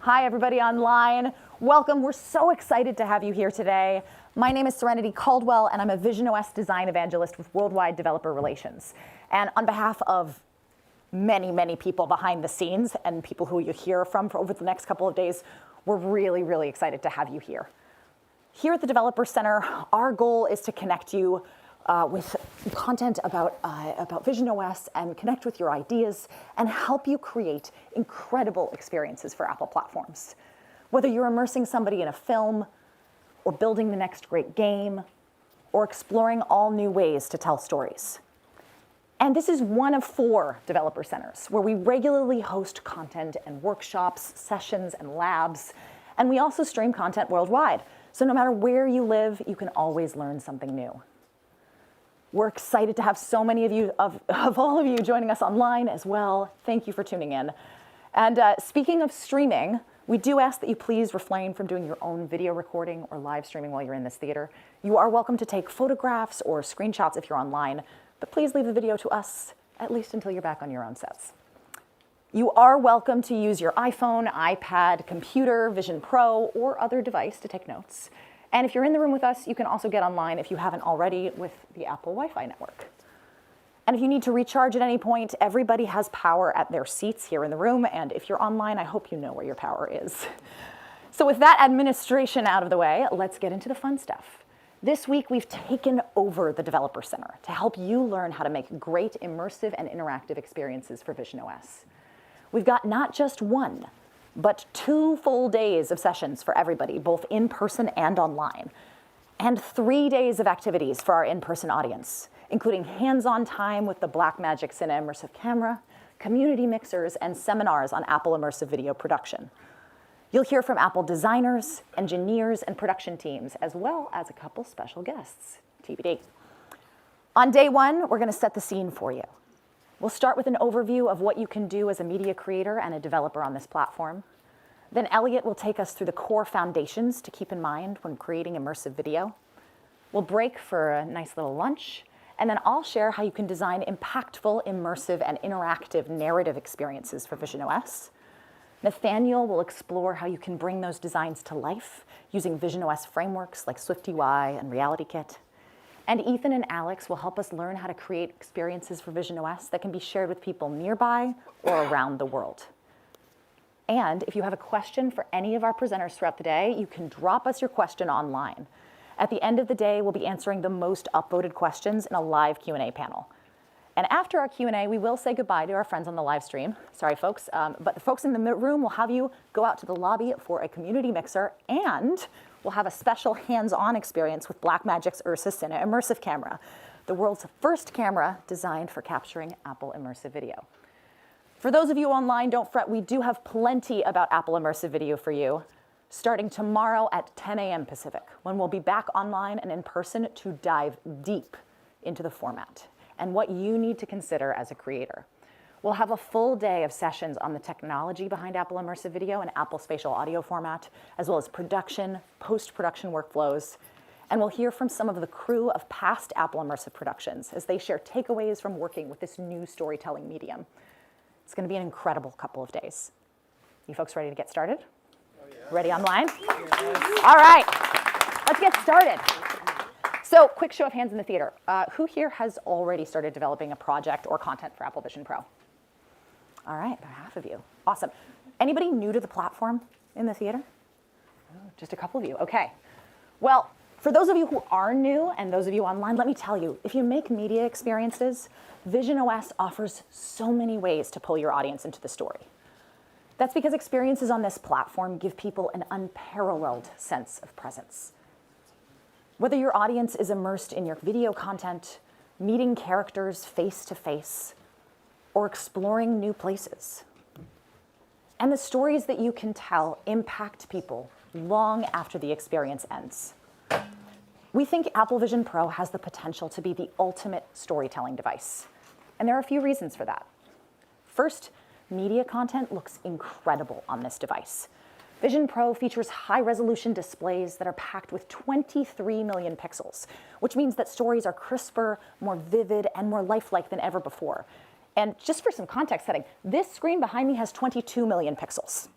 Hi, everybody online. Welcome. We're so excited to have you here today. My name is Serenity Caldwell, and I'm a visionOS design evangelist with Worldwide Developer Relations. And on behalf of many, many people behind the scenes and people who you hear from for over the next couple of days, we're really, really excited to have you here. Here at the Developer Center, our goal is to connect you with content about visionOS and connect with your ideas and help you create incredible experiences for Apple platforms. Whether you're immersing somebody in a film, or building the next great game, or exploring all new ways to tell stories. And this is one of 4 developer centers where we regularly host content and workshops, sessions, and labs. And we also stream content worldwide. So no matter where you live, you can always learn something new. We're excited to have so many of you, of all of you joining us online as well. Thank you for tuning in. And speaking of streaming, we do ask that you please refrain from doing your own video recording or live streaming while you're in this theater. You are welcome to take photographs or screenshots if you're online, but please leave the video to us, at least until you're back on your own sets. You are welcome to use your iPhone, iPad, computer, Vision Pro, or other device to take notes. And if you're in the room with us, you can also get online, if you haven't already, with the Apple Wi-Fi network. And if you need to recharge at any point, everybody has power at their seats here in the room. And if you're online, I hope you know where your power is. So with that administration out of the way, let's get into the fun stuff. This week, we've taken over the Developer Center to help you learn how to make great immersive and interactive experiences for visionOS. We've got not just 1, but 2 full days of sessions for everybody, both in person and online, and 3 days of activities for our in-person audience, including hands-on time with the Blackmagic Cine Immersive Camera, community mixers, and seminars on Apple Immersive video production. You'll hear from Apple designers, engineers, and production teams, as well as a couple special guests, TBD. On day 1, we're gonna set the scene for you. We'll start with an overview of what you can do as a media creator and a developer on this platform. Then Elliot will take us through the core foundations to keep in mind when creating immersive video. We'll break for a nice little lunch, and then I'll share how you can design impactful, immersive, and interactive narrative experiences for visionOS. Nathaniel will explore how you can bring those designs to life using visionOS frameworks like SwiftUI and RealityKit. And Ethan and Alex will help us learn how to create experiences for visionOS that can be shared with people nearby or around the world. And if you have a question for any of our presenters throughout the day, you can drop us your question online. At the end of the day, we'll be answering the most upvoted questions in a live Q&A panel. And after our Q&A, we will say goodbye to our friends on the live stream. Sorry, folks, but the folks in the room will have you go out to the lobby for a community mixer, and we'll have a special hands-on experience with Blackmagic's Ursa Cine Immersive Camera, the world's first camera designed for capturing Apple Immersive video. For those of you online, don't fret, we do have plenty about Apple Immersive video for you, starting tomorrow at 10 a.m. Pacific, when we'll be back online and in person to dive deep into the format and what you need to consider as a creator. We'll have a full day of sessions on the technology behind Apple Immersive Video and Apple Spatial audio format, as well as production, post-production workflows. And we'll hear from some of the crew of past Apple Immersive productions as they share takeaways from working with this new storytelling medium. It's gonna be an incredible couple of days. You folks ready to get started? Oh, yeah. Ready online? All right, let's get started. So, quick show of hands in the theater. Who here has already started developing a project or content for Apple Vision Pro? All right, about half of you. Awesome. Anybody new to the platform in the theater? Oh, just a couple of you. Okay. Well, for those of you who are new and those of you online, let me tell you, if you make media experiences, visionOS offers so many ways to pull your audience into the story. That's because experiences on this platform give people an unparalleled sense of presence. Whether your audience is immersed in your video content, meeting characters face to face, or exploring new places. And the stories that you can tell impact people long after the experience ends. We think Apple Vision Pro has the potential to be the ultimate storytelling device. And there are a few reasons for that. First, media content looks incredible on this device. Vision Pro features high-resolution displays that are packed with 23 million pixels, which means that stories are crisper, more vivid, and more lifelike than ever before. And just for some context setting, this screen behind me has 22 million pixels.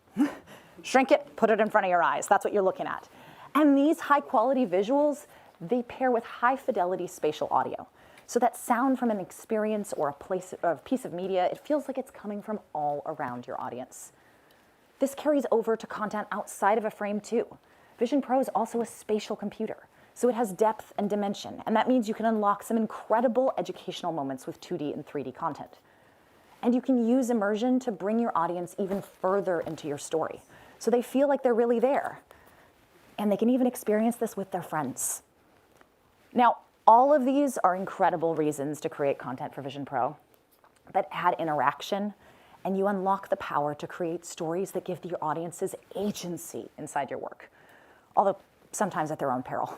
Shrink it, put it in front of your eyes. That's what you're looking at. And these high quality visuals, they pair with high fidelity spatial audio. So that sound from an experience or a piece of media, it feels like it's coming from all around your audience. This carries over to content outside of a frame too. Vision Pro is also a spatial computer, so it has depth and dimension, and that means you can unlock some incredible educational moments with 2D and 3D content. And you can use immersion to bring your audience even further into your story, so they feel like they're really there. And they can even experience this with their friends. Now, all of these are incredible reasons to create content for Vision Pro that add interaction, and you unlock the power to create stories that give your audiences agency inside your work, although sometimes at their own peril.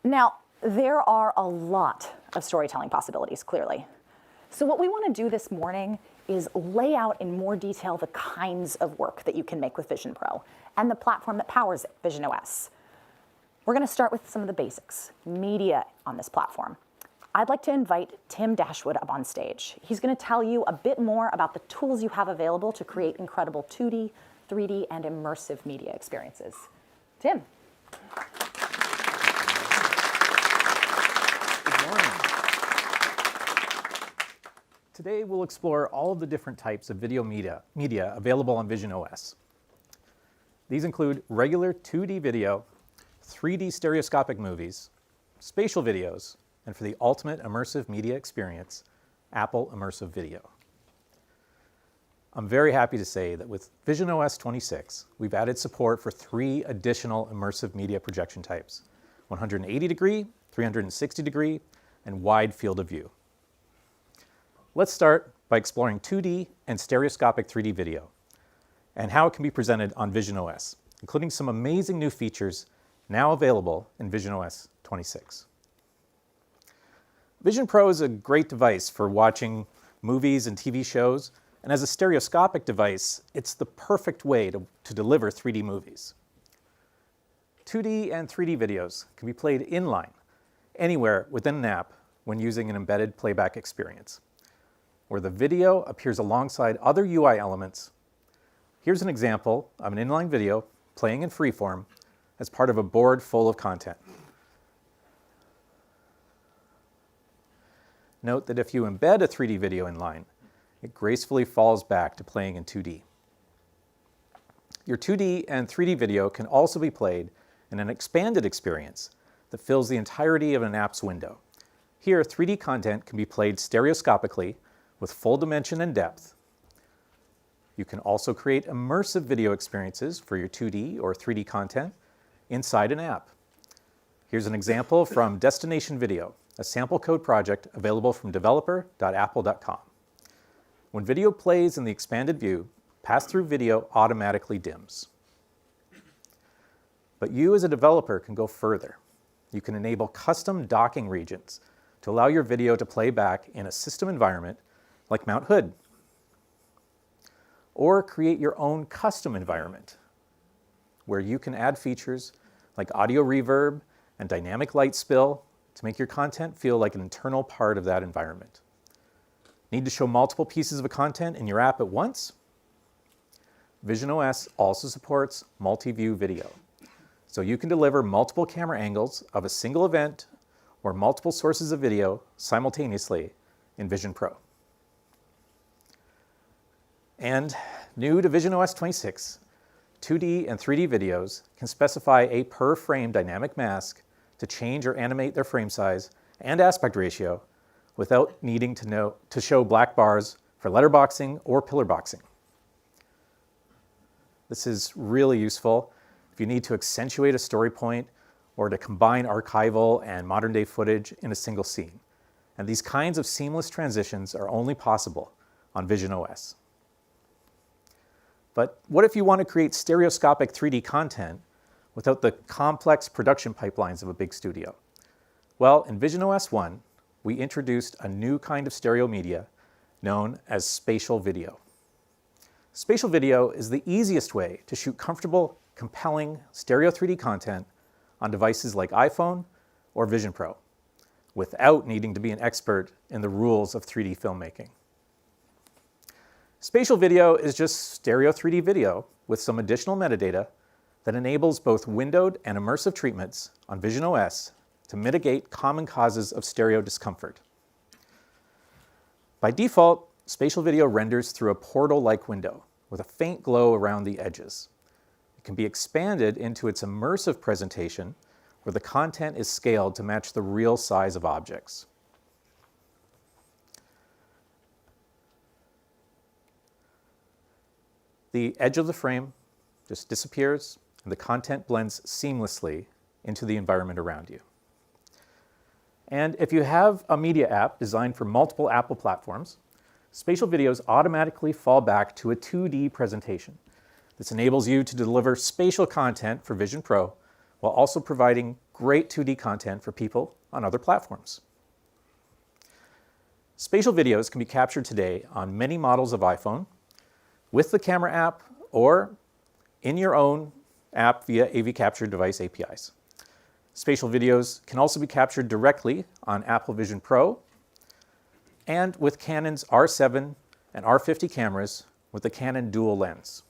Now, there are a lot of storytelling possibilities, clearly. So what we want to do this morning is lay out in more detail the kinds of work that you can make with Vision Pro and the platform that powers it, visionOS. We're going to start with some of the basics, media on this platform. I'd like to invite Tim Dashwood up on stage. He's going to tell you a bit more about the tools you have available to create incredible 2D, 3D, and immersive media experiences. Tim. Good morning. Today we'll explore all of the different types of video media available on visionOS. These include regular 2D video, 3D stereoscopic movies, spatial videos, and for the ultimate immersive media experience, Apple Immersive Video. I'm very happy to say that with visionOS 26, we've added support for 3 additional immersive media projection types: 180 degree, 360 degree, and wide field of view. Let's start by exploring 2D and stereoscopic 3D video and how it can be presented on visionOS, including some amazing new features now available in visionOS 26. Vision Pro is a great device for watching movies and TV shows, and as a stereoscopic device, it's the perfect way to deliver 3D movies. 2D and 3D videos can be played inline, anywhere within an app when using an embedded playback experience, where the video appears alongside other UI elements. Here's an example of an inline video playing in freeform as part of a board full of content. Note that if you embed a 3D video inline, it gracefully falls back to playing in 2D. Your 2D and 3D video can also be played in an expanded experience that fills the entirety of an app's window. Here, 3D content can be played stereoscopically with full dimension and depth. You can also create immersive video experiences for your 2D or 3D content inside an app. Here's an example from Destination Video, a sample code project available from developer.apple.com. When video plays in the expanded view, pass-through video automatically dims. But you as a developer can go further. You can enable custom docking regions to allow your video to play back in a system environment like Mount Hood. Or create your own custom environment where you can add features like audio reverb and dynamic light spill to make your content feel like an internal part of that environment. Need to show multiple pieces of content in your app at once? visionOS also supports multi-view video, so you can deliver multiple camera angles of a single event or multiple sources of video simultaneously in Vision Pro. And new to visionOS 26, 2D and 3D videos can specify a per-frame dynamic mask to change or animate their frame size and aspect ratio without needing to show black bars for letterboxing or pillar boxing. This is really useful if you need to accentuate a story point or to combine archival and modern-day footage in a single scene. And these kinds of seamless transitions are only possible on visionOS. But what if you want to create stereoscopic 3D content without the complex production pipelines of a big studio? Well, in visionOS 1, we introduced a new kind of stereo media known as spatial video. Spatial video is the easiest way to shoot comfortable, compelling stereo 3D content on devices like iPhone or Vision Pro, without needing to be an expert in the rules of 3D filmmaking. Spatial video is just stereo 3D video with some additional metadata that enables both windowed and immersive treatments on visionOS to mitigate common causes of stereo discomfort. By default, spatial video renders through a portal-like window with a faint glow around the edges. It can be expanded into its immersive presentation where the content is scaled to match the real size of objects. The edge of the frame just disappears and the content blends seamlessly into the environment around you. And if you have a media app designed for multiple Apple platforms, spatial videos automatically fall back to a 2D presentation. This enables you to deliver spatial content for Vision Pro while also providing great 2D content for people on other platforms. Spatial videos can be captured today on many models of iPhone, with the camera app, or in your own app via AV Capture device APIs. Spatial videos can also be captured directly on Apple Vision Pro and with Canon's R7 and R50 cameras with the Canon dual lens.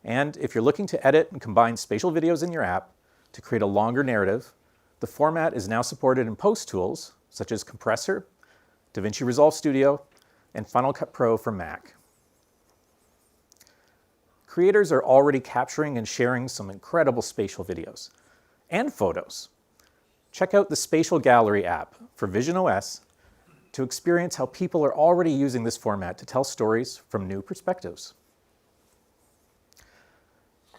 And if you're looking to edit and combine spatial videos in your app to create a longer narrative, the format is now supported in post tools such as Compressor, DaVinci Resolve Studio, and Final Cut Pro for Mac. Creators are already capturing and sharing some incredible spatial videos and photos. Check out the Spatial Gallery app for visionOS to experience how people are already using this format to tell stories from new perspectives.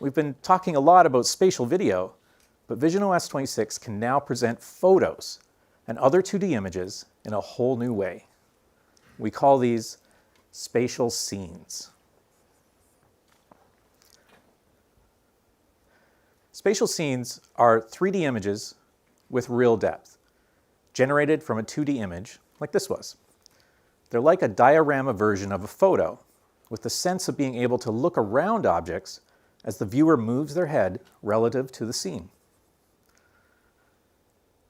We've been talking a lot about spatial video, but visionOS 26 can now present photos and other 2D images in a whole new way. We call these spatial scenes. Spatial scenes are 3D images with real depth, generated from a 2D image like this was. They're like a diorama version of a photo, with the sense of being able to look around objects as the viewer moves their head relative to the scene.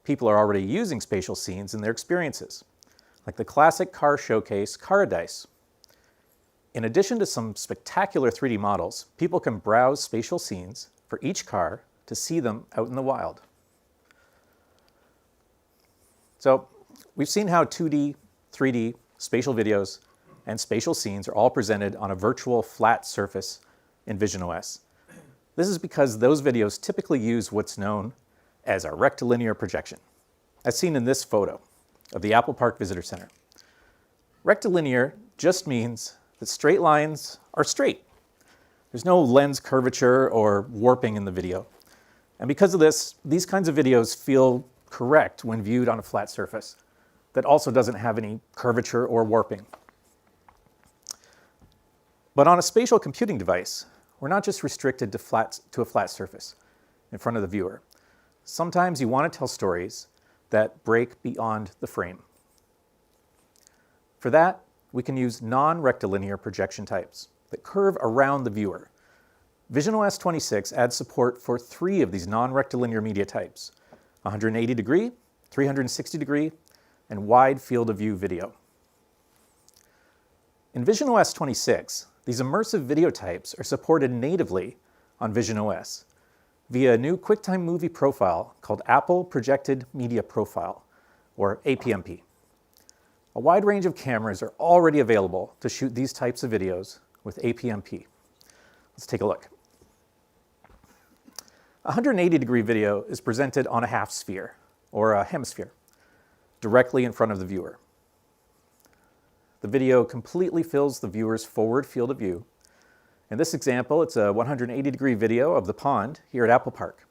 People are already using spatial scenes in their experiences, like the classic car showcase Caradice. In addition to some spectacular 3D models, people can browse spatial scenes for each car to see them out in the wild. So we've seen how 2D, 3D, spatial videos, and spatial scenes are all presented on a virtual flat surface in visionOS. This is because those videos typically use what's known as a rectilinear projection, as seen in this photo of the Apple Park Visitor Center. Rectilinear just means that straight lines are straight. There's no lens curvature or warping in the video. And because of this, these kinds of videos feel correct when viewed on a flat surface that also doesn't have any curvature or warping. But on a spatial computing device, we're not just restricted to a flat surface in front of the viewer. Sometimes you want to tell stories that break beyond the frame. For that, we can use non-rectilinear projection types that curve around the viewer. visionOS 26 adds support for 3 of these non-rectilinear media types: 180 degree, 360 degree, and wide field of view video. In visionOS 26, these immersive video types are supported natively on visionOS via a new QuickTime Movie profile called Apple Projected Media Profile, or APMP. A wide range of cameras are already available to shoot these types of videos with APMP. Let's take a look. 180-degree video is presented on a half sphere, or a hemisphere, directly in front of the viewer. The video completely fills the viewer's forward field of view. In this example, it's a 180-degree video of the pond here at Apple Park.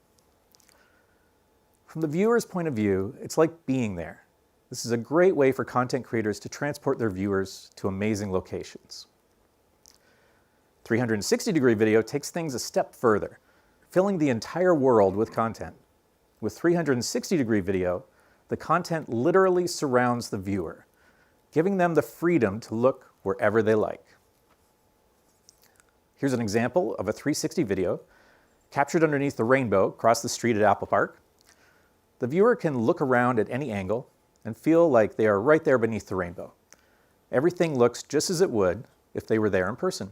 From the viewer's point of view, it's like being there. This is a great way for content creators to transport their viewers to amazing locations. 360-degree video takes things a step further, filling the entire world with content. With 360-degree video, the content literally surrounds the viewer, giving them the freedom to look wherever they like. Here's an example of a 360 video captured underneath the rainbow across the street at Apple Park. The viewer can look around at any angle and feel like they are right there beneath the rainbow. everything looks just as it would if they were there in person.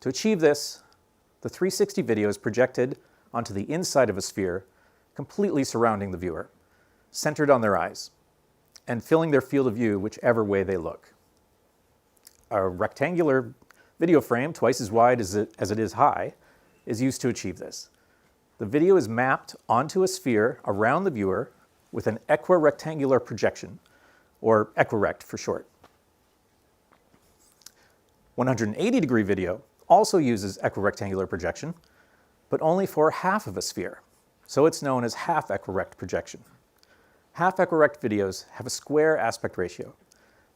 To achieve this, the 360 video is projected onto the inside of a sphere, completely surrounding the viewer, centered on their eyes, and filling their field of view whichever way they look. A rectangular video frame, twice as wide as it is high, is used to achieve this. The video is mapped onto a sphere around the viewer with an equirectangular projection, or equirect for short. 180-degree video also uses equirectangular projection, but only for half of a sphere, so it's known as half equirect projection. Half equirect videos have a square aspect ratio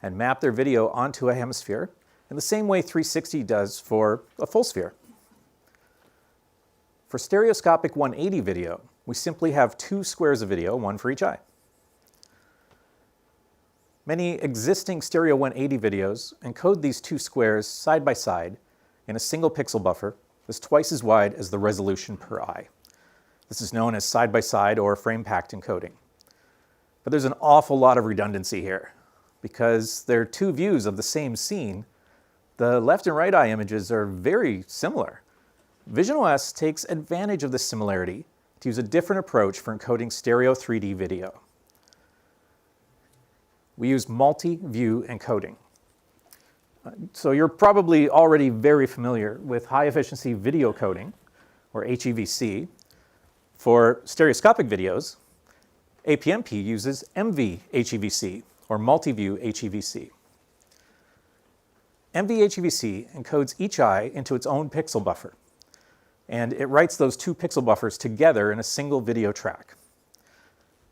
and map their video onto a hemisphere in the same way 360 does for a full sphere. For stereoscopic 180 video, we simply have two squares of video, one for each eye. Many existing stereo 180 videos encode these two squares side by side in a single pixel buffer that's twice as wide as the resolution per eye. This is known as side-by-side or frame-packed encoding. But there's an awful lot of redundancy here. Because they're two views of the same scene, the left and right eye images are very similar. visionOS takes advantage of this similarity to use a different approach for encoding stereo 3D video. We use multi-view encoding. So you're probably already very familiar with high-efficiency video coding, or HEVC. For stereoscopic videos, APMP uses MV-HEVC, or multi-view HEVC. MV-HEVC encodes each eye into its own pixel buffer, and it writes those two pixel buffers together in a single video track.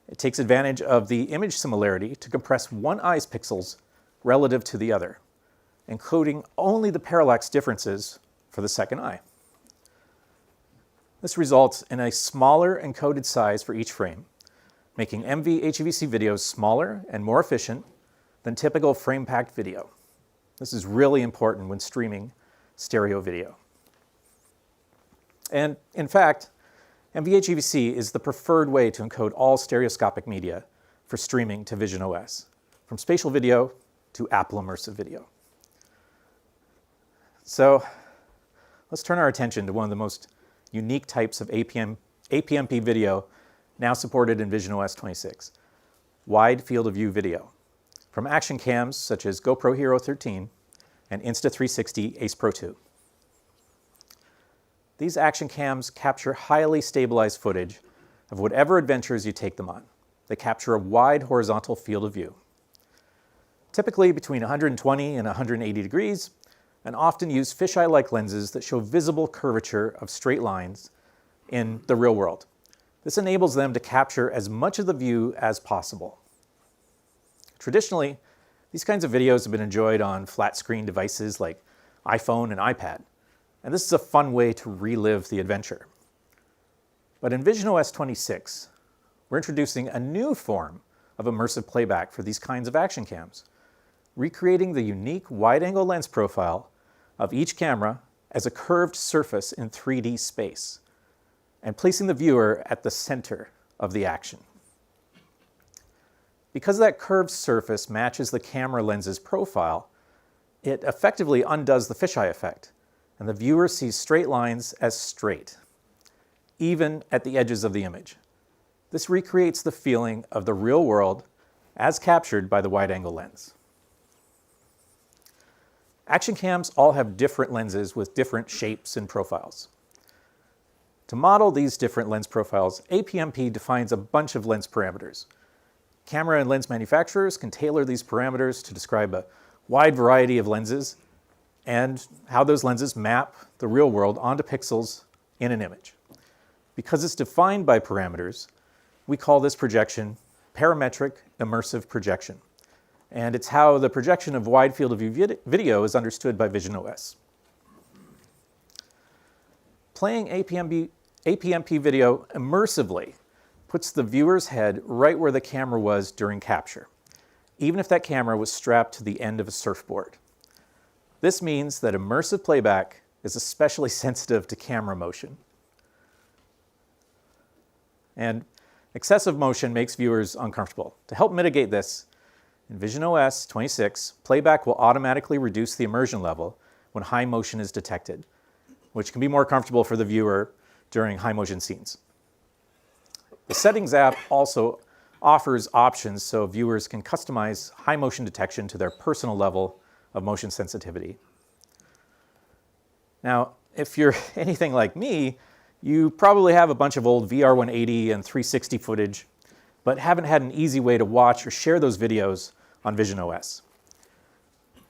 It takes advantage of the image similarity to compress one eye's pixels relative to the other, encoding only the parallax differences for the second eye. This results in a smaller encoded size for each frame, making MV-HEVC videos smaller and more efficient than typical frame-packed video. This is really important when streaming stereo video. And in fact, MV-HEVC is the preferred way to encode all stereoscopic media for streaming to visionOS, from spatial video to Apple Immersive video. So let's turn our attention to one of the most unique types of APMP video now supported in visionOS 26, wide field of view video, from action cams such as GoPro Hero 13 and Insta360 Ace Pro 2. These action cams capture highly stabilized footage of whatever adventures you take them on. They capture a wide horizontal field of view, typically between 120 and 180 degrees, and often use fisheye-like lenses that show visible curvature of straight lines in the real world. This enables them to capture as much of the view as possible. Traditionally, these kinds of videos have been enjoyed on flat-screen devices like iPhone and iPad, and this is a fun way to relive the adventure. But in visionOS 26, we're introducing a new form of immersive playback for these kinds of action cams, recreating the unique wide-angle lens profile of each camera as a curved surface in 3D space, and placing the viewer at the center of the action. Because that curved surface matches the camera lens's profile, it effectively undoes the fisheye effect, and the viewer sees straight lines as straight, even at the edges of the image. This recreates the feeling of the real world as captured by the wide-angle lens. Action cams all have different lenses with different shapes and profiles. To model these different lens profiles, APMP defines a bunch of lens parameters. Camera and lens manufacturers can tailor these parameters to describe a wide variety of lenses and how those lenses map the real world onto pixels in an image. Because it's defined by parameters, we call this projection parametric immersive projection. And it's how the projection of wide field of view video is understood by visionOS. Playing APMP video immersively puts the viewer's head right where the camera was during capture, even if that camera was strapped to the end of a surfboard. This means that immersive playback is especially sensitive to camera motion. And excessive motion makes viewers uncomfortable. To help mitigate this, In visionOS 26, playback will automatically reduce the immersion level when high motion is detected, which can be more comfortable for the viewer during high motion scenes. The Settings app also offers options so viewers can customize high motion detection to their personal level of motion sensitivity. Now, if you're anything like me, you probably have a bunch of old VR 180 and 360 footage, but haven't had an easy way to watch or share those videos on visionOS.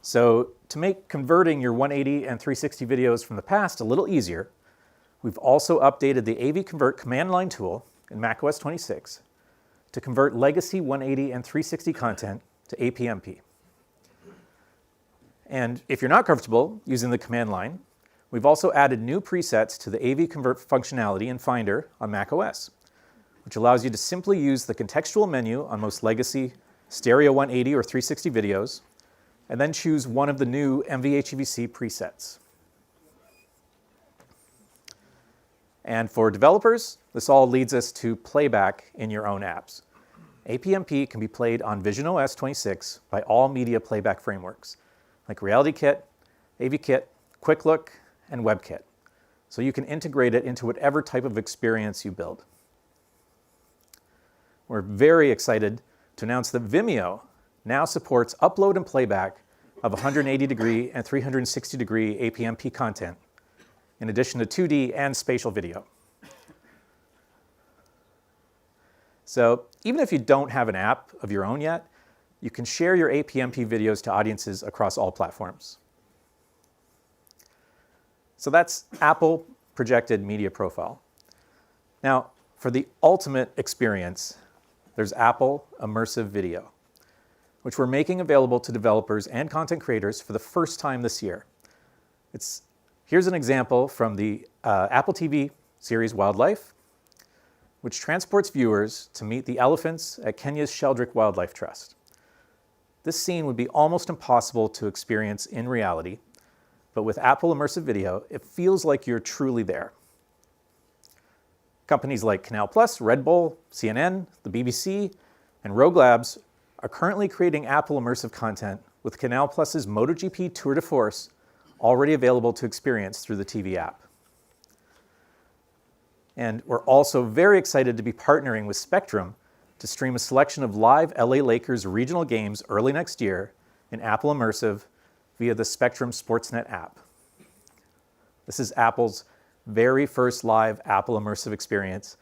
So to make converting your 180 and 360 videos from the past a little easier, we've also updated the AV Convert command line tool in macOS 26 to convert legacy 180 and 360 content to APMP. And if you're not comfortable using the command line, we've also added new presets to the AV Convert functionality in Finder on macOS, which allows you to simply use the contextual menu on most legacy stereo 180 or 360 videos, and then choose one of the new MVHEVC presets. And for developers, this all leads us to playback in your own apps. APMP can be played on visionOS 26 by all media playback frameworks, like RealityKit, AVKit, QuickLook, and WebKit, so you can integrate it into whatever type of experience you build. We're very excited to announce that Vimeo now supports upload and playback of 180-degree and 360-degree APMP content, in addition to 2D and spatial video. So even if you don't have an app of your own yet, you can share your APMP videos to audiences across all platforms. So that's Apple Projected Media Profile. Now, for the ultimate experience, there's Apple Immersive Video, which we're making available to developers and content creators for the first time this year. Here's an example from the Apple TV series Wildlife, which transports viewers to meet the elephants at Kenya's Sheldrick Wildlife Trust. This scene would be almost impossible to experience in reality, but with Apple Immersive Video, it feels like you're truly there. Companies like Canal+, Red Bull, CNN, the BBC, and Rogue Labs are currently creating Apple Immersive content with Canal+'s MotoGP Tour de Force already available to experience through the TV app. And we're also very excited to be partnering with Spectrum to stream a selection of live LA Lakers regional games early next year in Apple Immersive via the Spectrum Sportsnet app. This is Apple's very first live Apple Immersive experience,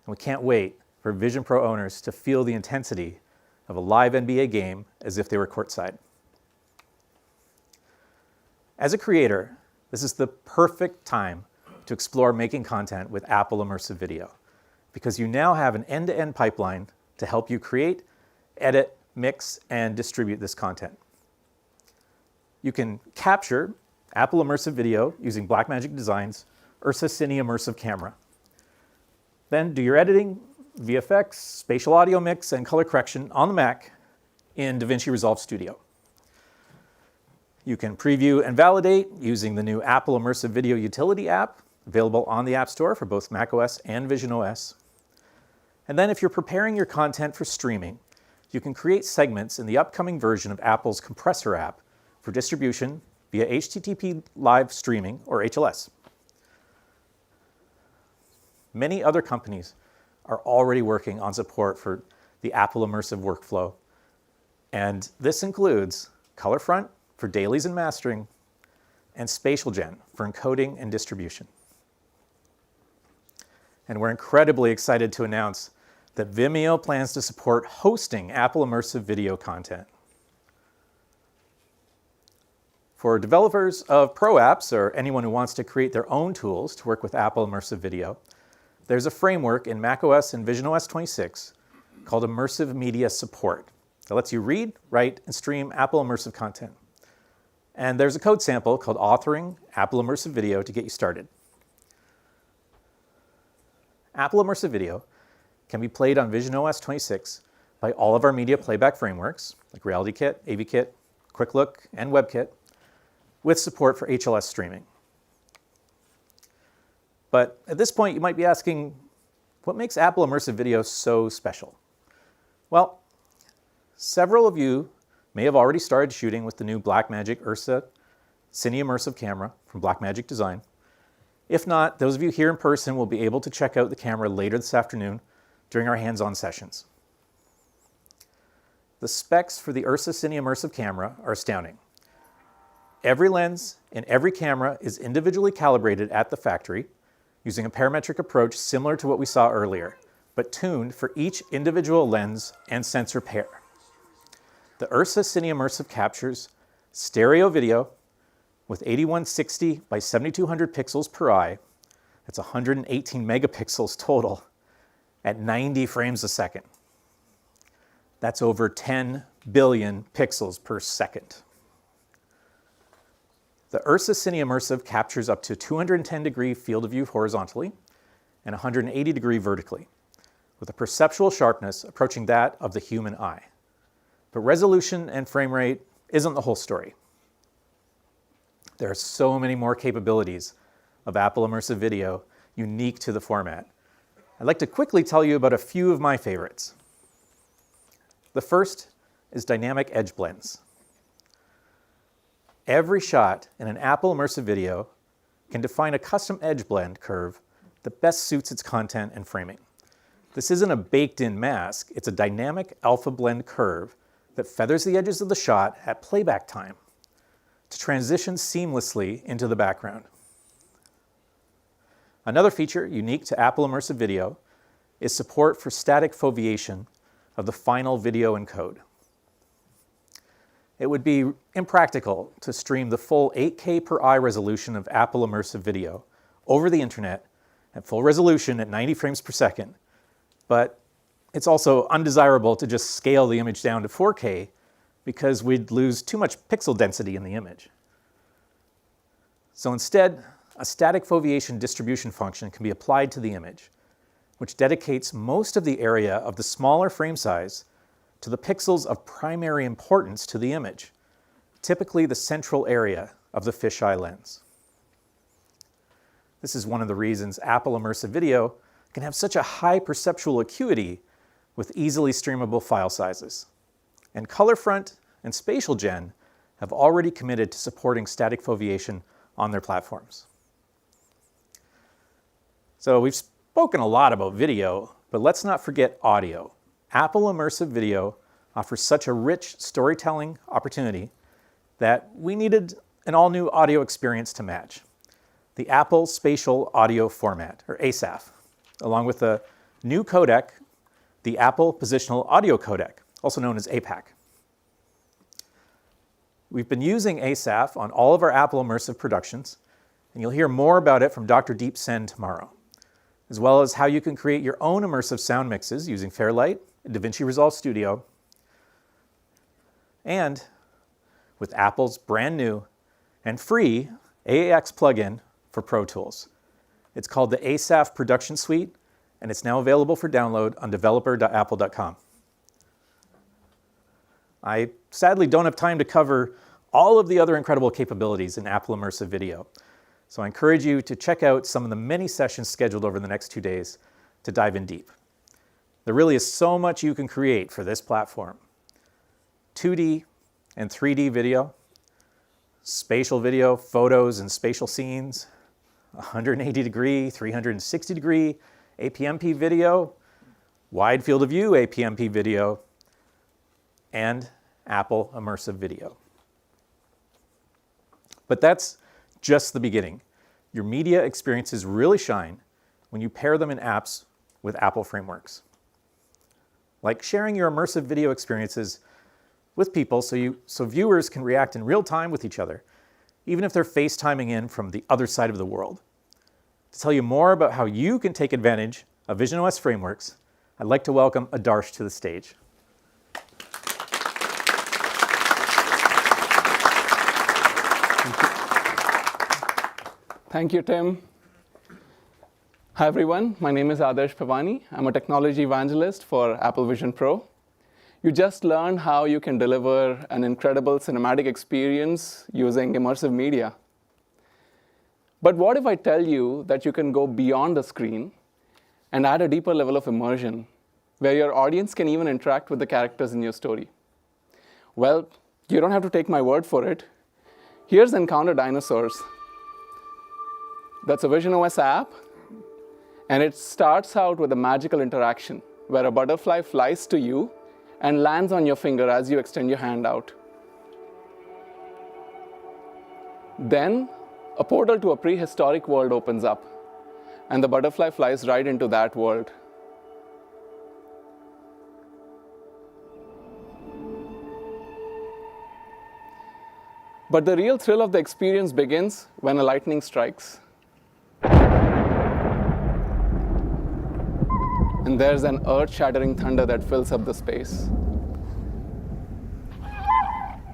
and we can't wait for Vision Pro owners to feel the intensity of a live NBA game as if they were courtside. As a creator, this is the perfect time to explore making content with Apple Immersive Video, because you now have an end-to-end pipeline to help you create, edit, mix, and distribute this content. You can capture Apple Immersive Video using Blackmagic Design's Ursa Cine Immersive Camera. Then do your editing, VFX, spatial audio mix, and color correction on the Mac in DaVinci Resolve Studio. You can preview and validate using the new Apple Immersive Video Utility app, available on the App Store for both macOS and visionOS. And then if you're preparing your content for streaming, you can create segments in the upcoming version of Apple's Compressor app for distribution via HTTP live streaming, or HLS. Many other companies are already working on support for the Apple Immersive workflow, and this includes ColorFront for dailies and mastering, and Spatial Gen for encoding and distribution. And we're incredibly excited to announce that Vimeo plans to support hosting Apple Immersive Video content. For developers of pro apps or anyone who wants to create their own tools to work with Apple Immersive Video, there's a framework in macOS and visionOS 26 called Immersive Media Support that lets you read, write, and stream Apple Immersive content. And there's a code sample called Authoring Apple Immersive Video to get you started. Apple Immersive Video can be played on visionOS 26 by all of our media playback frameworks, like RealityKit, AVKit, QuickLook, and WebKit, with support for HLS streaming. But at this point, you might be asking, what makes Apple Immersive Video so special? Well, several of you may have already started shooting with the new Blackmagic Ursa Cine Immersive camera from Blackmagic Design. If not, those of you here in person will be able to check out the camera later this afternoon during our hands-on sessions. The specs for the Ursa Cine Immersive camera are astounding. Every lens in every camera is individually calibrated at the factory using a parametric approach similar to what we saw earlier, but tuned for each individual lens and sensor pair. The Ursa Cine Immersive captures stereo video with 8160 by 7200 pixels per eye. That's 118 megapixels total at 90 frames a second. That's over 10 billion pixels per second. The Ursa Cine Immersive captures up to 210-degree field of view horizontally and 180-degree vertically, with a perceptual sharpness approaching that of the human eye. But resolution and frame rate isn't the whole story. There are so many more capabilities of Apple Immersive Video unique to the format. I'd like to quickly tell you about a few of my favorites. The first is dynamic edge blends. Every shot in an Apple Immersive Video can define a custom edge blend curve that best suits its content and framing. This isn't a baked-in mask, it's a dynamic alpha blend curve that feathers the edges of the shot at playback time to transition seamlessly into the background. Another feature unique to Apple Immersive Video is support for static foveation of the final video encode. It would be impractical to stream the full 8K per eye resolution of Apple Immersive Video over the internet at full resolution at 90 frames per second, but it's also undesirable to just scale the image down to 4K because we'd lose too much pixel density in the image. So instead, a static foveation distribution function can be applied to the image, which dedicates most of the area of the smaller frame size to the pixels of primary importance to the image, typically the central area of the fisheye lens. This is one of the reasons Apple Immersive Video can have such a high perceptual acuity with easily streamable file sizes. And ColorFront and Spatial Gen have already committed to supporting static foveation on their platforms. So we've spoken a lot about video, but let's not forget audio. Apple Immersive Video offers such a rich storytelling opportunity that we needed an all-new audio experience to match. The Apple Spatial Audio Format, or ASAF, along with a new codec, the Apple Positional Audio Codec, also known as APAC. We've been using ASAF on all of our Apple Immersive productions, and you'll hear more about it from Dr. Deep Sen tomorrow, as well as how you can create your own immersive sound mixes using Fairlight and DaVinci Resolve Studio, and with Apple's brand new and free AAX plugin for Pro Tools. It's called the ASAF Production Suite, and it's now available for download on developer.apple.com. I sadly don't have time to cover all of the other incredible capabilities in Apple Immersive Video, so I encourage you to check out some of the many sessions scheduled over the next 2 days to dive in deep. There really is so much you can create for this platform. 2D and 3D video, spatial video, photos and spatial scenes, 180-degree, 360-degree APMP video, wide field of view APMP video, and Apple Immersive Video. But that's just the beginning. Your media experiences really shine when you pair them in apps with Apple frameworks. Like sharing your immersive video experiences with people so viewers can react in real time with each other, even if they're FaceTiming in from the other side of the world. To tell you more about how you can take advantage of visionOS frameworks, I'd like to welcome Adarsh to the stage. Thank you, Tim. Hi, everyone. My name is Adarsh Pavani. I'm a technology evangelist for Apple Vision Pro. You just learned how you can deliver an incredible cinematic experience using immersive media. But what if I tell you that you can go beyond the screen and add a deeper level of immersion, where your audience can even interact with the characters in your story? Well, You don't have to take my word for it. Here's Encounter Dinosaurs. That's a visionOS app, and it starts out with a magical interaction where a butterfly flies to you and lands on your finger as you extend your hand out. Then, a portal to a prehistoric world opens up, and the butterfly flies right into that world. But the real thrill of the experience begins when a lightning strikes. And there's an earth-shattering thunder that fills up the space.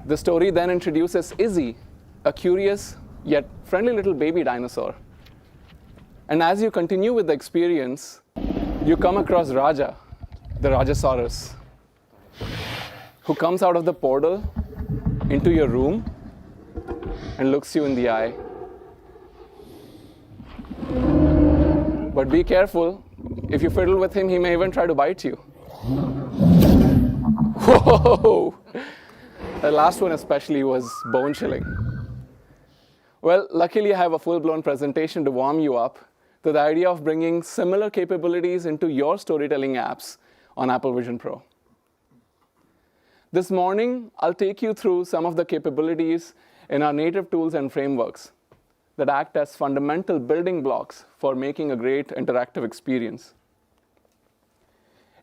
The story then introduces Izzy, a curious yet friendly little baby dinosaur. And as you continue with the experience, you come across Raja, the Rajasaurus, who comes out of the portal into your room and looks you in the eye. But be careful. If you fiddle with him, he may even try to bite you. Whoa! The last one especially was bone-chilling. Well, luckily I have a full-blown presentation to warm you up to the idea of bringing similar capabilities into your storytelling apps on Apple Vision Pro. This morning, I'll take you through some of the capabilities in our native tools and frameworks that act as fundamental building blocks for making a great interactive experience.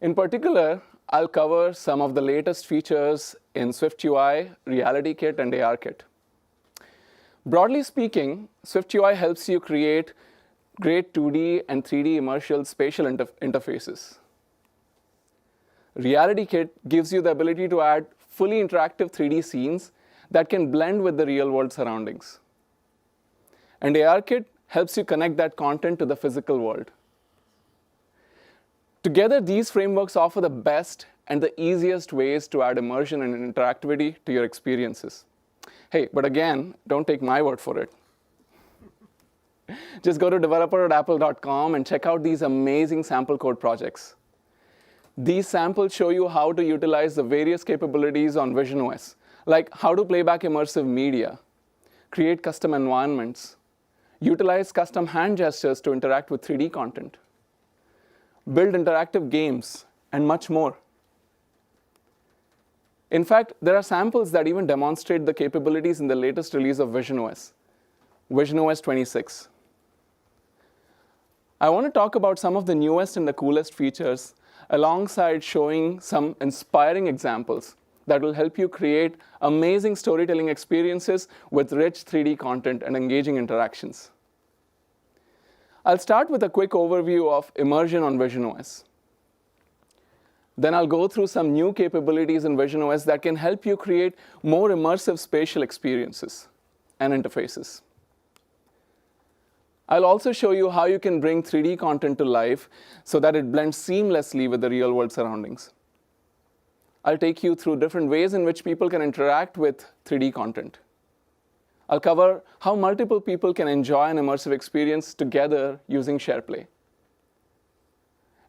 In particular, I'll cover some of the latest features in SwiftUI, RealityKit, and ARKit. Broadly speaking, SwiftUI helps you create great 2D and 3D immersive spatial interfaces. RealityKit gives you the ability to add fully interactive 3D scenes that can blend with the real-world surroundings. And ARKit helps you connect that content to the physical world. Together, these frameworks offer the best and the easiest ways to add immersion and interactivity to your experiences. Hey, but again, don't take my word for it. Just go to developer.apple.com and check out these amazing sample code projects. These samples show you how to utilize the various capabilities on visionOS, like how to play back immersive media, create custom environments, utilize custom hand gestures to interact with 3D content, build interactive games, and much more. In fact, there are samples that even demonstrate the capabilities in the latest release of visionOS, visionOS 26. I want to talk about some of the newest and the coolest features alongside showing some inspiring examples that will help you create amazing storytelling experiences with rich 3D content and engaging interactions. I'll start with a quick overview of immersion on visionOS. Then I'll go through some new capabilities in visionOS that can help you create more immersive spatial experiences and interfaces. I'll also show you how you can bring 3D content to life so that it blends seamlessly with the real-world surroundings. I'll take you through different ways in which people can interact with 3D content. I'll cover how multiple people can enjoy an immersive experience together using SharePlay.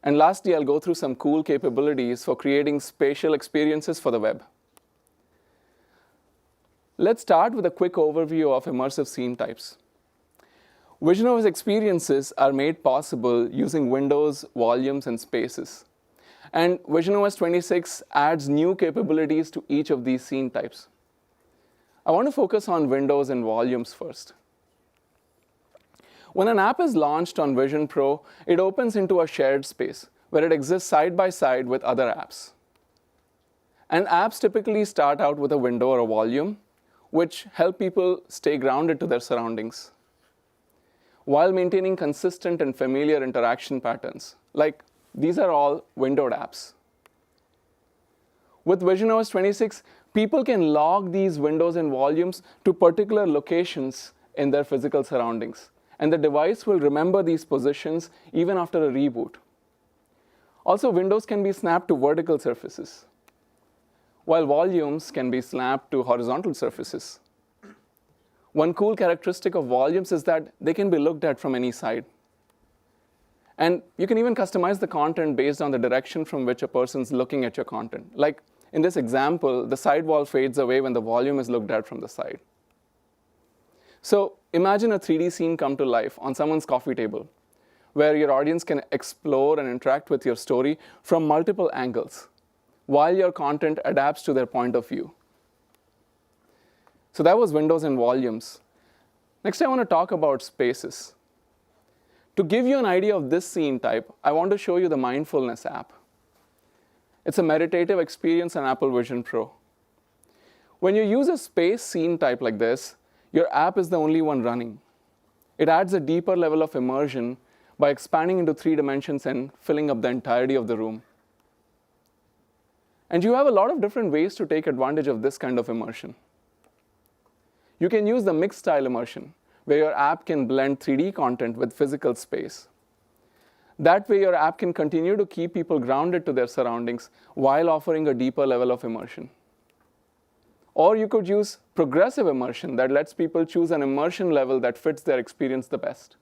And lastly, I'll go through some cool capabilities for creating spatial experiences for the web. Let's start with a quick overview of immersive scene types. visionOS experiences are made possible using windows, volumes, and spaces. And visionOS 26 adds new capabilities to each of these scene types. I want to focus on windows and volumes first. When an app is launched on Vision Pro, it opens into a shared space where it exists side by side with other apps. And apps typically start out with a window or a volume, which help people stay grounded to their surroundings, while maintaining consistent and familiar interaction patterns. Like, these are all windowed apps. With visionOS 26, people can log these windows and volumes to particular locations in their physical surroundings, and the device will remember these positions even after a reboot. Also, windows can be snapped to vertical surfaces, while volumes can be snapped to horizontal surfaces. One cool characteristic of volumes is that they can be looked at from any side. And you can even customize the content based on the direction from which a person's looking at your content. Like, In this example, the sidewall fades away when the volume is looked at from the side. So imagine a 3D scene come to life on someone's coffee table, where your audience can explore and interact with your story from multiple angles, while your content adapts to their point of view. So that was windows and volumes. Next, I want to talk about spaces. To give you an idea of this scene type, I want to show you the Mindfulness app. It's a meditative experience on Apple Vision Pro. When you use a space scene type like this, your app is the only one running. It adds a deeper level of immersion by expanding into 3 dimensions and filling up the entirety of the room. And you have a lot of different ways to take advantage of this kind of immersion. You can use the mixed style immersion, where your app can blend 3D content with physical space. That way, your app can continue to keep people grounded to their surroundings while offering a deeper level of immersion. Or you could use progressive immersion that lets people choose an immersion level that fits their experience the best.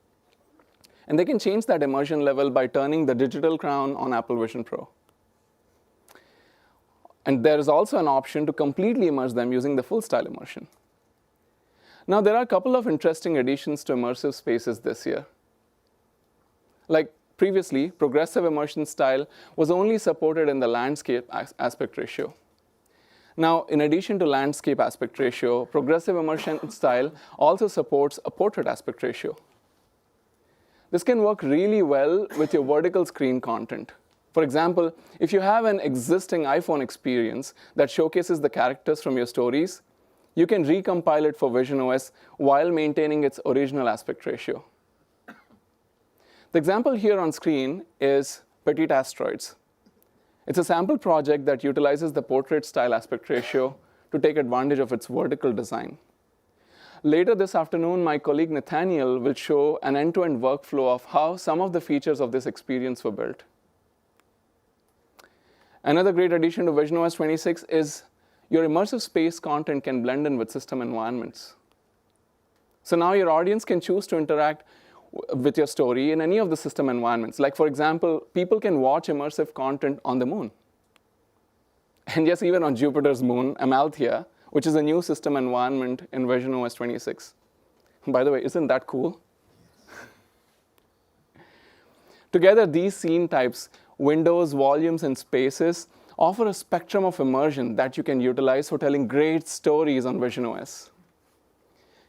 And they can change that immersion level by turning the digital crown on Apple Vision Pro. And there is also an option to completely immerse them using the full style immersion. Now, there are a couple of interesting additions to immersive spaces this year. Like previously, progressive immersion style was only supported in the landscape aspect ratio. Now, in addition to landscape aspect ratio, progressive immersion style also supports a portrait aspect ratio. This can work really well with your vertical screen content. For example, if you have an existing iPhone experience that showcases the characters from your stories, you can recompile it for visionOS while maintaining its original aspect ratio. The example here on screen is Petite Asteroids. It's a sample project that utilizes the portrait style aspect ratio to take advantage of its vertical design. Later this afternoon, my colleague Nathaniel will show an end-to-end workflow of how some of the features of this experience were built. Another great addition to visionOS 26 is your immersive space content can blend in with system environments. So now your audience can choose to interact with your story in any of the system environments. Like, for example, people can watch immersive content on the moon. And yes, even on Jupiter's moon, Amalthea, which is a new system environment in visionOS 26. By the way, isn't that cool? Together, these scene types, windows, volumes, and spaces, offer a spectrum of immersion that you can utilize for telling great stories on visionOS.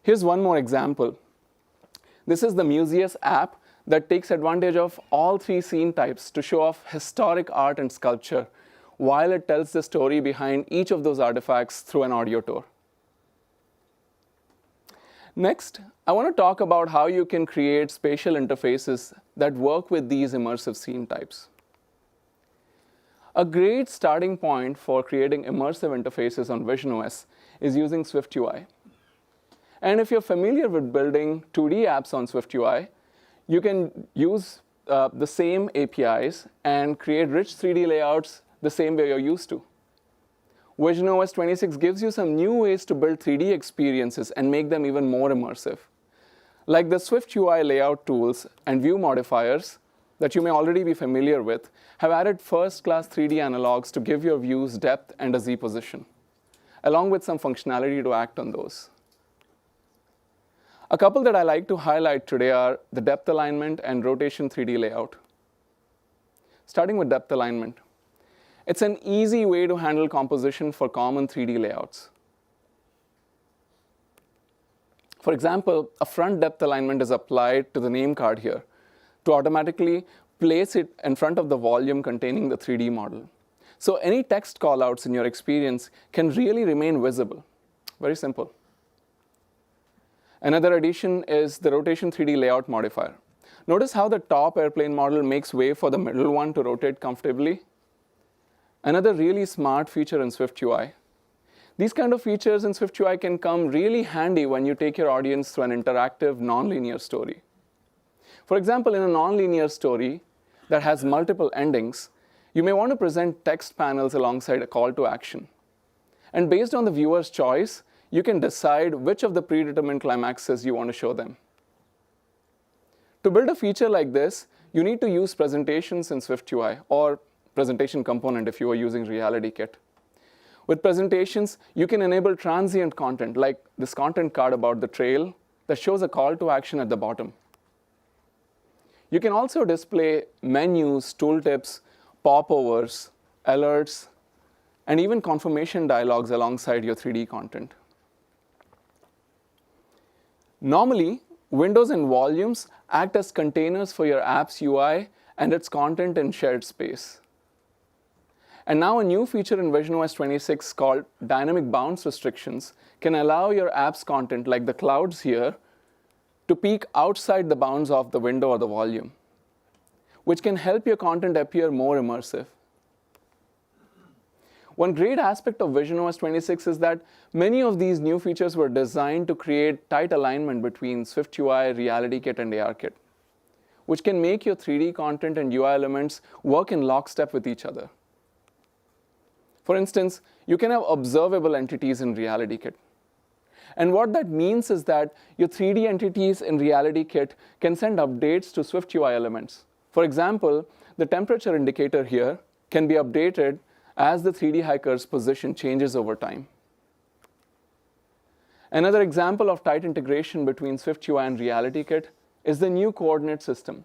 Here's one more example. This is the Museus app that takes advantage of all 3 scene types to show off historic art and sculpture, while it tells the story behind each of those artifacts through an audio tour. Next, I want to talk about how you can create spatial interfaces that work with these immersive scene types. A great starting point for creating immersive interfaces on visionOS is using SwiftUI. And if you're familiar with building 2D apps on SwiftUI, you can use the same APIs and create rich 3D layouts the same way you're used to. visionOS 26 gives you some new ways to build 3D experiences and make them even more immersive. Like the SwiftUI layout tools and view modifiers that you may already be familiar with have added first-class 3D analogs to give your views depth and a Z position, along with some functionality to act on those. A couple that I like to highlight today are the depth alignment and rotation 3D layout. Starting with depth alignment. It's an easy way to handle composition for common 3D layouts. For example, a front depth alignment is applied to the name card here to automatically place it in front of the volume containing the 3D model. So any text callouts in your experience can really remain visible. Very simple. Another addition is the rotation 3D layout modifier. Notice how the top airplane model makes way for the middle one to rotate comfortably. Another really smart feature in SwiftUI. These kind of features in SwiftUI can come really handy when you take your audience through an interactive, nonlinear story. For example, in a nonlinear story that has multiple endings, you may want to present text panels alongside a call to action. And based on the viewer's choice, you can decide which of the predetermined climaxes you want to show them. To build a feature like this, you need to use presentations in SwiftUI, or presentation component if you are using RealityKit. With presentations, you can enable transient content, like this content card about the trail that shows a call to action at the bottom. You can also display menus, tooltips, popovers, alerts, and even confirmation dialogues alongside your 3D content. Normally, windows and volumes act as containers for your app's UI and its content in shared space. And now a new feature in visionOS 26 called dynamic bounds restrictions can allow your app's content, like the clouds here, to peek outside the bounds of the window or the volume, which can help your content appear more immersive. One great aspect of visionOS 26 is that many of these new features were designed to create tight alignment between SwiftUI, RealityKit, and ARKit, which can make your 3D content and UI elements work in lockstep with each other. For instance, you can have observable entities in RealityKit. And what that means is that your 3D entities in RealityKit can send updates to SwiftUI elements. For example, the temperature indicator here can be updated as the 3D hiker's position changes over time. Another example of tight integration between SwiftUI and RealityKit is the new coordinate system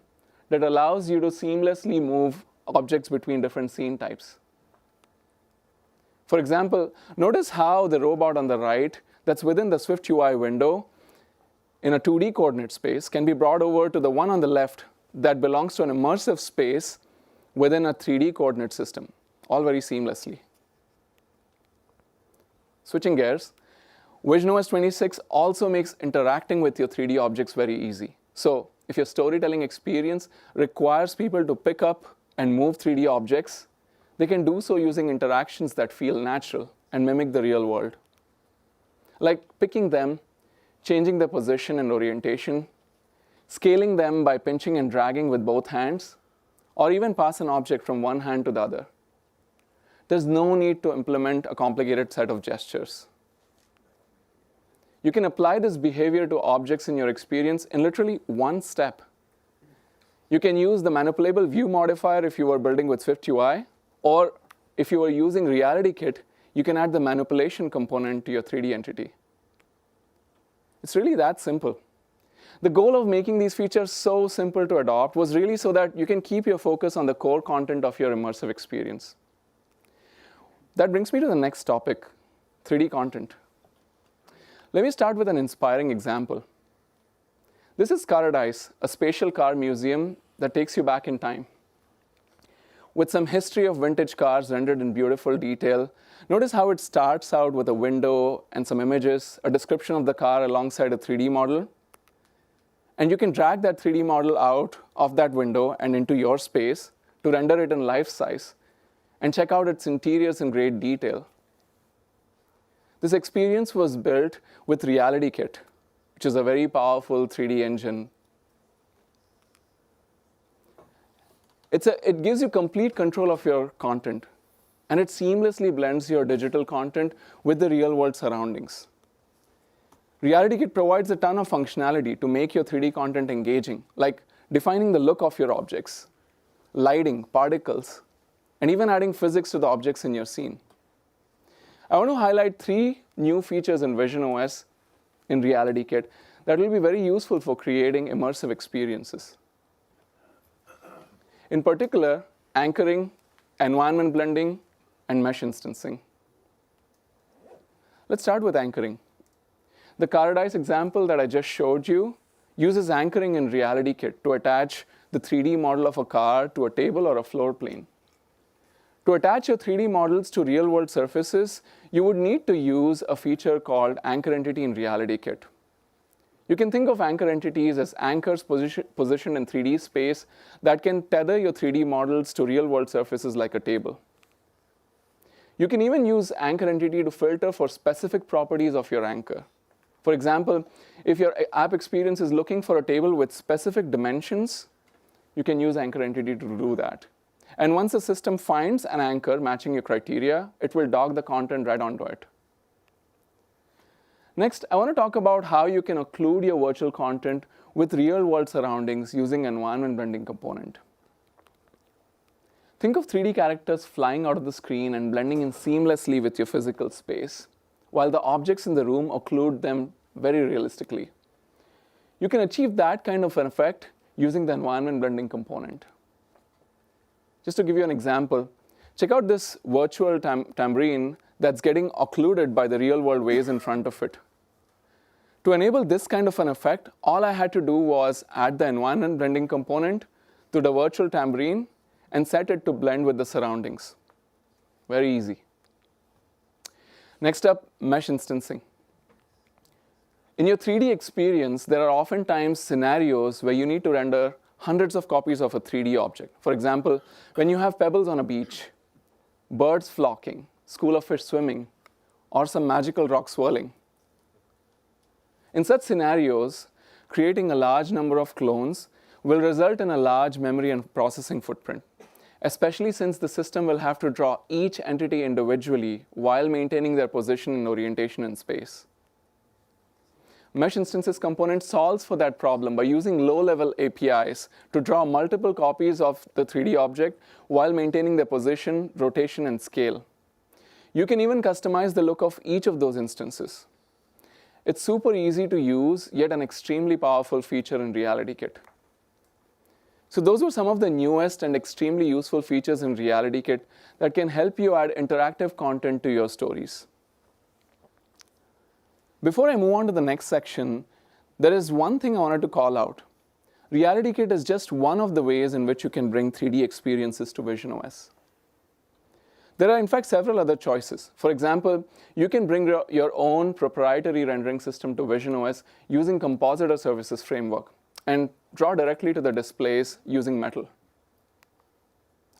that allows you to seamlessly move objects between different scene types. For example, notice how the robot on the right that's within the SwiftUI window in a 2D coordinate space can be brought over to the one on the left that belongs to an immersive space within a 3D coordinate system, all very seamlessly. Switching gears, visionOS 26 also makes interacting with your 3D objects very easy. So if your storytelling experience requires people to pick up and move 3D objects, they can do so using interactions that feel natural and mimic the real world. Like picking them, changing their position and orientation, scaling them by pinching and dragging with both hands, or even pass an object from one hand to the other. There's no need to implement a complicated set of gestures. You can apply this behavior to objects in your experience in literally one step. You can use the manipulable view modifier if you are building with SwiftUI, or if you are using RealityKit, you can add the manipulation component to your 3D entity. It's really that simple. The goal of making these features so simple to adopt was really so that you can keep your focus on the core content of your immersive experience. That brings me to the next topic, 3D content. Let me start with an inspiring example. This is Paradise, a spatial car museum that takes you back in time. With some history of vintage cars rendered in beautiful detail, notice how it starts out with a window and some images, a description of the car alongside a 3D model. And you can drag that 3D model out of that window and into your space to render it in life size and check out its interiors in great detail. This experience was built with RealityKit, which is a very powerful 3D engine. It gives you complete control of your content, and it seamlessly blends your digital content with the real-world surroundings. RealityKit provides a ton of functionality to make your 3D content engaging, like defining the look of your objects, lighting, particles, and even adding physics to the objects in your scene. I want to highlight 3 new features in visionOS in RealityKit that will be very useful for creating immersive experiences. In particular, anchoring, environment blending, and mesh instancing. Let's start with anchoring. The Paradise example that I just showed you uses anchoring in RealityKit to attach the 3D model of a car to a table or a floor plane. To attach your 3D models to real-world surfaces, you would need to use a feature called Anchor Entity in RealityKit. You can think of anchor entities as anchors positioned in 3D space that can tether your 3D models to real-world surfaces like a table. You can even use anchor entity to filter for specific properties of your anchor. For example, if your app experience is looking for a table with specific dimensions, you can use anchor entity to do that. And once the system finds an anchor matching your criteria, it will dock the content right onto it. Next, I want to talk about how you can occlude your virtual content with real-world surroundings using environment blending component. Think of 3D characters flying out of the screen and blending in seamlessly with your physical space, while the objects in the room occlude them very realistically. You can achieve that kind of an effect using the environment blending component. Just to give you an example, check out this virtual tambourine that's getting occluded by the real-world waves in front of it. To enable this kind of an effect, all I had to do was add the environment blending component to the virtual tambourine and set it to blend with the surroundings. Very easy. Next up, mesh instancing. In your 3D experience, there are oftentimes scenarios where you need to render hundreds of copies of a 3D object. For example, when you have pebbles on a beach, birds flocking, school of fish swimming, or some magical rock swirling. In such scenarios, creating a large number of clones will result in a large memory and processing footprint, especially since the system will have to draw each entity individually while maintaining their position and orientation in space. Mesh Instances component solves for that problem by using low-level APIs to draw multiple copies of the 3D object while maintaining their position, rotation, and scale. You can even customize the look of each of those instances. It's super easy to use, yet an extremely powerful feature in RealityKit. So those were some of the newest and extremely useful features in RealityKit that can help you add interactive content to your stories. Before I move on to the next section, there is one thing I wanted to call out. RealityKit is just one of the ways in which you can bring 3D experiences to visionOS. There are, in fact, several other choices. For example, you can bring your own proprietary rendering system to visionOS using Compositor Services Framework and draw directly to the displays using Metal.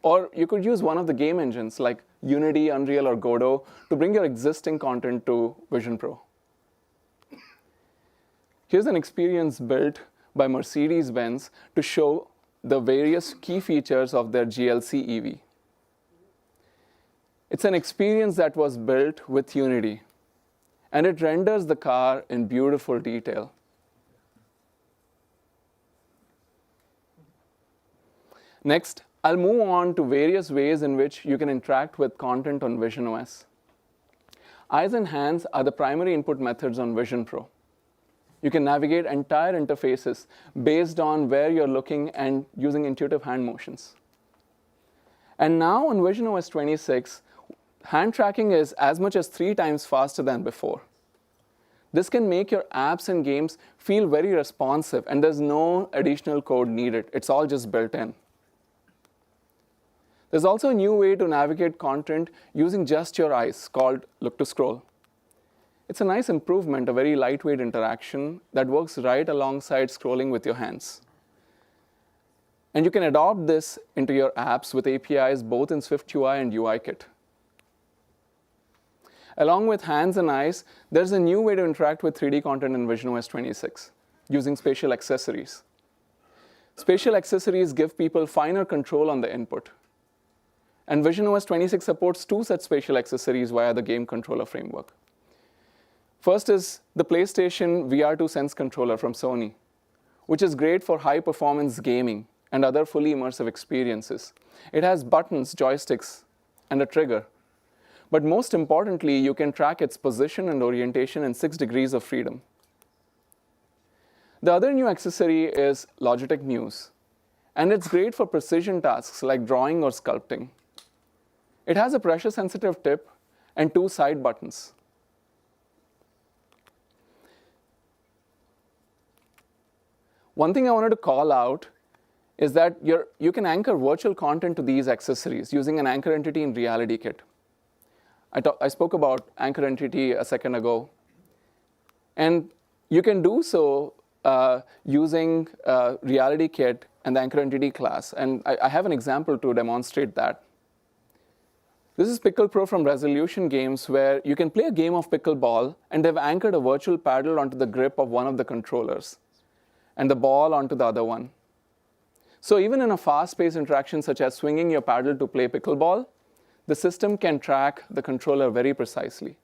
Or you could use one of the game engines like Unity, Unreal, or Godot to bring your existing content to Vision Pro. Here's an experience built by Mercedes-Benz to show the various key features of their GLC EV. It's an experience that was built with Unity, and it renders the car in beautiful detail. Next, I'll move on to various ways in which you can interact with content on visionOS. Eyes and hands are the primary input methods on Vision Pro. You can navigate entire interfaces based on where you're looking and using intuitive hand motions. And now on visionOS 26, hand tracking is as much as 3 times faster than before. This can make your apps and games feel very responsive, and there's no additional code needed. It's all just built in. There's also a new way to navigate content using just your eyes called Look to Scroll. It's a nice improvement, a very lightweight interaction that works right alongside scrolling with your hands. And you can adopt this into your apps with APIs both in SwiftUI and UIKit. Along with hands and eyes, there's a new way to interact with 3D content in visionOS 26 using spatial accessories. Spatial accessories give people finer control on the input. And visionOS 26 supports 2 such spatial accessories via the game controller framework. First is the PlayStation VR2 Sense controller from Sony, which is great for high-performance gaming and other fully immersive experiences. It has buttons, joysticks, and a trigger. But most importantly, you can track its position and orientation in 6 degrees of freedom. The other new accessory is Logitech Muse, and it's great for precision tasks like drawing or sculpting. It has a pressure-sensitive tip and 2 side buttons. One thing I wanted to call out is that you can anchor virtual content to these accessories using an anchor entity in RealityKit. I spoke about anchor entity a second ago. And you can do so using RealityKit and the anchor entity class. And I have an example to demonstrate that. This is Pickle Pro from Resolution Games, where you can play a game of pickleball, and they've anchored a virtual paddle onto the grip of one of the controllers, and the ball onto the other one. So even in a fast-paced interaction such as swinging your paddle to play pickleball, the system can track the controller very precisely.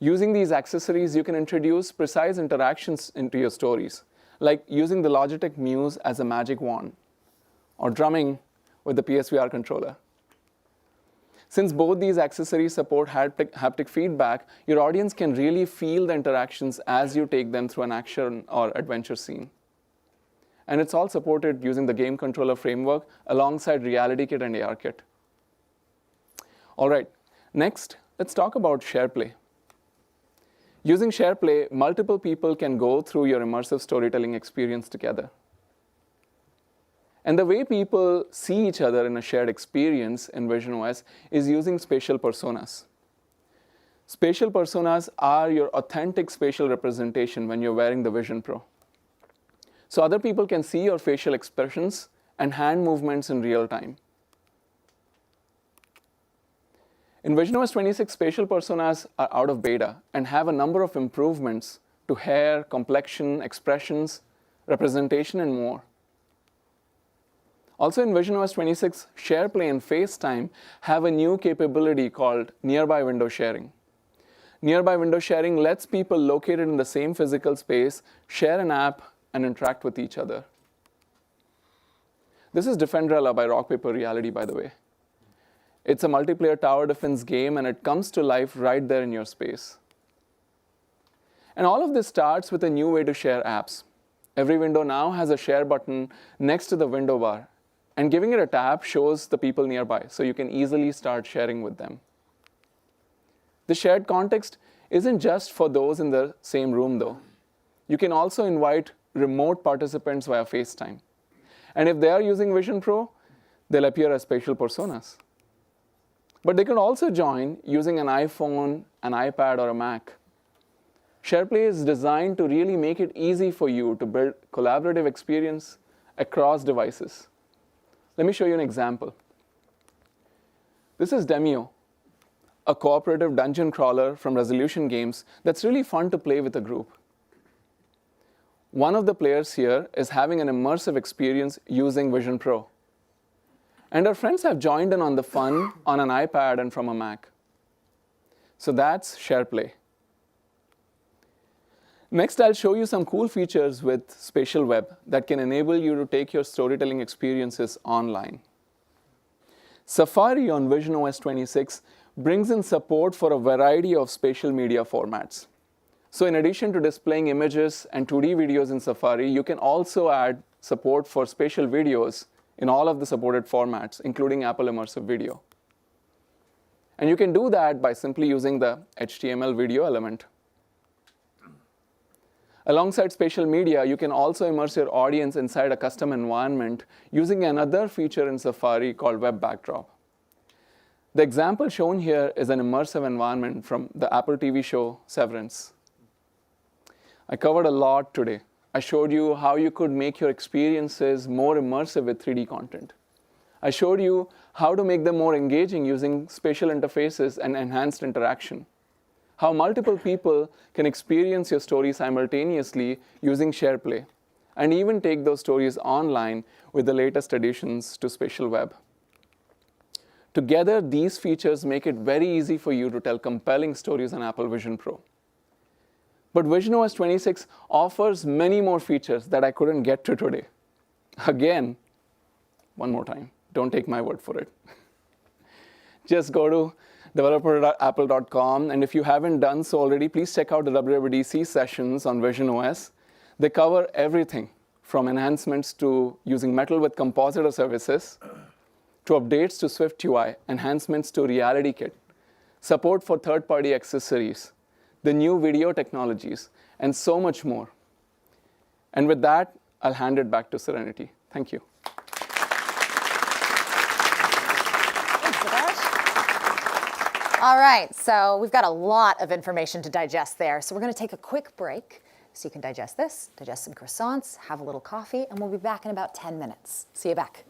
Using these accessories, you can introduce precise interactions into your stories, like using the Logitech Muse as a magic wand, or drumming with the PSVR controller. Since both these accessories support haptic feedback, your audience can really feel the interactions as you take them through an action or adventure scene. And it's all supported using the game controller framework alongside RealityKit and ARKit. All right, next, let's talk about SharePlay. Using SharePlay, multiple people can go through your immersive storytelling experience together. And the way people see each other in a shared experience in visionOS is using spatial personas. Spatial personas are your authentic spatial representation when you're wearing the Vision Pro. So other people can see your facial expressions and hand movements in real time. In visionOS 26, spatial personas are out of beta and have a number of improvements to hair, complexion, expressions, representation, and more. Also in visionOS 26, SharePlay and FaceTime have a new capability called nearby window sharing. Nearby window sharing lets people located in the same physical space share an app and interact with each other. This is Defendrella by Rock Paper Reality, by the way. It's a multiplayer tower defense game, and it comes to life right there in your space. And all of this starts with a new way to share apps. Every window now has a share button next to the window bar, and giving it a tap shows the people nearby, so you can easily start sharing with them. The shared context isn't just for those in the same room, though. You can also invite remote participants via FaceTime. And if they are using Vision Pro, they'll appear as spatial personas. But they can also join using an iPhone, an iPad, or a Mac. SharePlay is designed to really make it easy for you to build collaborative experience across devices. Let me show you an example. This is Demio, a cooperative dungeon crawler from Resolution Games that's really fun to play with a group. One of the players here is having an immersive experience using Vision Pro. And our friends have joined in on the fun on an iPad and from a Mac. So that's SharePlay. Next, I'll show you some cool features with Spatial Web that can enable you to take your storytelling experiences online. Safari on visionOS 26 brings in support for a variety of spatial media formats. So in addition to displaying images and 2D videos in Safari, you can also add support for spatial videos in all of the supported formats, including Apple Immersive Video. And you can do that by simply using the HTML video element. Alongside spatial media, you can also immerse your audience inside a custom environment using another feature in Safari called Web Backdrop. The example shown here is an immersive environment from the Apple TV show Severance. I covered a lot today. I showed you how you could make your experiences more immersive with 3D content. I showed you how to make them more engaging using spatial interfaces and enhanced interaction. How multiple people can experience your story simultaneously using SharePlay, and even take those stories online with the latest additions to Spatial Web. Together, these features make it very easy for you to tell compelling stories on Apple Vision Pro. But visionOS 26 offers many more features that I couldn't get to today. Again, one more time, don't take my word for it. Just go to developer.apple.com, and if you haven't done so already, please check out the WWDC sessions on visionOS. They cover everything from enhancements to using Metal with compositor services, to updates to SwiftUI, enhancements to RealityKit, support for third-party accessories, the new video technologies, and so much more. And with that, I'll hand it back to Serenity. Thank you. All right, so we've got a lot of information to digest there. So we're going to take a quick break so you can digest this, digest some croissants, have a little coffee, and we'll be back in about 10 minutes. See you back.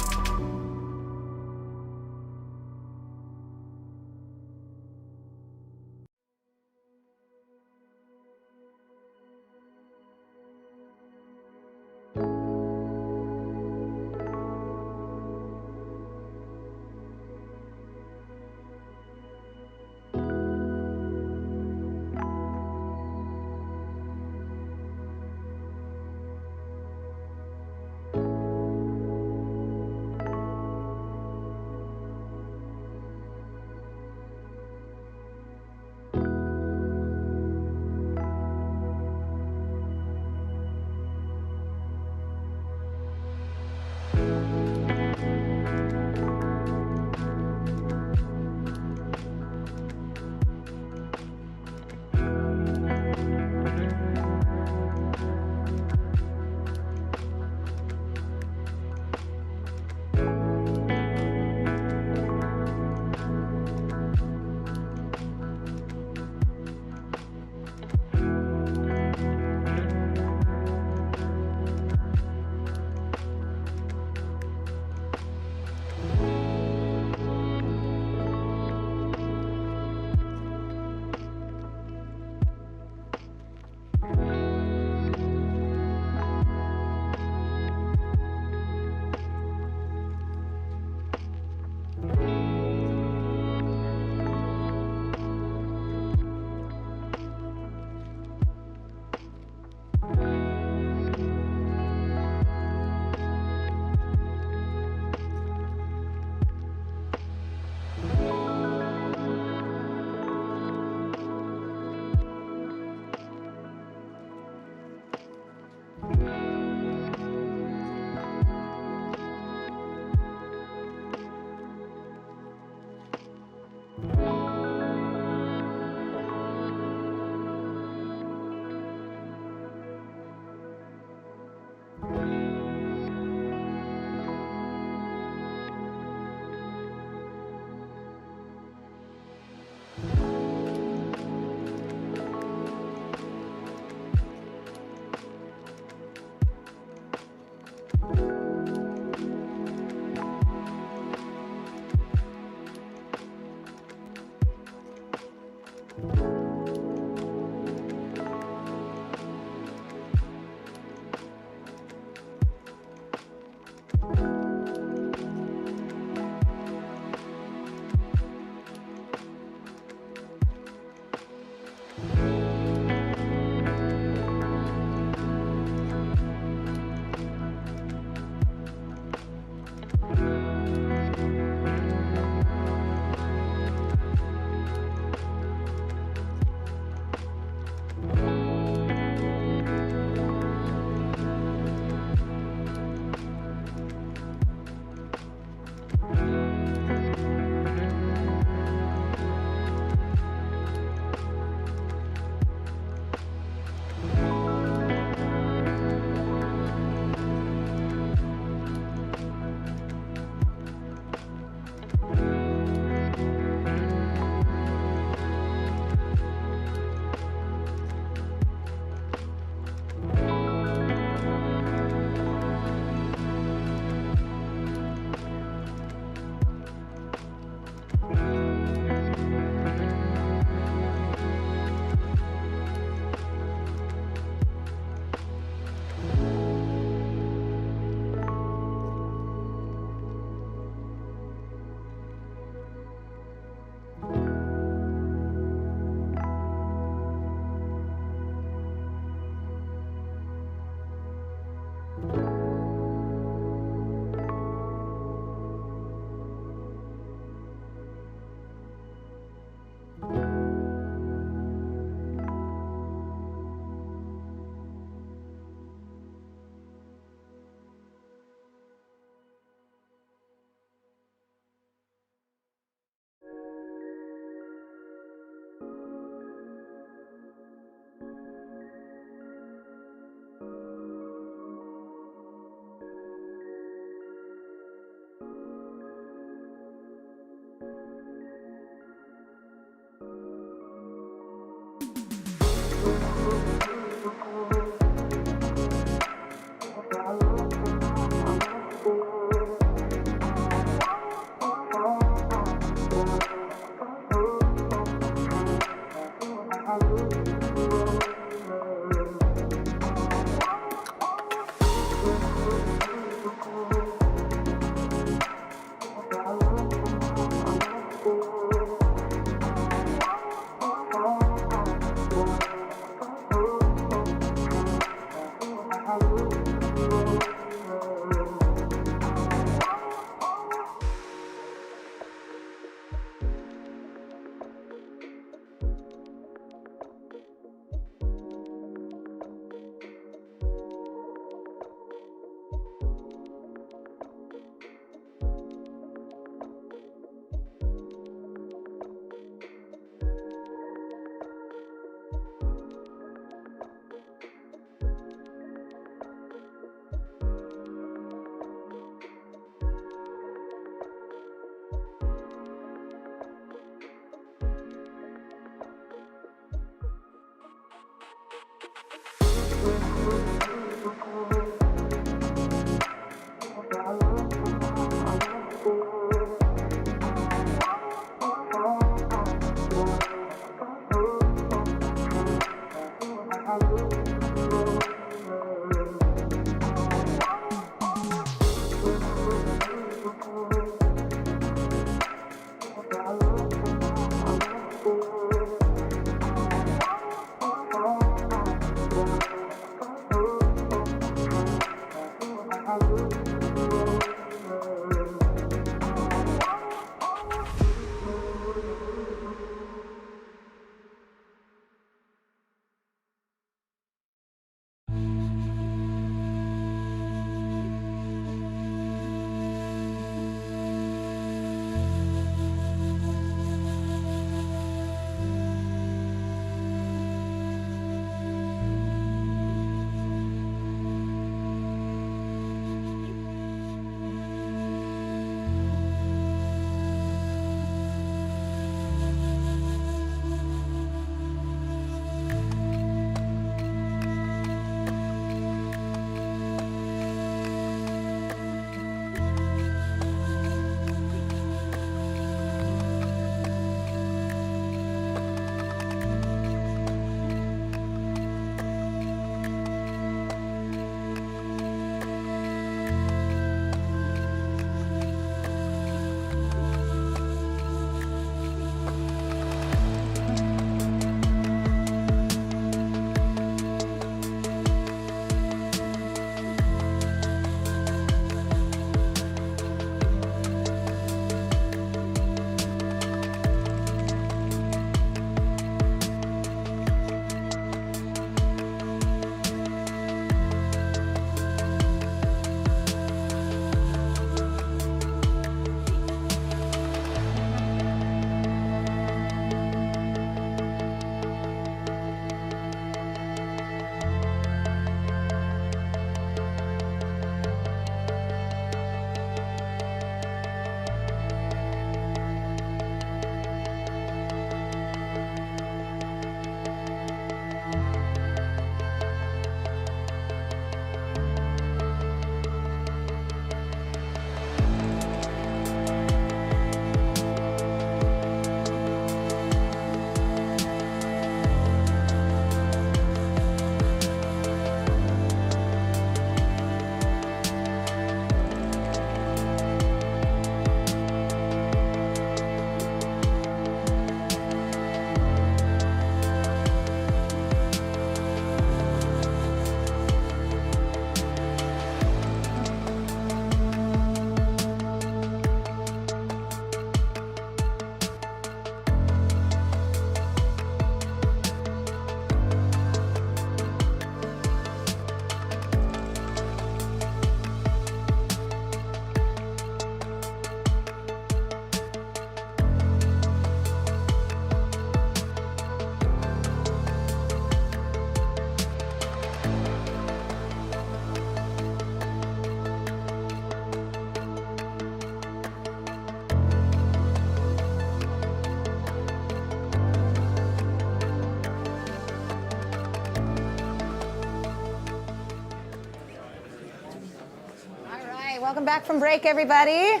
Welcome back from break, everybody.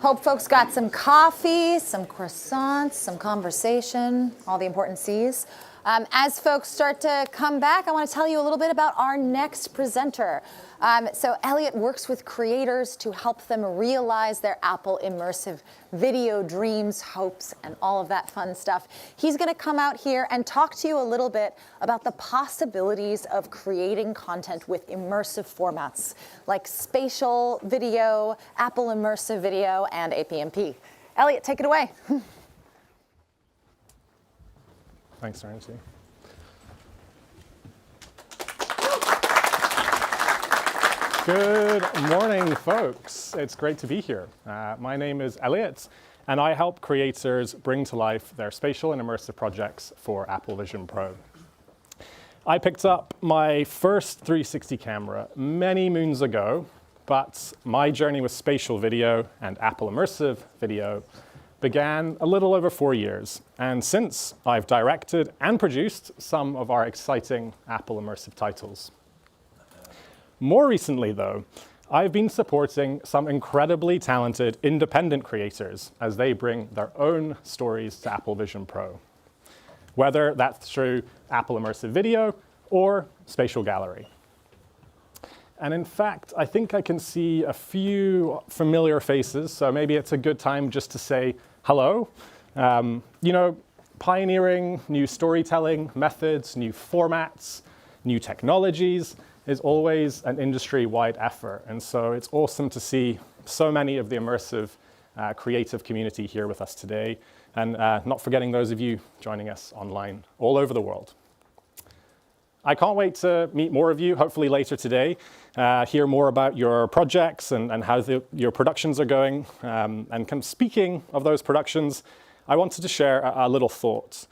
Hope folks got some coffee, some croissants, some conversation, all the important C's. As folks start to come back, I want to tell you a little bit about our next presenter. So Elliot works with creators to help them realize their Apple Immersive video dreams, hopes, and all of that fun stuff. He's going to come out here and talk to you a little bit about the possibilities of creating content with immersive formats like Spatial video, Apple Immersive video, and APMP. Elliot, take it away. Thanks, Serenity. Good morning, folks. It's great to be here. My name is Elliot, and I help creators bring to life their spatial and immersive projects for Apple Vision Pro. I picked up my first 360 camera many moons ago, but my journey with spatial video and Apple Immersive video began a little over 4 years. And since, I've directed and produced some of our exciting Apple Immersive titles. More recently, though, I've been supporting some incredibly talented independent creators as they bring their own stories to Apple Vision Pro, whether that's through Apple Immersive Video or Spatial Gallery. And in fact, I think I can see a few familiar faces, so maybe it's a good time just to say hello. Pioneering new storytelling methods, new formats, new technologies is always an industry-wide effort. And so it's awesome to see so many of the immersive creative community here with us today, and not forgetting those of you joining us online all over the world. I can't wait to meet more of you, hopefully later today, hear more about your projects and how your productions are going. And speaking of those productions, I wanted to share a little thought.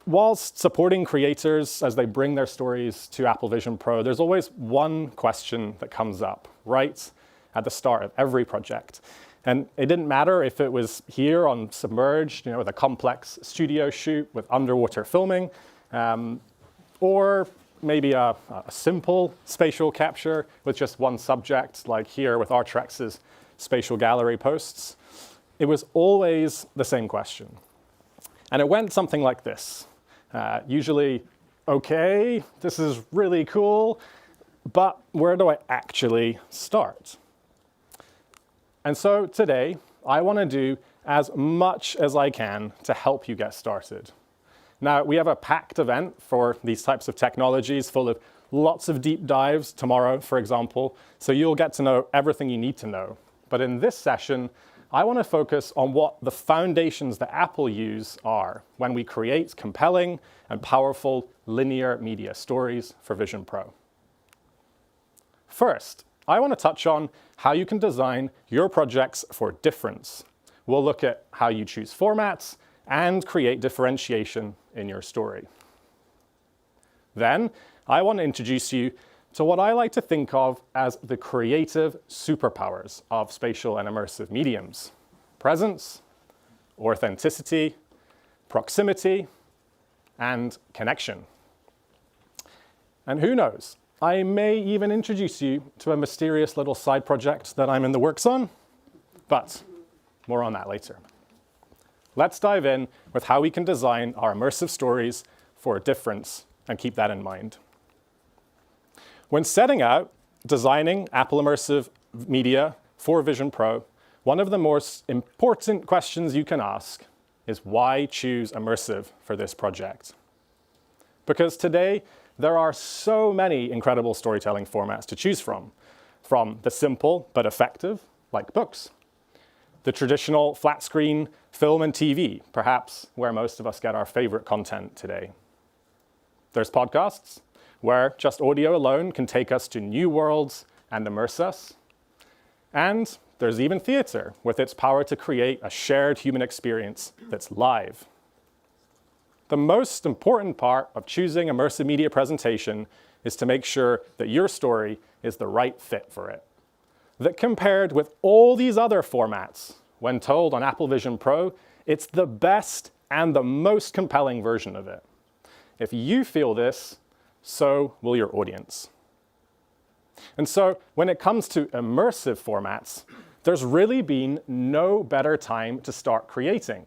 Whilst supporting creators as they bring their stories to Apple Vision Pro, there's always one question that comes up right at the start of every project. And it didn't matter if it was here on Submerged, with a complex studio shoot with underwater filming, or maybe a simple spatial capture with just one subject, like here with Artrex's Spatial Gallery posts. It was always the same question. And it went something like this. Usually, okay, this is really cool, but where do I actually start? And so today, I want to do as much as I can to help you get started. Now, we have a packed event for these types of technologies full of lots of deep dives tomorrow, for example, so you'll get to know everything you need to know. But in this session, I want to focus on what the foundations that Apple use are when we create compelling and powerful linear media stories for Vision Pro. First, I want to touch on how you can design your projects for difference. We'll look at how you choose formats and create differentiation in your story. Then, I want to introduce you to what I like to think of as the creative superpowers of spatial and immersive mediums: presence, authenticity, proximity, and connection. And who knows, I may even introduce you to a mysterious little side project that I'm in the works on, but more on that later. Let's dive in with how we can design our immersive stories for difference and keep that in mind. When setting out designing Apple Immersive Media for Vision Pro, one of the most important questions you can ask is why choose immersive for this project? Because today, there are so many incredible storytelling formats to choose from the simple but effective, like books, the traditional flat screen film and TV, perhaps where most of us get our favorite content today. There's podcasts, where just audio alone can take us to new worlds and immerse us. And there's even theater, with its power to create a shared human experience that's live. The most important part of choosing immersive media presentation is to make sure that your story is the right fit for it. That compared with all these other formats, when told on Apple Vision Pro, it's the best and the most compelling version of it. If you feel this, so will your audience. And so when it comes to immersive formats, there's really been no better time to start creating.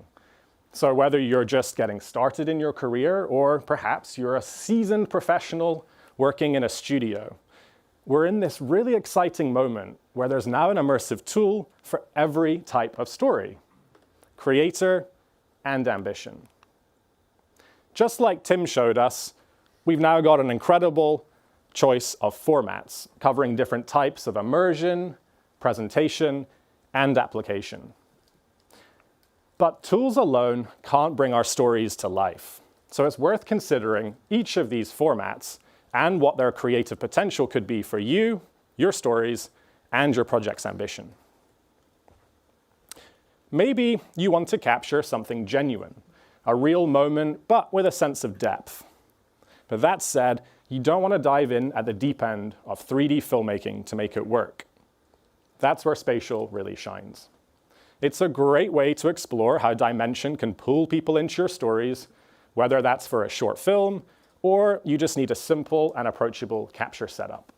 So whether you're just getting started in your career or perhaps you're a seasoned professional working in a studio, we're in this really exciting moment where there's now an immersive tool for every type of story, creator and ambition. Just like Tim showed us, we've now got an incredible choice of formats covering different types of immersion, presentation, and application. But tools alone can't bring our stories to life. So it's worth considering each of these formats and what their creative potential could be for you, your stories, and your project's ambition. Maybe you want to capture something genuine, a real moment, but with a sense of depth. But that said, you don't want to dive in at the deep end of 3D filmmaking to make it work. That's where Spatial really shines. It's a great way to explore how dimension can pull people into your stories, whether that's for a short film or you just need a simple and approachable capture setup.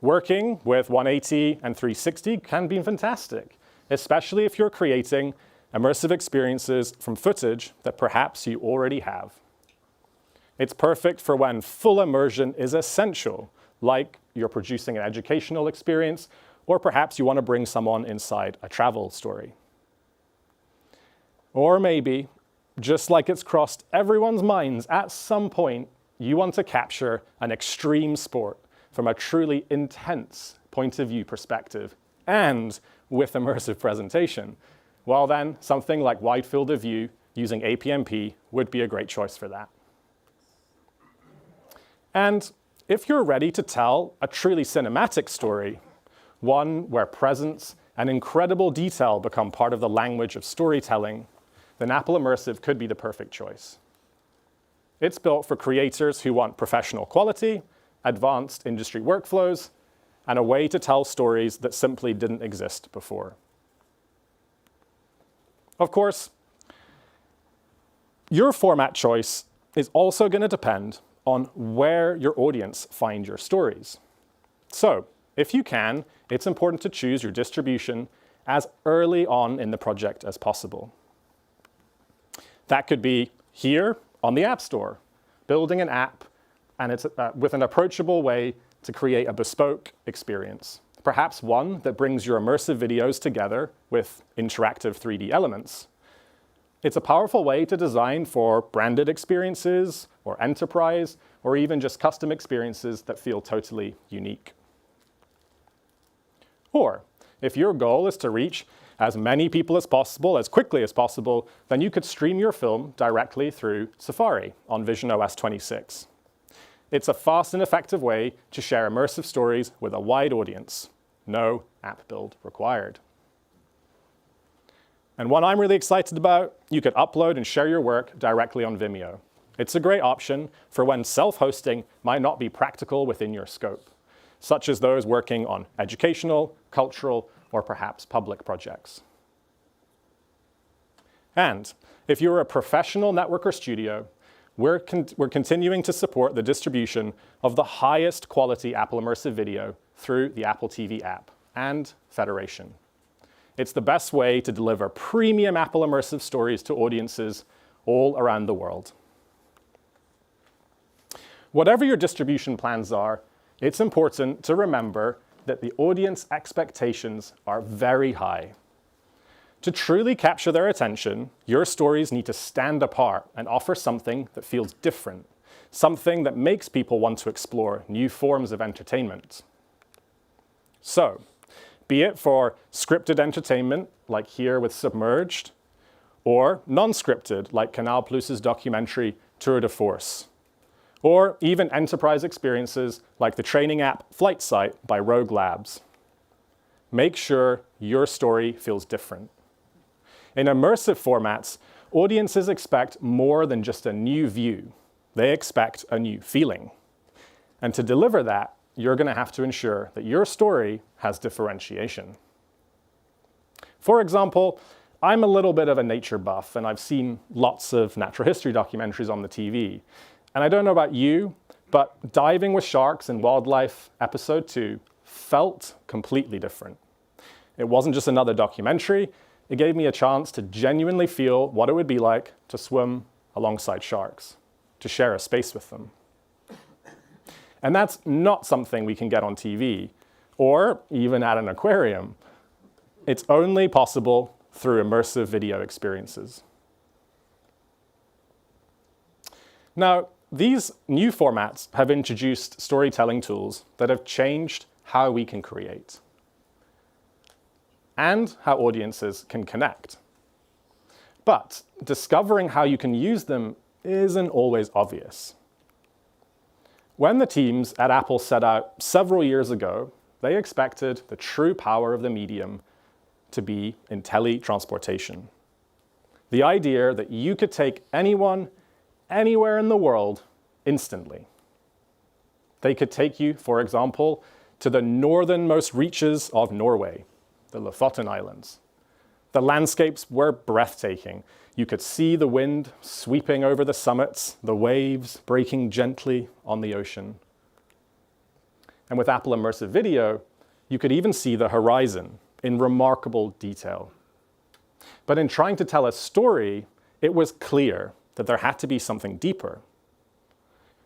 Working with 180 and 360 can be fantastic, especially if you're creating immersive experiences from footage that perhaps you already have. It's perfect for when full immersion is essential, like you're producing an educational experience, or perhaps you want to bring someone inside a travel story. Or maybe, just like it's crossed everyone's minds, at some point, you want to capture an extreme sport from a truly intense point of view perspective and with immersive presentation. Well then, something like wide field of view using APMP would be a great choice for that. And if you're ready to tell a truly cinematic story, one where presence and incredible detail become part of the language of storytelling, then Apple Immersive could be the perfect choice. It's built for creators who want professional quality, advanced industry workflows, and a way to tell stories that simply didn't exist before. Of course, your format choice is also going to depend on where your audience find your stories. So, if you can, it's important to choose your distribution as early on in the project as possible. That could be here on the App Store, building an app and it's with an approachable way to create a bespoke experience, perhaps one that brings your immersive videos together with interactive 3D elements. It's a powerful way to design for branded experiences or enterprise or even just custom experiences that feel totally unique. Or if your goal is to reach as many people as possible, as quickly as possible, then you could stream your film directly through Safari on visionOS 26. It's a fast and effective way to share immersive stories with a wide audience. No app build required. And one I'm really excited about, you could upload and share your work directly on Vimeo. It's a great option for when self-hosting might not be practical within your scope, such as those working on educational, cultural, or perhaps public projects. And if you're a professional network or studio, we're continuing to support the distribution of the highest quality Apple Immersive video through the Apple TV app and Federation. It's the best way to deliver premium Apple Immersive stories to audiences all around the world. Whatever your distribution plans are, it's important to remember that the audience expectations are very high. To truly capture their attention, your stories need to stand apart and offer something that feels different, something that makes people want to explore new forms of entertainment. So, be it for scripted entertainment, like here with Submerged, or non-scripted, like Canal Plus's documentary Tour de Force, or even enterprise experiences like the training app Flight Sight by Rogue Labs. Make sure your story feels different. In immersive formats, audiences expect more than just a new view. They expect a new feeling. And to deliver that, you're going to have to ensure that your story has differentiation. For example, I'm a little bit of a nature buff, and I've seen lots of natural history documentaries on the TV. And I don't know about you, But Diving with Sharks in Wildlife Episode 2 felt completely different. It wasn't just another documentary. It gave me a chance to genuinely feel what it would be like to swim alongside sharks, to share a space with them. And that's not something we can get on TV or even at an aquarium. It's only possible through immersive video experiences. Now, these new formats have introduced storytelling tools that have changed how we can create and how audiences can connect. But discovering how you can use them isn't always obvious. When the teams at Apple set out several years ago, they expected the true power of the medium to be in teletransportation. The idea that you could take anyone, anywhere in the world, instantly. They could take you, for example, to the northernmost reaches of Norway, the Lofoten Islands. The landscapes were breathtaking. You could see the wind sweeping over the summits, the waves breaking gently on the ocean. And with Apple Immersive Video, you could even see the horizon in remarkable detail. But in trying to tell a story, it was clear that there had to be something deeper.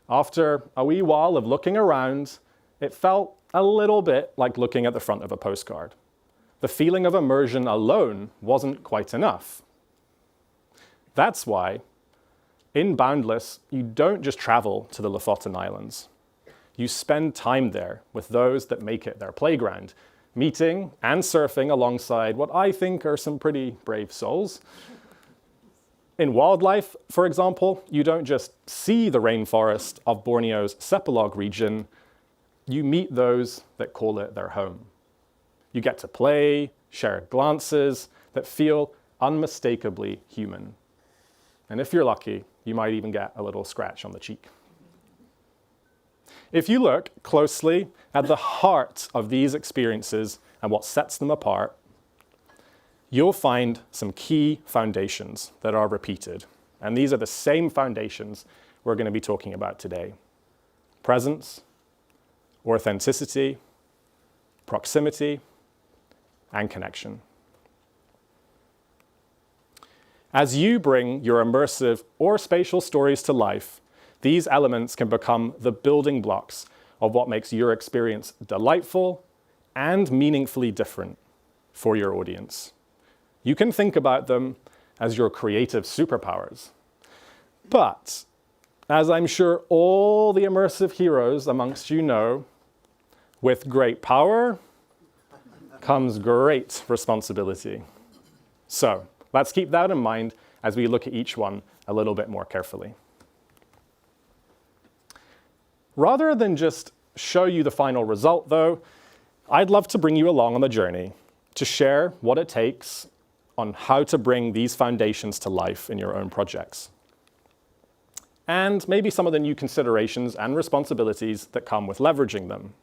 After a wee while of looking around, it felt a little bit like looking at the front of a postcard. The feeling of immersion alone wasn't quite enough. That's why, in Boundless, you don't just travel to the Lofoten Islands. You spend time there with those that make it their playground, meeting and surfing alongside what I think are some pretty brave souls. In Wildlife, for example, you don't just see the rainforest of Borneo's Sepalog region, you meet those that call it their home. You get to play, share glances that feel unmistakably human. And if you're lucky, you might even get a little scratch on the cheek. If you look closely at the heart of these experiences and what sets them apart, you'll find some key foundations that are repeated. And these are the same foundations we're going to be talking about today. Presence, authenticity, proximity, and connection. As you bring your immersive or spatial stories to life, these elements can become the building blocks of what makes your experience delightful and meaningfully different for your audience. You can think about them as your creative superpowers. But, as I'm sure all the immersive heroes amongst you know, with great power comes great responsibility. So, let's keep that in mind as we look at each one a little bit more carefully. Rather than just show you the final result, though, I'd love to bring you along on the journey to share what it takes on how to bring these foundations to life in your own projects. And maybe some of the new considerations and responsibilities that come with leveraging them.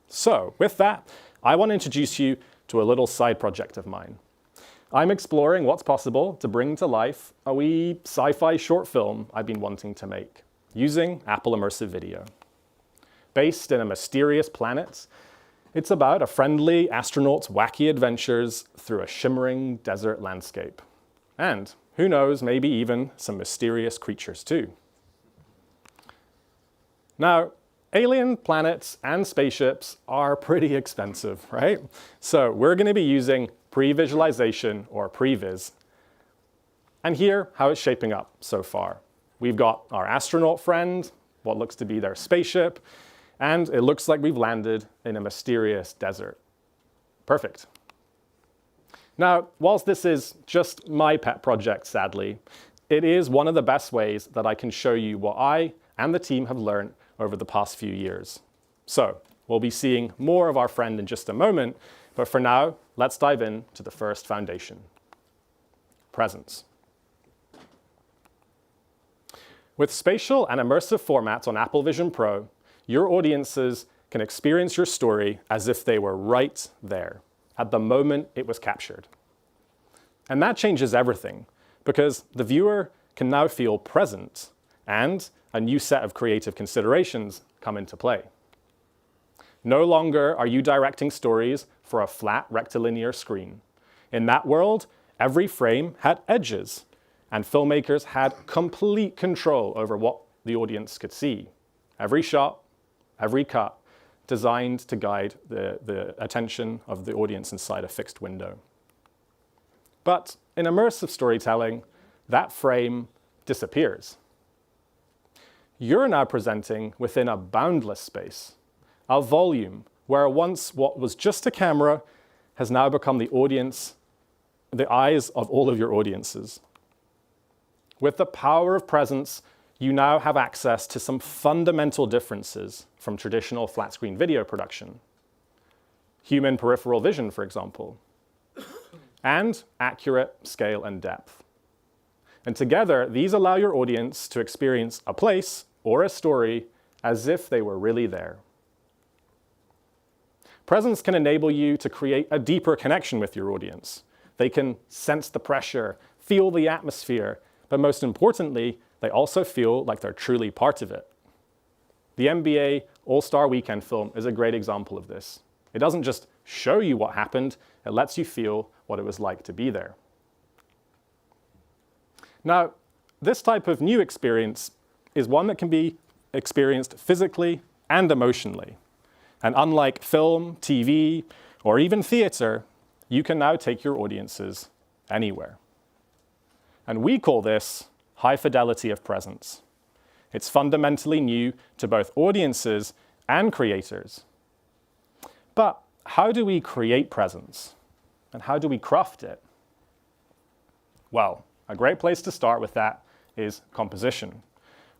So, with that, I want to introduce you to a little side project of mine. I'm exploring what's possible to bring to life a wee sci-fi short film I've been wanting to make, using Apple Immersive Video. Based in a mysterious planet, it's about a friendly astronaut's wacky adventures through a shimmering desert landscape. And, who knows, maybe even some mysterious creatures too. Now, alien planets and spaceships are pretty expensive, right? So we're going to be using pre-visualization or previs. And here, how it's shaping up so far. We've got our astronaut friend, what looks to be their spaceship, and it looks like we've landed in a mysterious desert. Perfect. Now, whilst this is just my pet project, sadly, it is one of the best ways that I can show you what I and the team have learned over the past few years. So, we'll be seeing more of our friend in just a moment, but for now, let's dive into the first foundation: presence. With spatial and immersive formats on Apple Vision Pro, your audiences can experience your story as if they were right there, at the moment it was captured. And that changes everything, because the viewer can now feel present and a new set of creative considerations come into play. No longer are you directing stories for a flat rectilinear screen. In that world, every frame had edges, and filmmakers had complete control over what the audience could see. Every shot, every cut, designed to guide the attention of the audience inside a fixed window. But in immersive storytelling, that frame disappears. You're now presenting within a boundless space, a volume where once what was just a camera has now become the audience, the eyes of all of your audiences. With the power of presence, you now have access to some fundamental differences from traditional flat-screen video production. Human peripheral vision, for example, and accurate scale and depth. And together, these allow your audience to experience a place or a story as if they were really there. Presence can enable you to create a deeper connection with your audience. They can sense the pressure, feel the atmosphere, but most importantly, they also feel like they're truly part of it. The NBA All-Star Weekend film is a great example of this. It doesn't just show you what happened, it lets you feel what it was like to be there. Now, this type of new experience is one that can be experienced physically and emotionally. And unlike film, TV, or even theater, you can now take your audiences anywhere. And we call this high fidelity of presence. It's fundamentally new to both audiences and creators. But how do we create presence? And how do we craft it? Well, a great place to start with that is composition,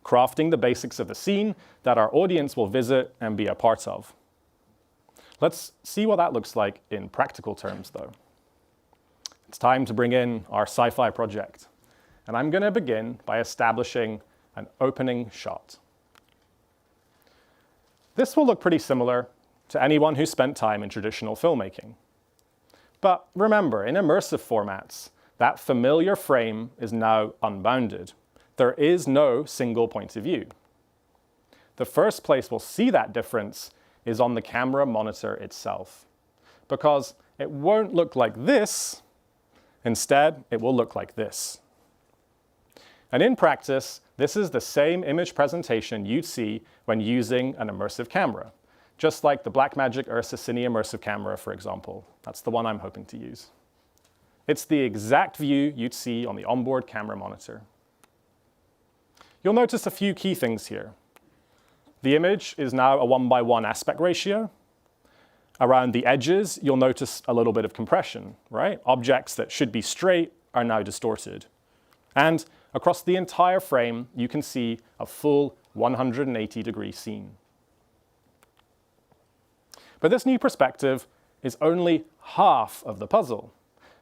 crafting the basics of the scene that our audience will visit and be a part of. Let's see what that looks like in practical terms, though. It's time to bring in our sci-fi project. And I'm going to begin by establishing an opening shot. This will look pretty similar to anyone who spent time in traditional filmmaking. But remember, in immersive formats, that familiar frame is now unbounded. There is no single point of view. The first place we'll see that difference is on the camera monitor itself, because it won't look like this. Instead, it will look like this. And in practice, this is the same image presentation you'd see when using an immersive camera, just like the Blackmagic Ursa Cine immersive camera, for example. That's the one I'm hoping to use. It's the exact view you'd see on the onboard camera monitor. You'll notice a few key things here. The image is now a 1:1 aspect ratio. Around the edges, you'll notice a little bit of compression, right? Objects that should be straight are now distorted. And across the entire frame, you can see a full 180-degree scene. But this new perspective is only half of the puzzle,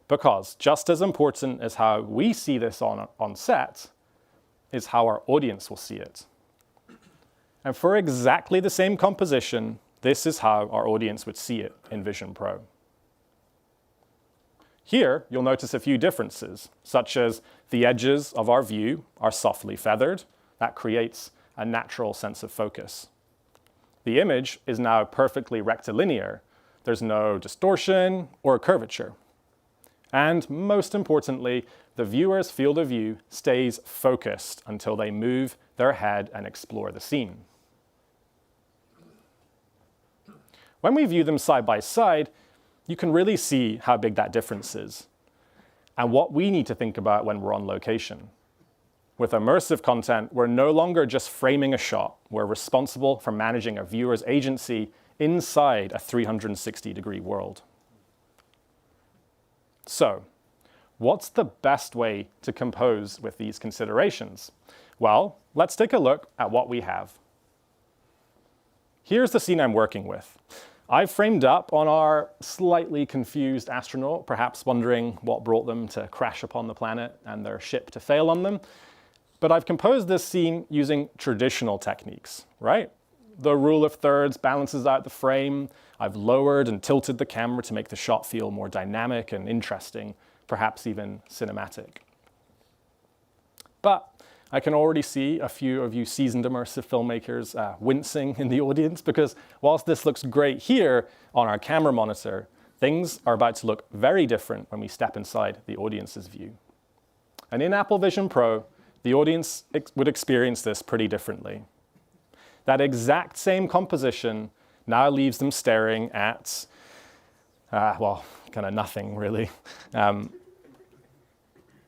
because just as important as how we see this on set is how our audience will see it. And for exactly the same composition, this is how our audience would see it in Vision Pro. Here, you'll notice a few differences, such as the edges of our view are softly feathered. That creates a natural sense of focus. The image is now perfectly rectilinear. There's no distortion or curvature. And most importantly, the viewer's field of view stays focused until they move their head and explore the scene. When we view them side by side, you can really see how big that difference is and what we need to think about when we're on location. With immersive content, we're no longer just framing a shot. We're responsible for managing a viewer's agency inside a 360-degree world. So, what's the best way to compose with these considerations? Well, let's take a look at what we have. Here's the scene I'm working with. I've framed up on our slightly confused astronaut, perhaps wondering what brought them to crash upon the planet and their ship to fail on them. But I've composed this scene using traditional techniques, right? The rule of thirds balances out the frame. I've lowered and tilted the camera to make the shot feel more dynamic and interesting, perhaps even cinematic. But I can already see a few of you seasoned immersive filmmakers wincing in the audience, because whilst this looks great here on our camera monitor, things are about to look very different when we step inside the audience's view. And in Apple Vision Pro, the audience would experience this pretty differently. That exact same composition now leaves them staring at, well, kind of nothing really.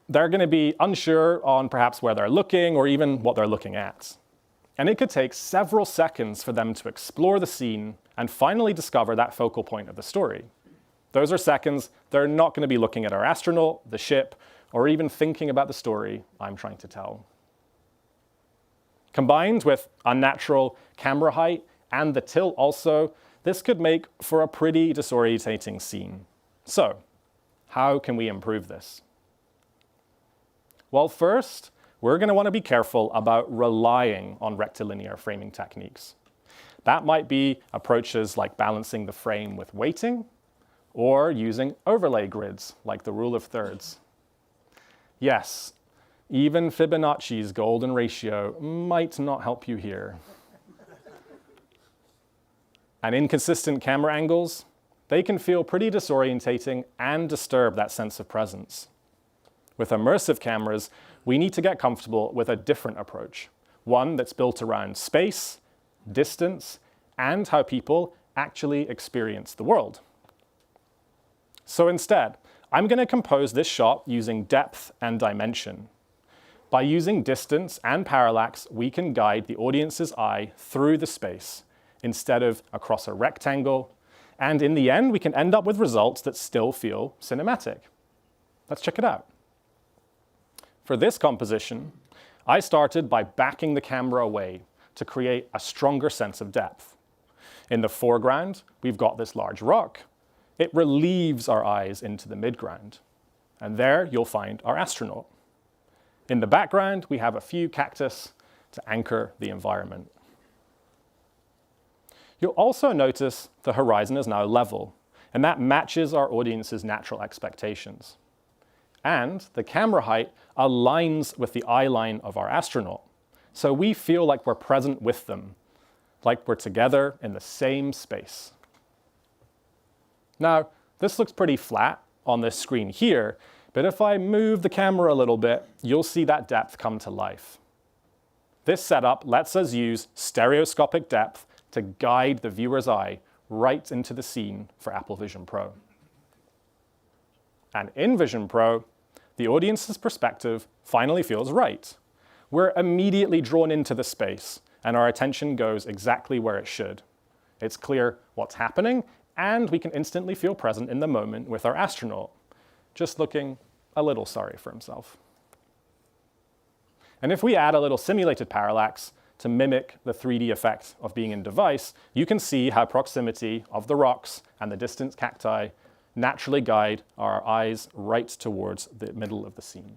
They're going to be unsure on perhaps where they're looking or even what they're looking at. And it could take several seconds for them to explore the scene and finally discover that focal point of the story. Those are seconds they're not going to be looking at our astronaut, the ship, or even thinking about the story I'm trying to tell. Combined with unnatural camera height and the tilt also, this could make for a pretty disorientating scene. So, how can we improve this? Well, first, we're going to want to be careful about relying on rectilinear framing techniques. That might be approaches like balancing the frame with weighting, or using overlay grids like the rule of thirds. Yes, even Fibonacci's golden ratio might not help you here. And inconsistent camera angles, they can feel pretty disorientating and disturb that sense of presence. With immersive cameras, we need to get comfortable with a different approach, one that's built around space, distance, and how people actually experience the world. So instead, I'm going to compose this shot using depth and dimension. By using distance and parallax, we can guide the audience's eye through the space instead of across a rectangle, and in the end, we can end up with results that still feel cinematic. Let's check it out. For this composition, I started by backing the camera away to create a stronger sense of depth. In the foreground, we've got this large rock. It relieves our eyes into the midground. And there you'll find our astronaut. In the background, we have a few cactus to anchor the environment. You'll also notice the horizon is now level, and that matches our audience's natural expectations. And the camera height aligns with the eye line of our astronaut, so we feel like we're present with them, like we're together in the same space. Now, this looks pretty flat on this screen here, but if I move the camera a little bit, you'll see that depth come to life. This setup lets us use stereoscopic depth to guide the viewer's eye right into the scene for Apple Vision Pro. And in Vision Pro, the audience's perspective finally feels right. We're immediately drawn into the space, and our attention goes exactly where it should. It's clear what's happening, and we can instantly feel present in the moment with our astronaut, just looking a little sorry for himself. And if we add a little simulated parallax to mimic the 3D effect of being in device, you can see how proximity of the rocks and the distant cacti naturally guide our eyes right towards the middle of the scene.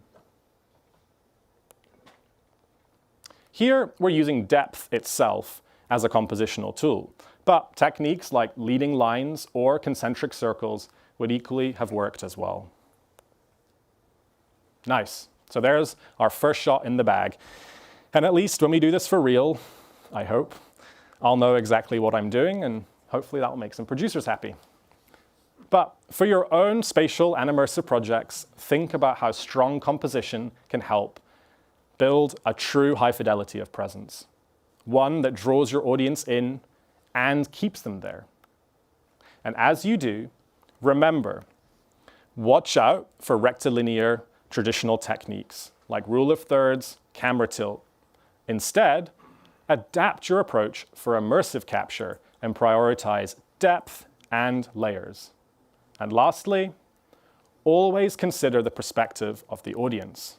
Here, we're using depth itself as a compositional tool, but techniques like leading lines or concentric circles would equally have worked as well. Nice. So there's our first shot in the bag. And at least when we do this for real, I hope, I'll know exactly what I'm doing, and hopefully that will make some producers happy. But for your own spatial and immersive projects, think about how strong composition can help build a true high fidelity of presence, one that draws your audience in and keeps them there. And as you do, remember, watch out for rectilinear traditional techniques like rule of thirds, camera tilt. Instead, adapt your approach for immersive capture and prioritize depth and layers. And lastly, always consider the perspective of the audience.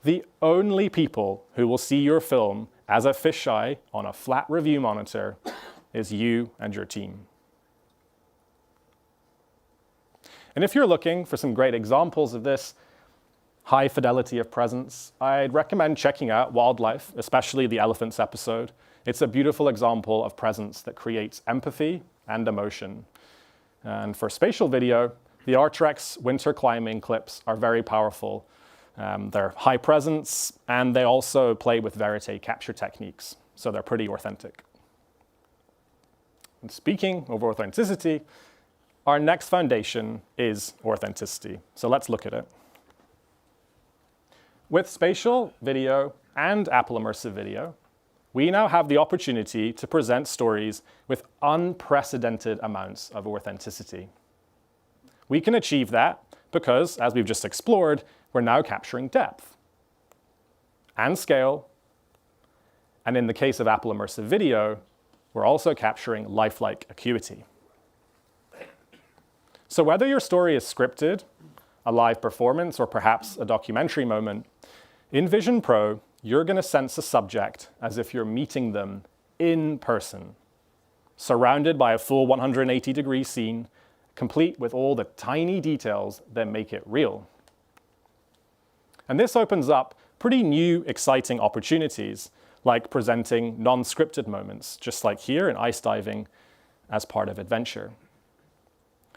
The only people who will see your film as a fisheye on a flat review monitor is you and your team. And if you're looking for some great examples of this high fidelity of presence, I'd recommend checking out Wildlife, especially the elephants episode. It's a beautiful example of presence that creates empathy and emotion. And for spatial video, the Artrex winter climbing clips are very powerful. They're high presence, and they also play with verite capture techniques, so they're pretty authentic. And speaking of authenticity, our next foundation is authenticity. So let's look at it. With spatial video and Apple Immersive Video, we now have the opportunity to present stories with unprecedented amounts of authenticity. We can achieve that because, as we've just explored, we're now capturing depth and scale. And in the case of Apple Immersive Video, we're also capturing lifelike acuity. So whether your story is scripted, a live performance, or perhaps a documentary moment, in Vision Pro, you're going to sense a subject as if you're meeting them in person, surrounded by a full 180-degree scene, complete with all the tiny details that make it real. And this opens up pretty new, exciting opportunities, like presenting non-scripted moments, just like here in ice diving as part of adventure.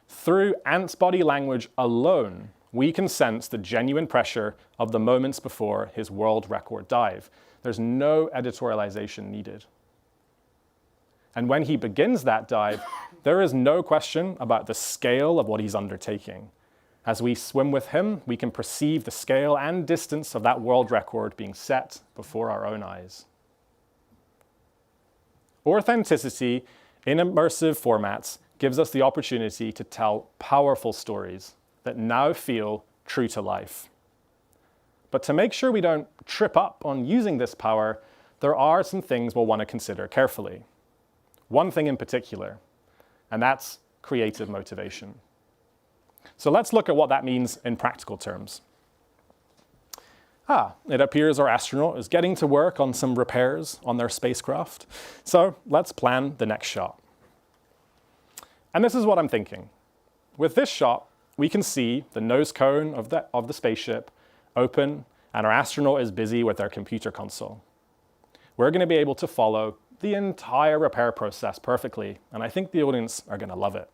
Through Ant's body language alone, we can sense the genuine pressure of the moments before his world record dive. There's no editorialization needed. And when he begins that dive, there is no question about the scale of what he's undertaking. As we swim with him, we can perceive the scale and distance of that world record being set before our own eyes. Authenticity in immersive formats gives us the opportunity to tell powerful stories that now feel true to life. But to make sure we don't trip up on using this power, there are some things we'll want to consider carefully. One thing in particular, and that's creative motivation. So let's look at what that means in practical terms. It appears our astronaut is getting to work on some repairs on their spacecraft. So let's plan the next shot. And this is what I'm thinking. With this shot, we can see the nose cone of the spaceship open, and our astronaut is busy with their computer console. We're going to be able to follow the entire repair process perfectly, and I think the audience are going to love it.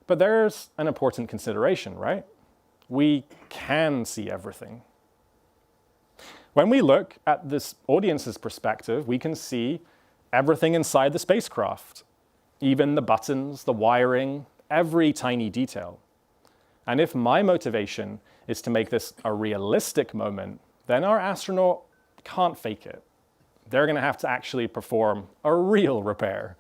But there's an important consideration, right? We can see everything. When we look at this audience's perspective, we can see everything inside the spacecraft, even the buttons, the wiring, every tiny detail. And if my motivation is to make this a realistic moment, then our astronaut can't fake it. They're going to have to actually perform a real repair.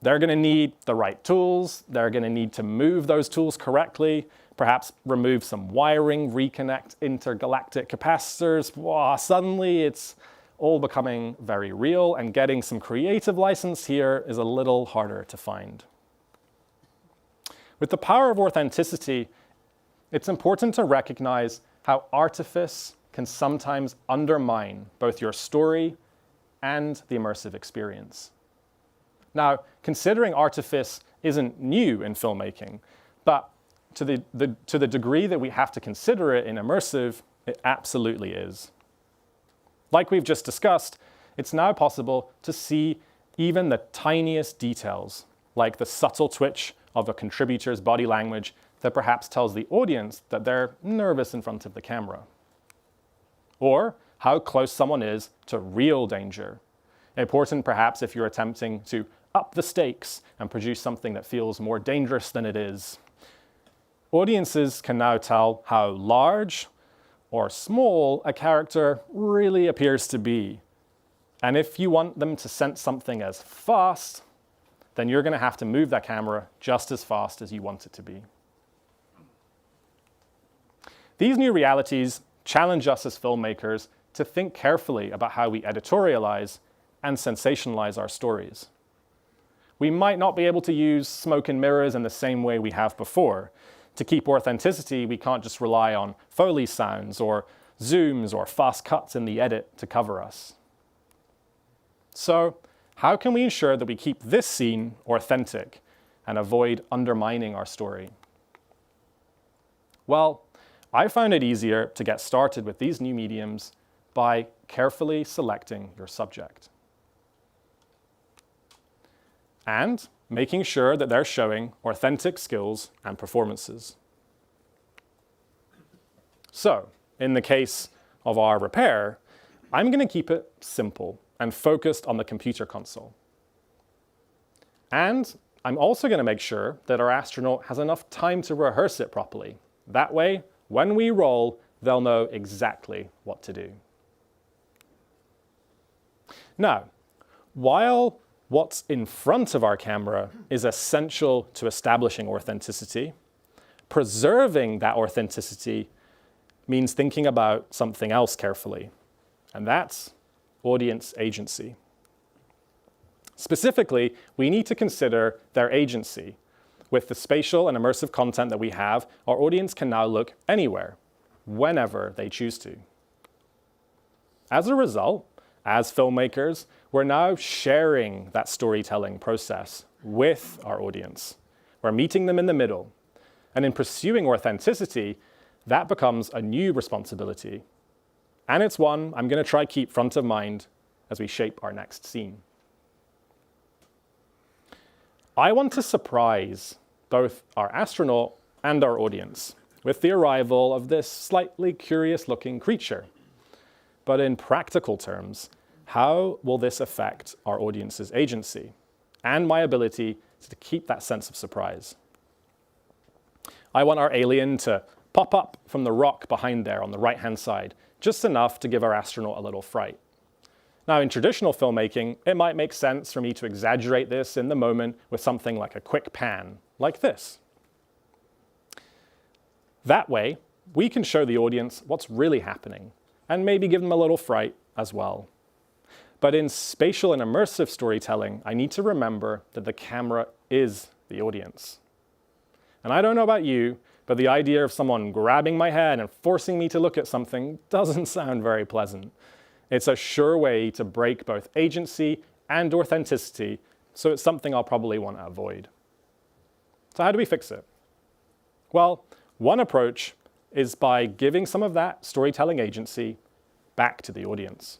They're going to need the right tools. They're going to need to move those tools correctly, perhaps remove some wiring, reconnect intergalactic capacitors. Wow, suddenly it's all becoming very real, and getting some creative license here is a little harder to find. With the power of authenticity, it's important to recognize how artifice can sometimes undermine both your story and the immersive experience. Now, considering artifice isn't new in filmmaking, but to the degree that we have to consider it in immersive, it absolutely is. Like we've just discussed, it's now possible to see even the tiniest details, like the subtle twitch of a contributor's body language that perhaps tells the audience that they're nervous in front of the camera. Or how close someone is to real danger. Important perhaps if you're attempting to up the stakes and produce something that feels more dangerous than it is. Audiences can now tell how large or small a character really appears to be. And if you want them to sense something as fast, then you're going to have to move that camera just as fast as you want it to be. These new realities challenge us as filmmakers to think carefully about how we editorialize and sensationalize our stories. We might not be able to use smoke and mirrors in the same way we have before. To keep authenticity, we can't just rely on Foley sounds or zooms or fast cuts in the edit to cover us. So, how can we ensure that we keep this scene authentic and avoid undermining our story? Well, I found it easier to get started with these new mediums by carefully selecting your subject and making sure that they're showing authentic skills and performances. So, in the case of our repair, I'm going to keep it simple and focused on the computer console. And I'm also going to make sure that our astronaut has enough time to rehearse it properly. That way, when we roll, they'll know exactly what to do. Now, while what's in front of our camera is essential to establishing authenticity, preserving that authenticity means thinking about something else carefully, and that's audience agency. Specifically, we need to consider their agency. With the spatial and immersive content that we have, our audience can now look anywhere, whenever they choose to. As a result, as filmmakers, we're now sharing that storytelling process with our audience. We're meeting them in the middle. And in pursuing authenticity, that becomes a new responsibility. And it's one I'm going to try keep front of mind as we shape our next scene. I want to surprise both our astronaut and our audience with the arrival of this slightly curious-looking creature. But in practical terms, how will this affect our audience's agency and my ability to keep that sense of surprise? I want our alien to pop up from the rock behind there on the right-hand side, just enough to give our astronaut a little fright. Now, in traditional filmmaking, it might make sense for me to exaggerate this in the moment with something like a quick pan, like this. That way, we can show the audience what's really happening, and maybe give them a little fright as well. But in spatial and immersive storytelling, I need to remember that the camera is the audience. And I don't know about you, but the idea of someone grabbing my head and forcing me to look at something doesn't sound very pleasant. It's a sure way to break both agency and authenticity, so it's something I'll probably want to avoid. So how do we fix it? Well, one approach is by giving some of that storytelling agency back to the audience.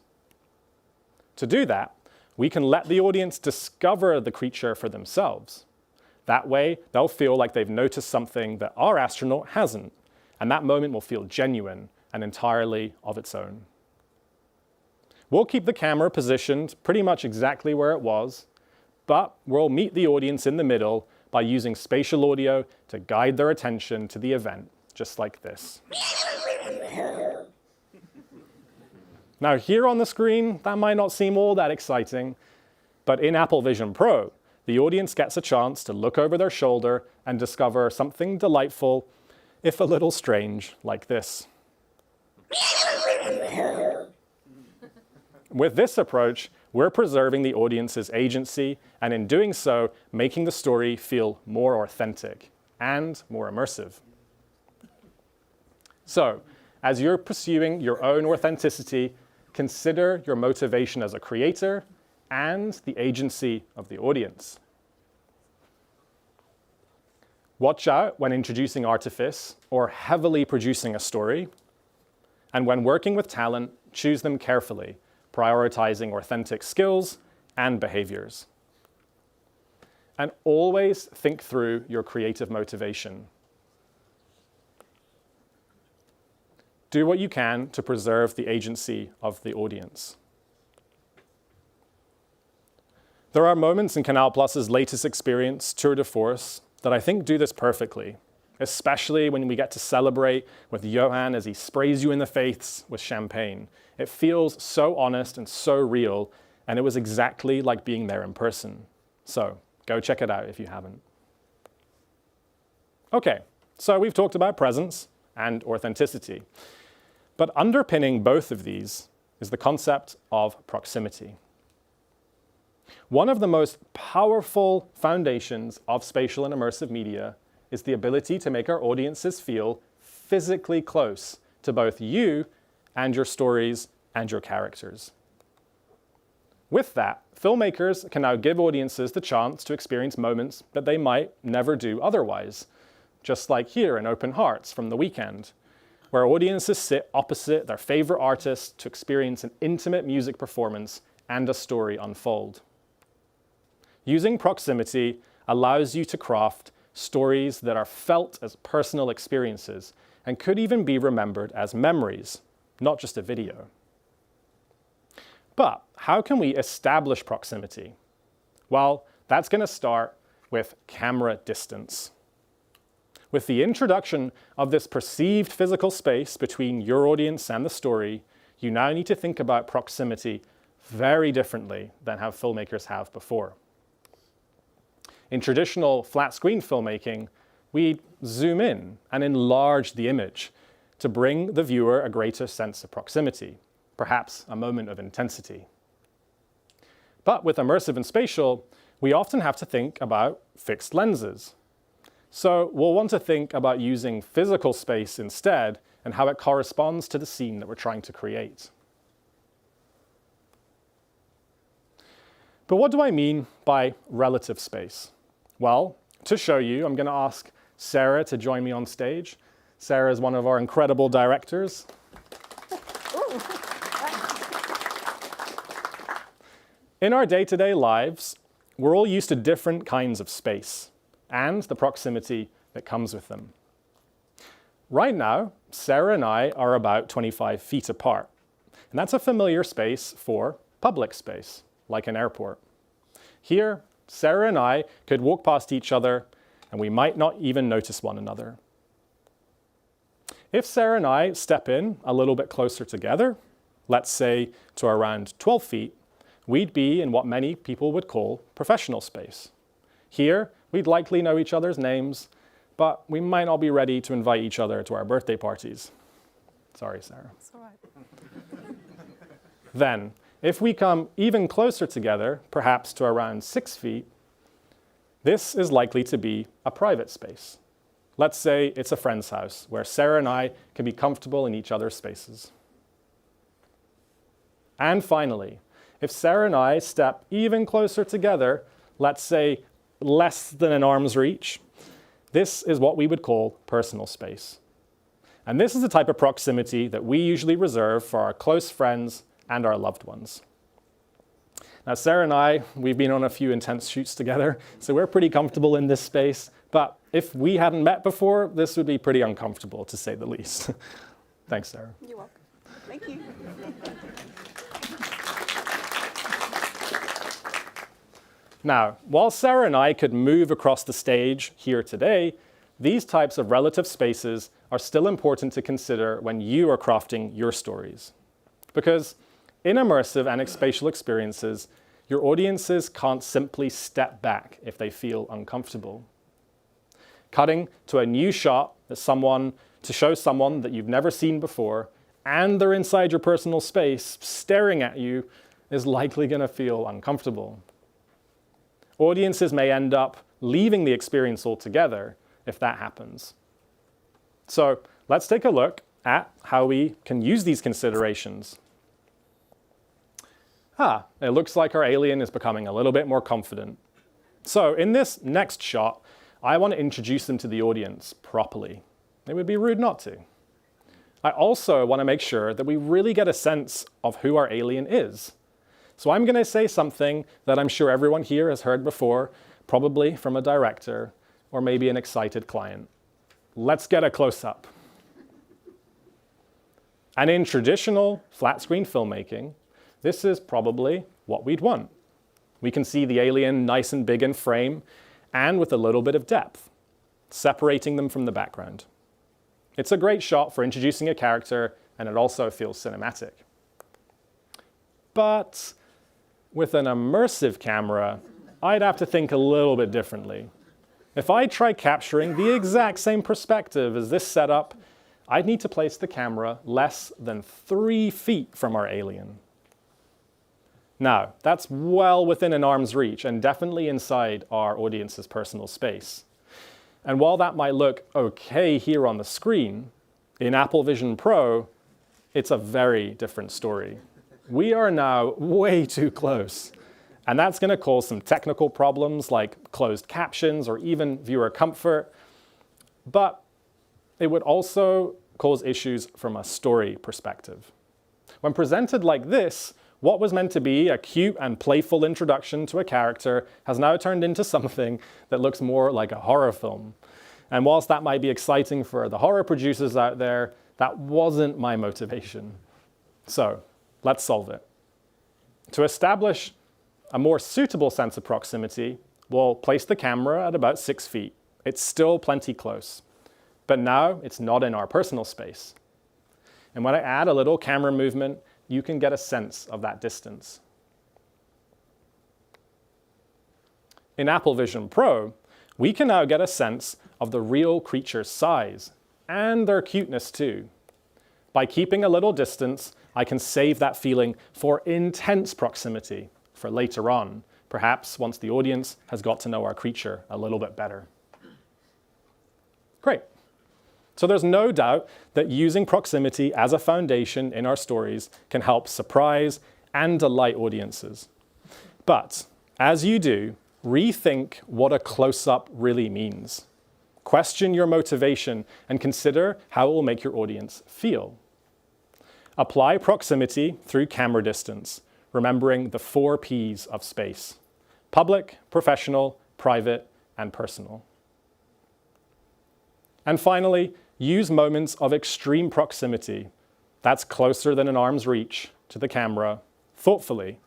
To do that, we can let the audience discover the creature for themselves. That way, they'll feel like they've noticed something that our astronaut hasn't, and that moment will feel genuine and entirely of its own. We'll keep the camera positioned pretty much exactly where it was, but we'll meet the audience in the middle by using spatial audio to guide their attention to the event, just like this. Now, here on the screen, that might not seem all that exciting, but in Apple Vision Pro, the audience gets a chance to look over their shoulder and discover something delightful, if a little strange, like this. With this approach, we're preserving the audience's agency, and in doing so, making the story feel more authentic and more immersive. So, as you're pursuing your own authenticity, consider your motivation as a creator and the agency of the audience. Watch out when introducing artifice or heavily producing a story. And when working with talent, choose them carefully, prioritizing authentic skills and behaviors. And always think through your creative motivation. Do what you can to preserve the agency of the audience. There are moments in Canal Plus's latest experience, Tour de Force, that I think do this perfectly, especially when we get to celebrate with Johan as he sprays you in the face with champagne. It feels so honest and so real, and it was exactly like being there in person. So go check it out if you haven't. Okay, so we've talked about presence and authenticity. But underpinning both of these is the concept of proximity. One of the most powerful foundations of spatial and immersive media is the ability to make our audiences feel physically close to both you and your stories and your characters. With that, filmmakers can now give audiences the chance to experience moments that they might never do otherwise, just like here in Open Hearts from The Weeknd, where audiences sit opposite their favorite artist to experience an intimate music performance and a story unfold. Using proximity allows you to craft stories that are felt as personal experiences and could even be remembered as memories, not just a video. But how can we establish proximity? Well, that's going to start with camera distance. With the introduction of this perceived physical space between your audience and the story, you now need to think about proximity very differently than how filmmakers have before. In traditional flat screen filmmaking, we zoom in and enlarge the image to bring the viewer a greater sense of proximity, perhaps a moment of intensity. But with immersive and spatial, we often have to think about fixed lenses. So we'll want to think about using physical space instead and how it corresponds to the scene that we're trying to create. But what do I mean by relative space? Well, to show you, I'm going to ask Sarah to join me on stage. Sarah is one of our incredible directors. In our day-to-day lives, we're all used to different kinds of space and the proximity that comes with them. Right now, Sarah and I are about 25 feet apart, and that's a familiar space for public space, like an airport. Here, Sarah and I could walk past each other, and we might not even notice one another. If Sarah and I step in a little bit closer together, let's say to around 12 feet, we'd be in what many people would call professional space. Here, we'd likely know each other's names, but we might not be ready to invite each other to our birthday parties. Sorry, Sarah. That's all right. Then, if we come even closer together, perhaps to around 6 feet, this is likely to be a private space. Let's say it's a friend's house where Sarah and I can be comfortable in each other's spaces. And finally, if Sarah and I step even closer together, let's say less than an arm's reach, this is what we would call personal space. And this is the type of proximity that we usually reserve for our close friends and our loved ones. Now, Sarah and I, we've been on a few intense shoots together, so we're pretty comfortable in this space. But if we hadn't met before, this would be pretty uncomfortable, to say the least. Thanks, Sarah. You're welcome. Thank you. Now, while Sarah and I could move across the stage here today, these types of relative spaces are still important to consider when you are crafting your stories. Because in immersive and spatial experiences, your audiences can't simply step back if they feel uncomfortable. Cutting to a new shot to show someone that you've never seen before, and they're inside your personal space staring at you, is likely going to feel uncomfortable. Audiences may end up leaving the experience altogether if that happens. So let's take a look at how we can use these considerations. It looks like our alien is becoming a little bit more confident. So in this next shot, I want to introduce them to the audience properly. It would be rude not to. I also want to make sure that we really get a sense of who our alien is. So I'm going to say something that I'm sure everyone here has heard before, probably from a director or maybe an excited client. Let's get a close-up. And in traditional flat screen filmmaking, this is probably what we'd want. We can see the alien nice and big in frame and with a little bit of depth, separating them from the background. It's a great shot for introducing a character, and it also feels cinematic. But with an immersive camera, I'd have to think a little bit differently. If I try capturing the exact same perspective as this setup, I'd need to place the camera less than 3 feet from our alien. Now, that's well within an arm's reach and definitely inside our audience's personal space. And while that might look okay here on the screen, in Apple Vision Pro, it's a very different story. We are now way too close. And that's going to cause some technical problems like closed captions or even viewer comfort. But it would also cause issues from a story perspective. When presented like this, what was meant to be a cute and playful introduction to a character has now turned into something that looks more like a horror film. And whilst that might be exciting for the horror producers out there, that wasn't my motivation. So let's solve it. To establish a more suitable sense of proximity, we'll place the camera at about 6 feet. It's still plenty close, but now it's not in our personal space. And when I add a little camera movement, you can get a sense of that distance. In Apple Vision Pro, we can now get a sense of the real creature's size and their cuteness too. By keeping a little distance, I can save that feeling for intense proximity for later on, perhaps once the audience has got to know our creature a little bit better. Great. So there's no doubt that using proximity as a foundation in our stories can help surprise and delight audiences. But as you do, rethink what a close-up really means. Question your motivation and consider how it will make your audience feel. Apply proximity through camera distance, remembering the 4 Ps of space: public, professional, private, and personal. And finally, use moments of extreme proximity, that's closer than an arm's reach, to the camera, thoughtfully,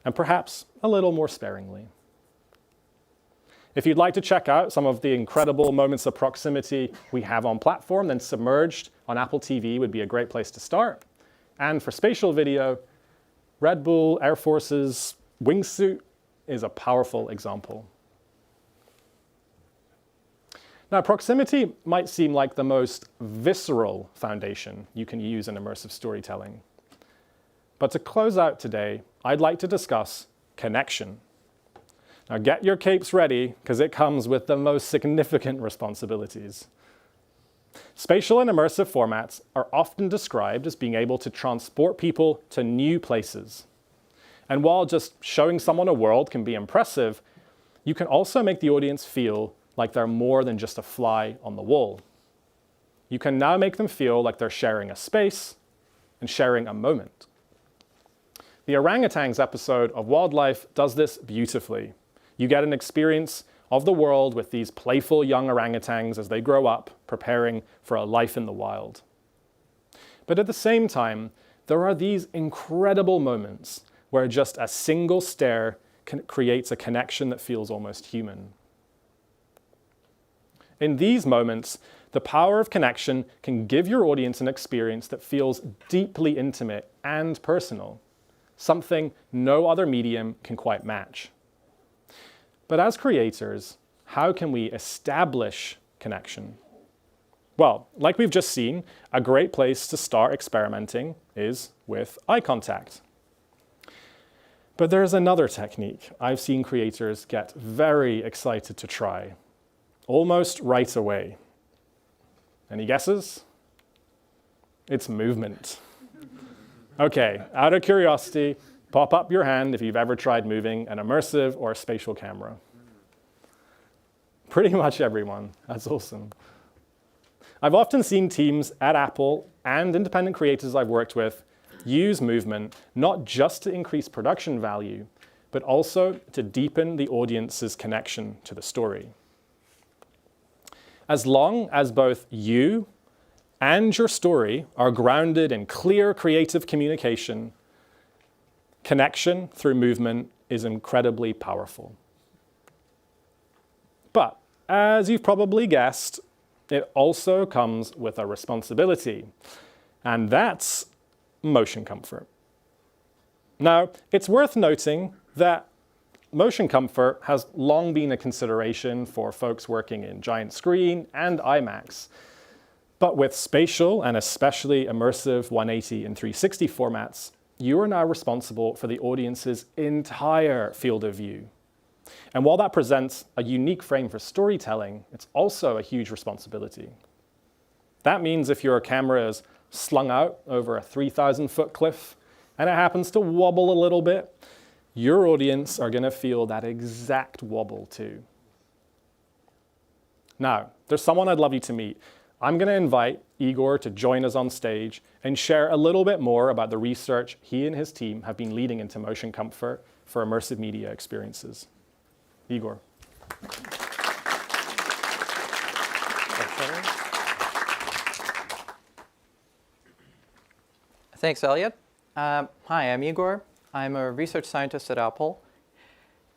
and perhaps a little more sparingly. If you'd like to check out some of the incredible moments of proximity we have on platform, then Submerged on Apple TV would be a great place to start. And for spatial video, Red Bull Air Force's wingsuit is a powerful example. Now, proximity might seem like the most visceral foundation you can use in immersive storytelling. But to close out today, I'd like to discuss connection. Now, get your capes ready, because it comes with the most significant responsibilities. Spatial and immersive formats are often described as being able to transport people to new places. And while just showing someone a world can be impressive, you can also make the audience feel like they're more than just a fly on the wall. You can now make them feel like they're sharing a space and sharing a moment. The orangutans episode of Wildlife does this beautifully. You get an experience of the world with these playful young orangutans as they grow up, preparing for a life in the wild. But at the same time, there are these incredible moments where just a single stare creates a connection that feels almost human. In these moments, the power of connection can give your audience an experience that feels deeply intimate and personal, something no other medium can quite match. But as creators, how can we establish connection? Well, like we've just seen, a great place to start experimenting is with eye contact. But there's another technique I've seen creators get very excited to try, almost right away. Any guesses? It's movement. Okay, out of curiosity, pop up your hand if you've ever tried moving an immersive or a spatial camera. Pretty much everyone. That's awesome. I've often seen teams at Apple and independent creators I've worked with use movement not just to increase production value, but also to deepen the audience's connection to the story. As long as both you and your story are grounded in clear creative communication, connection through movement is incredibly powerful. But as you've probably guessed, it also comes with a responsibility, and that's motion comfort. Now, it's worth noting that motion comfort has long been a consideration for folks working in giant screen and IMAX. But with spatial and especially immersive 180 and 360 formats, you are now responsible for the audience's entire field of view. And while that presents a unique frame for storytelling, it's also a huge responsibility. That means if your camera is slung out over a 3,000-foot cliff and it happens to wobble a little bit, your audience are going to feel that exact wobble too. Now, there's someone I'd love you to meet. I'm going to invite Igor to join us on stage and share a little bit more about the research he and his team have been leading into motion comfort for immersive media experiences. Igor. Thanks, Elliot. Hi, I'm Igor. I'm a research scientist at Apple.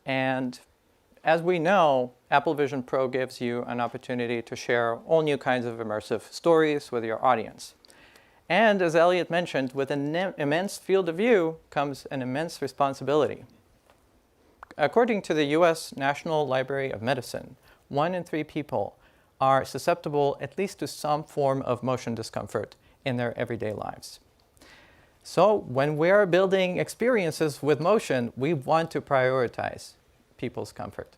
And as we know, Apple Vision Pro gives you an opportunity to share all new kinds of immersive stories with your audience. And as Elliot mentioned, with an immense field of view comes an immense responsibility. According to the US National Library of Medicine, 1 in 3 people are susceptible at least to some form of motion discomfort in their everyday lives. So when we're building experiences with motion, we want to prioritize people's comfort.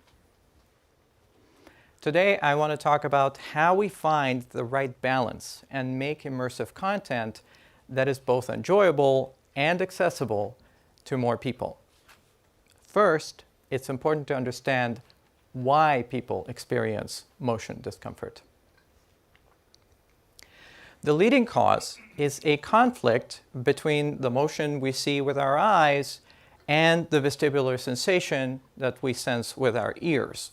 Today, I want to talk about how we find the right balance and make immersive content that is both enjoyable and accessible to more people. First, it's important to understand why people experience motion discomfort. The leading cause is a conflict between the motion we see with our eyes and the vestibular sensation that we sense with our ears,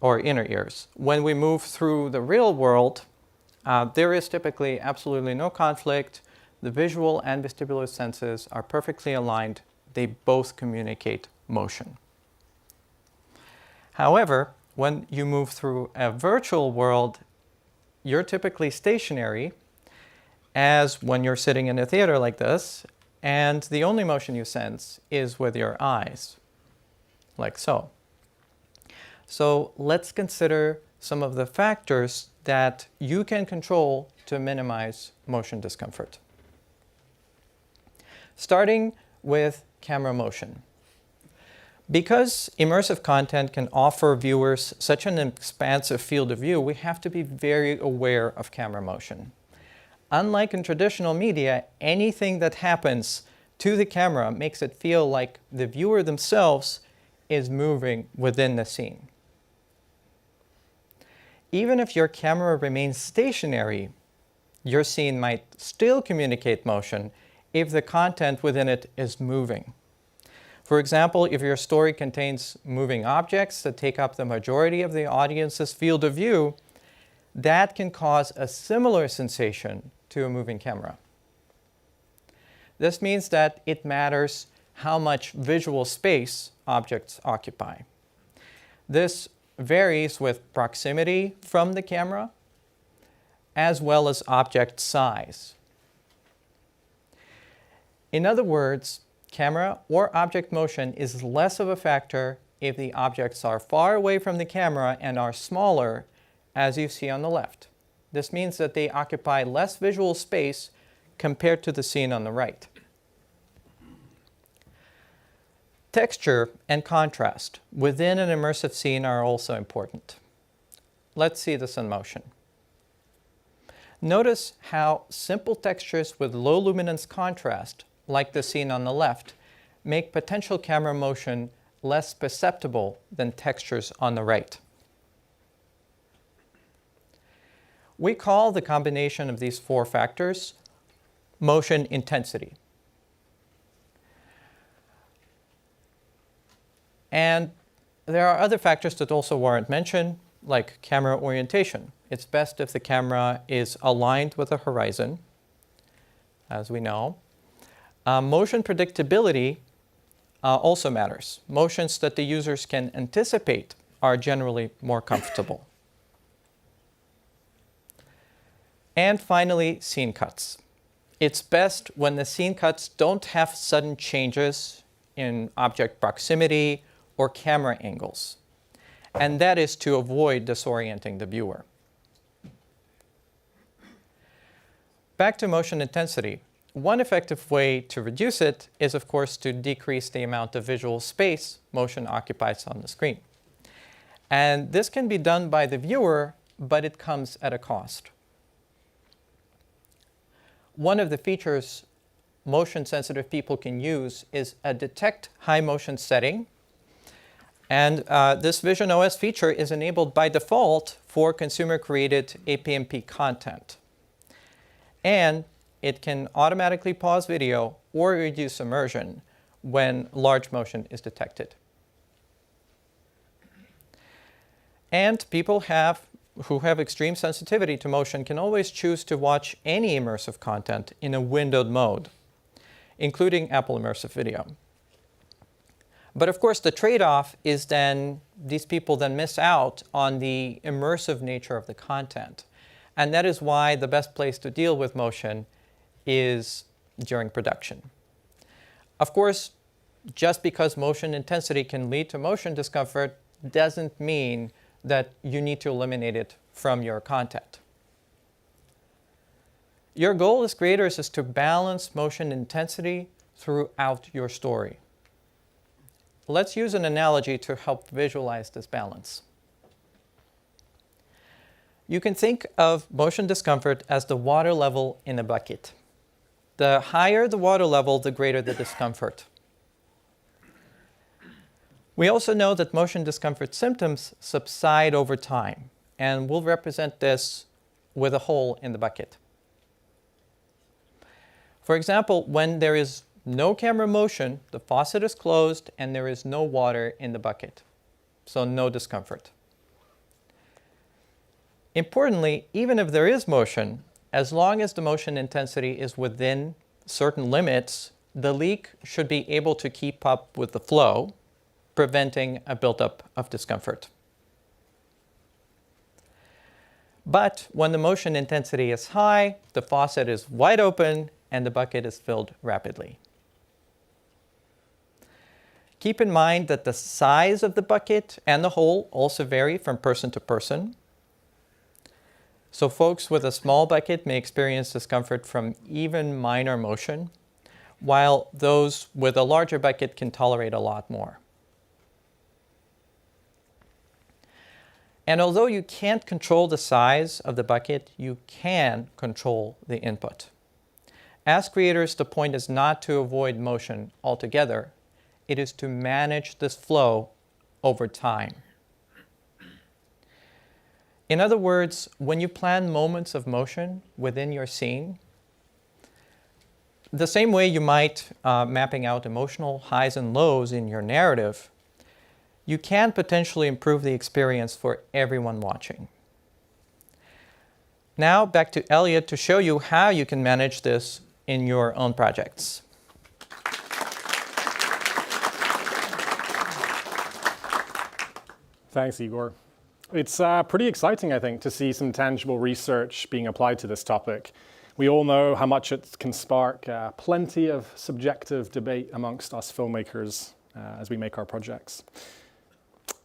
or inner ears. When we move through the real world, there is typically absolutely no conflict. The visual and vestibular senses are perfectly aligned. They both communicate motion. However, when you move through a virtual world, you're typically stationary, as when you're sitting in a theater like this, and the only motion you sense is with your eyes, like so. So let's consider some of the factors that you can control to minimize motion discomfort. Starting with camera motion. Because immersive content can offer viewers such an expansive field of view, we have to be very aware of camera motion. Unlike in traditional media, anything that happens to the camera makes it feel like the viewer themselves is moving within the scene. Even if your camera remains stationary, your scene might still communicate motion if the content within it is moving. For example, if your story contains moving objects that take up the majority of the audience's field of view, that can cause a similar sensation to a moving camera. This means that it matters how much visual space objects occupy. This varies with proximity from the camera, as well as object size. In other words, camera or object motion is less of a factor if the objects are far away from the camera and are smaller, as you see on the left. This means that they occupy less visual space compared to the scene on the right. Texture and contrast within an immersive scene are also important. Let's see this in motion. Notice how simple textures with low luminance contrast, like the scene on the left, make potential camera motion less perceptible than textures on the right. We call the combination of these 4 factors motion intensity. And there are other factors that also warrant mention, like camera orientation. It's best if the camera is aligned with the horizon, as we know. Motion predictability also matters. Motions that the users can anticipate are generally more comfortable. And finally, scene cuts. It's best when the scene cuts don't have sudden changes in object proximity or camera angles. And that is to avoid disorienting the viewer. Back to motion intensity. One effective way to reduce it is, of course, to decrease the amount of visual space motion occupies on the screen. And this can be done by the viewer, but it comes at a cost. One of the features motion-sensitive people can use is a detect high motion setting. And this visionOS feature is enabled by default for consumer-created APMP content. And it can automatically pause video or reduce immersion when large motion is detected. And people have who have extreme sensitivity to motion can always choose to watch any immersive content in a windowed mode, including Apple Immersive Video. But of course, the trade-off is then these people then miss out on the immersive nature of the content. And that is why the best place to deal with motion is during production. Of course, just because motion intensity can lead to motion discomfort doesn't mean that you need to eliminate it from your content. Your goal as creators is to balance motion intensity throughout your story. Let's use an analogy to help visualize this balance. You can think of motion discomfort as the water level in a bucket. The higher the water level, the greater the discomfort. We also know that motion discomfort symptoms subside over time, and we'll represent this with a hole in the bucket. For example, when there is no camera motion, the faucet is closed and there is no water in the bucket, so no discomfort. Importantly, even if there is motion, as long as the motion intensity is within certain limits, the leak should be able to keep up with the flow, preventing a buildup of discomfort. But when the motion intensity is high, the faucet is wide open and the bucket is filled rapidly. Keep in mind that the size of the bucket and the hole also vary from person to person. So folks with a small bucket may experience discomfort from even minor motion, while those with a larger bucket can tolerate a lot more. And although you can't control the size of the bucket, you can control the input. As creators, the point is not to avoid motion altogether. It is to manage this flow over time. In other words, when you plan moments of motion within your scene, the same way you might mapping out emotional highs and lows in your narrative, you can potentially improve the experience for everyone watching. Now back to Elliot to show you how you can manage this in your own projects. Thanks, Igor. It's pretty exciting, I think, to see some tangible research being applied to this topic. We all know how much it can spark plenty of subjective debate amongst us filmmakers as we make our projects.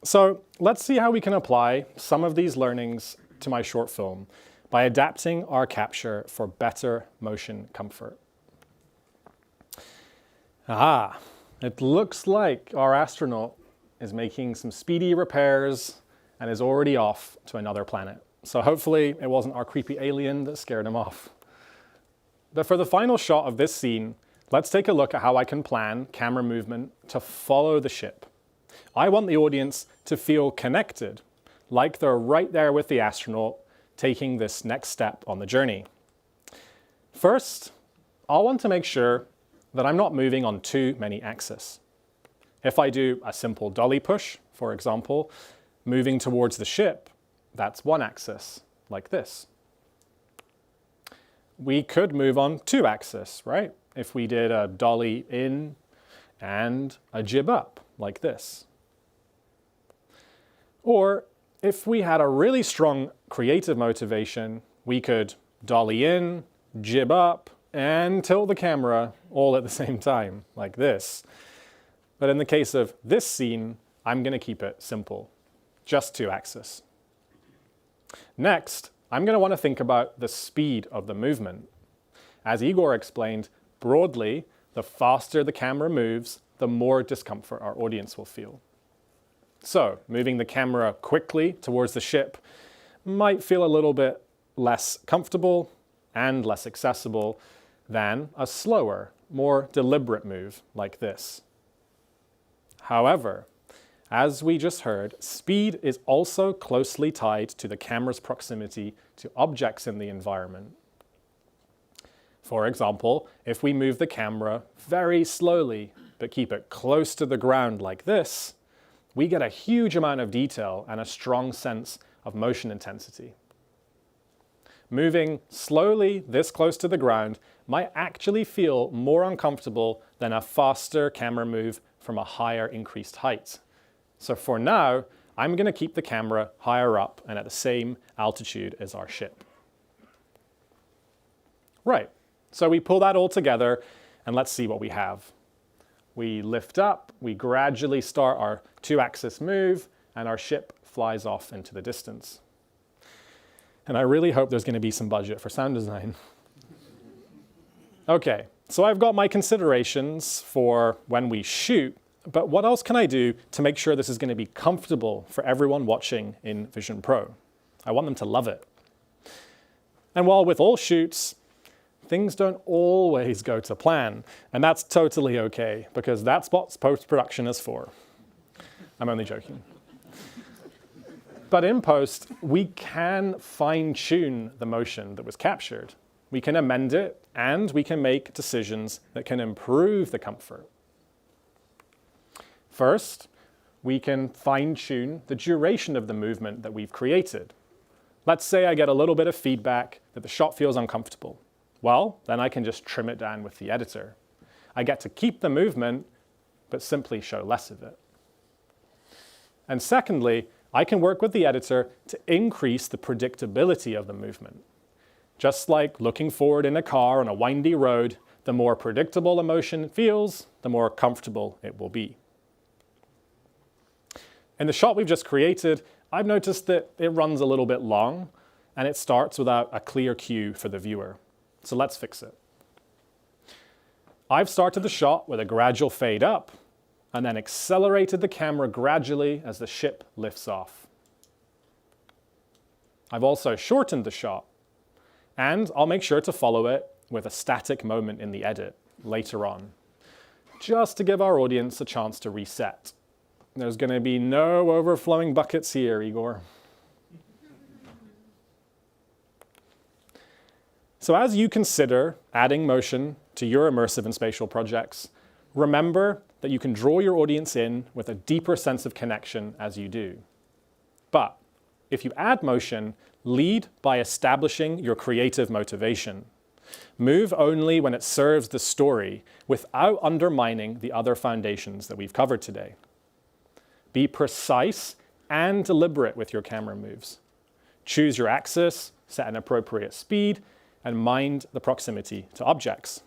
So let's see how we can apply some of these learnings to my short film by adapting our capture for better motion comfort. Aha, it looks like our astronaut is making some speedy repairs and is already off to another planet. So hopefully it wasn't our creepy alien that scared him off. But for the final shot of this scene, let's take a look at how I can plan camera movement to follow the ship. I want the audience to feel connected, like they're right there with the astronaut taking this next step on the journey. First, I'll want to make sure that I'm not moving on too many axes. If I do a simple dolly push, for example, moving towards the ship, that's one axis, like this. We could move on two axes, right? If we did a dolly in and a jib up, like this. Or if we had a really strong creative motivation, we could dolly in, jib up, and tilt the camera all at the same time, like this. But in the case of this scene, I'm going to keep it simple, just two axes. Next, I'm going to want to think about the speed of the movement. As Igor explained, broadly, the faster the camera moves, the more discomfort our audience will feel. So, moving the camera quickly towards the ship might feel a little bit less comfortable and less accessible than a slower, more deliberate move like this. However, as we just heard, speed is also closely tied to the camera's proximity to objects in the environment. For example, if we move the camera very slowly but keep it close to the ground like this, we get a huge amount of detail and a strong sense of motion intensity. Moving slowly this close to the ground might actually feel more uncomfortable than a faster camera move from a higher increased height. So for now, I'm going to keep the camera higher up and at the same altitude as our ship. Right, so we pull that all together and let's see what we have. We lift up, we gradually start our 2-axis move, and our ship flies off into the distance. And I really hope there's going to be some budget for sound design. Okay, so I've got my considerations for when we shoot, but what else can I do to make sure this is going to be comfortable for everyone watching in Vision Pro? I want them to love it. And while with all shoots, things don't always go to plan, and that's totally okay, because that's what post-production is for. I'm only joking. But in post, we can fine-tune the motion that was captured. We can amend it, and we can make decisions that can improve the comfort. First, we can fine-tune the duration of the movement that we've created. Let's say I get a little bit of feedback that the shot feels uncomfortable. Well, then I can just trim it down with the editor. I get to keep the movement, but simply show less of it. And secondly, I can work with the editor to increase the predictability of the movement. Just like looking forward in a car on a windy road, the more predictable a motion feels, the more comfortable it will be. In the shot we've just created, I've noticed that it runs a little bit long, and it starts without a clear cue for the viewer. So let's fix it. I've started the shot with a gradual fade up, and then accelerated the camera gradually as the ship lifts off. I've also shortened the shot, and I'll make sure to follow it with a static moment in the edit later on, just to give our audience a chance to reset. There's going to be no overflowing buckets here, Igor. So as you consider adding motion to your immersive and spatial projects, remember that you can draw your audience in with a deeper sense of connection as you do. But if you add motion, lead by establishing your creative motivation. Move only when it serves the story without undermining the other foundations that we've covered today. Be precise and deliberate with your camera moves. Choose your axis, set an appropriate speed, and mind the proximity to objects.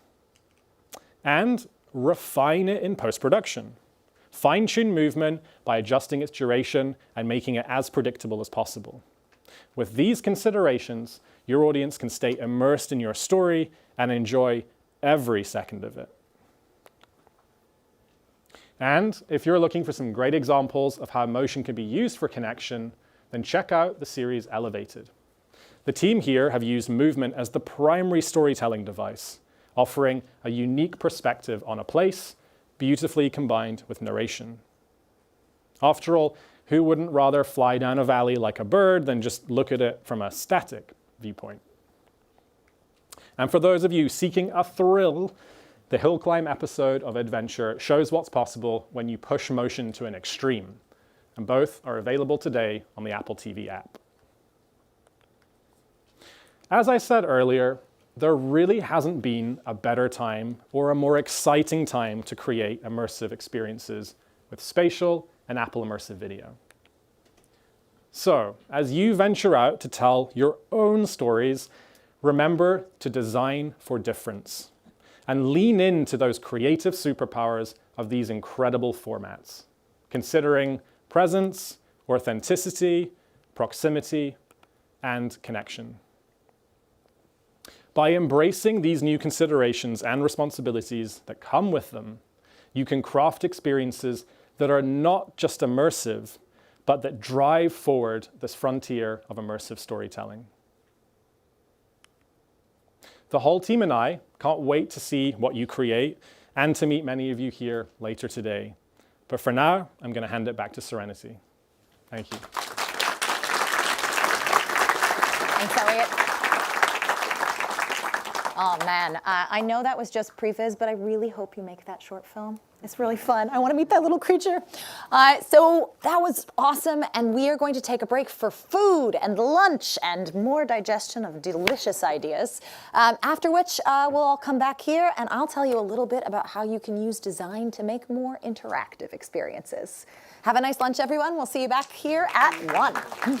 And refine it in post-production. Fine-tune movement by adjusting its duration and making it as predictable as possible. With these considerations, your audience can stay immersed in your story and enjoy every second of it. And if you're looking for some great examples of how motion can be used for connection, then check out the series Elevated. The team here have used movement as the primary storytelling device, offering a unique perspective on a place, beautifully combined with narration. After all, who wouldn't rather fly down a valley like a bird than just look at it from a static viewpoint? And for those of you seeking a thrill, the hill climb episode of Adventure shows what's possible when you push motion to an extreme, and both are available today on the Apple TV app. As I said earlier, there really hasn't been a better time or a more exciting time to create immersive experiences with Spatial and Apple Immersive Video. So, as you venture out to tell your own stories, remember to design for difference and lean into those creative superpowers of these incredible formats, considering presence, authenticity, proximity, and connection. By embracing these new considerations and responsibilities that come with them, you can craft experiences that are not just immersive, but that drive forward this frontier of immersive storytelling. The whole team and I can't wait to see what you create and to meet many of you here later today. But for now, I'm going to hand it back to Serenity. Thank you. Thanks, Elliot. Oh man, I know that was just previs, but I really hope you make that short film. It's really fun. I want to meet that little creature. So that was awesome, and we are going to take a break for food and lunch and more digestion of delicious ideas. After which, we'll all come back here, and I'll tell you a little bit about how you can use design to make more interactive experiences. Have a nice lunch, everyone. We'll see you back here at 1.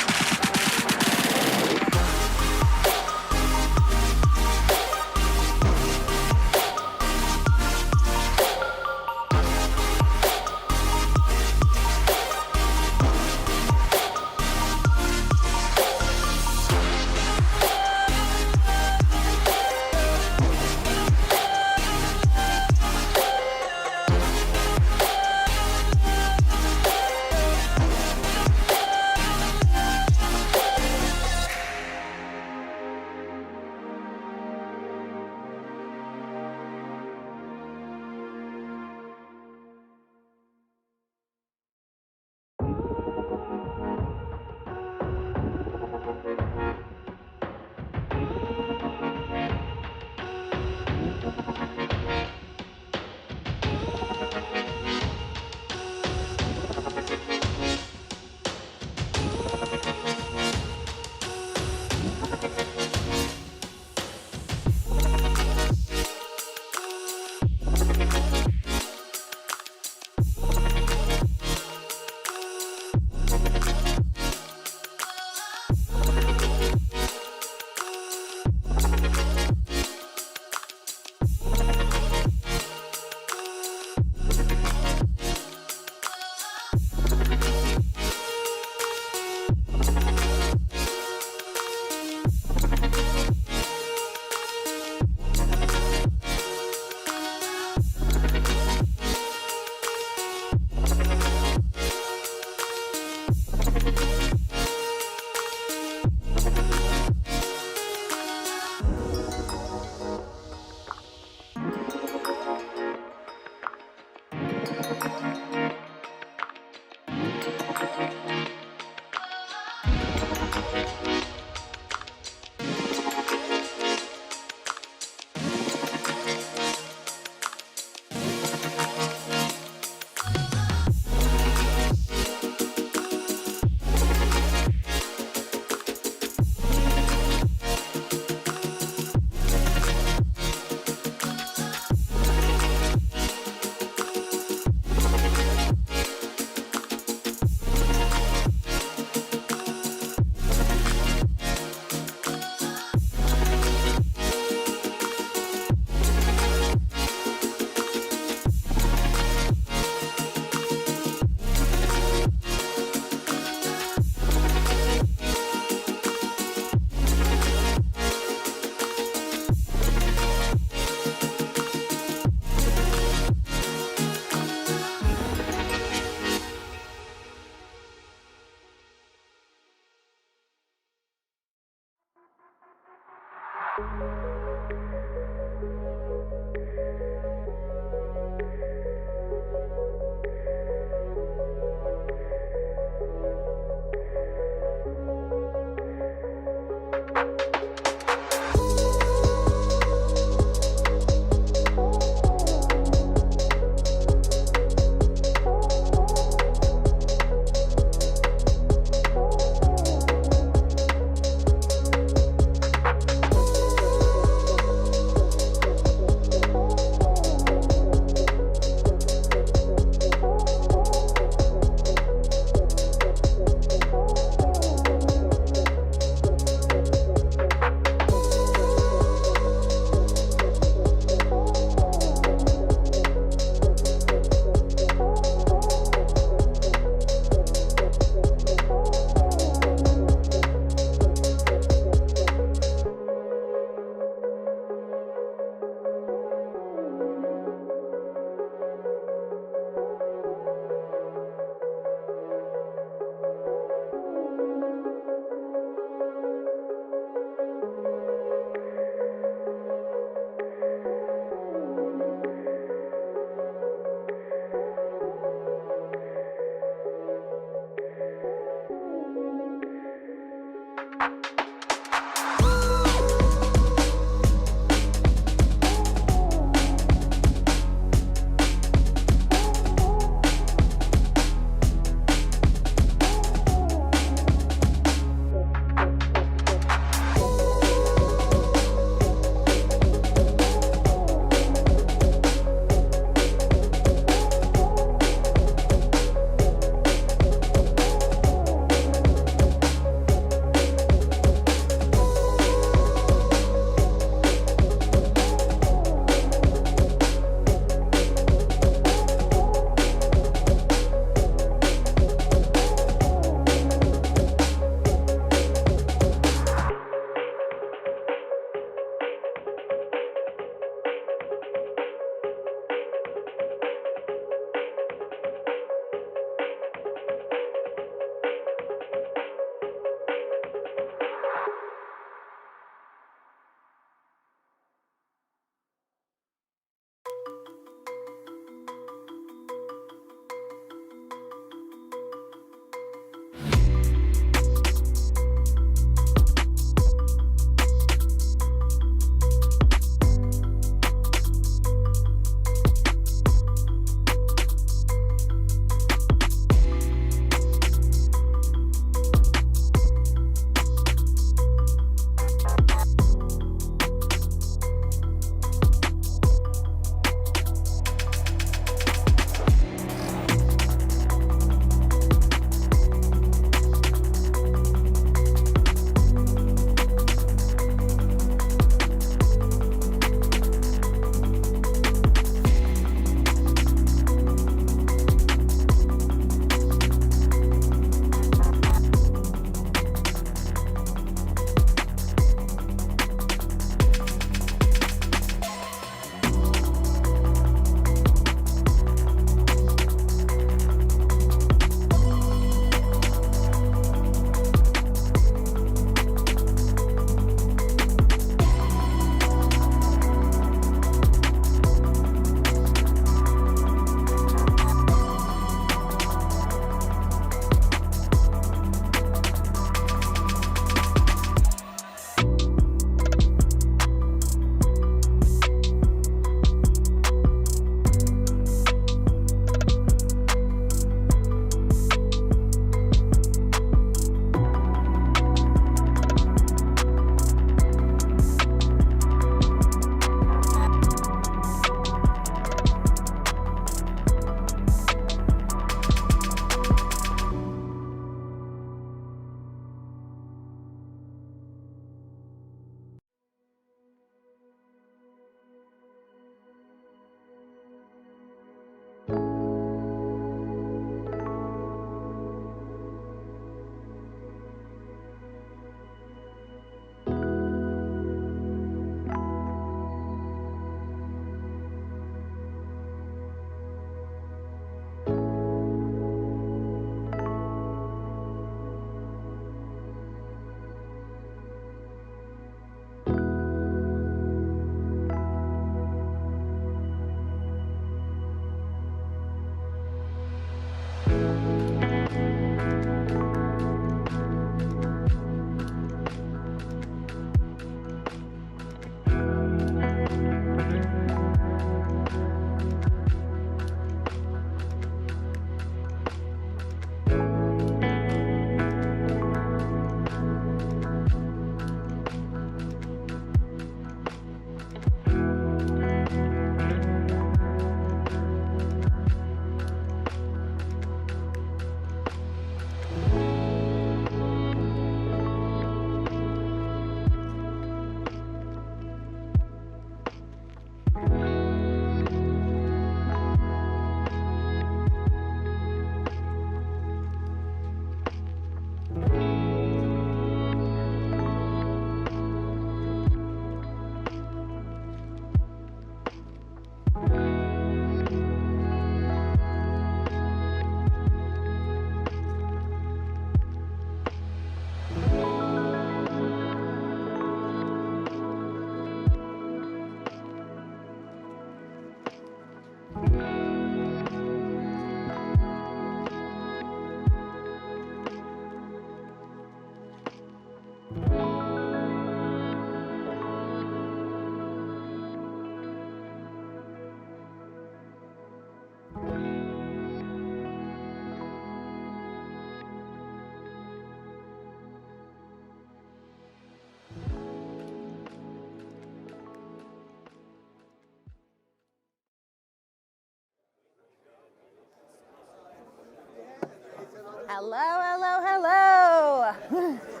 Hello, hello, hello.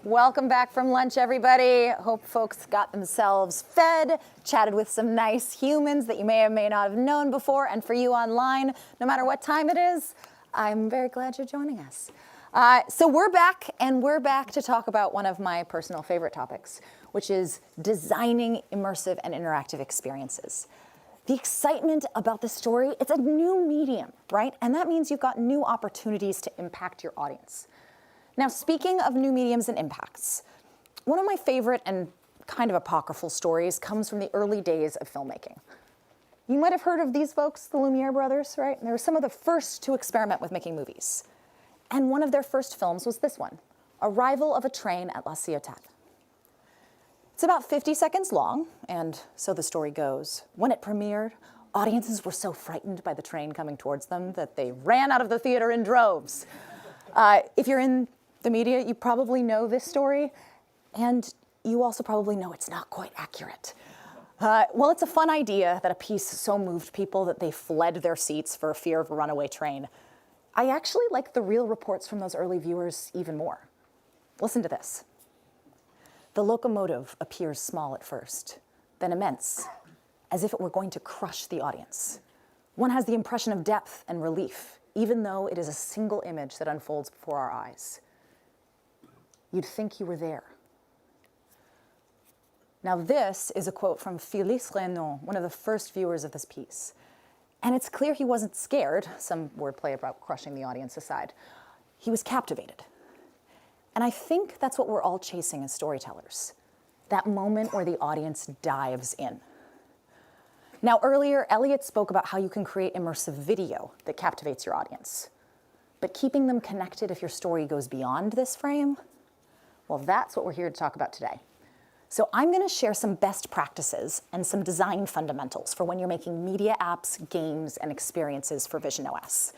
Welcome back from lunch, everybody. Hope folks got themselves fed, chatted with some nice humans that you may or may not have known before, and for you online, no matter what time it is, I'm very glad you're joining us. So we're back, and we're back to talk about one of my personal favorite topics, which is designing immersive and interactive experiences. The excitement about the story, it's a new medium, right? And that means you've got new opportunities to impact your audience. Now, speaking of new mediums and impacts, one of my favorite and kind of apocryphal stories comes from the early days of filmmaking. You might have heard of these folks, the Lumiere brothers, right? They were some of the first to experiment with making movies. And one of their first films was this one, Arrival of a Train at La Ciotat. It's about 50 seconds long, and so the story goes. When it premiered, audiences were so frightened by the train coming towards them that they ran out of the theater in droves. If you're in the media, you probably know this story, and you also probably know it's not quite accurate. Well, it's a fun idea that a piece so moved people that they fled their seats for fear of a runaway train. I actually like the real reports from those early viewers even more. Listen to this. The locomotive appears small at first, then immense, as if it were going to crush the audience. One has the impression of depth and relief, even though it is a single image that unfolds before our eyes. You'd think you were there. Now this is a quote from Félix Renaud, one of the first viewers of this piece. And it's clear he wasn't scared, some wordplay about crushing the audience aside. He was captivated. And I think that's what we're all chasing as storytellers, that moment where the audience dives in. Now earlier, Elliot spoke about how you can create immersive video that captivates your audience. But keeping them connected if your story goes beyond this frame, well, that's what we're here to talk about today. So I'm going to share some best practices and some design fundamentals for when you're making media apps, games, and experiences for visionOS.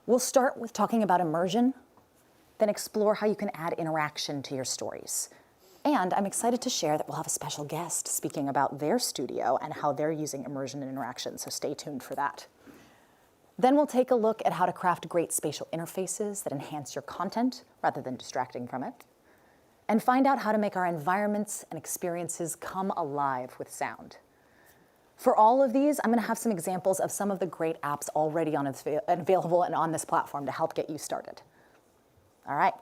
We'll start with talking about immersion, then explore how you can add interaction to your stories. And I'm excited to share that we'll have a special guest speaking about their studio and how they're using immersion and interaction, so stay tuned for that. Then we'll take a look at how to craft great spatial interfaces that enhance your content rather than distracting from it, and find out how to make our environments and experiences come alive with sound. For all of these, I'm going to have some examples of some of the great apps already available and on this platform to help get you started. All right,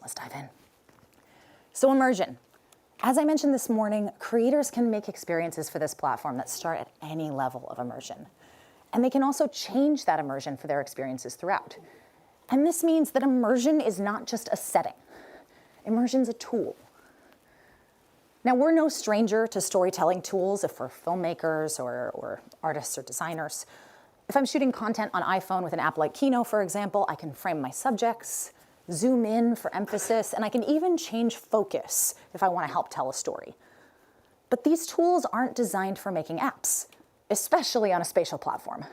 let's dive in. So immersion. As I mentioned this morning, creators can make experiences for this platform that start at any level of immersion. And they can also change that immersion for their experiences throughout. And this means that immersion is not just a setting. Immersion's a tool. Now, we're no stranger to storytelling tools if we're filmmakers or artists or designers. If I'm shooting content on iPhone with an app like Kino, for example, I can frame my subjects, zoom in for emphasis, and I can even change focus if I want to help tell a story. But these tools aren't designed for making apps, especially on a spatial platform.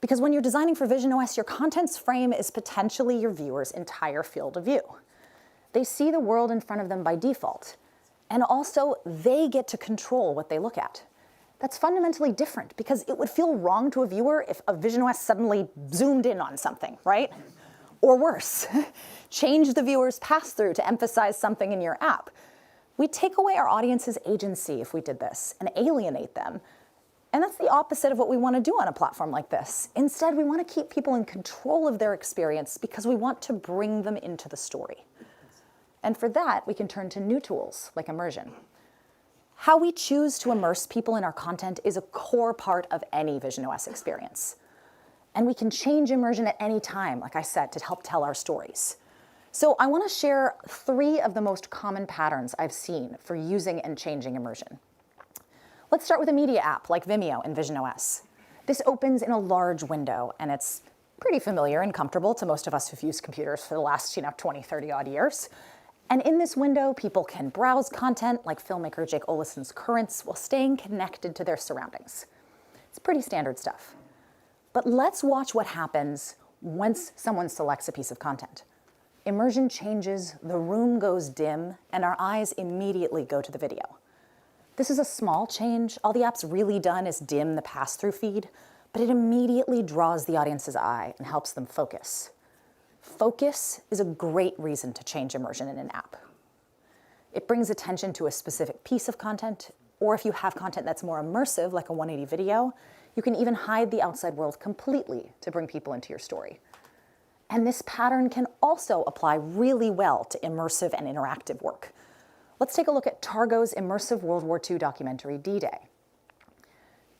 Because when you're designing for visionOS, your content's frame is potentially your viewer's entire field of view. They see the world in front of them by default, and also they get to control what they look at. That's fundamentally different because it would feel wrong to a viewer if a visionOS suddenly zoomed in on something, right? Or worse, change the viewer's pass-through to emphasize something in your app. We take away our audience's agency if we did this and alienate them. And that's the opposite of what we want to do on a platform like this. Instead, we want to keep people in control of their experience because we want to bring them into the story. And for that, we can turn to new tools like immersion. How we choose to immerse people in our content is a core part of any visionOS experience. And we can change immersion at any time, like I said, to help tell our stories. So I want to share 3 of the most common patterns I've seen for using and changing immersion. Let's start with a media app like Vimeo in visionOS. This opens in a large window, and it's pretty familiar and comfortable to most of us who've used computers for the last 20, 30 odd years. And in this window, people can browse content like filmmaker Jake Olison's Currents while staying connected to their surroundings. It's pretty standard stuff. But let's watch what happens once someone selects a piece of content. Immersion changes, the room goes dim, and our eyes immediately go to the video. This is a small change. All the app's really done is dim the pass-through feed, but it immediately draws the audience's eye and helps them focus. Focus is a great reason to change immersion in an app. It brings attention to a specific piece of content, or if you have content that's more immersive, like a 180 video, you can even hide the outside world completely to bring people into your story. And this pattern can also apply really well to immersive and interactive work. Let's take a look at Targo's immersive World War II documentary, D-Day.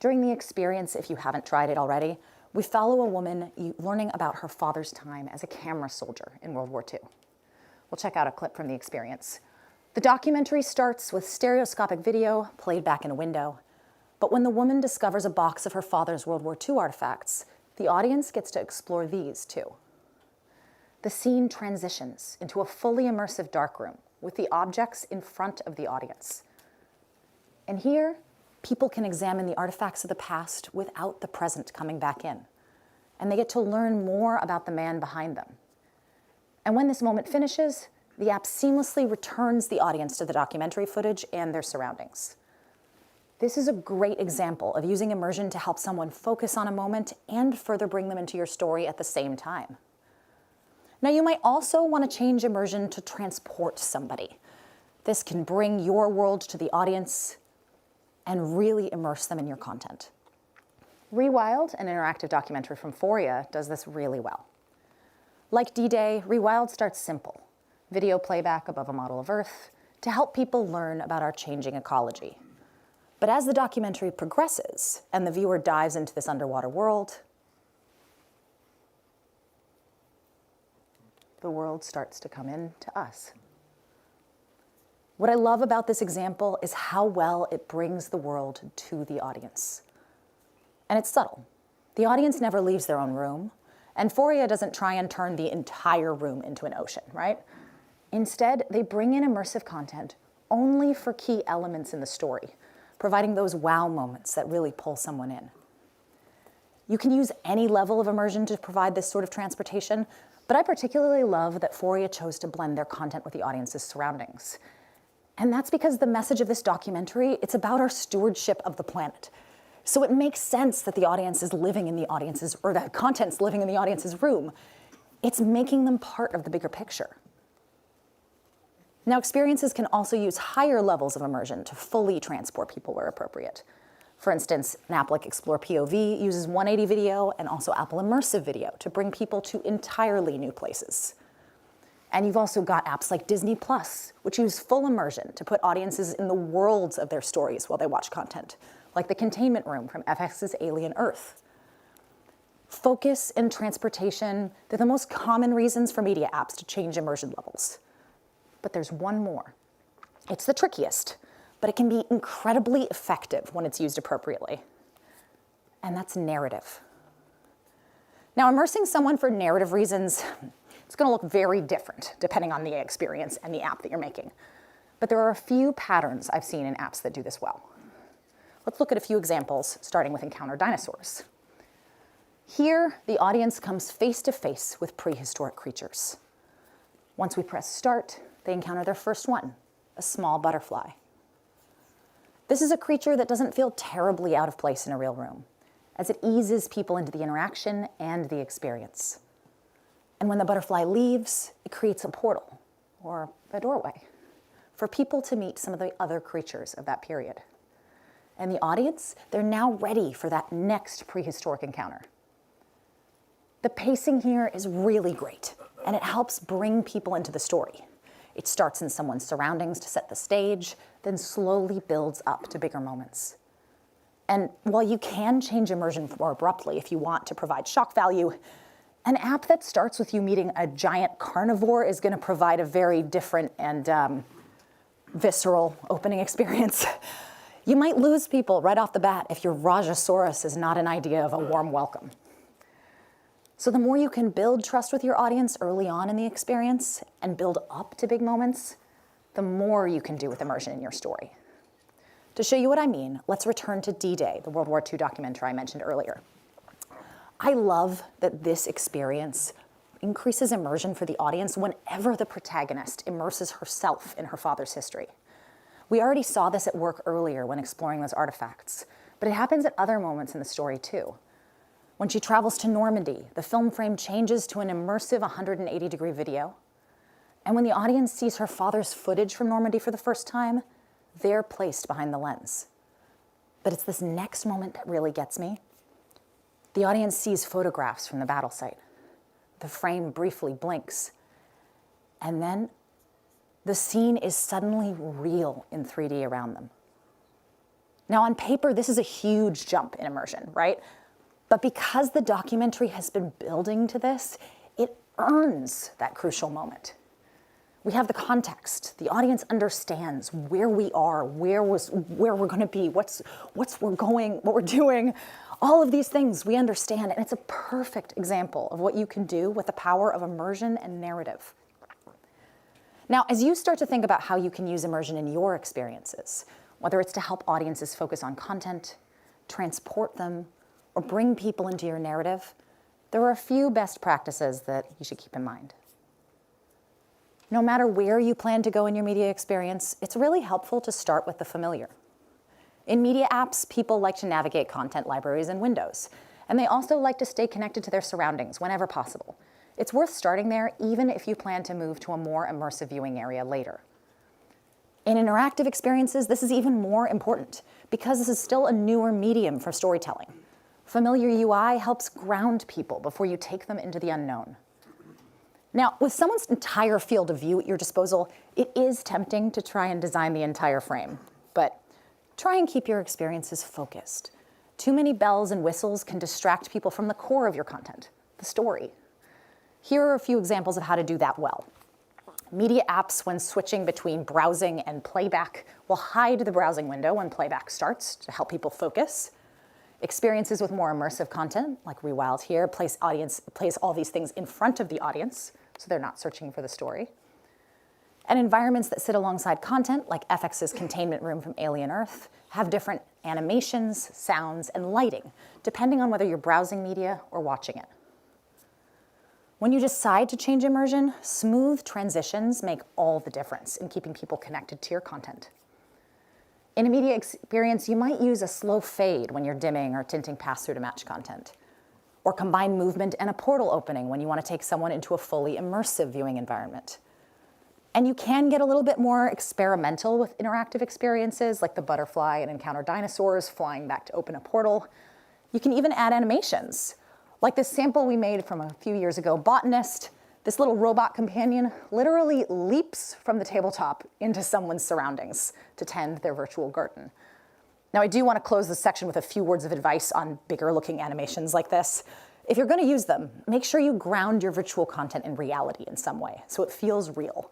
During the experience, if you haven't tried it already, we follow a woman learning about her father's time as a camera soldier in World War II. We'll check out a clip from the experience. The documentary starts with stereoscopic video played back in a window, but when the woman discovers a box of her father's World War II artifacts, the audience gets to explore these too. The scene transitions into a fully immersive darkroom with the objects in front of the audience. And here, people can examine the artifacts of the past without the present coming back in. And they get to learn more about the man behind them. And when this moment finishes, the app seamlessly returns the audience to the documentary footage and their surroundings. This is a great example of using immersion to help someone focus on a moment and further bring them into your story at the same time. Now, you might also want to change immersion to transport somebody. This can bring your world to the audience and really immerse them in your content. Rewild, an interactive documentary from Foria, does this really well. Like D-Day, Rewild starts simple. Video playback above a model of Earth to help people learn about our changing ecology. But as the documentary progresses and the viewer dives into this underwater world, the world starts to come in to us. What I love about this example is how well it brings the world to the audience. And it's subtle. The audience never leaves their own room, and Foria doesn't try and turn the entire room into an ocean, right? Instead, they bring in immersive content only for key elements in the story, providing those wow moments that really pull someone in. You can use any level of immersion to provide this sort of transportation, but I particularly love that Foria chose to blend their content with the audience's surroundings. And that's because the message of this documentary, it's about our stewardship of the planet. So it makes sense that the audience is living in the audience's, or that content's living in the audience's room. It's making them part of the bigger picture. Now, experiences can also use higher levels of immersion to fully transport people where appropriate. For instance, an app like Explore POV uses 180 video and also Apple Immersive video to bring people to entirely new places. And you've also got apps like Disney+, which use full immersion to put audiences in the worlds of their stories while they watch content, like the Containment Room from FX's Alien Earth. Focus and transportation, they're the most common reasons for media apps to change immersion levels. But there's one more. It's the trickiest, but it can be incredibly effective when it's used appropriately. And that's narrative. Now, immersing someone for narrative reasons, it's going to look very different depending on the experience and the app that you're making. But there are a few patterns I've seen in apps that do this well. Let's look at a few examples, starting with Encounter Dinosaurs. Here, the audience comes face to face with prehistoric creatures. Once we press start, they encounter their first one, a small butterfly. This is a creature that doesn't feel terribly out of place in a real room, as it eases people into the interaction and the experience. And when the butterfly leaves, it creates a portal, or a doorway, for people to meet some of the other creatures of that period. And the audience, they're now ready for that next prehistoric encounter. The pacing here is really great, and it helps bring people into the story. It starts in someone's surroundings to set the stage, then slowly builds up to bigger moments. And while you can change immersion more abruptly if you want to provide shock value, an app that starts with you meeting a giant carnivore is going to provide a very different and visceral opening experience. You might lose people right off the bat if your Rajasaurus is not an idea of a warm welcome. So the more you can build trust with your audience early on in the experience and build up to big moments, the more you can do with immersion in your story. To show you what I mean, let's return to D-Day, the World War II documentary I mentioned earlier. I love that this experience increases immersion for the audience whenever the protagonist immerses herself in her father's history. We already saw this at work earlier when exploring those artifacts, but it happens at other moments in the story too. When she travels to Normandy, the film frame changes to an immersive 180-degree video. And when the audience sees her father's footage from Normandy for the first time, they're placed behind the lens. But it's this next moment that really gets me. The audience sees photographs from the battle site. The frame briefly blinks. And then the scene is suddenly real in 3D around them. Now, on paper, this is a huge jump in immersion, right? But because the documentary has been building to this, it earns that crucial moment. We have the context. The audience understands where we are, where we're going to be, what we're doing. All of these things we understand, and it's a perfect example of what you can do with the power of immersion and narrative. Now, as you start to think about how you can use immersion in your experiences, whether it's to help audiences focus on content, transport them, or bring people into your narrative, there are a few best practices that you should keep in mind. No matter where you plan to go in your media experience, it's really helpful to start with the familiar. In media apps, people like to navigate content libraries and windows, and they also like to stay connected to their surroundings whenever possible. It's worth starting there, even if you plan to move to a more immersive viewing area later. In interactive experiences, this is even more important because this is still a newer medium for storytelling. Familiar UI helps ground people before you take them into the unknown. Now, with someone's entire field of view at your disposal, it is tempting to try and design the entire frame, but try and keep your experiences focused. Too many bells and whistles can distract people from the core of your content, the story. Here are a few examples of how to do that well. Media apps, when switching between browsing and playback, will hide the browsing window when playback starts to help people focus. Experiences with more immersive content, like Rewild here, place all these things in front of the audience, so they're not searching for the story. And environments that sit alongside content, like FX's containment room from Alien Earth, have different animations, sounds, and lighting, depending on whether you're browsing media or watching it. When you decide to change immersion, smooth transitions make all the difference in keeping people connected to your content. In a media experience, you might use a slow fade when you're dimming or tinting pass-through to match content, or combine movement and a portal opening when you want to take someone into a fully immersive viewing environment. And you can get a little bit more experimental with interactive experiences, like the butterfly and encounter dinosaurs flying back to open a portal. You can even add animations, like this sample we made from a few years ago, Botanist. This little robot companion literally leaps from the tabletop into someone's surroundings to tend their virtual garden. Now, I do want to close this section with a few words of advice on bigger looking animations like this. If you're going to use them, make sure you ground your virtual content in reality in some way so it feels real.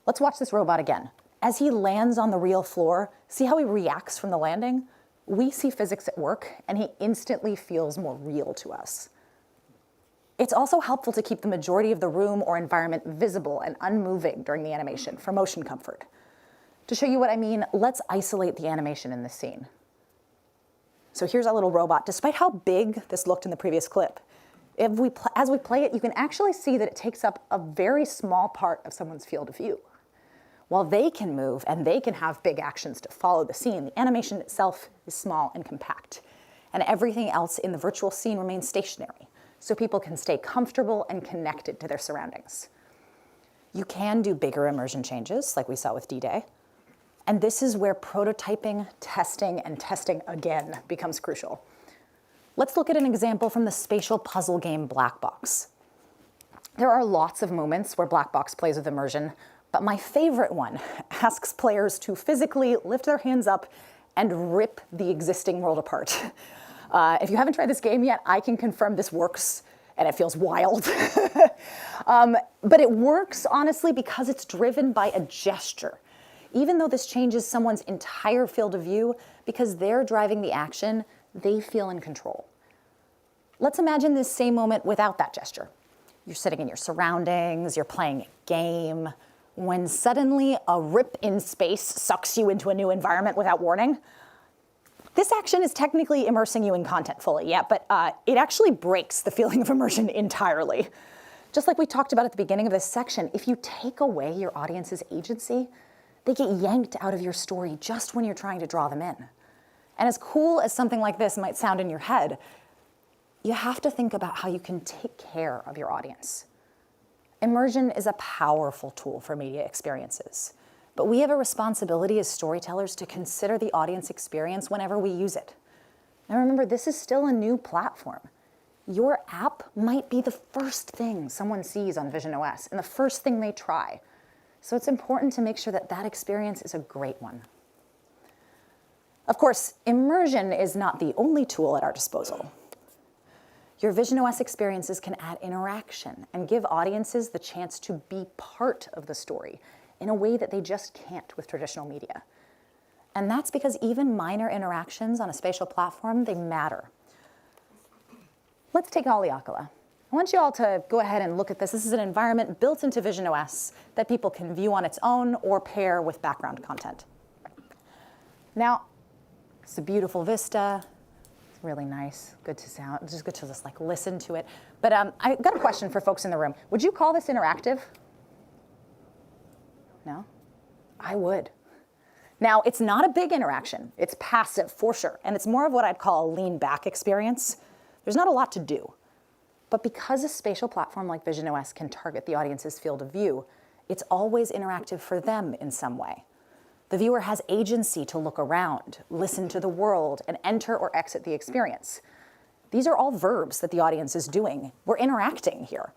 Let's watch this robot again. As he lands on the real floor, see how he reacts from the landing? We see physics at work, and he instantly feels more real to us. It's also helpful to keep the majority of the room or environment visible and unmoving during the animation for motion comfort. To show you what I mean, let's isolate the animation in this scene. So here's our little robot. Despite how big this looked in the previous clip, as we play it, you can actually see that it takes up a very small part of someone's field of view. While they can move and they can have big actions to follow the scene, the animation itself is small and compact. And everything else in the virtual scene remains stationary, so people can stay comfortable and connected to their surroundings. You can do bigger immersion changes, like we saw with D-Day. And this is where prototyping, testing, and testing again becomes crucial. Let's look at an example from the spatial puzzle game Black Box. There are lots of moments where Black Box plays with immersion, but my favorite one asks players to physically lift their hands up and rip the existing world apart. If you haven't tried this game yet, I can confirm this works, and it feels wild. But it works, honestly, because it's driven by a gesture. Even though this changes someone's entire field of view, because they're driving the action, they feel in control. Let's imagine this same moment without that gesture. You're sitting in your surroundings, you're playing a game, when suddenly a rip in space sucks you into a new environment without warning. This action is technically immersing you in content fully, yeah, but it actually breaks the feeling of immersion entirely. Just like we talked about at the beginning of this section, if you take away your audience's agency, they get yanked out of your story just when you're trying to draw them in. And as cool as something like this might sound in your head, you have to think about how you can take care of your audience. Immersion is a powerful tool for media experiences, but we have a responsibility as storytellers to consider the audience experience whenever we use it. Now remember, this is still a new platform. Your app might be the first thing someone sees on visionOS and the first thing they try. So it's important to make sure that that experience is a great one. Of course, immersion is not the only tool at our disposal. Your visionOS experiences can add interaction and give audiences the chance to be part of the story in a way that they just can't with traditional media. And that's because even minor interactions on a spatial platform, they matter. Let's take Haleakala. I want you all to go ahead and look at this. This is an environment built into visionOS that people can view on its own or pair with background content. Now, it's a beautiful vista. It's really nice, good to sound. It's just good to just like listen to it. But I got a question for folks in the room. Would you call this interactive? No? I would. Now, it's not a big interaction. It's passive for sure. And it's more of what I'd call a lean back experience. There's not a lot to do. But because a spatial platform like visionOS can target the audience's field of view, it's always interactive for them in some way. The viewer has agency to look around, listen to the world, and enter or exit the experience. These are all verbs that the audience is doing. We're interacting here.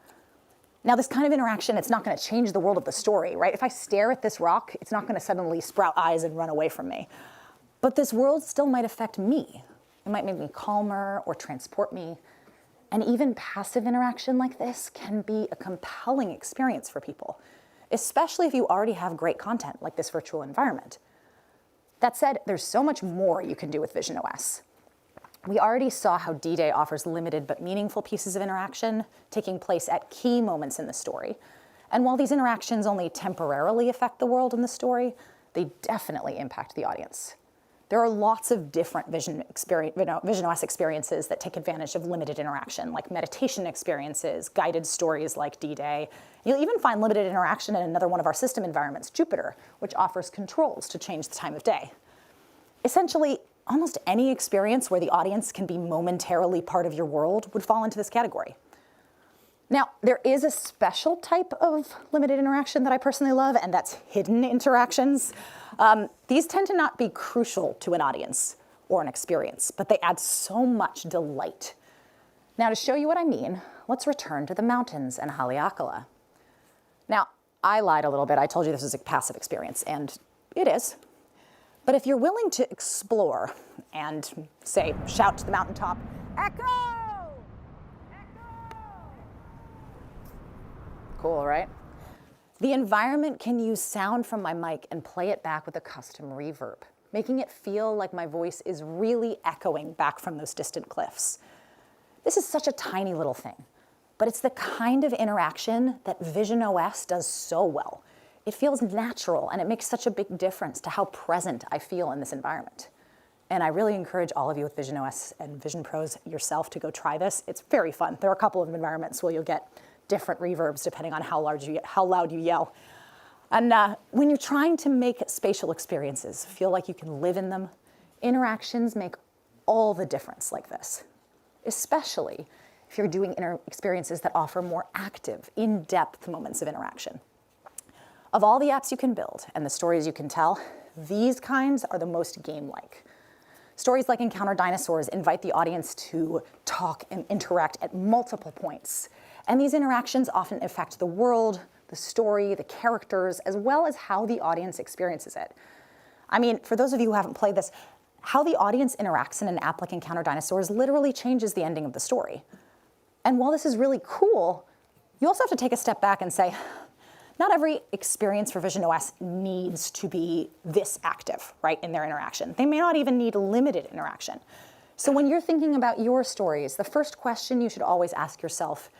Now, this kind of interaction, it's not going to change the world of the story, right? If I stare at this rock, it's not going to suddenly sprout eyes and run away from me. But this world still might affect me. It might make me calmer or transport me. And even passive interaction like this can be a compelling experience for people, especially if you already have great content like this virtual environment. That said, there's so much more you can do with visionOS. We already saw how D-Day offers limited but meaningful pieces of interaction taking place at key moments in the story. And while these interactions only temporarily affect the world and the story, they definitely impact the audience. There are lots of different visionOS experiences that take advantage of limited interaction, like meditation experiences, guided stories like D-Day. You'll even find limited interaction in another one of our system environments, Jupiter, which offers controls to change the time of day. Essentially, almost any experience where the audience can be momentarily part of your world would fall into this category. Now, there is a special type of limited interaction that I personally love, and that's hidden interactions. These tend to not be crucial to an audience or an experience, but they add so much delight. Now, to show you what I mean, let's return to the mountains and Haleakala. Now, I lied a little bit. I told you this was a passive experience, and it is. But if you're willing to explore and, say, shout to the mountaintop, "Echo! Cool, right? The environment can use sound from my mic and play it back with a custom reverb, making it feel like my voice is really echoing back from those distant cliffs. This is such a tiny little thing, but it's the kind of interaction that visionOS does so well. It feels natural, and it makes such a big difference to how present I feel in this environment. And I really encourage all of you with visionOS and Vision Pros yourself to go try this. It's very fun. There are a couple of environments where you'll get different reverbs depending on how loud you yell. And when you're trying to make spatial experiences feel like you can live in them, interactions make all the difference like this, especially if you're doing experiences that offer more active, in-depth moments of interaction. Of all the apps you can build and the stories you can tell, these kinds are the most game-like. Stories like Encounter Dinosaurs invite the audience to talk and interact at multiple points. And these interactions often affect the world, the story, the characters, as well as how the audience experiences it. I mean, for those of you who haven't played this, how the audience interacts in an app like Encounter Dinosaurs literally changes the ending of the story. And while this is really cool, you also have to take a step back and say, not every experience for visionOS needs to be this active, right, in their interaction. They may not even need limited interaction. So when you're thinking about your stories, the first question you should always ask yourself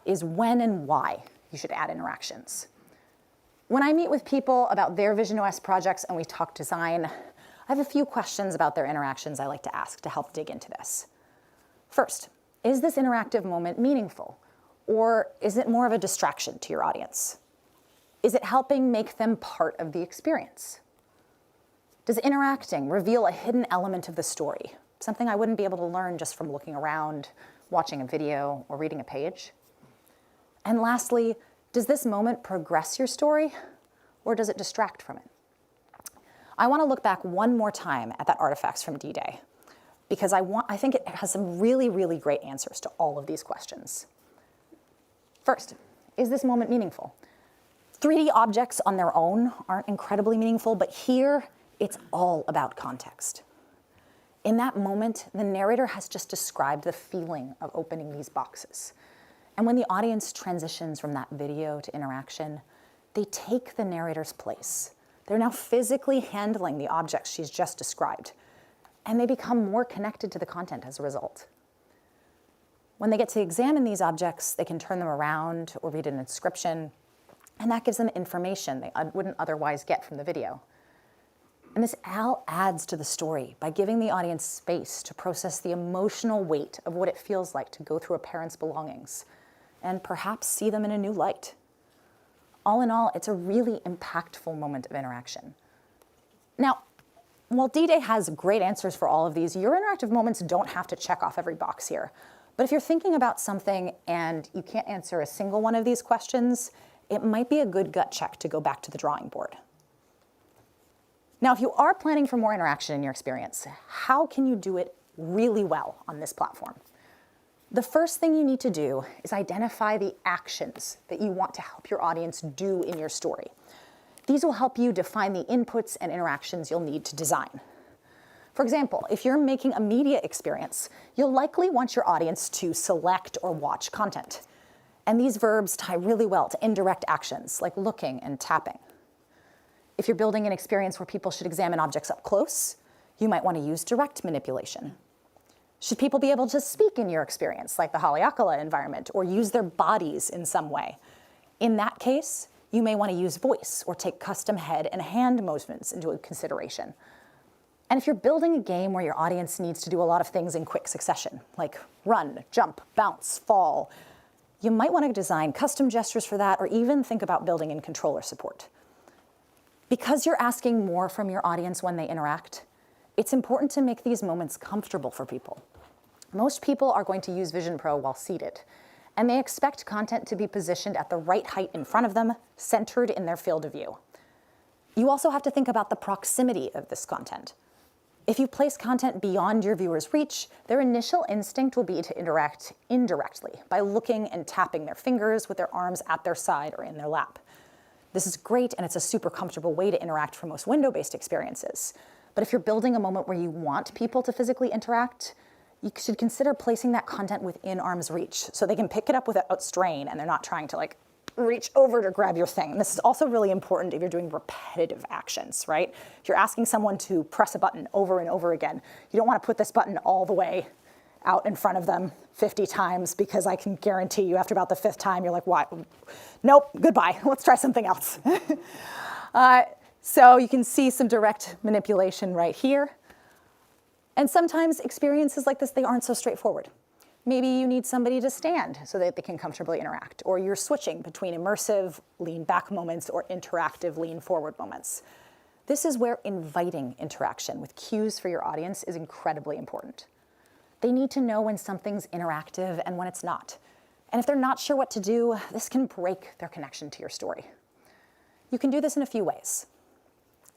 is when and why you should add interactions. When I meet with people about their visionOS projects and we talk design, I have a few questions about their interactions I like to ask to help dig into this. First, is this interactive moment meaningful? Or is it more of a distraction to your audience? Is it helping make them part of the experience? Does interacting reveal a hidden element of the story, something I wouldn't be able to learn just from looking around watching a video, or reading a page? And lastly, does this moment progress your story, or does it distract from it? I want to look back one more time at that artifacts from D-Day, because I think it has some really, really great answers to all of these questions. First, is this moment meaningful? 3D objects on their own aren't incredibly meaningful, but here it's all about context. In that moment, the narrator has just described the feeling of opening these boxes. And when the audience transitions from that video to interaction, they take the narrator's place. They're now physically handling the objects she's just described, and they become more connected to the content as a result. When they get to examine these objects, they can turn them around or read an inscription, and that gives them information they wouldn't otherwise get from the video. And this all adds to the story by giving the audience space to process the emotional weight of what it feels like to go through a parent's belongings and perhaps see them in a new light. All in all, it's a really impactful moment of interaction. Now, while D-Day has great answers for all of these, your interactive moments don't have to check off every box here. But if you're thinking about something and you can't answer a single one of these questions, it might be a good gut check to go back to the drawing board. Now, if you are planning for more interaction in your experience, how can you do it really well on this platform? The first thing you need to do is identify the actions that you want to help your audience do in your story. These will help you define the inputs and interactions you'll need to design. For example, if you're making a media experience, you'll likely want your audience to select or watch content. And these verbs tie really well to indirect actions like looking and tapping. If you're building an experience where people should examine objects up close, you might want to use direct manipulation. Should people be able to speak in your experience, like the Haleakala environment, or use their bodies in some way? In that case, you may want to use voice or take custom head and hand movements into consideration. And if you're building a game where your audience needs to do a lot of things in quick succession, like run, jump, bounce, fall, you might want to design custom gestures for that, or even think about building in controller support. Because you're asking more from your audience when they interact, it's important to make these moments comfortable for people. Most people are going to use Vision Pro while seated, and they expect content to be positioned at the right height in front of them, centered in their field of view. You also have to think about the proximity of this content. If you place content beyond your viewer's reach, their initial instinct will be to interact indirectly by looking and tapping their fingers with their arms at their side or in their lap. This is great, and it's a super comfortable way to interact for most window-based experiences. But if you're building a moment where you want people to physically interact, you should consider placing that content within arm's reach so they can pick it up without strain and they're not trying to reach over to grab your thing. And this is also really important if you're doing repetitive actions, right? If you're asking someone to press a button over and over again, you don't want to put this button all the way out in front of them 50 times, because I can guarantee you after about the 5th time, you're like, what? Nope, goodbye, let's try something else. So you can see some direct manipulation right here. And sometimes experiences like this, they aren't so straightforward. Maybe you need somebody to stand so that they can comfortably interact, or you're switching between immersive lean back moments or interactive lean forward moments. This is where inviting interaction with cues for your audience is incredibly important. They need to know when something's interactive and when it's not. And if they're not sure what to do, this can break their connection to your story. You can do this in a few ways,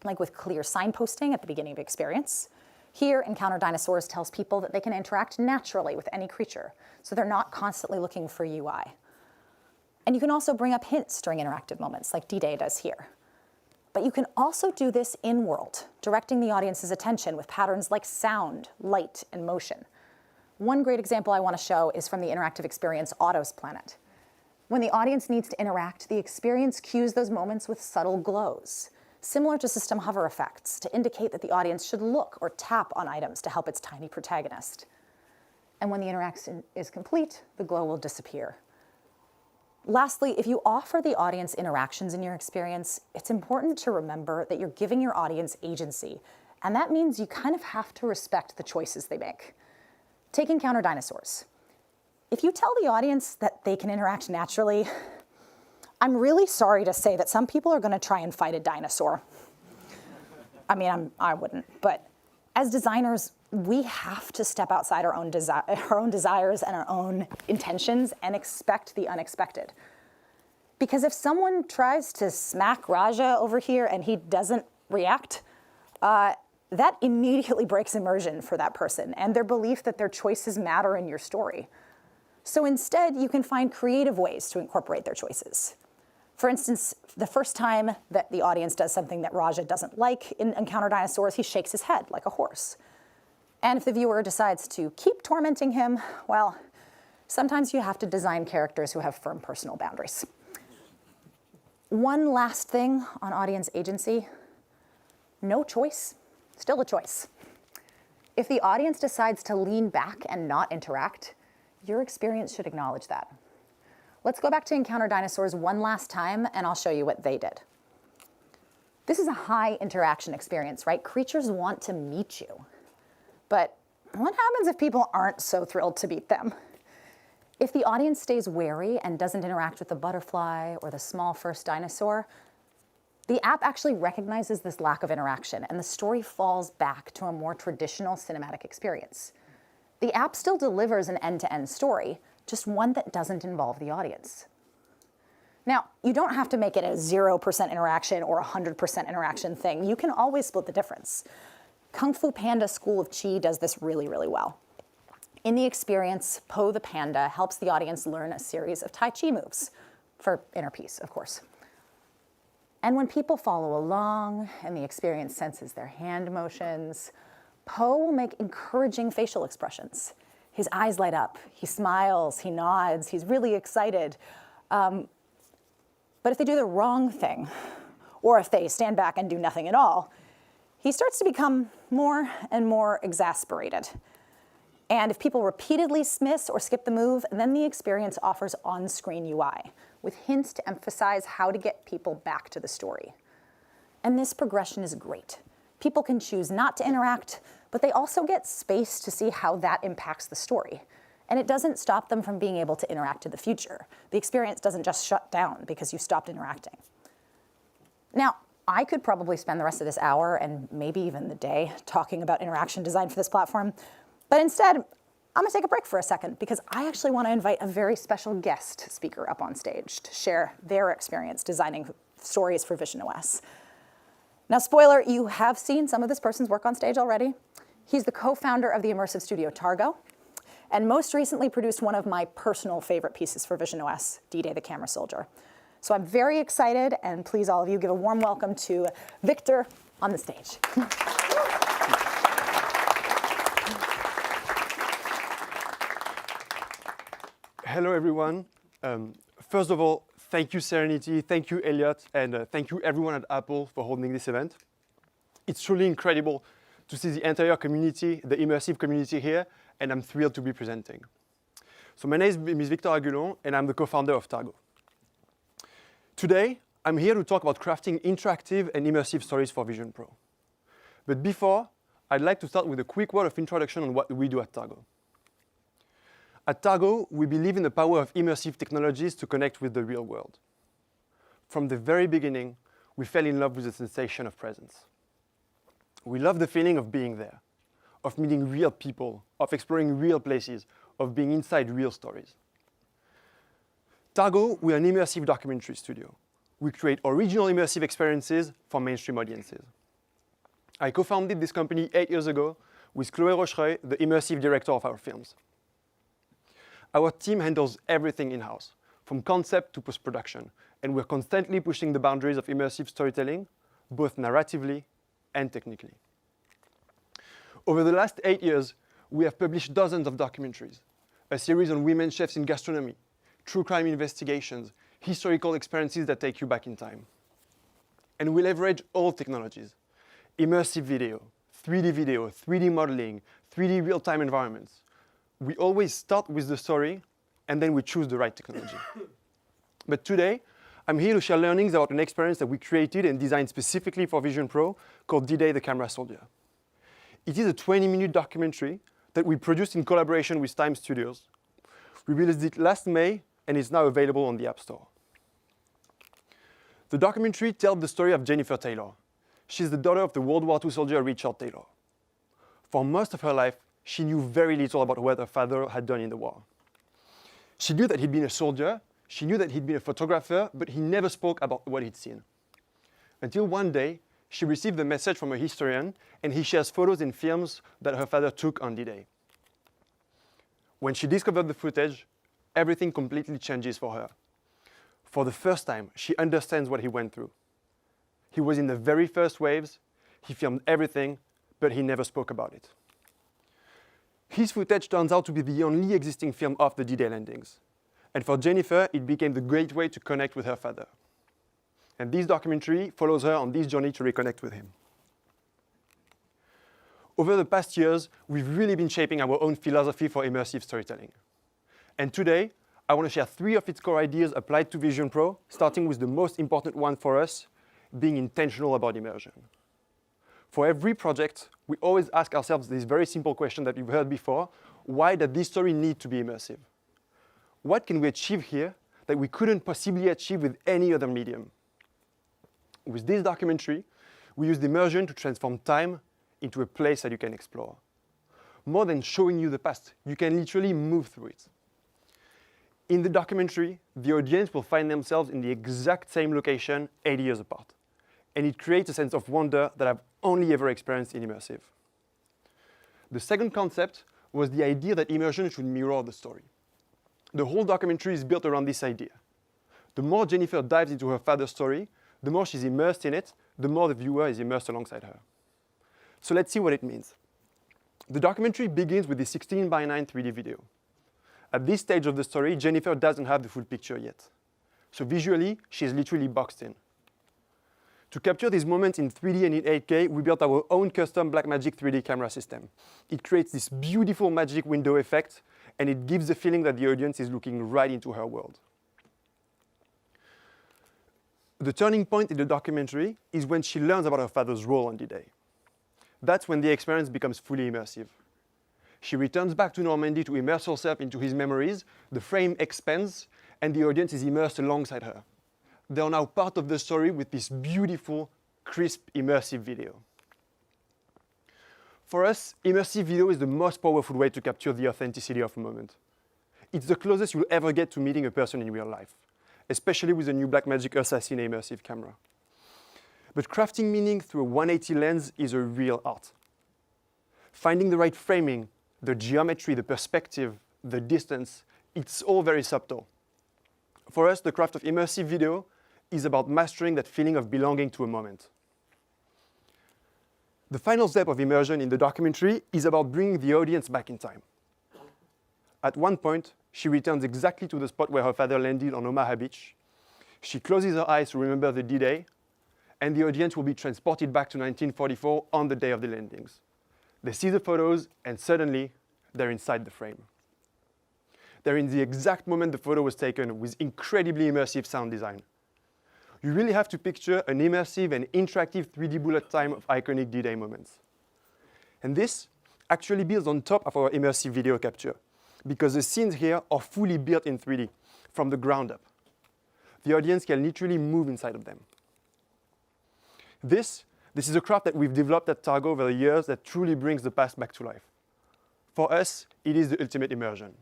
like with clear signposting at the beginning of experience. Here, Encounter Dinosaurs tells people that they can interact naturally with any creature, so they're not constantly looking for UI. And you can also bring up hints during interactive moments, like D-Day does here. But you can also do this in-world, directing the audience's attention with patterns like sound, light, and motion. One great example I want to show is from the interactive experience Otto's Planet. When the audience needs to interact, the experience cues those moments with subtle glows, similar to system hover effects, to indicate that the audience should look or tap on items to help its tiny protagonist. And when the interaction is complete, the glow will disappear. Lastly, if you offer the audience interactions in your experience, it's important to remember that you're giving your audience agency, and that means you kind of have to respect the choices they make. Take Encounter Dinosaurs. If you tell the audience that they can interact naturally, I'm really sorry to say that some people are going to try and fight a dinosaur. I mean, I wouldn't, but as designers, we have to step outside our own desires and our own intentions and expect the unexpected. Because if someone tries to smack Raja over here and he doesn't react, that immediately breaks immersion for that person and their belief that their choices matter in your story. So instead, you can find creative ways to incorporate their choices. For instance, the first time that the audience does something that Raja doesn't like in Encounter Dinosaurs, he shakes his head like a horse. And if the viewer decides to keep tormenting him, well, sometimes you have to design characters who have firm personal boundaries. One last thing on audience agency: no choice, still a choice. If the audience decides to lean back and not interact, your experience should acknowledge that. Let's go back to Encounter Dinosaurs one last time, and I'll show you what they did. This is a high interaction experience, right? Creatures want to meet you. But what happens if people aren't so thrilled to meet them? If the audience stays wary and doesn't interact with the butterfly or the small first dinosaur, the app actually recognizes this lack of interaction, and the story falls back to a more traditional cinematic experience. The app still delivers an end-to-end story, just one that doesn't involve the audience. Now, you don't have to make it a 0% interaction or 100% interaction thing. You can always split the difference. Kung Fu Panda School of Chi does this really, really well. In the experience, Po the panda helps the audience learn a series of Tai Chi moves, for inner peace, of course. And when people follow along and the experience senses their hand motions, Po will make encouraging facial expressions. His eyes light up, he smiles, he nods, he's really excited. But if they do the wrong thing, or if they stand back and do nothing at all, he starts to become more and more exasperated. And if people repeatedly miss or skip the move, then the experience offers on-screen UI with hints to emphasize how to get people back to the story. And this progression is great. People can choose not to interact, but they also get space to see how that impacts the story. And it doesn't stop them from being able to interact in the future. The experience doesn't just shut down because you stopped interacting. Now, I could probably spend the rest of this hour and maybe even the day talking about interaction design for this platform, but instead, I'm gonna take a break for a second because I actually want to invite a very special guest speaker up on stage to share their experience designing stories for visionOS. Now, spoiler, you have seen some of this person's work on stage already. He's the co-founder of the immersive studio Targo, and most recently produced one of my personal favorite pieces for visionOS, D-Day the Camera Soldier. So I'm very excited, and please all of you give a warm welcome to Victor on the stage. Hello, everyone. First of all, thank you, Serenity, thank you, Elliot, and thank you, everyone at Apple, for holding this event. It's truly incredible to see the entire community, the immersive community here, and I'm thrilled to be presenting. So my name is Victor Agulon, and I'm the co-founder of Targo. Today, I'm here to talk about crafting interactive and immersive stories for Vision Pro. But before, I'd like to start with a quick word of introduction on what we do at Targo. At Targo, we believe in the power of immersive technologies to connect with the real world. From the very beginning, we fell in love with the sensation of presence. We love the feeling of being there, of meeting real people, of exploring real places, of being inside real stories. Targo, we're an immersive documentary studio. We create original immersive experiences for mainstream audiences. I co-founded this company 8 years ago with Chloé Rochereuil, the immersive director of our films. Our team handles everything in-house, from concept to post-production, and we're constantly pushing the boundaries of immersive storytelling, both narratively and technically. Over the last 8 years, we have published dozens of documentaries, a series on women chefs in gastronomy, true crime investigations, historical experiences that take you back in time. And we leverage all technologies: immersive video, 3D modeling, 3D real-time environments. We always start with the story, and then we choose the right technology. But today, I'm here to share learnings about an experience that we created and designed specifically for Vision Pro called D-Day the Camera Soldier. It is a 20-minute documentary that we produced in collaboration with Time Studios. We released it last May, and it's now available on the App Store. The documentary tells the story of Jennifer Taylor. She's the daughter of the World War II soldier Richard Taylor. For most of her life, she knew very little about what her father had done in the war. She knew that he'd been a soldier, she knew that he'd been a photographer, but he never spoke about what he'd seen. Until one day, she received a message from a historian, and he shares photos and films that her father took on D-Day. When she discovered the footage, everything completely changes for her. For the first time, she understands what he went through. He was in the very first waves, he filmed everything, but he never spoke about it. His footage turns out to be the only existing film of the D-Day landings. And for Jennifer, it became the great way to connect with her father. And this documentary follows her on this journey to reconnect with him. Over the past years, we've really been shaping our own philosophy for immersive storytelling. And today, I want to share 3 of its core ideas applied to Vision Pro, starting with the most important one for us, being intentional about immersion. For every project, we always ask ourselves this very simple question that we've heard before: why does this story need to be immersive? What can we achieve here that we couldn't possibly achieve with any other medium? With this documentary, we used immersion to transform time into a place that you can explore. More than showing you the past, you can literally move through it. In the documentary, the audience will find themselves in the exact same location 80 years apart. And it creates a sense of wonder that I've only ever experienced in immersive. The second concept was the idea that immersion should mirror the story. The whole documentary is built around this idea. The more Jennifer dives into her father's story, the more she's immersed in it, the more the viewer is immersed alongside her. So let's see what it means. The documentary begins with the 16:9 3D video. At this stage of the story, Jennifer doesn't have the full picture yet. So visually, she is literally boxed in. To capture these moments in 3D and in 8K, we built our own custom Blackmagic 3D camera system. It creates this beautiful magic window effect, and it gives the feeling that the audience is looking right into her world. The turning point in the documentary is when she learns about her father's role on D-Day. That's when the experience becomes fully immersive. She returns back to Normandy to immerse herself into his memories, the frame expands, and the audience is immersed alongside her. They are now part of the story with this beautiful, crisp, immersive video. For us, immersive video is the most powerful way to capture the authenticity of a moment. It's the closest you'll ever get to meeting a person in real life, especially with the new Blackmagic Assassin immersive camera. But crafting meaning through a 180 lens is a real art. Finding the right framing, the geometry, the perspective, the distance, it's all very subtle. For us, the craft of immersive video is about mastering that feeling of belonging to a moment. The final step of immersion in the documentary is about bringing the audience back in time. At one point, she returns exactly to the spot where her father landed on Omaha Beach. She closes her eyes to remember the D-Day, and the audience will be transported back to 1944 on the day of the landings. They see the photos, and suddenly, they're inside the frame. They're in the exact moment the photo was taken, with incredibly immersive sound design. You really have to picture an immersive and interactive 3D bullet time of iconic D-Day moments. And this actually builds on top of our immersive video capture, because the scenes here are fully built in 3D, from the ground up. The audience can literally move inside of them. This is a craft that we've developed at Targo over the years that truly brings the past back to life. For us, it is the ultimate immersion.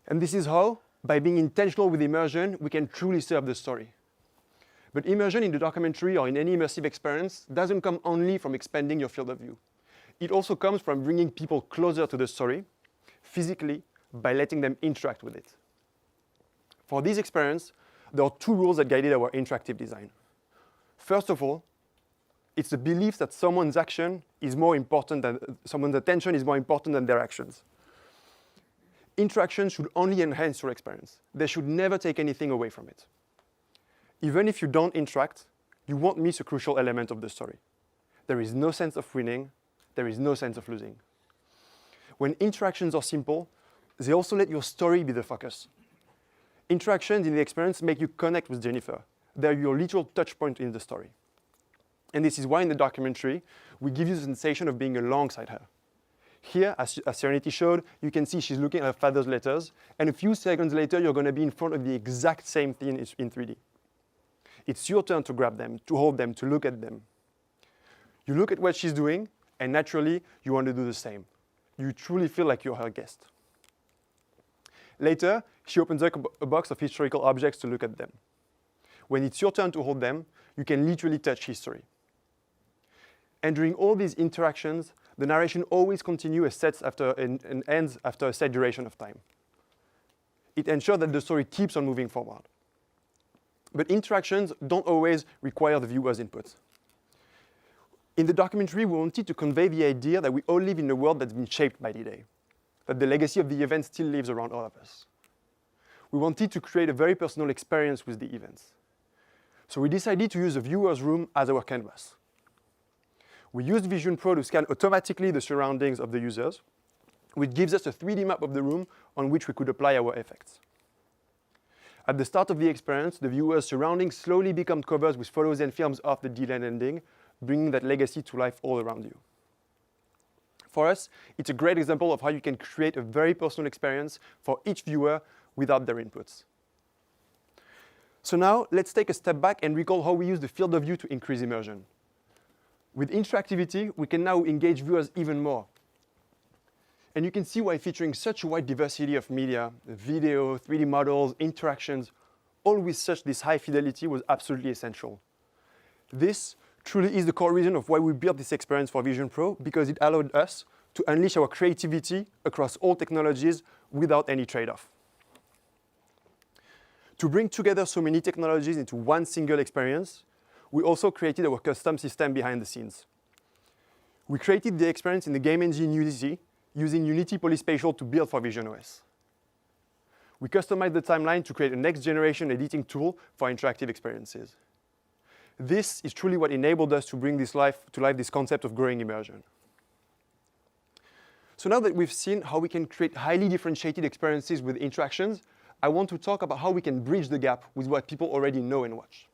And this is how, by being intentional with immersion, we can truly serve the story. But immersion in the documentary or in any immersive experience doesn't come only from expanding your field of view. It also comes from bringing people closer to the story, physically, by letting them interact with it. For this experience, there are 2 rules that guided our interactive design. First of all, it's the belief that someone's attention is more important than their actions. Interaction should only enhance your experience. They should never take anything away from it. Even if you don't interact, you won't miss a crucial element of the story. There is no sense of winning. There is no sense of losing. When interactions are simple, they also let your story be the focus. Interactions in the experience make you connect with Jennifer. They're your literal touch point in the story. And this is why in the documentary, we give you the sensation of being alongside her. Here, as Serenity showed, you can see she's looking at her father's letters, and a few seconds later, you're going to be in front of the exact same thing in 3D. It's your turn to grab them, to hold them, to look at them. You look at what she's doing, and naturally, you want to do the same. You truly feel like you're her guest. Later, she opens up a box of historical objects to look at them. When it's your turn to hold them, you can literally touch history. And during all these interactions, the narration always continues and ends after a set duration of time. It ensures that the story keeps on moving forward. But interactions don't always require the viewer's input. In the documentary, we wanted to convey the idea that we all live in a world that's been shaped by the day, that the legacy of the event still lives around all of us. We wanted to create a very personal experience with the events. So we decided to use the viewer's room as our canvas. We used Vision Pro to scan automatically the surroundings of the users, which gives us a 3D map of the room on which we could apply our effects. At the start of the experience, the viewer's surroundings slowly become covers with photos and films of the delayed ending, bringing that legacy to life all around you. For us, it's a great example of how you can create a very personal experience for each viewer without their inputs. So now, let's take a step back and recall how we use the field of view to increase immersion. With interactivity, we can now engage viewers even more. And you can see why featuring such a wide diversity of media, video, 3D models, interactions, all with this high fidelity was absolutely essential. This truly is the core reason of why we built this experience for Vision Pro, because it allowed us to unleash our creativity across all technologies without any trade-off. To bring together so many technologies into one single experience, we also created our custom system behind the scenes. We created the experience in the game engine Unity, using Unity Spatial to build for visionOS. We customized the timeline to create a next-generation editing tool for interactive experiences. This is truly what enabled us to bring to life this concept of growing immersion. So now that we've seen how we can create highly differentiated experiences with interactions, I want to talk about how we can bridge the gap with what people already know and watch.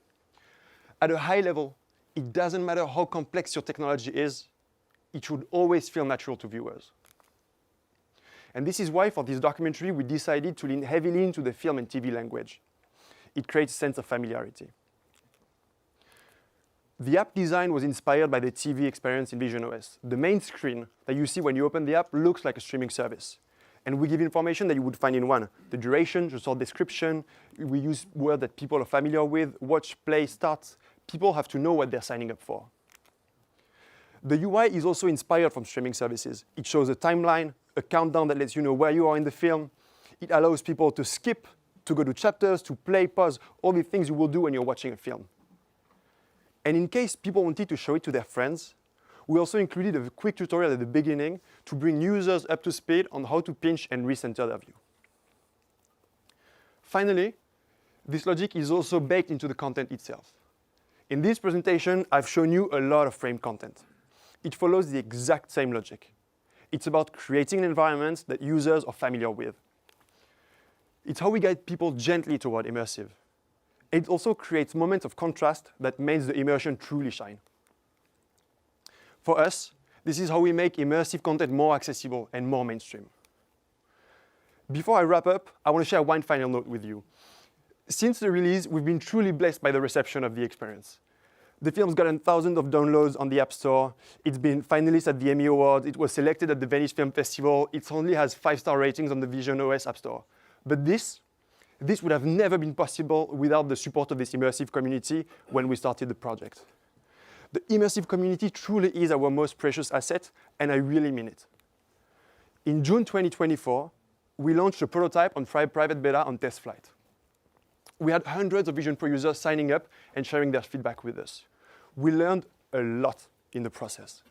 At a high level, it doesn't matter how complex your technology is, it should always feel natural to viewers. And this is why for this documentary, we decided to lean heavily into the film and TV language. It creates a sense of familiarity. The app design was inspired by the TV experience in visionOS. The main screen that you see when you open the app looks like a streaming service. And we give information that you would find in one. The duration, the short description, we use words that people are familiar with, watch, play, start. People have to know what they're signing up for. The UI is also inspired from streaming services. It shows a timeline, a countdown that lets you know where you are in the film. It allows people to skip, to go to chapters, to play, pause, all the things you will do when you're watching a film. And in case people wanted to show it to their friends, we also included a quick tutorial at the beginning to bring users up to speed on how to pinch and recenter their view. Finally, this logic is also baked into the content itself. In this presentation, I've shown you a lot of framed content. It follows the exact same logic. It's about creating environments that users are familiar with. It's how we guide people gently toward immersive. It also creates moments of contrast that makes the immersion truly shine. For us, this is how we make immersive content more accessible and more mainstream. Before I wrap up, I want to share one final note with you. Since the release, we've been truly blessed by the reception of the experience. The film's gotten thousands of downloads on the App Store. It's been finalist at the Emmy Awards. It was selected at the Venice Film Festival. It only has 5-star ratings on the visionOS App Store. But this would have never been possible without the support of this immersive community when we started the project. The immersive community truly is our most precious asset, and I really mean it. In June 2024, we launched a prototype on private beta on test flight. We had hundreds of Vision Pro users signing up and sharing their feedback with us. We learned a lot in the process.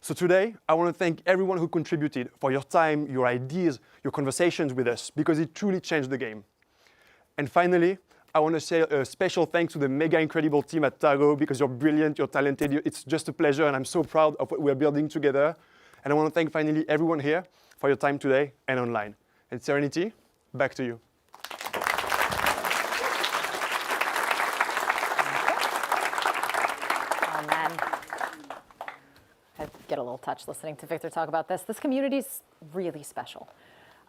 So today, I want to thank everyone who contributed for your time, your ideas, your conversations with us, because it truly changed the game. And finally, I want to say a special thanks to the mega incredible team at Targo, because you're brilliant, you're talented, it's just a pleasure, and I'm so proud of what we're building together. And I want to thank finally everyone here for your time today and online. And Serenity, back to you. Oh, man. I get a little touched listening to Victor talk about this. This community is really special.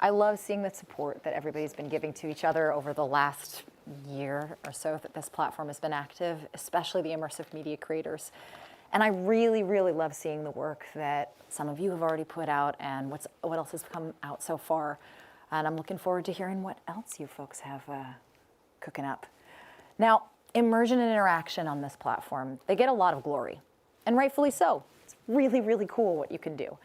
I love seeing the support that everybody's been giving to each other over the last year or so that this platform has been active, especially the immersive media creators. And I really, really love seeing the work that some of you have already put out and what else has come out so far. And I'm looking forward to hearing what else you folks have cooking up. Now, immersion and interaction on this platform, they get a lot of glory, and rightfully so. It's really, really cool what you can do.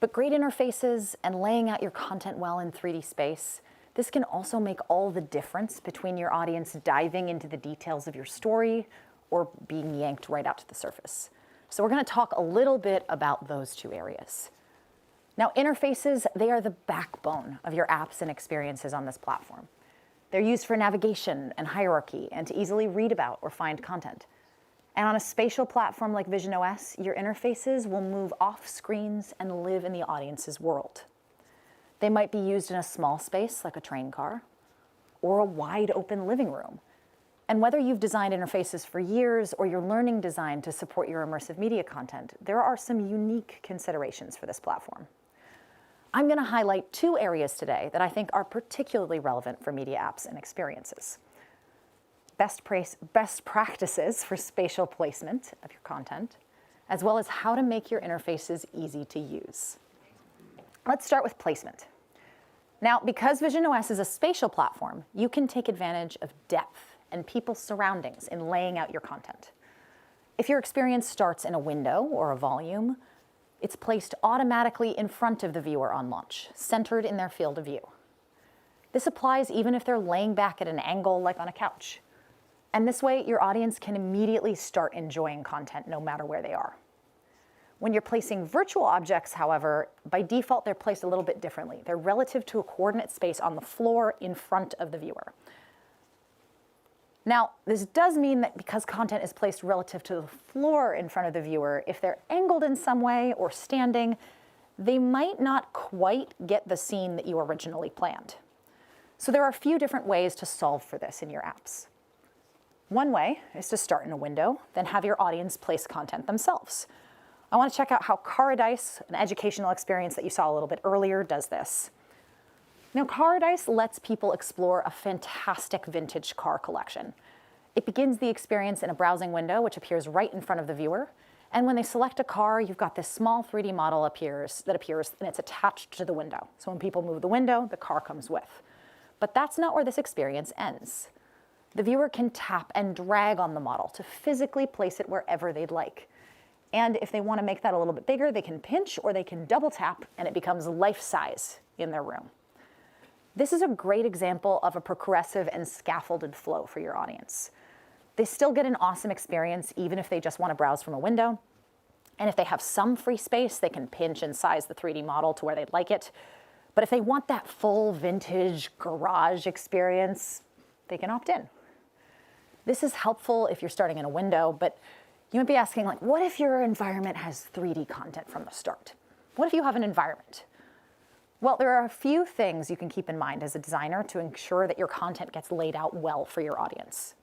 But great interfaces and laying out your content well in 3D space, this can also make all the difference between your audience diving into the details of your story or being yanked right out to the surface. So we're going to talk a little bit about those two areas. Now, interfaces, they are the backbone of your apps and experiences on this platform. They're used for navigation and hierarchy and to easily read about or find content. And on a spatial platform like visionOS, your interfaces will move off screens and live in the audience's world. They might be used in a small space like a train car or a wide open living room. And whether you've designed interfaces for years or you're learning design to support your immersive media content, there are some unique considerations for this platform. I'm going to highlight two areas today that I think are particularly relevant for media apps and experiences. Best practices for spatial placement of your content, as well as how to make your interfaces easy to use. Let's start with placement. Now, because visionOS is a spatial platform, you can take advantage of depth and people's surroundings in laying out your content. If your experience starts in a window or a volume, it's placed automatically in front of the viewer on launch, centered in their field of view. This applies even if they're laying back at an angle like on a couch. And this way, your audience can immediately start enjoying content no matter where they are. When you're placing virtual objects, however, by default, they're placed a little bit differently. They're relative to a coordinate space on the floor in front of the viewer. Now, this does mean that because content is placed relative to the floor in front of the viewer, if they're angled in some way or standing, they might not quite get the scene that you originally planned. So there are a few different ways to solve for this in your apps. One way is to start in a window, then have your audience place content themselves. I want to check out how Caradice, an educational experience that you saw a little bit earlier, does this. Now, Caradice lets people explore a fantastic vintage car collection. It begins the experience in a browsing window, which appears right in front of the viewer. And when they select a car, you've got this small 3D model that appears, and it's attached to the window. So when people move the window, the car comes with. But that's not where this experience ends. The viewer can tap and drag on the model to physically place it wherever they'd like. And if they want to make that a little bit bigger, they can pinch or they can double tap, and it becomes life-size in their room. This is a great example of a progressive and scaffolded flow for your audience. They still get an awesome experience even if they just want to browse from a window. And if they have some free space, they can pinch and size the 3D model to where they'd like it. But if they want that full vintage garage experience, they can opt in. This is helpful if you're starting in a window, but you might be asking, like, what if your environment has 3D content from the start? What if you have an environment? Well, there are a few things you can keep in mind as a designer to ensure that your content gets laid out well for your audience.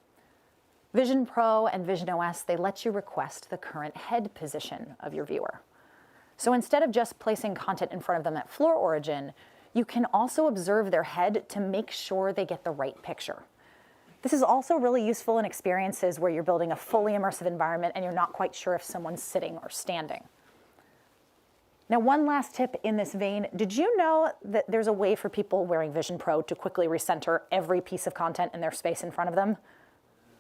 Vision Pro and visionOS, they let you request the current head position of your viewer. So instead of just placing content in front of them at floor origin, you can also observe their head to make sure they get the right picture. This is also really useful in experiences where you're building a fully immersive environment and you're not quite sure if someone's sitting or standing. Now, one last tip in this vein, did you know that there's a way for people wearing Vision Pro to quickly recenter every piece of content in their space in front of them?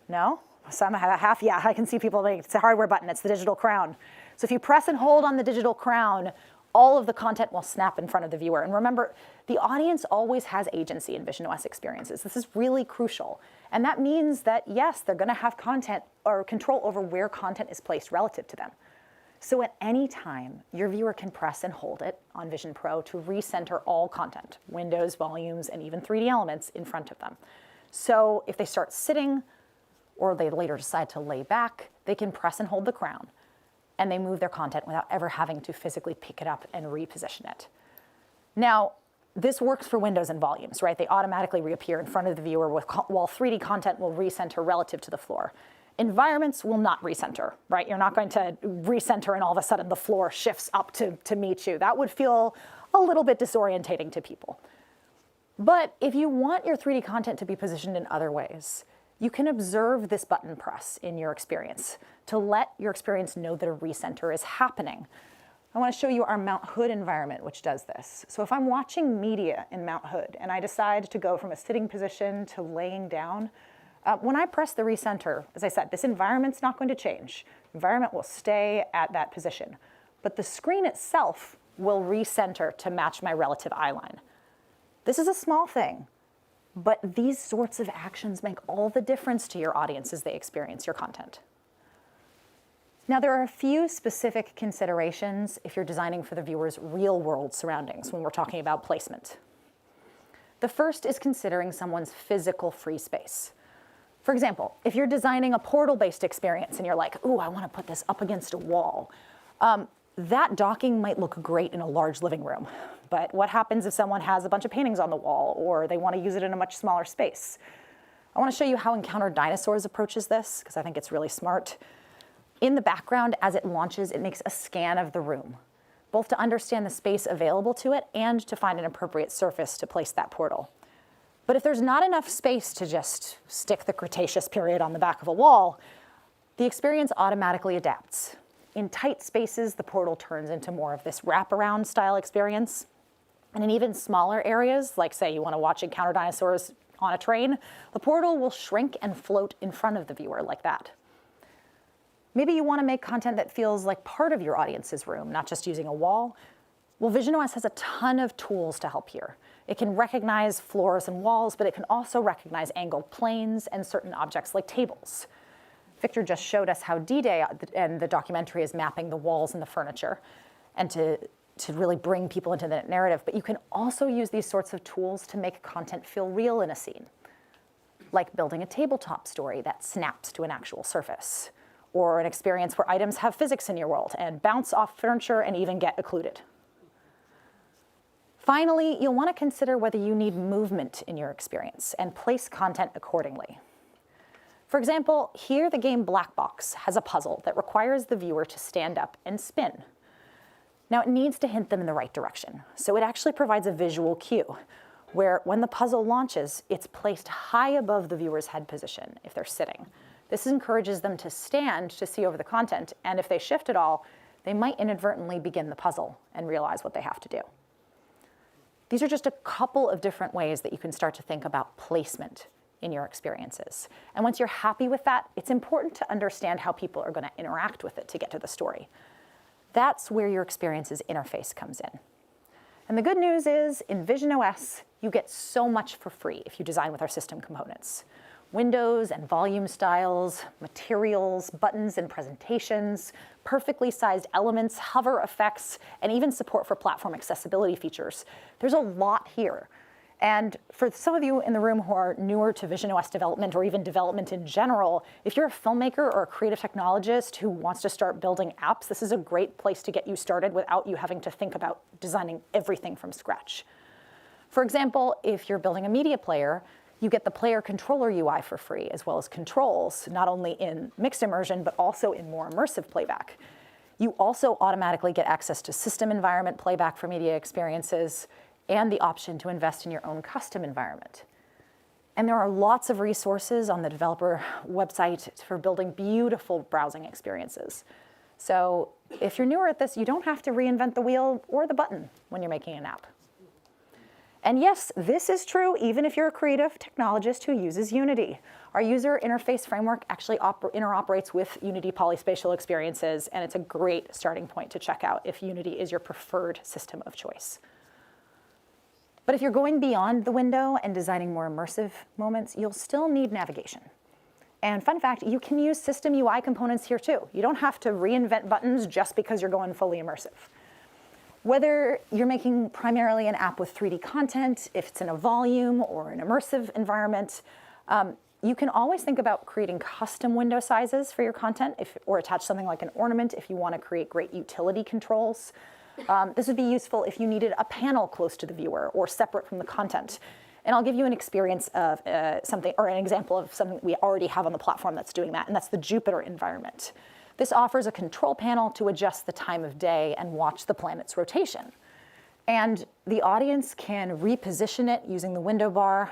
No? Some have, yeah, I can see people, it's a hardware button, it's the digital crown. So if you press and hold on the digital crown, all of the content will snap in front of the viewer. And remember, the audience always has agency in visionOS experiences. This is really crucial. And that means that, yes, they're going to have content or control over where content is placed relative to them. So at any time, your viewer can press and hold it on Vision Pro to recenter all content, windows, volumes, and even 3D elements in front of them. So if they start sitting or they later decide to lay back, they can press and hold the crown, and they move their content without ever having to physically pick it up and reposition it. Now, this works for windows and volumes, right? They automatically reappear in front of the viewer while 3D content will recenter relative to the floor. Environments will not recenter, right? You're not going to recenter and all of a sudden the floor shifts up to meet you. That would feel a little bit disorientating to people. But if you want your 3D content to be positioned in other ways, you can observe this button press in your experience to let your experience know that a recenter is happening. I want to show you our Mount Hood environment, which does this. So if I'm watching media in Mount Hood and I decide to go from a sitting position to laying down, when I press the recenter, as I said, this environment's not going to change. The environment will stay at that position, but the screen itself will recenter to match my relative eye line. This is a small thing, but these sorts of actions make all the difference to your audience as they experience your content. Now, there are a few specific considerations if you're designing for the viewer's real-world surroundings when we're talking about placement. The first is considering someone's physical free space. For example, if you're designing a portal-based experience and you're like, ooh, I want to put this up against a wall, that docking might look great in a large living room. But what happens if someone has a bunch of paintings on the wall or they want to use it in a much smaller space? I want to show you how Encounter Dinosaurs approaches this because I think it's really smart. In the background, as it launches, it makes a scan of the room, both to understand the space available to it and to find an appropriate surface to place that portal. But if there's not enough space to just stick the Cretaceous period on the back of a wall, the experience automatically adapts. In tight spaces, the portal turns into more of this wraparound style experience. And in even smaller areas, like say you want to watch Encounter Dinosaurs on a train, the portal will shrink and float in front of the viewer like that. Maybe you want to make content that feels like part of your audience's room, not just using a wall. Well, visionOS has a ton of tools to help here. It can recognize floors and walls, but it can also recognize angled planes and certain objects like tables. Victor just showed us how D-Day and the documentary is mapping the walls and the furniture and to really bring people into the narrative. But you can also use these sorts of tools to make content feel real in a scene, like building a tabletop story that snaps to an actual surface, or an experience where items have physics in your world and bounce off furniture and even get occluded. Finally, you'll want to consider whether you need movement in your experience and place content accordingly. For example, here the game Black Box has a puzzle that requires the viewer to stand up and spin. Now it needs to hint them in the right direction, so it actually provides a visual cue where when the puzzle launches, it's placed high above the viewer's head position if they're sitting. This encourages them to stand to see over the content, and if they shift at all, they might inadvertently begin the puzzle and realize what they have to do. These are just a couple of different ways that you can start to think about placement in your experiences. And once you're happy with that, it's important to understand how people are going to interact with it to get to the story. That's where your experience's interface comes in. And the good news is, in visionOS, you get so much for free if you design with our system components. Windows and volume styles, materials, buttons and presentations, perfectly sized elements, hover effects, and even support for platform accessibility features. There's a lot here. And for some of you in the room who are newer to visionOS development or even development in general, if you're a filmmaker or a creative technologist who wants to start building apps, this is a great place to get you started without you having to think about designing everything from scratch. For example, if you're building a media player, you get the player controller UI for free, as well as controls, not only in mixed immersion, but also in more immersive playback. You also automatically get access to system environment playback for media experiences and the option to invest in your own custom environment. And there are lots of resources on the developer website for building beautiful browsing experiences. So if you're newer at this, you don't have to reinvent the wheel or the button when you're making an app. And yes, this is true even if you're a creative technologist who uses Unity. Our user interface framework actually interoperates with Unity polyspatial experiences, and it's a great starting point to check out if Unity is your preferred system of choice. But if you're going beyond the window and designing more immersive moments, you'll still need navigation. And fun fact, you can use system UI components here too. You don't have to reinvent buttons just because you're going fully immersive. Whether you're making primarily an app with 3D content, if it's in a volume or an immersive environment, you can always think about creating custom window sizes for your content or attach something like an ornament if you want to create great utility controls. This would be useful if you needed a panel close to the viewer or separate from the content. And I'll give you an experience of something, or an example of something we already have on the platform that's doing that, and that's the Jupiter environment. This offers a control panel to adjust the time of day and watch the planet's rotation. And the audience can reposition it using the window bar.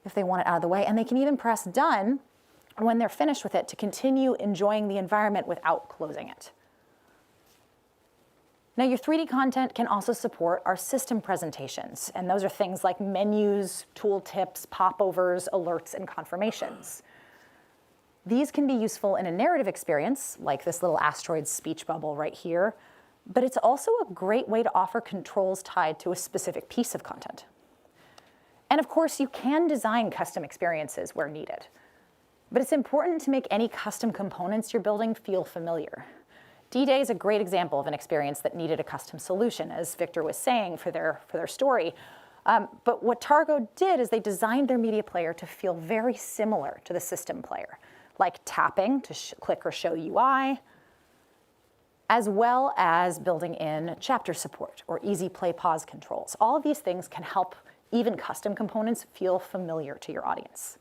if they want it out of the way, and they can even press done when they're finished with it to continue enjoying the environment without closing it. Now, your 3D content can also support our system presentations, and those are things like menus, tooltips, popovers, alerts, and confirmations. These can be useful in a narrative experience, like this little asteroid speech bubble right here, but it's also a great way to offer controls tied to a specific piece of content. And of course, you can design custom experiences where needed, but it's important to make any custom components you're building feel familiar. D-Day is a great example of an experience that needed a custom solution, as Victor was saying, for their story. But what Targo did is they designed their media player to feel very similar to the system player, like tapping to click or show UI, as well as building in chapter support or easy play pause controls. All of these things can help even custom components feel familiar to your audience.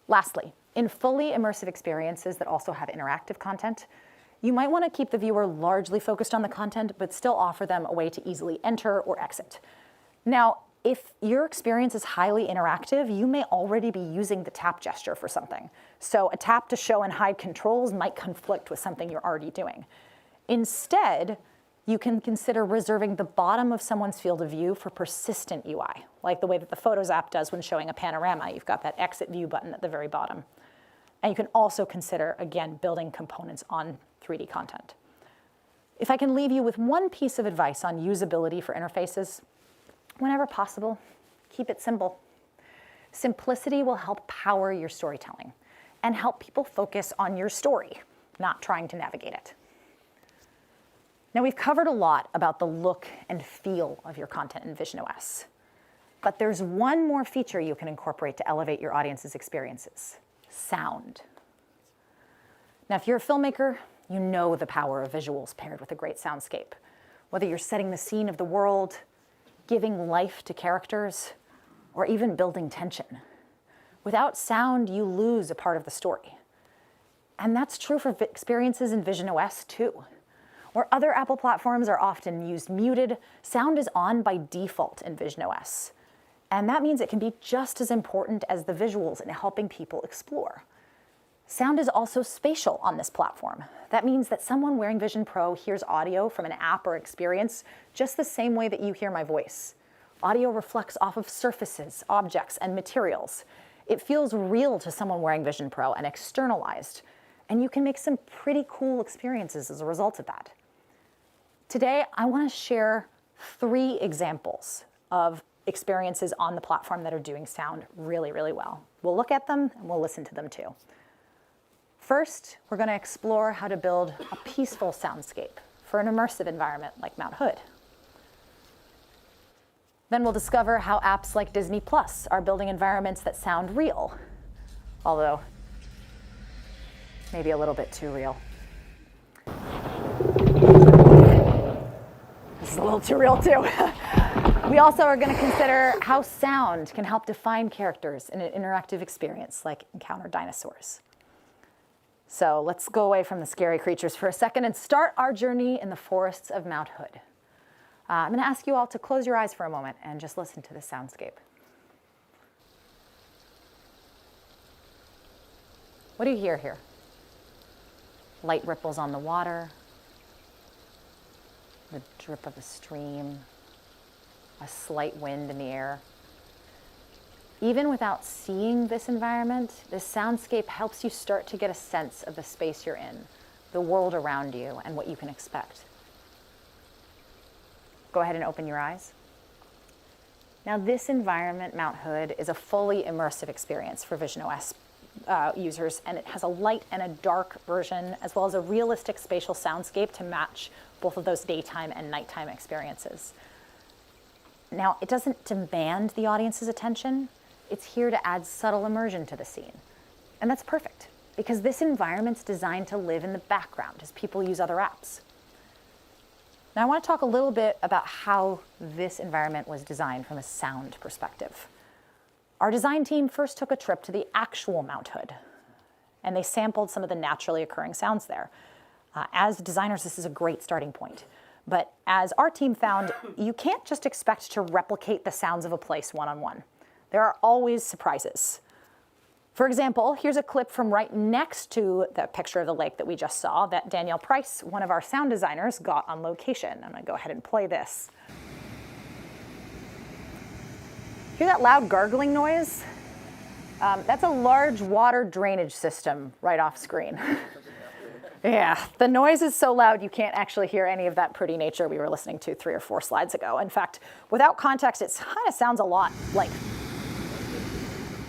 Lastly, in fully immersive experiences that also have interactive content, you might want to keep the viewer largely focused on the content, but still offer them a way to easily enter or exit. Now, if your experience is highly interactive, you may already be using the tap gesture for something. So a tap to show and hide controls might conflict with something you're already doing. Instead, you can consider reserving the bottom of someone's field of view for persistent UI, like the way that the Photos app does when showing a panorama. You've got that exit view button at the very bottom. And you can also consider, again, building components on 3D content. If I can leave you with one piece of advice on usability for interfaces, whenever possible, keep it simple. Simplicity will help power your storytelling and help people focus on your story, not trying to navigate it. Now, we've covered a lot about the look and feel of your content in visionOS, but there's one more feature you can incorporate to elevate your audience's experiences: sound. Now, if you're a filmmaker, you know the power of visuals paired with a great soundscape. Whether you're setting the scene of the world, giving life to characters, or even building tension. Without sound, you lose a part of the story. And that's true for experiences in visionOS too. Where other Apple platforms are often used muted, sound is on by default in visionOS. And that means it can be just as important as the visuals in helping people explore. Sound is also spatial on this platform. That means that someone wearing Vision Pro hears audio from an app or experience just the same way that you hear my voice. Audio reflects off of surfaces, objects, and materials. It feels real to someone wearing Vision Pro and externalized, and you can make some pretty cool experiences as a result of that. Today, I want to share 3 examples of experiences on the platform that are doing sound really, really well. We'll look at them and we'll listen to them too. First, we're going to explore how to build a peaceful soundscape for an immersive environment like Mount Hood. Then we'll discover how apps like Disney Plus are building environments that sound real, although maybe a little bit too real. This is a little too real too. We also are going to consider how sound can help define characters in an interactive experience like Encounter Dinosaurs. So let's go away from the scary creatures for a second and start our journey in the forests of Mount Hood. I'm going to ask you all to close your eyes for a moment and just listen to the soundscape. What do you hear here? Light ripples on the water, the drip of a stream, a slight wind in the air. Even without seeing this environment, this soundscape helps you start to get a sense of the space you're in, the world around you, and what you can expect. Go ahead and open your eyes. Now, this environment, Mount Hood, is a fully immersive experience for visionOS users, and it has a light and a dark version, as well as a realistic spatial soundscape to match both of those daytime and nighttime experiences. Now, it doesn't demand the audience's attention. It's here to add subtle immersion to the scene. And that's perfect, because this environment's designed to live in the background as people use other apps. Now, I want to talk a little bit about how this environment was designed from a sound perspective. Our design team first took a trip to the actual Mount Hood, and they sampled some of the naturally occurring sounds there. As designers, this is a great starting point. But as our team found, you can't just expect to replicate the sounds of a place one-on-one. there are always surprises. For example, here's a clip from right next to the picture of the lake that we just saw that Danielle Price, one of our sound designers, got on location. I'm gonna go ahead and play this. Hear that loud gargling noise? That's a large water drainage system right off screen. Yeah, the noise is so loud you can't actually hear any of that pretty nature we were listening to 3 or 4 slides ago. In fact, without context, it kind of sounds a lot like,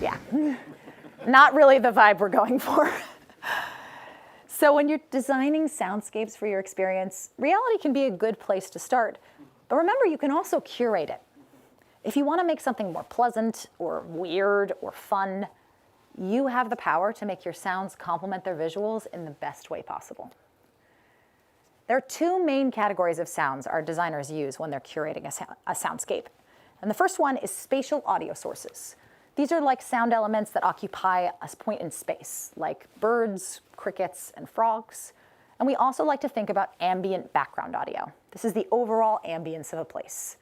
yeah. Not really the vibe we're going for. So when you're designing soundscapes for your experience, Reality can be a good place to start. But remember, you can also curate it. If you want to make something more pleasant or weird or fun, you have the power to make your sounds complement their visuals in the best way possible. There are 2 main categories of sounds our designers use when they're curating a soundscape. And the first one is spatial audio sources. These are like sound elements that occupy a point in space, like birds, crickets, and frogs. And we also like to think about ambient background audio. This is the overall ambience of a place.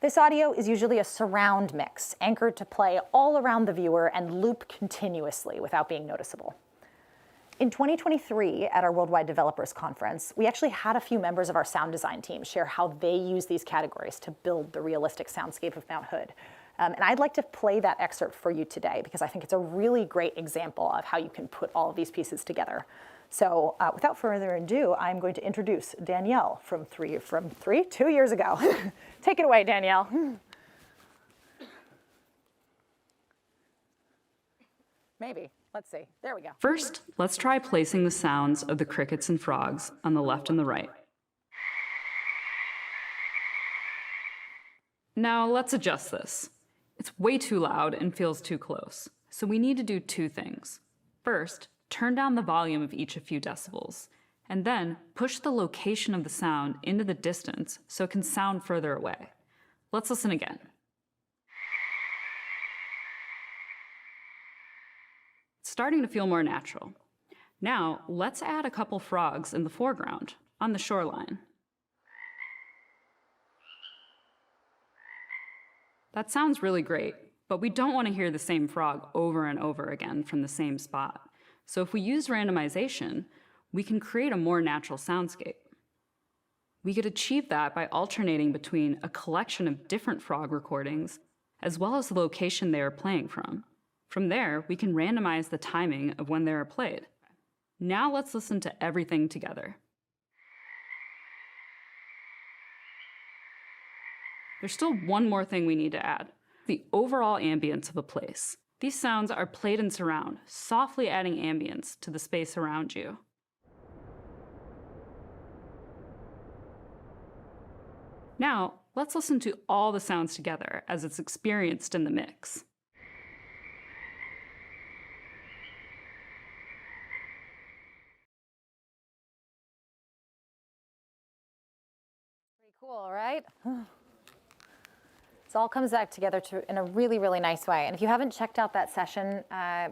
This audio is usually a surround mix, anchored to play all around the viewer and loop continuously without being noticeable. In 2023, at our Worldwide Developers Conference, we actually had a few members of our sound design team share how they use these categories to build the realistic soundscape of Mount Hood. And I'd like to play that excerpt for you today because I think it's a really great example of how you can put all of these pieces together. So without further ado, I'm going to introduce Danielle from 2 years ago. Take it away, Danielle. Maybe. Let's see. There we go. First, let's try placing the sounds of the crickets and frogs on the left and the right. Now let's adjust this. It's way too loud and feels too close. So we need to do 2 things. First, turn down the volume of each a few decibels, and then push the location of the sound into the distance so it can sound further away. Let's listen again. It's starting to feel more natural. Now, let's add a couple frogs in the foreground, on the shoreline. That sounds really great, but we don't want to hear the same frog over and over again from the same spot. So if we use randomization, we can create a more natural soundscape. We could achieve that by alternating between a collection of different frog recordings, as well as the location they are playing from. From there, we can randomize the timing of when they are played. Now let's listen to everything together. There's still one more thing we need to add: the overall ambience of a place. These sounds are played in surround, softly adding ambience to the space around you. Now, let's listen to all the sounds together as it's experienced in the mix. Pretty cool, right? It all comes back together in a really, really nice way. And if you haven't checked out that session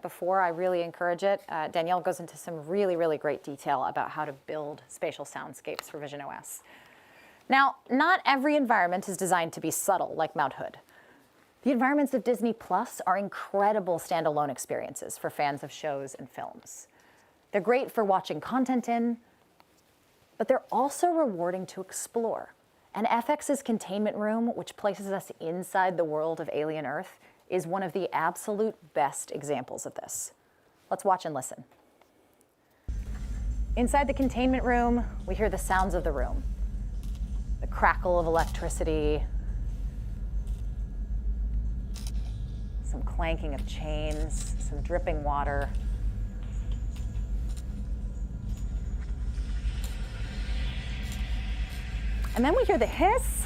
before, I really encourage it. Danielle goes into some really, really great detail about how to build spatial soundscapes for visionOS. Now, not every environment is designed to be subtle like Mount Hood. The environments of Disney Plus are incredible standalone experiences for fans of shows and films. They're great for watching content in, but they're also rewarding to explore. And FX's containment room, which places us inside the world of Alien Earth, is one of the absolute best examples of this. Let's watch and listen. Inside the containment room, we hear the sounds of the room. The crackle of electricity, some clanking of chains, some dripping water. And then we hear the hiss.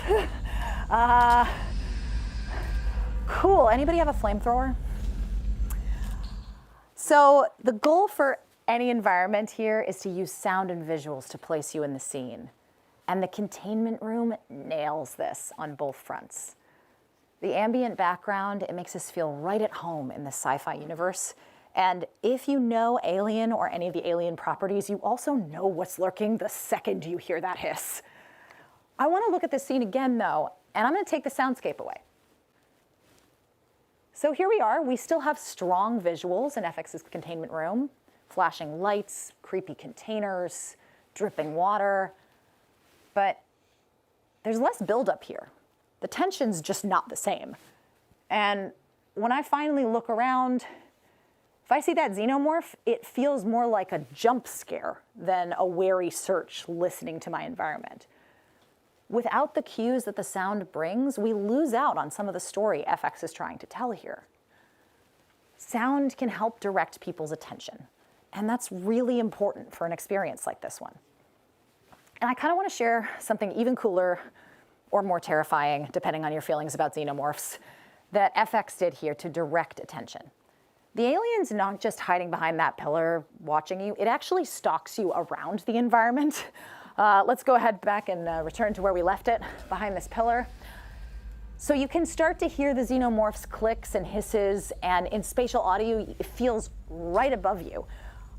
Cool. Anybody have a flamethrower? So the goal for any environment here is to use sound and visuals to place you in the scene. And the containment room nails this on both fronts. The ambient background, it makes us feel right at home in the sci-fi universe. And if you know Alien or any of the Alien properties, you also know what's lurking the second you hear that hiss. I want to look at this scene again, though, and I'm going to take the soundscape away. So here we are. We still have strong visuals in FX's containment room, flashing lights, creepy containers, dripping water, but there's less buildup here. The tension's just not the same. And when I finally look around, if I see that xenomorph, it feels more like a jump scare than a wary search listening to my environment. Without the cues that the sound brings, we lose out on some of the story FX is trying to tell here. Sound can help direct people's attention, and that's really important for an experience like this one. And I kind of want to share something even cooler or more terrifying, depending on your feelings about xenomorphs, that FX did here to direct attention. The alien's not just hiding behind that pillar watching you, it actually stalks you around the environment. Let's go ahead back and return to where we left it, behind this pillar. So you can start to hear the xenomorph's clicks and hisses, and in spatial audio, it feels right above you.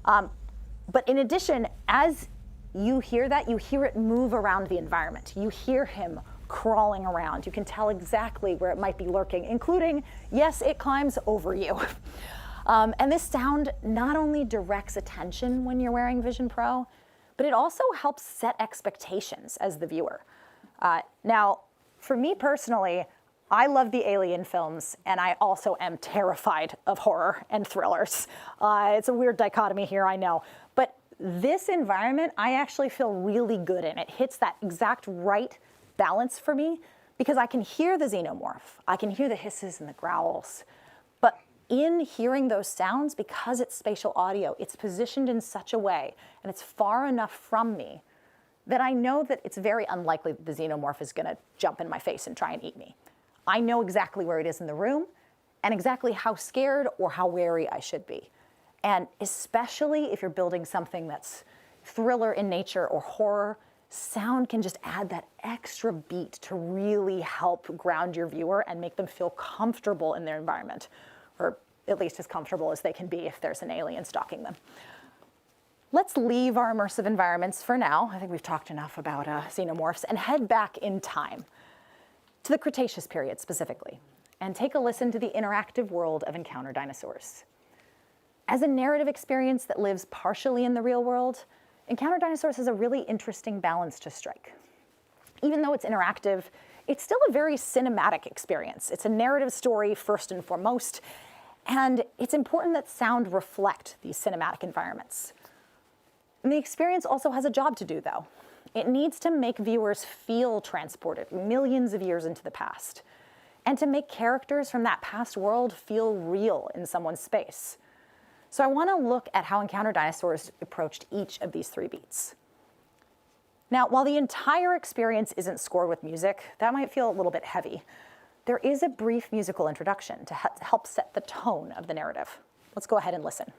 But in addition, as you hear that, you hear it move around the environment. You hear him crawling around. You can tell exactly where it might be lurking, including, yes, it climbs over you. And this sound not only directs attention when you're wearing Vision Pro, but it also helps set expectations as the viewer. Now, for me personally, I love the Alien films, and I also am terrified of horror and thrillers. It's a weird dichotomy here, I know. But this environment, I actually feel really good in. It hits that exact right balance for me because I can hear the xenomorph. I can hear the hisses and the growls. But in hearing those sounds, because it's spatial audio, it's positioned in such a way, and it's far enough from me, that I know that it's very unlikely that the xenomorph is gonna jump in my face and try and eat me. I know exactly where it is in the room and exactly how scared or how wary I should be. And especially if you're building something that's thriller in nature or horror, sound can just add that extra beat to really help ground your viewer and make them feel comfortable in their environment, or at least as comfortable as they can be if there's an alien stalking them. Let's leave our immersive environments for now. I think we've talked enough about xenomorphs, and head back in time to the Cretaceous period specifically, and take a listen to the interactive world of Encounter Dinosaurs. As a narrative experience that lives partially in the real world, Encounter Dinosaurs has a really interesting balance to strike. Even though it's interactive, it's still a very cinematic experience. It's a narrative story first and foremost, and it's important that sound reflect these cinematic environments. And the experience also has a job to do, though. It needs to make viewers feel transported millions of years into the past, and to make characters from that past world feel real in someone's space. So I want to look at how Encounter Dinosaurs approached each of these 3 beats. Now, while the entire experience isn't scored with music, that might feel a little bit heavy. There is a brief musical introduction to help set the tone of the narrative. Let's go ahead and listen.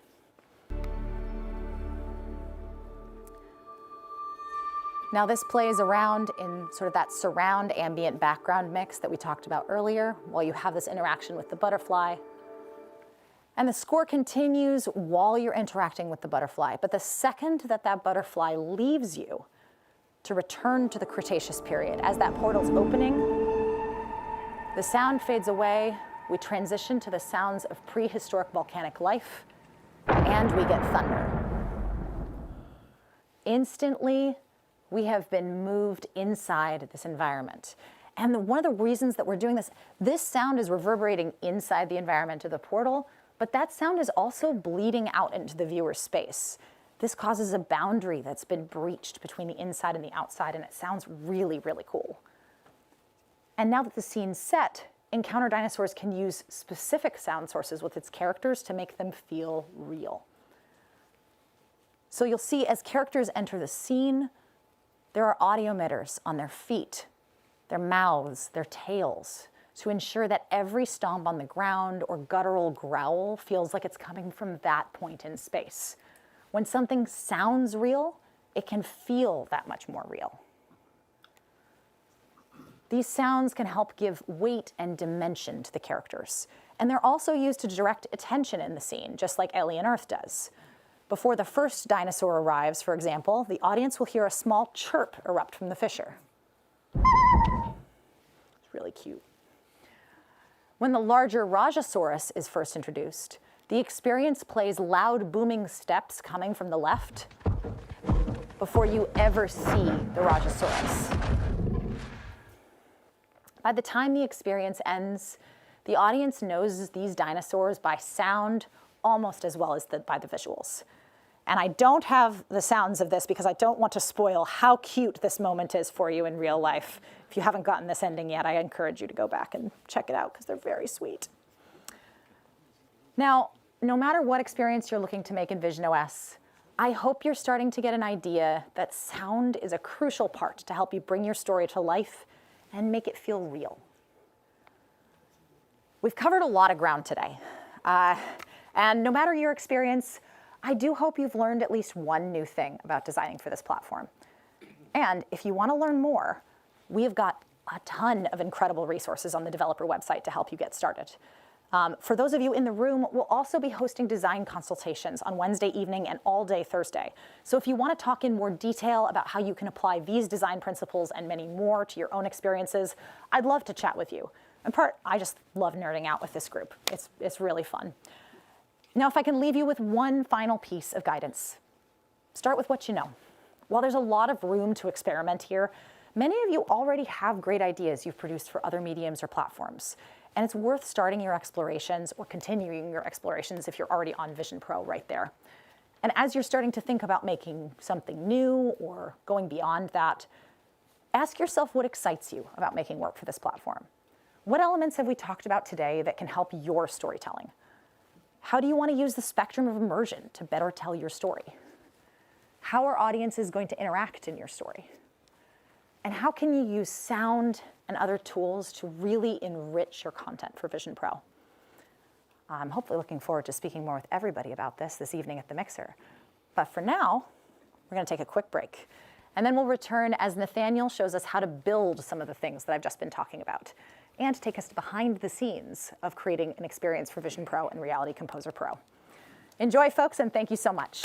Now this plays around in sort of that surround ambient background mix that we talked about earlier, while you have this interaction with the butterfly. And the score continues while you're interacting with the butterfly. But the second that that butterfly leaves you to return to the Cretaceous period, as that portal's opening, the sound fades away, we transition to the sounds of prehistoric volcanic life, and we get thunder. Instantly, we have been moved inside this environment. And one of the reasons that we're doing this sound is reverberating inside the environment of the portal, but that sound is also bleeding out into the viewer's space. This causes a boundary that's been breached between the inside and the outside, and it sounds really, really cool. And now that the scene's set, Encounter Dinosaurs can use specific sound sources with its characters to make them feel real. So you'll see as characters enter the scene, there are audio emitters on their feet, their mouths, their tails, to ensure that every stomp on the ground or guttural growl feels like it's coming from that point in space. When something sounds real, it can feel that much more real. These sounds can help give weight and dimension to the characters, and they're also used to direct attention in the scene, just like Alien Earth does. Before the first dinosaur arrives, for example, the audience will hear a small chirp erupt from the fissure. It's really cute. When the larger Rajasaurus is first introduced, the experience plays loud booming steps coming from the left before you ever see the Rajasaurus. By the time the experience ends, the audience knows these dinosaurs by sound almost as well as by the visuals. And I don't have the sounds of this because I don't want to spoil how cute this moment is for you in real life. If you haven't gotten this ending yet, I encourage you to go back and check it out because they're very sweet. Now, no matter what experience you're looking to make in visionOS, I hope you're starting to get an idea that sound is a crucial part to help you bring your story to life and make it feel real. We've covered a lot of ground today. And no matter your experience, I do hope you've learned at least one new thing about designing for this platform. And if you want to learn more, we've got a ton of incredible resources on the developer website to help you get started. For those of you in the room, we'll also be hosting design consultations on Wednesday evening and all day Thursday. So if you want to talk in more detail about how you can apply these design principles and many more to your own experiences, I'd love to chat with you. In part, I just love nerding out with this group. It's really fun. Now, if I can leave you with one final piece of guidance, start with what you know. While there's a lot of room to experiment here, many of you already have great ideas you've produced for other mediums or platforms. And it's worth starting your explorations or continuing your explorations if you're already on Vision Pro right there. And as you're starting to think about making something new or going beyond that, ask yourself what excites you about making work for this platform. What elements have we talked about today that can help your storytelling? How do you want to use the spectrum of immersion to better tell your story? How are audiences going to interact in your story? And how can you use sound and other tools to really enrich your content for Vision Pro? I'm hopefully looking forward to speaking more with everybody about this evening at the Mixer. But for now, we're going to take a quick break. And then we'll return as Nathaniel shows us how to build some of the things that I've just been talking about, and take us behind the scenes of creating an experience for Vision Pro and Reality Composer Pro. Enjoy, folks, and thank you so much.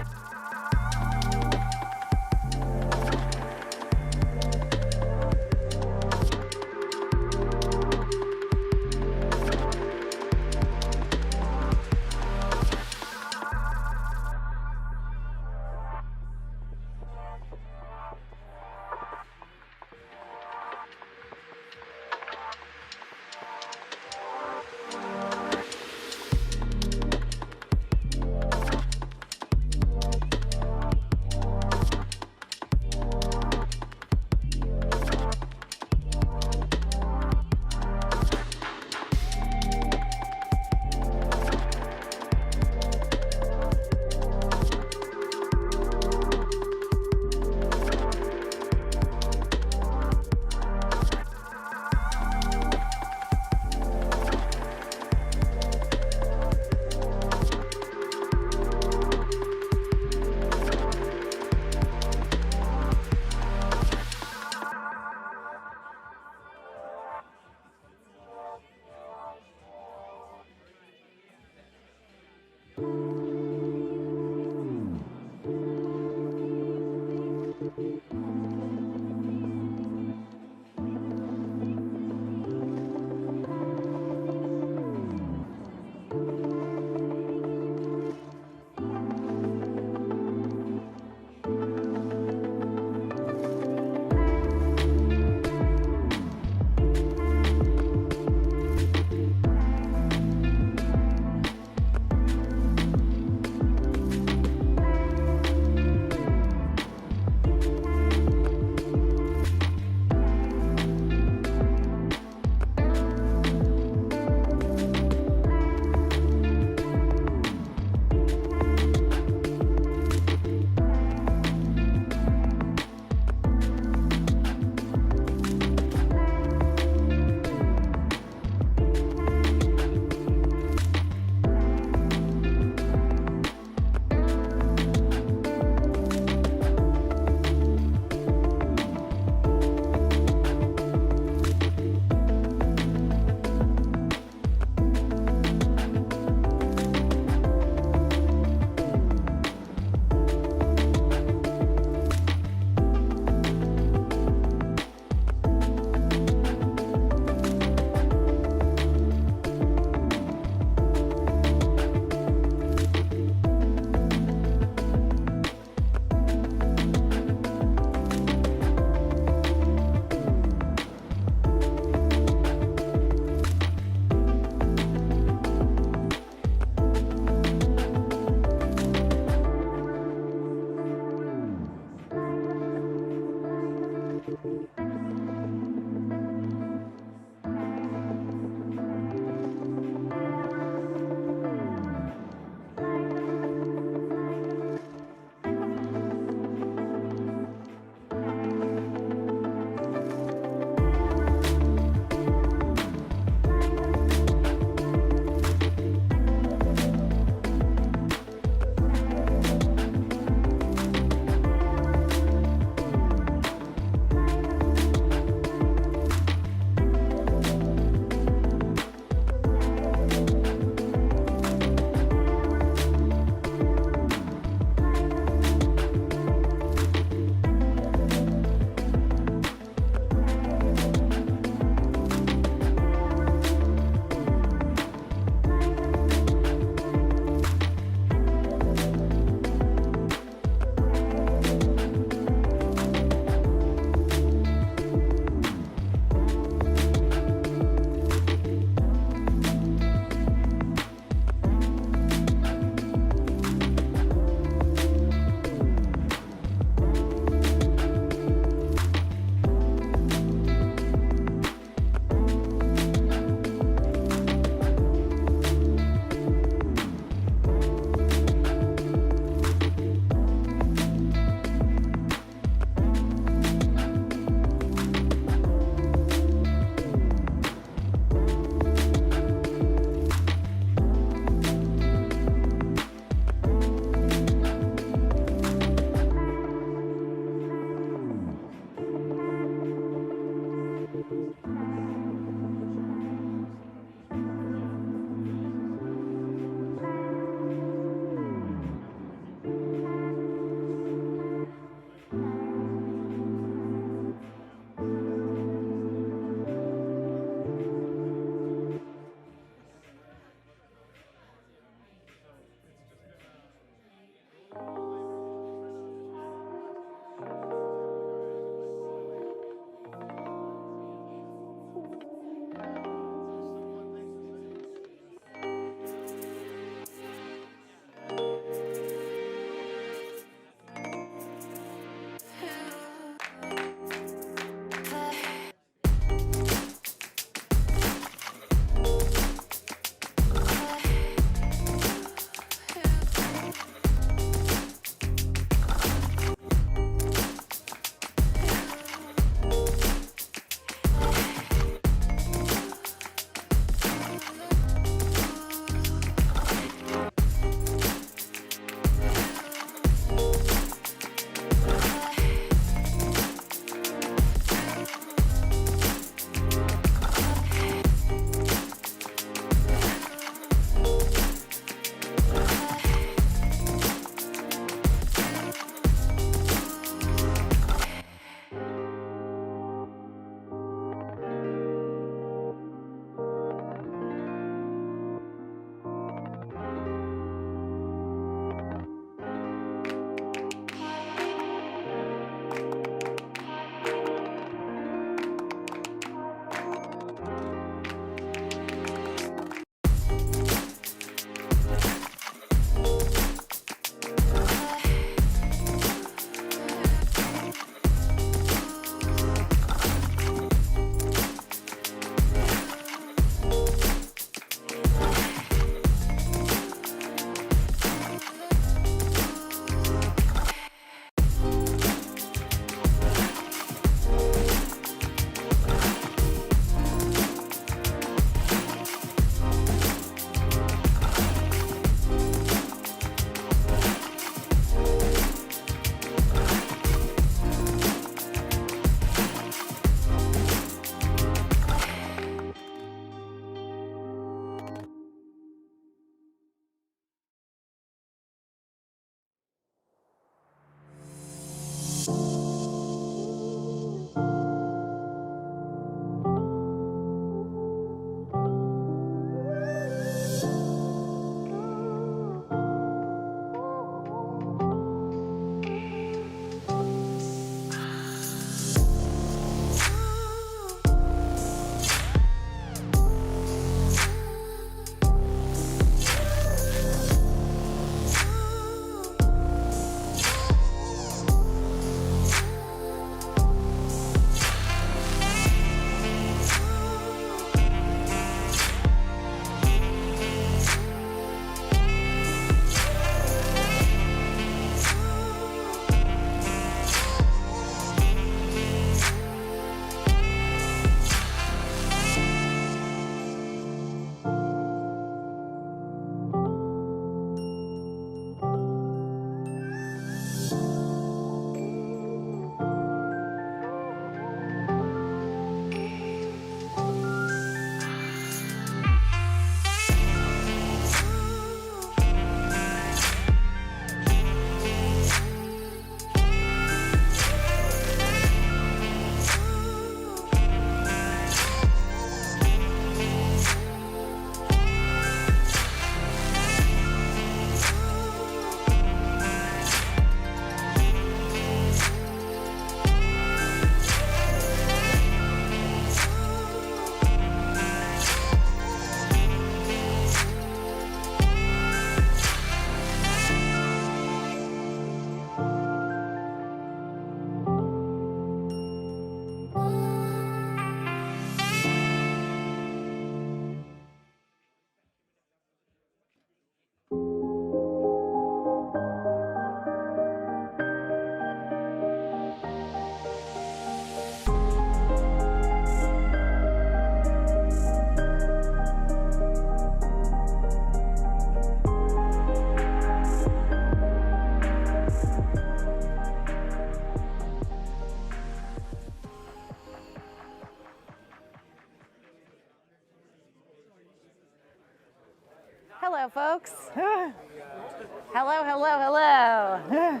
Hello, folks. Hello, hello, hello.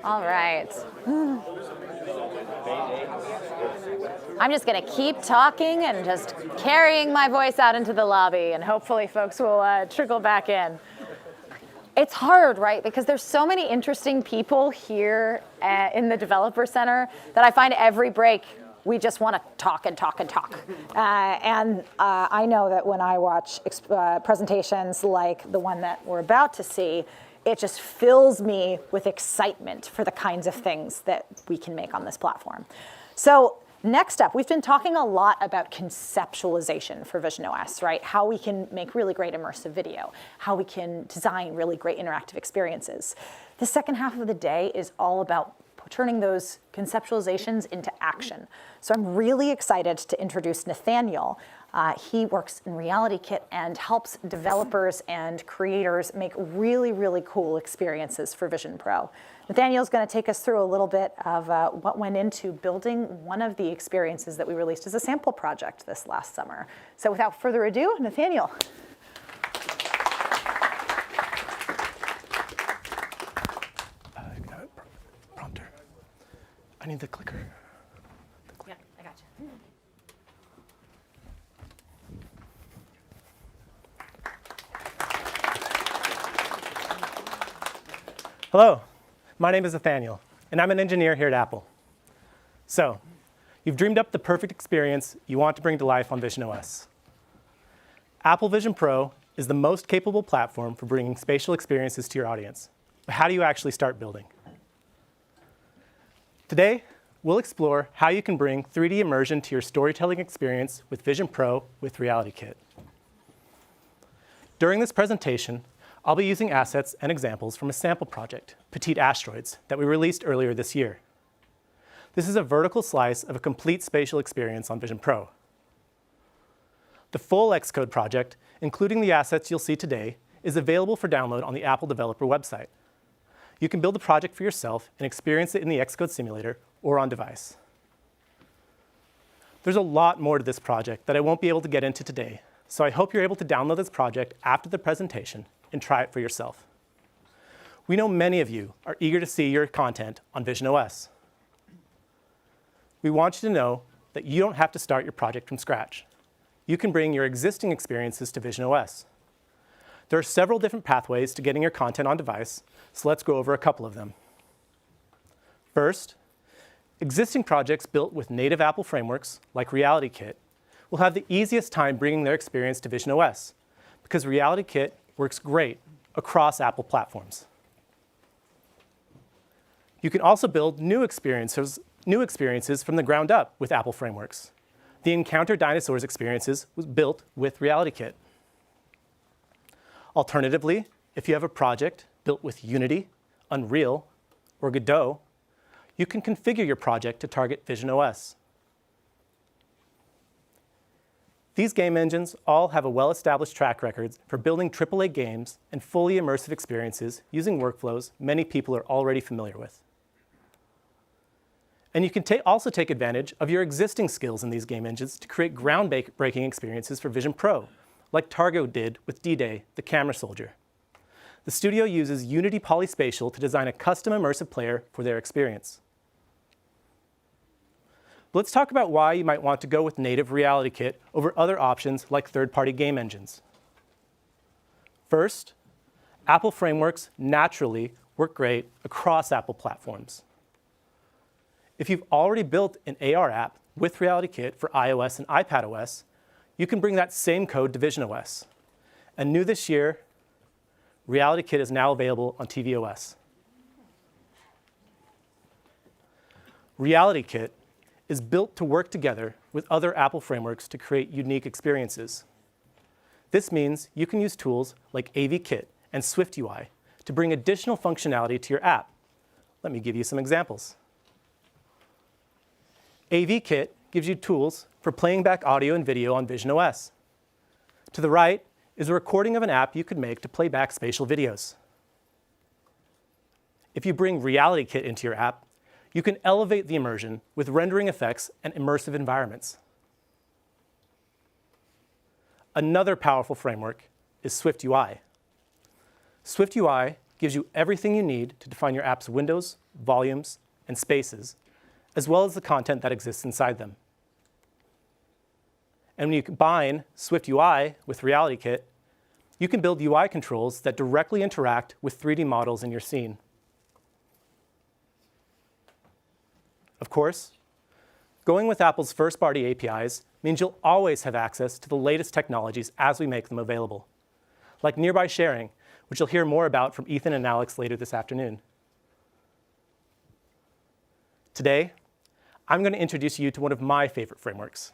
All right. I'm just going to keep talking and just carrying my voice out into the lobby, and hopefully folks will trickle back in. It's hard, right? Because there's so many interesting people here in the Developer Center that I find every break we just want to talk and talk and talk. I know that when I watch presentations like the one that we're about to see, it just fills me with excitement for the kinds of things that we can make on this platform. So next up, we've been talking a lot about conceptualization for visionOS, right? How we can make really great immersive video, how we can design really great interactive experiences. The second half of the day is all about turning those conceptualizations into action. So I'm really excited to introduce Nathaniel. He works in RealityKit and helps developers and creators make really, really cool experiences for Vision Pro. Nathaniel's going to take us through a little bit of what went into building one of the experiences that we released as a sample project this last summer. So without further ado, Nathaniel. Prompter. I need the clicker. Yeah, I got you. Hello, my name is Nathaniel, and I'm an engineer here at Apple. So, you've dreamed up the perfect experience you want to bring to life on visionOS. Apple Vision Pro is the most capable platform for bringing spatial experiences to your audience. But how do you actually start building? Today, we'll explore how you can bring 3D immersion to your storytelling experience with Vision Pro with RealityKit. During this presentation, I'll be using assets and examples from a sample project, Petite Asteroids, that we released earlier this year. This is a vertical slice of a complete spatial experience on Vision Pro. The full Xcode project, including the assets you'll see today, is available for download on the Apple developer website. You can build the project for yourself and experience it in the Xcode simulator or on device. There's a lot more to this project that I won't be able to get into today, so I hope you're able to download this project after the presentation and try it for yourself. We know many of you are eager to see your content on visionOS. We want you to know that you don't have to start your project from scratch. You can bring your existing experiences to visionOS. There are several different pathways to getting your content on device, so let's go over a couple of them. First, existing projects built with native Apple frameworks, like RealityKit, will have the easiest time bringing their experience to visionOS, because RealityKit works great across Apple platforms. You can also build new experiences from the ground up with Apple frameworks. The Encounter Dinosaurs experiences was built with RealityKit. Alternatively, if you have a project built with Unity, Unreal, or Godot, you can configure your project to target visionOS. These game engines all have a well-established track record for building AAA games and fully immersive experiences using workflows many people are already familiar with. And you can also take advantage of your existing skills in these game engines to create groundbreaking experiences for Vision Pro, like Targo did with D-Day, the Camera Soldier. The studio uses Unity Polyspatial to design a custom immersive player for their experience. Let's talk about why you might want to go with native RealityKit over other options like third-party game engines. First, Apple frameworks naturally work great across Apple platforms. If you've already built an AR app with RealityKit for iOS and iPadOS, you can bring that same code to visionOS. And new this year, RealityKit is now available on tvOS. RealityKit is built to work together with other Apple frameworks to create unique experiences. This means you can use tools like AVKit and SwiftUI to bring additional functionality to your app. Let me give you some examples. AVKit gives you tools for playing back audio and video on visionOS. To the right is a recording of an app you could make to play back spatial videos. If you bring RealityKit into your app, you can elevate the immersion with rendering effects and immersive environments. Another powerful framework is SwiftUI. SwiftUI gives you everything you need to define your app's windows, volumes, and spaces, as well as the content that exists inside them. And when you combine SwiftUI with RealityKit, you can build UI controls that directly interact with 3D models in your scene. Of course, going with Apple's first-party APIs means you'll always have access to the latest technologies as we make them available, like nearby sharing, which you'll hear more about from Ethan and Alex later this afternoon. Today, I'm going to introduce you to one of my favorite frameworks,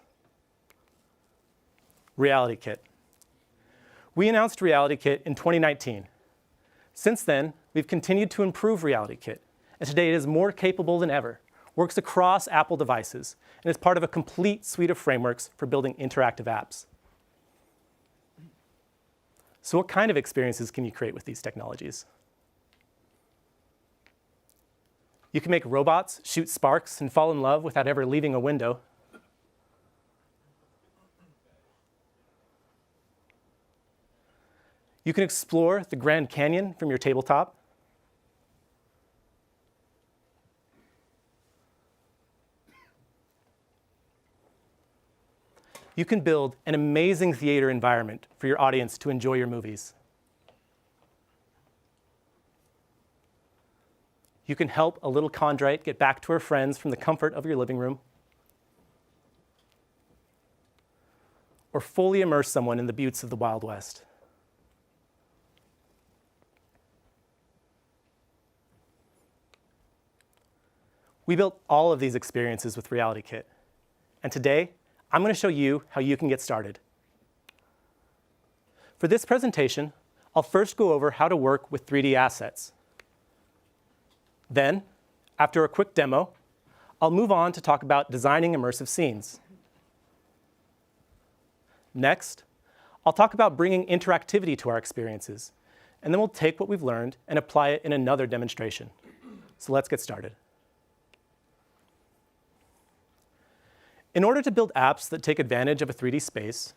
RealityKit. We announced RealityKit in 2019. Since then, we've continued to improve RealityKit, and today it is more capable than ever, works across Apple devices, and is part of a complete suite of frameworks for building interactive apps. So what kind of experiences can you create with these technologies? You can make robots shoot sparks and fall in love without ever leaving a window. You can explore the Grand Canyon from your tabletop. You can build an amazing theater environment for your audience to enjoy your movies. You can help a little chondrite get back to her friends from the comfort of your living room. Or fully immerse someone in the beauties of the Wild West. We built all of these experiences with RealityKit. And today, I'm going to show you how you can get started. For this presentation, I'll first go over how to work with 3D assets. Then, after a quick demo, I'll move on to talk about designing immersive scenes. Next, I'll talk about bringing interactivity to our experiences, and then we'll take what we've learned and apply it in another demonstration. So let's get started. In order to build apps that take advantage of a 3D space,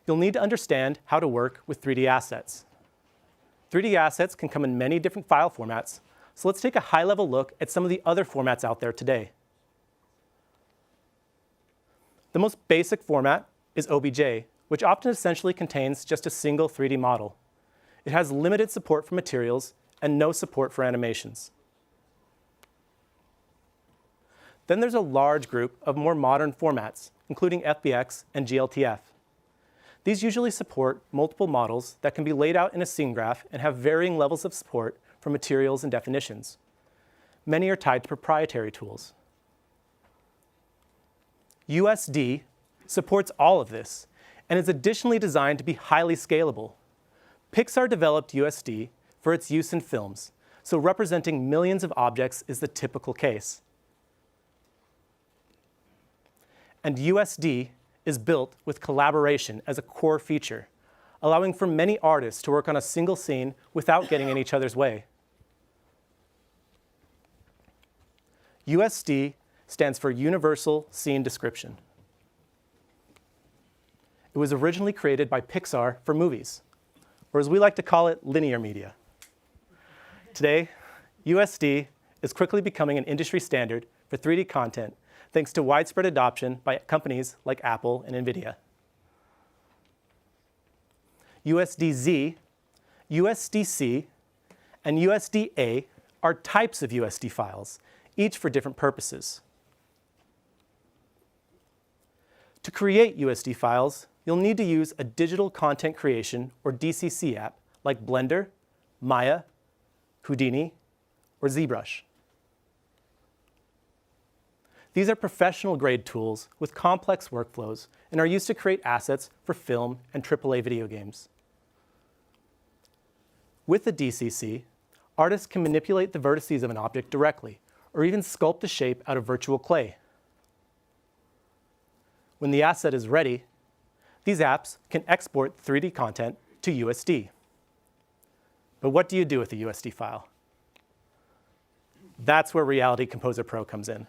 you'll need to understand how to work with 3D assets. 3D assets can come in many different file formats, so let's take a high-level look at some of the other formats out there today. The most basic format is OBJ, which often essentially contains just a single 3D model. It has limited support for materials and no support for animations. Then there's a large group of more modern formats, including FBX and GLTF. These usually support multiple models that can be laid out in a scene graph and have varying levels of support for materials and definitions. Many are tied to proprietary tools. USD supports all of this and is additionally designed to be highly scalable. Pixar developed USD for its use in films, so representing millions of objects is the typical case. And USD is built with collaboration as a core feature, allowing for many artists to work on a single scene without getting in each other's way. USD stands for Universal Scene Description. It was originally created by Pixar for movies, or as we like to call it, linear media. Today, USD is quickly becoming an industry standard for 3D content thanks to widespread adoption by companies like Apple and NVIDIA. USDZ, USDC, and USDA are types of USD files, each for different purposes. To create USD files, you'll need to use a digital content creation or DCC app like Blender, Maya, Houdini, or ZBrush. These are professional-grade tools with complex workflows and are used to create assets for film and AAA video games. With the DCC, artists can manipulate the vertices of an object directly, or even sculpt the shape out of virtual clay. When the asset is ready, these apps can export 3D content to USD. But what do you do with a USD file? That's where Reality Composer Pro comes in.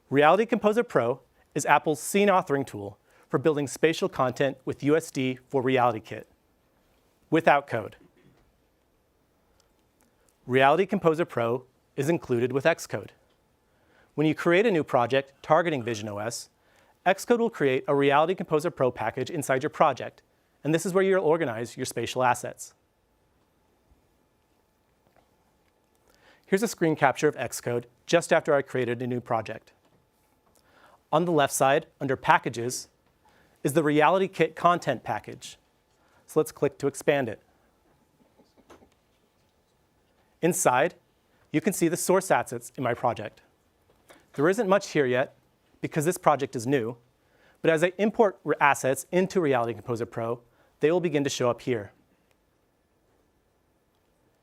Reality Composer Pro is Apple's scene authoring tool for building spatial content with USD for RealityKit, without code. Reality Composer Pro is included with Xcode. When you create a new project targeting visionOS, Xcode will create a Reality Composer Pro package inside your project, and this is where you'll organize your spatial assets. Here's a screen capture of Xcode just after I created a new project. On the left side, under Packages, is the RealityKit content package. So let's click to expand it. Inside, you can see the source assets in my project. There isn't much here yet because this project is new, but as I import assets into Reality Composer Pro, they will begin to show up here.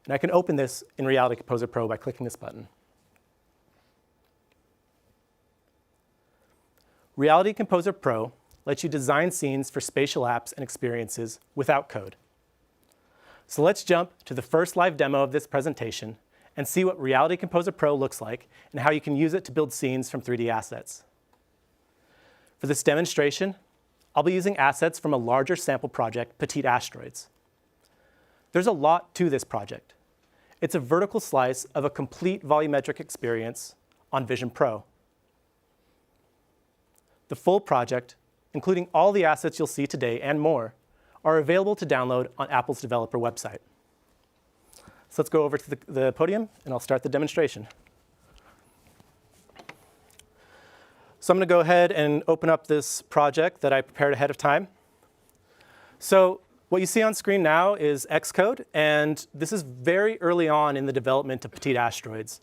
And I can open this in Reality Composer Pro by clicking this button. Reality Composer Pro lets you design scenes for spatial apps and experiences without code. So let's jump to the first live demo of this presentation and see what Reality Composer Pro looks like and how you can use it to build scenes from 3D assets. For this demonstration, I'll be using assets from a larger sample project, Petite Asteroids. There's a lot to this project. It's a vertical slice of a complete volumetric experience on Vision Pro. The full project, including all the assets you'll see today and more, are available to download on Apple's developer website. So let's go over to the podium, and I'll start the demonstration. So I'm going to go ahead and open up this project that I prepared ahead of time. So what you see on screen now is Xcode, and this is very early on in the development of Petite Asteroids.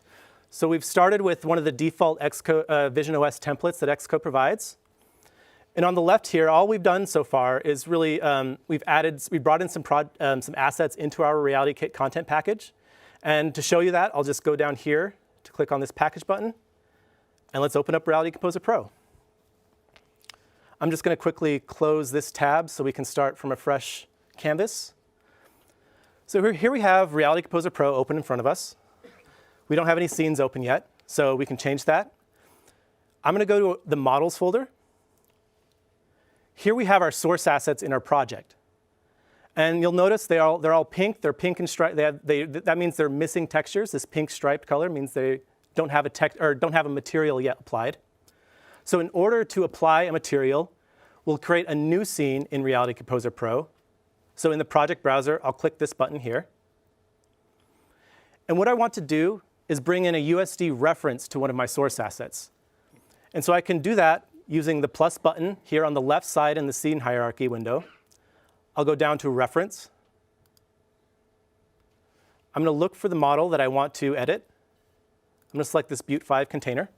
So we've started with one of the default visionOS templates that Xcode provides. And on the left here, all we've done so far is really we brought in some assets into our RealityKit content package. And to show you that, I'll just go down here to click on this package button, and let's open up Reality Composer Pro. I'm just going to quickly close this tab so we can start from a fresh canvas. So here we have Reality Composer Pro open in front of us. We don't have any scenes open yet, so we can change that. I'm going to go to the Models folder. Here we have our source assets in our project. And you'll notice they're all pink. They're pink and striped. That means they're missing textures. This pink striped color means they don't have a material yet applied. So in order to apply a material, we'll create a new scene in Reality Composer Pro. So in the project browser, I'll click this button here. And what I want to do is bring in a USD reference to one of my source assets. And so I can do that using the plus button here on the left side in the scene hierarchy window. I'll go down to Reference. I'm going to look for the model that I want to edit. I'm going to select this Butte 5 container.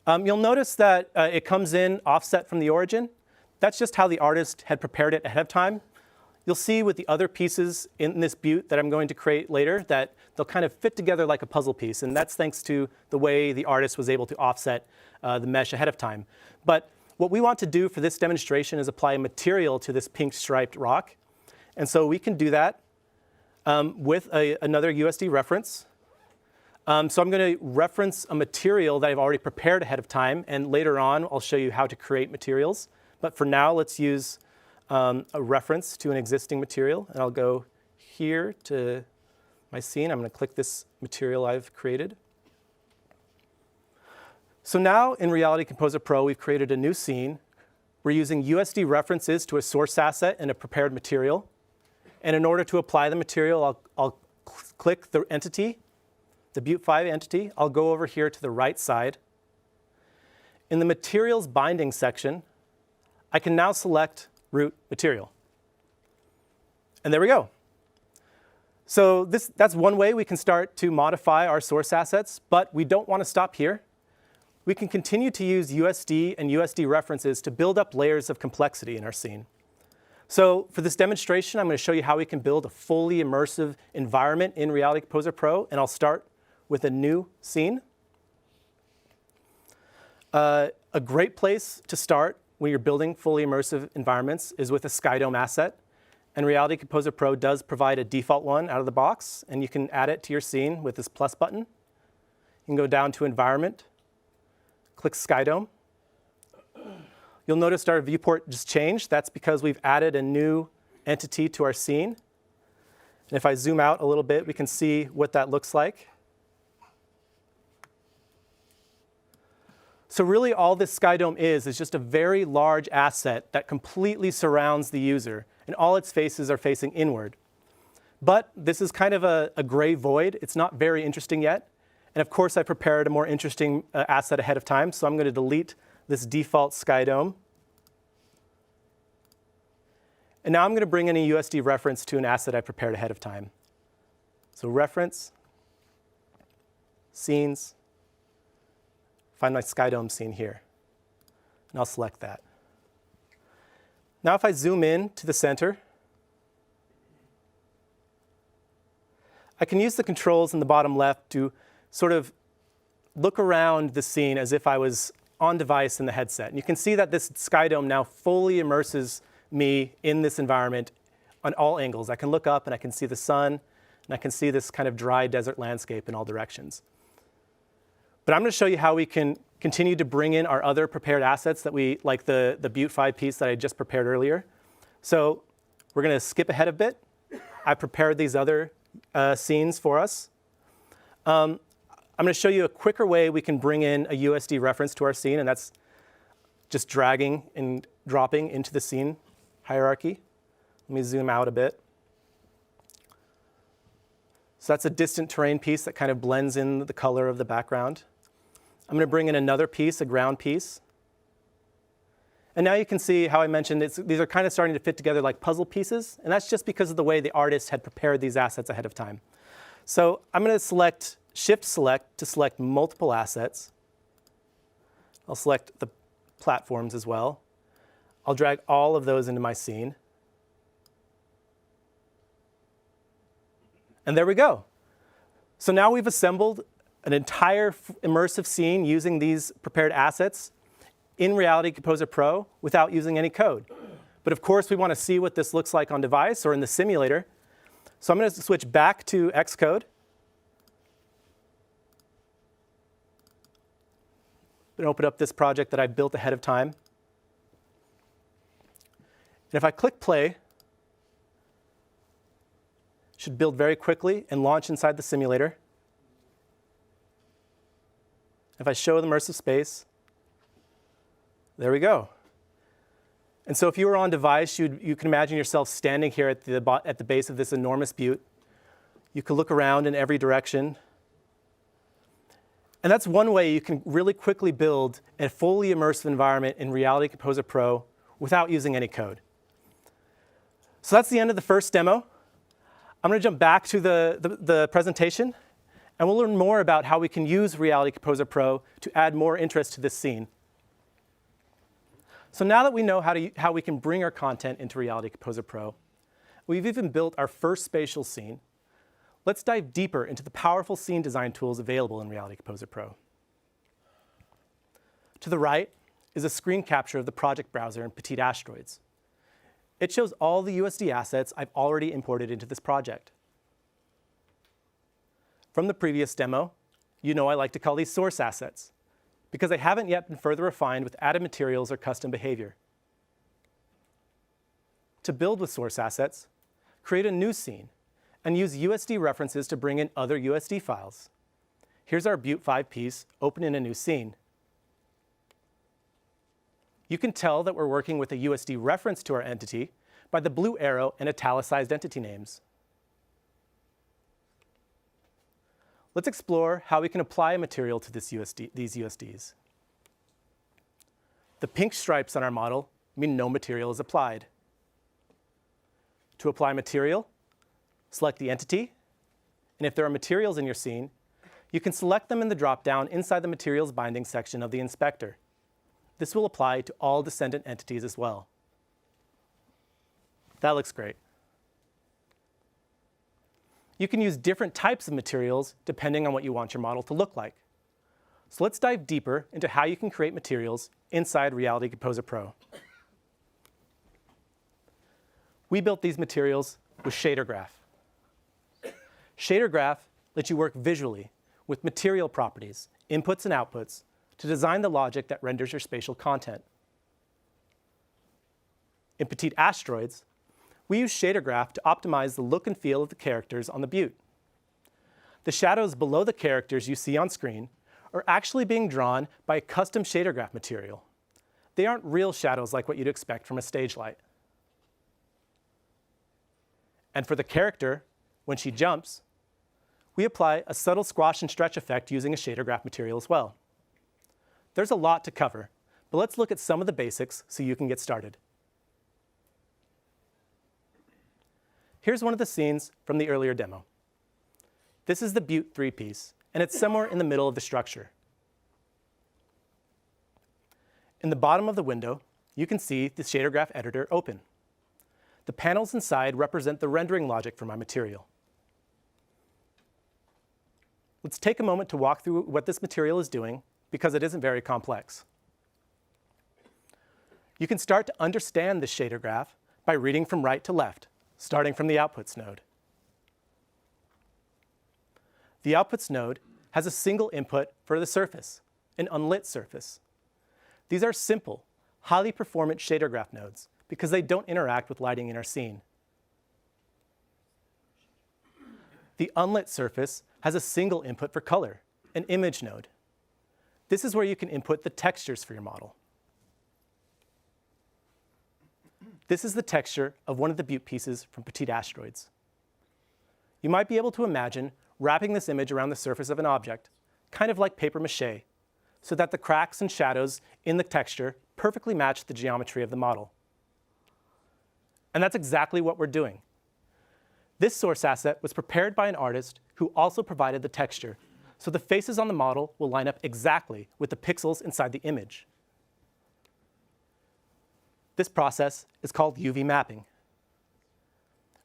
You'll notice that it comes in offset from the origin. That's just how the artist had prepared it ahead of time. You'll see with the other pieces in this Butte that I'm going to create later that they'll kind of fit together like a puzzle piece, and that's thanks to the way the artist was able to offset the mesh ahead of time. But what we want to do for this demonstration is apply a material to this pink striped rock. And so we can do that with another USD reference. So I'm going to reference a material that I've already prepared ahead of time, and later on I'll show you how to create materials. But for now, let's use a reference to an existing material, and I'll go here to my scene. I'm going to click this material I've created. So now in Reality Composer Pro, we've created a new scene. We're using USD references to a source asset and a prepared material. And in order to apply the material, I'll click the entity, the Butte 5 entity. I'll go over here to the right side. In the Materials Binding section, I can now select Root Material. And there we go. So that's one way we can start to modify our source assets, but we don't want to stop here. We can continue to use USD and USD references to build up layers of complexity in our scene. So for this demonstration, I'm going to show you how we can build a fully immersive environment in Reality Composer Pro, and I'll start with a new scene. A great place to start when you're building fully immersive environments is with a SkyDome asset. And Reality Composer Pro does provide a default one out of the box, and you can add it to your scene with this plus button. You can go down to Environment, click SkyDome. You'll notice our viewport just changed. That's because we've added a new entity to our scene. And if I zoom out a little bit, we can see what that looks like. So really all this sky dome is just a very large asset that completely surrounds the user, and all its faces are facing inward. But this is kind of a gray void. It's not very interesting yet. And of course, I prepared a more interesting asset ahead of time, so I'm going to delete this default sky dome. And now I'm going to bring in a USD reference to an asset I prepared ahead of time. So reference, scenes, find my sky dome scene here. And I'll select that. Now if I zoom in to the center, I can use the controls in the bottom left to sort of look around the scene as if I was on device in the headset. And you can see that this sky dome now fully immerses me in this environment on all angles. I can look up and I can see the sun, and I can see this kind of dry desert landscape in all directions. But I'm going to show you how we can continue to bring in our other prepared assets that we, like the Butte 5 piece that I just prepared earlier. So we're going to skip ahead a bit. I prepared these other scenes for us. I'm going to show you a quicker way we can bring in a USD reference to our scene, and that's just dragging and dropping into the scene hierarchy. Let me zoom out a bit. So that's a distant terrain piece that kind of blends in the color of the background. I'm going to bring in another piece, a ground piece. And now you can see how I mentioned these are kind of starting to fit together like puzzle pieces, and that's just because of the way the artist had prepared these assets ahead of time. So I'm going to Shift select to select multiple assets. I'll select the platforms as well. I'll drag all of those into my scene. And there we go. So now we've assembled an entire immersive scene using these prepared assets in Reality Composer Pro without using any code. But of course, we want to see what this looks like on device or in the simulator. So I'm going to switch back to Xcode. And open up this project that I built ahead of time. And if I click play, it should build very quickly and launch inside the simulator. If I show the immersive space, there we go. And so if you were on device, you can imagine yourself standing here at the base of this enormous butte. You can look around in every direction. And that's one way you can really quickly build a fully immersive environment in Reality Composer Pro without using any code. So that's the end of the first demo. I'm going to jump back to the presentation, and we'll learn more about how we can use Reality Composer Pro to add more interest to this scene. So now that we know how we can bring our content into Reality Composer Pro, we've even built our first spatial scene. Let's dive deeper into the powerful scene design tools available in Reality Composer Pro. To the right is a screen capture of the project browser in Petite Asteroids. It shows all the USD assets I've already imported into this project. From the previous demo, you know I like to call these source assets because they haven't yet been further refined with added materials or custom behavior. To build with source assets, create a new scene and use USD references to bring in other USD files. Here's our Butte 5 piece open in a new scene. You can tell that we're working with a USD reference to our entity by the blue arrow and italicized entity names. Let's explore how we can apply a material to these USDs. The pink stripes on our model mean no material is applied. To apply material, select the entity, and if there are materials in your scene, you can select them in the drop-down inside the Materials Binding section of the inspector. This will apply to all descendant entities as well. That looks great. You can use different types of materials depending on what you want your model to look like. So let's dive deeper into how you can create materials inside Reality Composer Pro. We built these materials with Shader Graph. Shader Graph lets you work visually with material properties, inputs and outputs, to design the logic that renders your spatial content. In Petite Asteroids, we use shader graph to optimize the look and feel of the characters on the butte. The shadows below the characters you see on screen are actually being drawn by a custom shader graph material. They aren't real shadows like what you'd expect from a stage light. And for the character, when she jumps, we apply a subtle squash and stretch effect using a shader graph material as well. There's a lot to cover, but let's look at some of the basics so you can get started. Here's one of the scenes from the earlier demo. This is the Butte 3 piece, and it's somewhere in the middle of the structure. In the bottom of the window, you can see the shader graph editor open. The panels inside represent the rendering logic for my material. Let's take a moment to walk through what this material is doing, because it isn't very complex. You can start to understand the shader graph by reading from right to left, starting from the Outputs node. The Outputs node has a single input for the surface, an unlit surface. These are simple, highly performant shader graph nodes because they don't interact with lighting in our scene. The unlit surface has a single input for color, an image node. This is where you can input the textures for your model. This is the texture of one of the Butte pieces from Petite Asteroids. You might be able to imagine wrapping this image around the surface of an object, kind of like paper mache, so that the cracks and shadows in the texture perfectly match the geometry of the model. And that's exactly what we're doing. This source asset was prepared by an artist who also provided the texture, so the faces on the model will line up exactly with the pixels inside the image. This process is called UV mapping.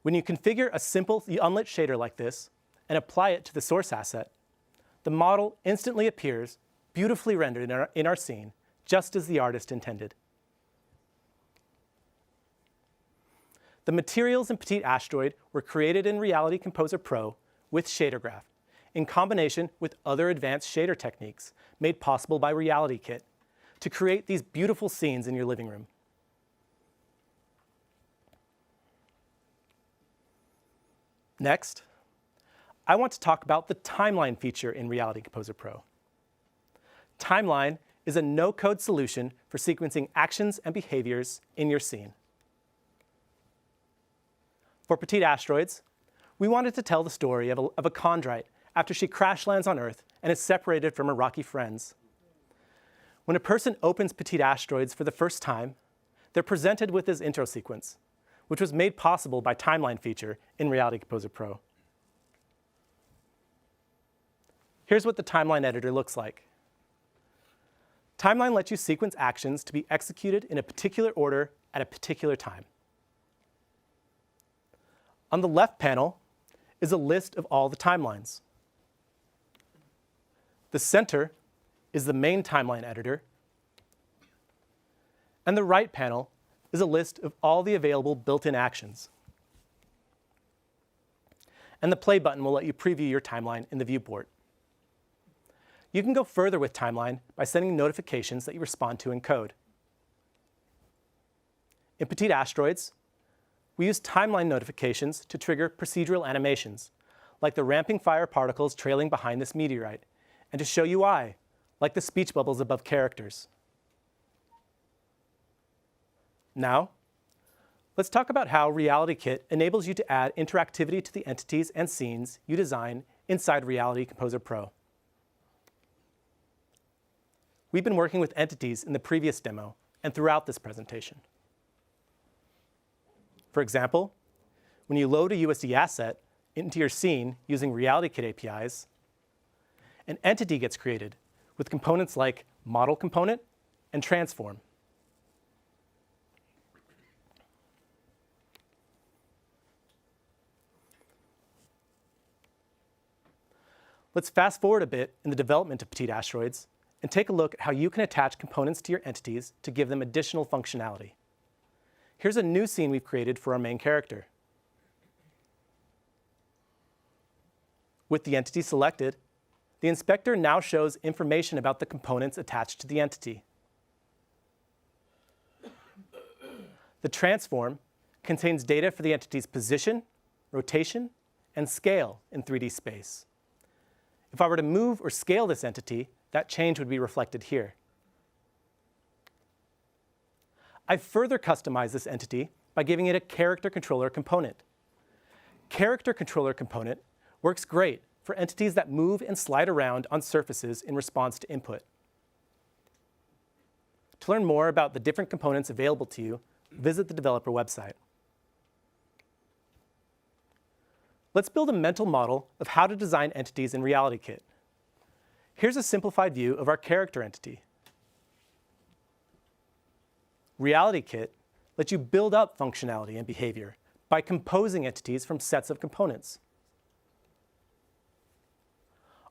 When you configure a simple unlit shader like this and apply it to the source asset, the model instantly appears beautifully rendered in our scene, just as the artist intended. The materials in Petite Asteroid were created in Reality Composer Pro with shader graph, in combination with other advanced shader techniques made possible by RealityKit to create these beautiful scenes in your living room. Next, I want to talk about the timeline feature in Reality Composer Pro. Timeline is a no-code solution for sequencing actions and behaviors in your scene. For Petite Asteroids, we wanted to tell the story of a chondrite after she crash lands on Earth and is separated from her rocky friends. When a person opens Petite Asteroids for the first time, they're presented with this intro sequence, which was made possible by Timeline feature in Reality Composer Pro. Here's what the Timeline editor looks like. Timeline lets you sequence actions to be executed in a particular order at a particular time. On the left panel is a list of all the timelines. The center is the main timeline editor. And the right panel is a list of all the available built-in actions. And the play button will let you preview your timeline in the viewport. You can go further with Timeline by sending notifications that you respond to in code. In Petite Asteroids, we use timeline notifications to trigger procedural animations, like the ramping fire particles trailing behind this meteorite, and to show UI, like the speech bubbles above characters. Now, let's talk about how RealityKit enables you to add interactivity to the entities and scenes you design inside Reality Composer Pro. We've been working with entities in the previous demo and throughout this presentation. For example, when you load a USD asset into your scene using RealityKit APIs, an entity gets created with components like model component and transform. Let's fast forward a bit in the development of Petite Asteroids and take a look at how you can attach components to your entities to give them additional functionality. Here's a new scene we've created for our main character. With the entity selected, the inspector now shows information about the components attached to the entity. The transform contains data for the entity's position, rotation, and scale in 3D space. If I were to move or scale this entity, that change would be reflected here. I further customize this entity by giving it a character controller component. Character controller component works great for entities that move and slide around on surfaces in response to input. To learn more about the different components available to you, visit the developer website. Let's build a mental model of how to design entities in RealityKit. Here's a simplified view of our character entity. RealityKit lets you build up functionality and behavior by composing entities from sets of components.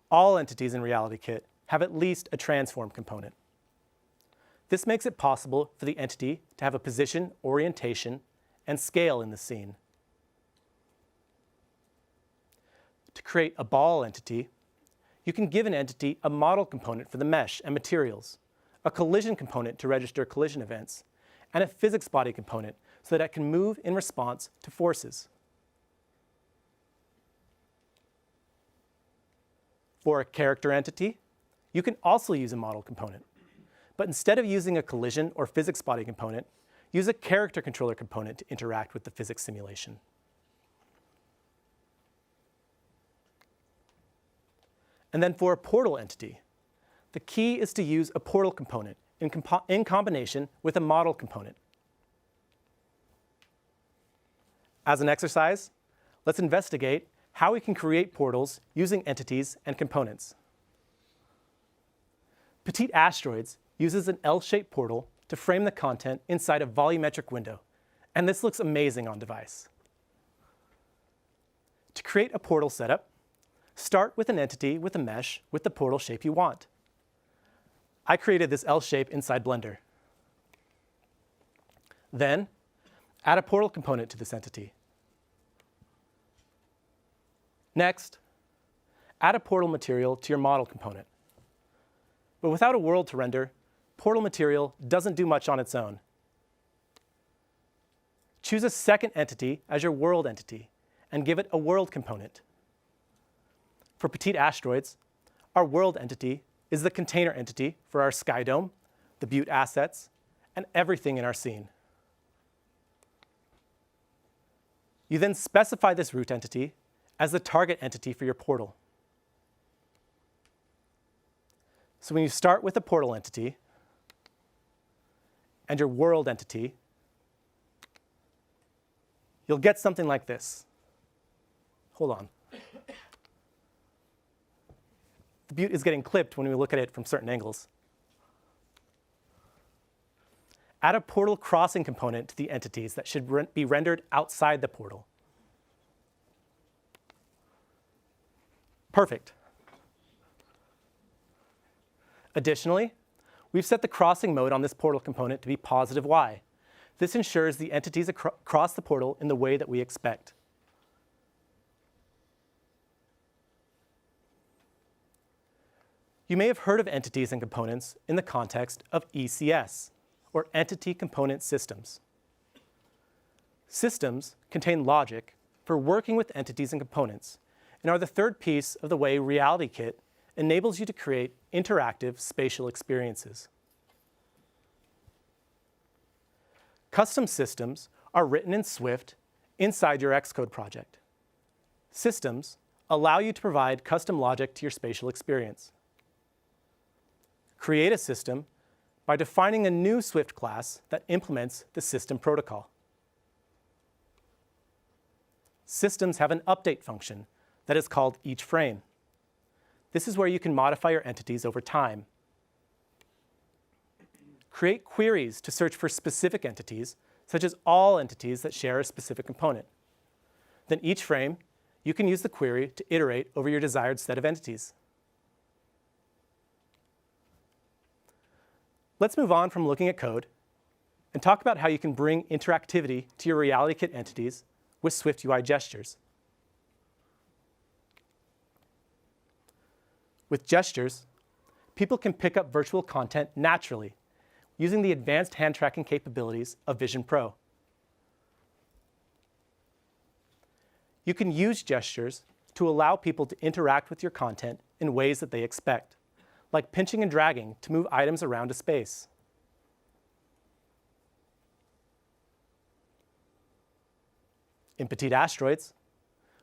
All entities in RealityKit have at least a transform component. This makes it possible for the entity to have a position, orientation, and scale in the scene. To create a ball entity, you can give an entity a model component for the mesh and materials, a collision component to register collision events, and a physics body component so that it can move in response to forces. For a character entity, you can also use a model component. But instead of using a collision or physics body component, use a character controller component to interact with the physics simulation. And then for a portal entity, the key is to use a portal component in combination with a model component. As an exercise, let's investigate how we can create portals using entities and components. Petite Asteroids uses an L-shaped portal to frame the content inside a volumetric window, and this looks amazing on device. To create a portal setup, start with an entity with a mesh with the portal shape you want. I created this L shape inside Blender. Then, add a portal component to this entity. Next, add a portal material to your model component. But without a world to render, portal material doesn't do much on its own. Choose a second entity as your world entity and give it a world component. For Petite Asteroids, our world entity is the container entity for our sky dome, the Butte assets, and everything in our scene. You then specify this root entity as the target entity for your portal. So when you start with a portal entity and your world entity, you'll get something like this. Hold on. The Butte is getting clipped when we look at it from certain angles. Add a portal crossing component to the entities that should be rendered outside the portal. Perfect. Additionally, we've set the crossing mode on this portal component to be positive Y. This ensures the entities cross the portal in the way that we expect. You may have heard of entities and components in the context of ECS, or Entity Component Systems. Systems contain logic for working with entities and components, and are the third piece of the way RealityKit enables you to create interactive spatial experiences. Custom systems are written in Swift inside your Xcode project. Systems allow you to provide custom logic to your spatial experience. Create a system by defining a new Swift class that implements the system protocol. Systems have an update function that is called each frame. This is where you can modify your entities over time. Create queries to search for specific entities, such as all entities that share a specific component. Then each frame, you can use the query to iterate over your desired set of entities. Let's move on from looking at code and talk about how you can bring interactivity to your RealityKit entities with Swift UI gestures. With gestures, people can pick up virtual content naturally using the advanced hand tracking capabilities of Vision Pro. You can use gestures to allow people to interact with your content in ways that they expect, like pinching and dragging to move items around a space. In Petite Asteroids,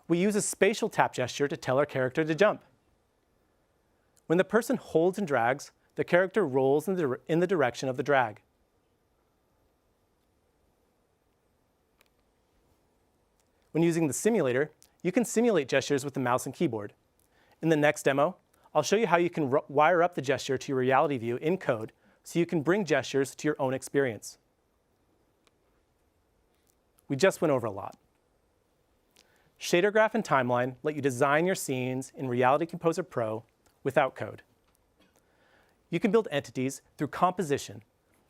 we use a spatial tap gesture to tell our character to jump. When the person holds and drags, the character rolls in the direction of the drag. When using the simulator, you can simulate gestures with the mouse and keyboard. In the next demo, I'll show you how you can wire up the gesture to your reality view in code so you can bring gestures to your own experience. We just went over a lot. Shader Graph and Timeline let you design your scenes in Reality Composer Pro without code. You can build entities through composition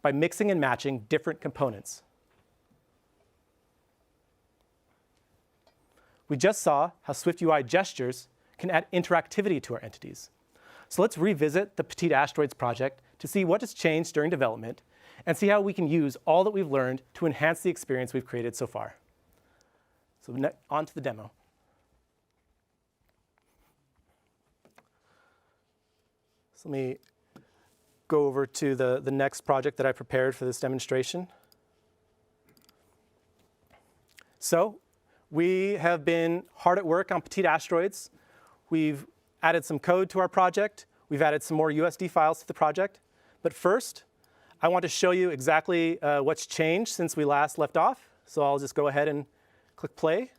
by mixing and matching different components. We just saw how SwiftUI gestures can add interactivity to our entities. So let's revisit the Petite Asteroids project to see what has changed during development and see how we can use all that we've learned to enhance the experience we've created so far. So on to the demo. So let me go over to the next project that I prepared for this demonstration. So we have been hard at work on Petite Asteroids. We've added some code to our project. We've added some more USD files to the project. But first, I want to show you exactly what's changed since we last left off. So I'll just go ahead and click play.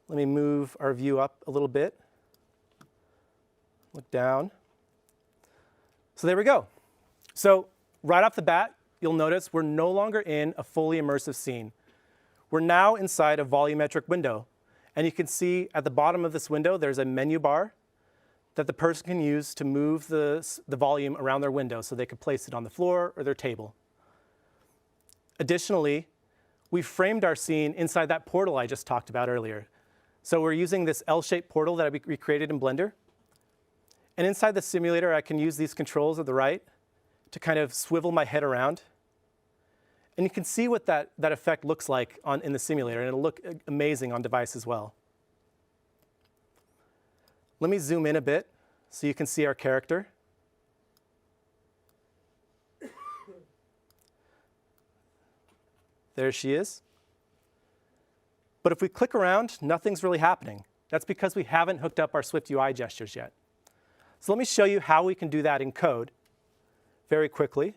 Let me move our view up a little bit. Look down. So there we go. So right off the bat, you'll notice we're no longer in a fully immersive scene. We're now inside a volumetric window. And you can see at the bottom of this window, there's a menu bar that the person can use to move the volume around their window so they could place it on the floor or their table. Additionally, we framed our scene inside that portal I just talked about earlier. So we're using this L-shaped portal that we created in Blender. And inside the simulator, I can use these controls at the right to kind of swivel my head around. And you can see what that effect looks like in the simulator, and it'll look amazing on device as well. Let me zoom in a bit so you can see our character. There she is. But if we click around, nothing's really happening. That's because we haven't hooked up our SwiftUI gestures yet. So let me show you how we can do that in code very quickly.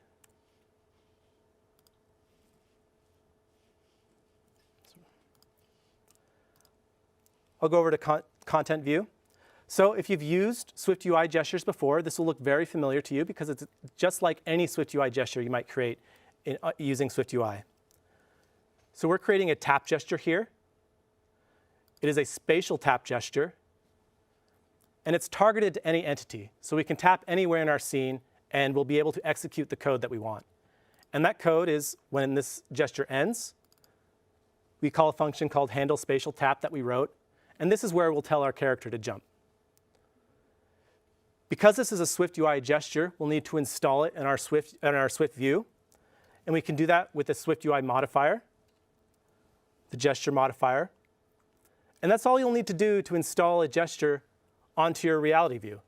I'll go over to Content View. So if you've used SwiftUI gestures before, this will look very familiar to you because it's just like any SwiftUI gesture you might create using SwiftUI. So we're creating a tap gesture here. It is a spatial tap gesture. And it's targeted to any entity. So we can tap anywhere in our scene, and we'll be able to execute the code that we want. And that code is when this gesture ends, we call a function called handle spatial tap that we wrote. And this is where we'll tell our character to jump. Because this is a SwiftUI gesture, we'll need to install it in our Swift view. And we can do that with the SwiftUI modifier, the gesture modifier. And that's all you'll need to do to install a gesture onto your reality view.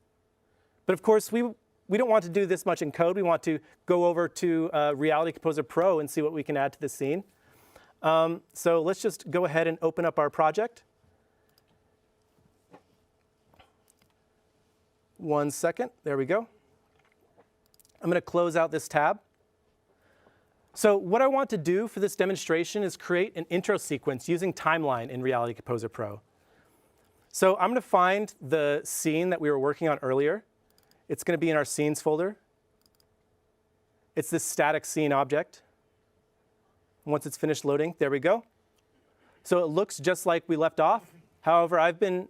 But of course, we don't want to do this much in code. We want to go over to Reality Composer Pro and see what we can add to this scene. So let's just go ahead and open up our project. 1 second. There we go. I'm going to close out this tab. So what I want to do for this demonstration is create an intro sequence using Timeline in Reality Composer Pro. So I'm going to find the scene that we were working on earlier. It's going to be in our Scenes folder. It's this static scene object. Once it's finished loading, there we go. So it looks just like we left off. However, I've been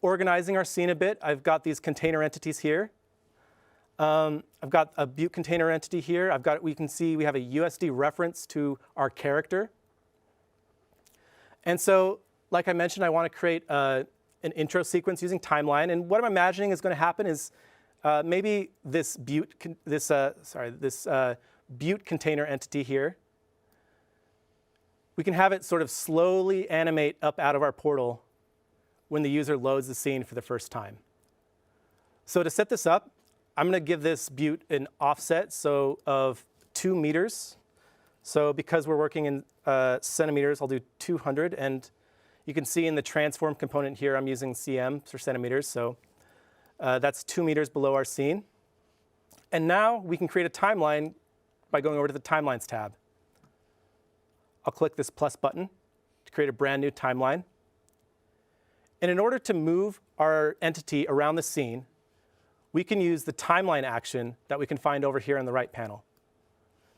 organizing our scene a bit. I've got these container entities here. I've got a Butte container entity here. We can see we have a USD reference to our character. And so, like I mentioned, I want to create an intro sequence using Timeline. And what I'm imagining is going to happen is maybe this Butte container entity here. we can have it sort of slowly animate up out of our portal when the user loads the scene for the first time. So to set this up, I'm going to give this butte an offset of 2 meters. So because we're working in centimeters, I'll do 200. And you can see in the transform component here, I'm using cm for centimeters. So that's 2 meters below our scene. And now we can create a timeline by going over to the Timelines tab. I'll click this plus button to create a brand new timeline. And in order to move our entity around the scene, we can use the timeline action that we can find over here on the right panel.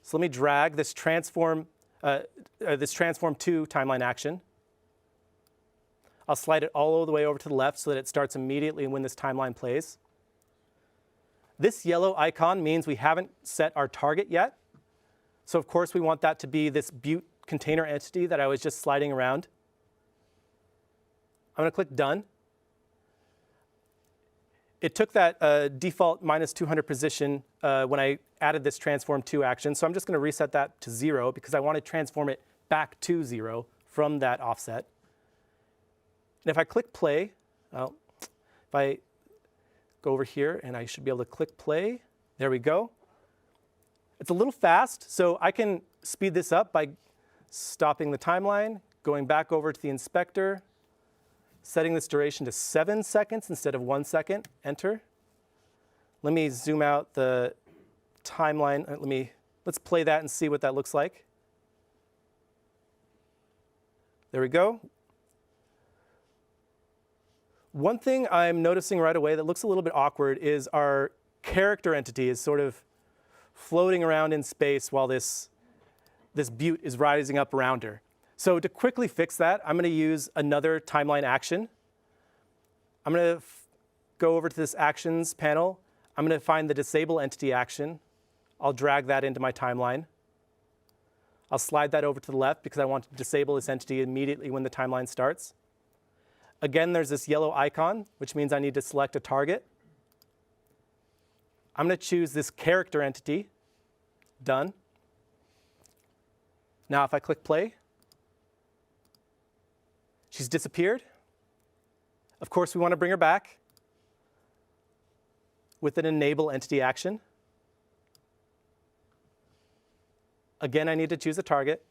So let me drag this transform to timeline action. I'll slide it all the way over to the left so that it starts immediately when this timeline plays. This yellow icon means we haven't set our target yet. So of course we want that to be this butte container entity that I was just sliding around. I'm going to click done. It took that default -200 position when I added this transform to action. So I'm just going to reset that to 0 because I want to transform it back to 0 from that offset. And if I click play, well, if I go over here and I should be able to click play, there we go. It's a little fast, so I can speed this up by stopping the timeline, going back over to the inspector, setting this duration to 7 seconds instead of 1 second, enter. Let me zoom out the timeline. Let's play that and see what that looks like. There we go. One thing I'm noticing right away that looks a little bit awkward is our character entity is sort of floating around in space while this butte is rising up around her. So to quickly fix that, I'm going to use another timeline action. I'm going to go over to this actions panel. I'm going to find the disable entity action. I'll drag that into my timeline. I'll slide that over to the left because I want to disable this entity immediately when the timeline starts. Again, there's this yellow icon, which means I need to select a target. I'm going to choose this character entity. Done. Now if I click play, she's disappeared. Of course, we want to bring her back with an enable entity action. Again, I need to choose a target.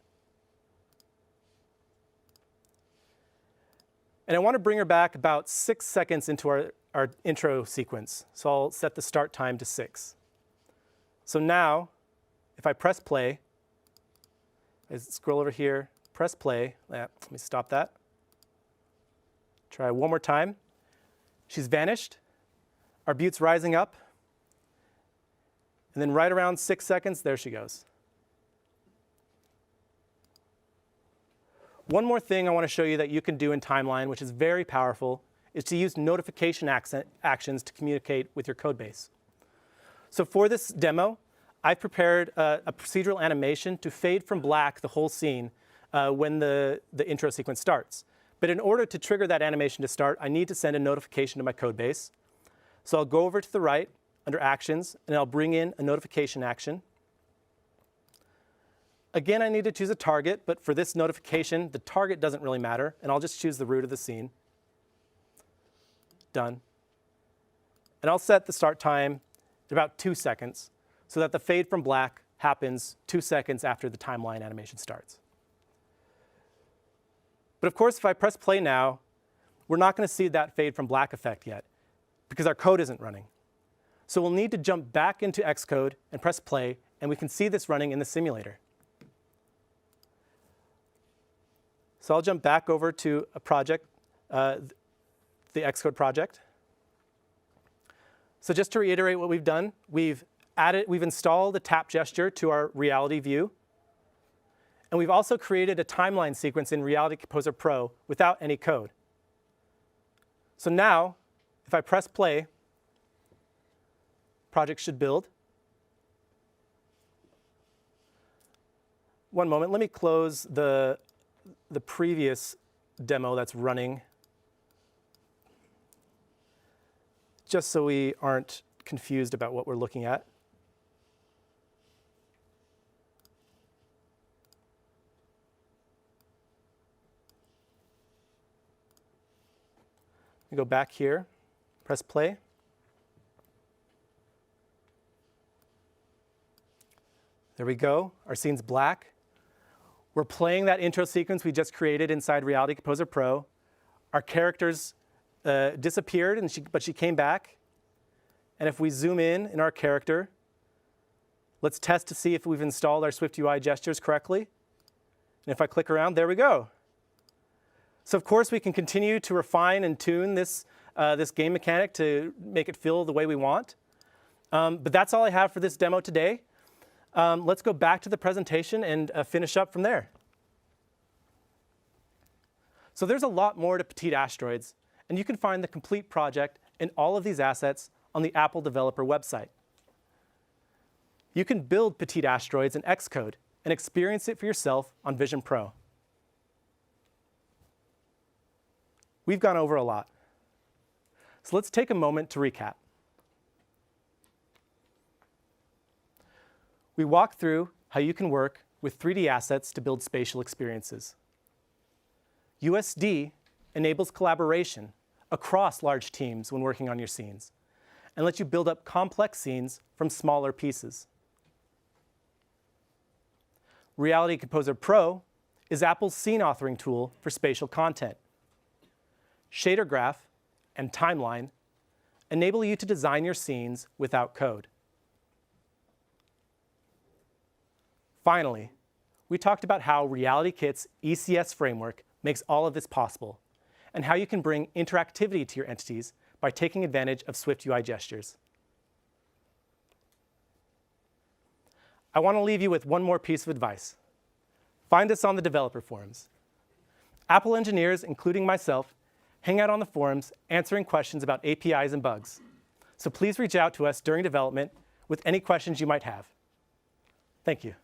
And I want to bring her back about 6 seconds into our intro sequence. So I'll set the start time to 6. So now, if I press play, I scroll over here, press play. Let me stop that. Try one more time. She's vanished. Our butte's rising up. And then right around 6 seconds, there she goes. One more thing I want to show you that you can do in Timeline, which is very powerful, is to use notification actions to communicate with your code base. So for this demo, I've prepared a procedural animation to fade from black the whole scene when the intro sequence starts. But in order to trigger that animation to start, I need to send a notification to my code base. So I'll go over to the right under Actions, and I'll bring in a notification action. Again, I need to choose a target, but for this notification, the target doesn't really matter, and I'll just choose the root of the scene. Done. And I'll set the start time at about 2 seconds so that the fade from black happens 2 seconds after the timeline animation starts. But of course, if I press play now, we're not going to see that fade from black effect yet because our code isn't running. So we'll need to jump back into Xcode and press play, and we can see this running in the simulator. So I'll jump back over to a project, the Xcode project. So just to reiterate what we've done, we've installed a tap gesture to our reality view. And we've also created a timeline sequence in Reality Composer Pro without any code. So now, if I press play, project should build. One moment, let me close the previous demo that's running, just so we aren't confused about what we're looking at. We go back here, press play. There we go. Our scene's black. We're playing that intro sequence we just created inside Reality Composer Pro. Our characters disappeared, but she came back. And if we zoom in our character, let's test to see if we've installed our SwiftUI gestures correctly. And if I click around, there we go. So of course, we can continue to refine and tune this game mechanic to make it feel the way we want. But that's all I have for this demo today. Let's go back to the presentation and finish up from there. So there's a lot more to Petite Asteroids, and you can find the complete project and all of these assets on the Apple developer website. You can build Petite Asteroids in Xcode and experience it for yourself on Vision Pro. We've gone over a lot. So let's take a moment to recap. We walked through how you can work with 3D assets to build spatial experiences. USD enables collaboration across large teams when working on your scenes and lets you build up complex scenes from smaller pieces. Reality Composer Pro is Apple's scene authoring tool for spatial content. Shader Graph and Timeline enable you to design your scenes without code. Finally, we talked about how RealityKit's ECS framework makes all of this possible, and how you can bring interactivity to your entities by taking advantage of SwiftUI gestures. I want to leave you with one more piece of advice. Find us on the developer forums. Apple engineers, including myself, hang out on the forums answering questions about APIs and bugs. So please reach out to us during development with any questions you might have. Thank you.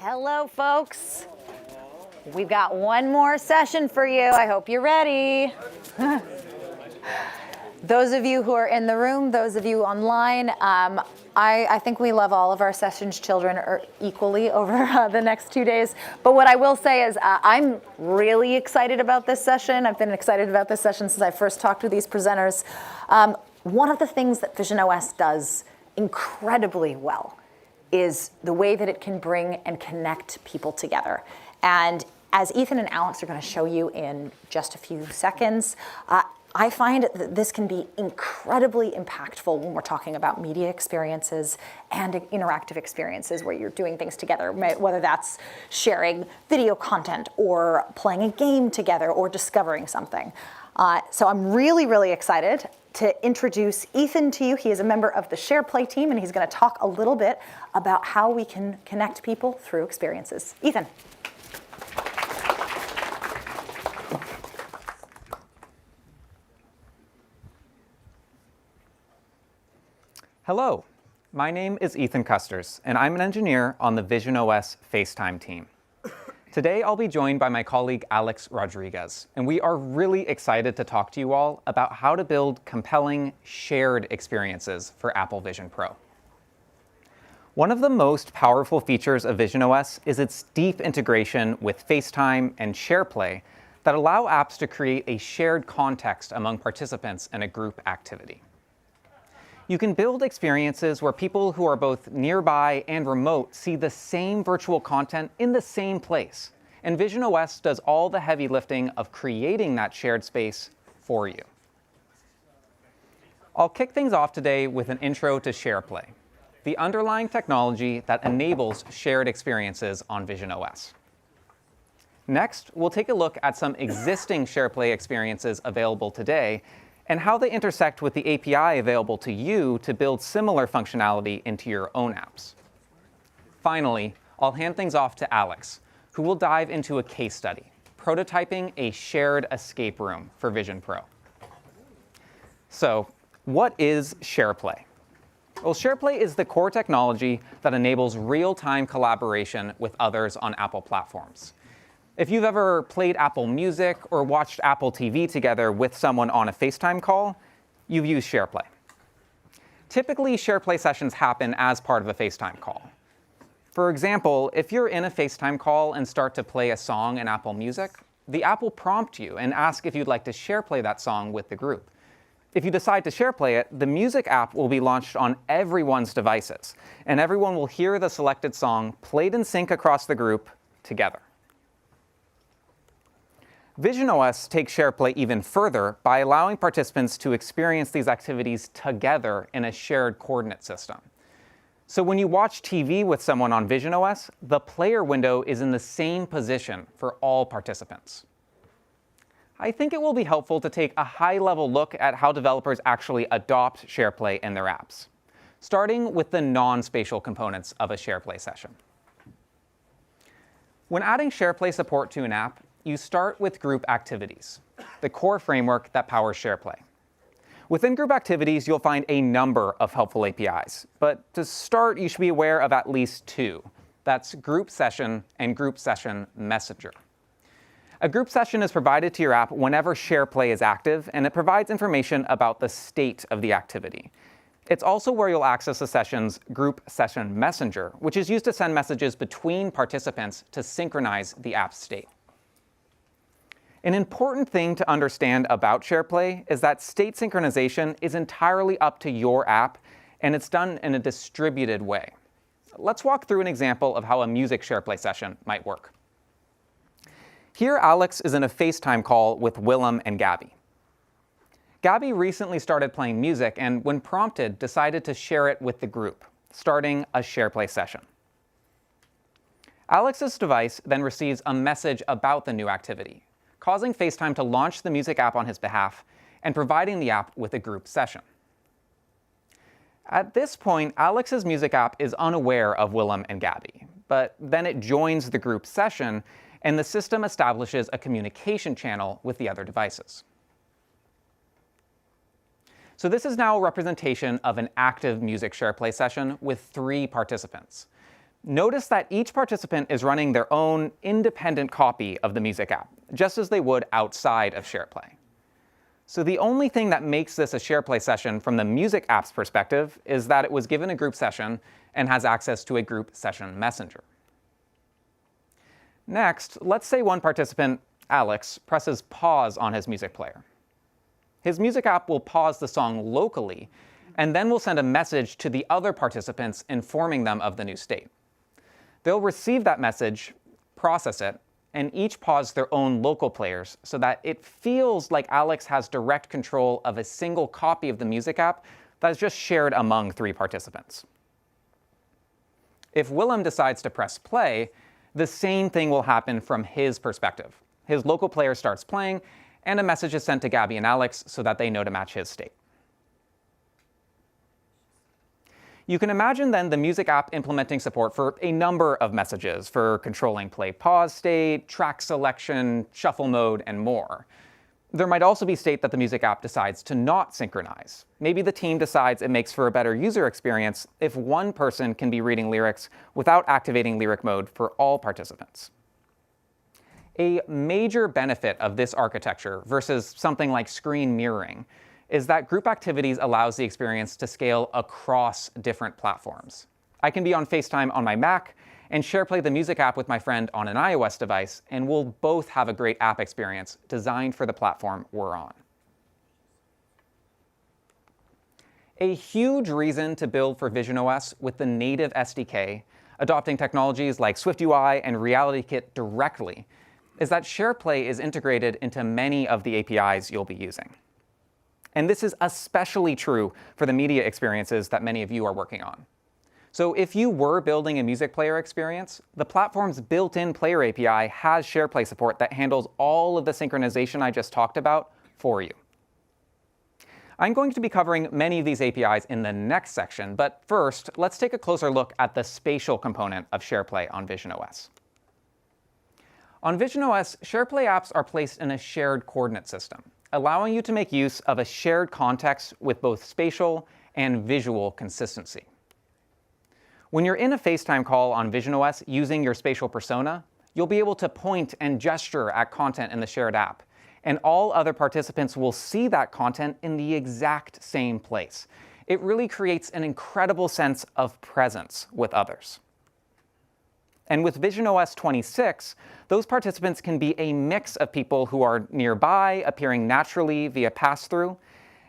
Hello, folks. We've got one more session for you. I hope you're ready. Those of you who are in the room, those of you online, I think we love all of our sessions children equally over the next 2 days. But what I will say is I'm really excited about this session. I've been excited about this session since I first talked with these presenters. One of the things that visionOS does incredibly well is the way that it can bring and connect people together. And as Ethan and Alex are going to show you in just a few seconds, I find that this can be incredibly impactful when we're talking about media experiences and interactive experiences where you're doing things together, whether that's sharing video content or playing a game together or discovering something. So I'm really, really excited to introduce Ethan to you. He is a member of the SharePlay team, and he's going to talk a little bit about how we can connect people through experiences. Ethan. Hello, my name is Ethan Custers, and I'm an engineer on the visionOS FaceTime team. Today, I'll be joined by my colleague Alex Rodriguez, and we are really excited to talk to you all about how to build compelling shared experiences for Apple Vision Pro. One of the most powerful features of visionOS is its deep integration with FaceTime and SharePlay that allow apps to create a shared context among participants in a group activity. You can build experiences where people who are both nearby and remote see the same virtual content in the same place. And visionOS does all the heavy lifting of creating that shared space for you. I'll kick things off today with an intro to SharePlay, the underlying technology that enables shared experiences on visionOS. Next, we'll take a look at some existing SharePlay experiences available today and how they intersect with the API available to you to build similar functionality into your own apps. Finally, I'll hand things off to Alex, who will dive into a case study, prototyping a shared escape room for Vision Pro. So, what is SharePlay? Well, SharePlay is the core technology that enables real-time collaboration with others on Apple platforms. If you've ever played Apple Music or watched Apple TV together with someone on a FaceTime call, you've used SharePlay. Typically, SharePlay sessions happen as part of a FaceTime call. For example, if you're in a FaceTime call and start to play a song in Apple Music, the app will prompt you and ask if you'd like to SharePlay that song with the group. If you decide to SharePlay it, the Music app will be launched on everyone's devices, and everyone will hear the selected song played in sync across the group together. visionOS takes SharePlay even further by allowing participants to experience these activities together in a shared coordinate system. So when you watch TV with someone on visionOS, the player window is in the same position for all participants. I think it will be helpful to take a high-level look at how developers actually adopt SharePlay in their apps, starting with the non-spatial components of a SharePlay session. When adding SharePlay support to an app, you start with group activities, the core framework that powers SharePlay. Within group activities, you'll find a number of helpful APIs. But to start, you should be aware of at least two. That's Group Session and Group Session Messenger. A group session is provided to your app whenever SharePlay is active, and it provides information about the state of the activity. It's also where you'll access the session's Group Session Messenger, which is used to send messages between participants to synchronize the app's state. An important thing to understand about SharePlay is that state synchronization is entirely up to your app, and it's done in a distributed way. Let's walk through an example of how a music SharePlay session might work. Here, Alex is in a FaceTime call with Willem and Gabby. Gabby recently started playing music and, when prompted, decided to share it with the group, starting a SharePlay session. Alex's device then receives a message about the new activity, causing FaceTime to launch the music app on his behalf and providing the app with a group session. At this point, Alex's music app is unaware of Willem and Gabby, but then it joins the group session and the system establishes a communication channel with the other devices. So this is now a representation of an active music SharePlay session with 3 participants. Notice that each participant is running their own independent copy of the music app, just as they would outside of SharePlay. So the only thing that makes this a SharePlay session from the music app's perspective is that it was given a group session and has access to a group session messenger. Next, let's say one participant, Alex, presses pause on his music player. His music app will pause the song locally, and then will send a message to the other participants informing them of the new state. They'll receive that message, process it, and each pause their own local players so that it feels like Alex has direct control of a single copy of the music app that is just shared among 3 participants. If Willem decides to press play, the same thing will happen from his perspective. His local player starts playing, and a message is sent to Gabby and Alex so that they know to match his state. You can imagine then the music app implementing support for a number of messages for controlling play-pause state, track selection, shuffle mode, and more. There might also be state that the music app decides to not synchronize. Maybe the team decides it makes for a better user experience if one person can be reading lyrics without activating lyric mode for all participants. A major benefit of this architecture versus something like screen mirroring is that group activities allows the experience to scale across different platforms. I can be on FaceTime on my Mac and SharePlay the music app with my friend on an iOS device, and we'll both have a great app experience designed for the platform we're on. A huge reason to build for visionOS with the native SDK, adopting technologies like SwiftUI and RealityKit directly, is that SharePlay is integrated into many of the APIs you'll be using. And this is especially true for the media experiences that many of you are working on. So if you were building a music player experience, the platform's built-in player API has SharePlay support that handles all of the synchronization I just talked about for you. I'm going to be covering many of these APIs in the next section, but first, let's take a closer look at the spatial component of SharePlay on visionOS. On visionOS, SharePlay apps are placed in a shared coordinate system, allowing you to make use of a shared context with both spatial and visual consistency. When you're in a FaceTime call on visionOS using your spatial persona, you'll be able to point and gesture at content in the shared app, and all other participants will see that content in the exact same place. It really creates an incredible sense of presence with others. And with visionOS 26, those participants can be a mix of people who are nearby, appearing naturally via pass-through,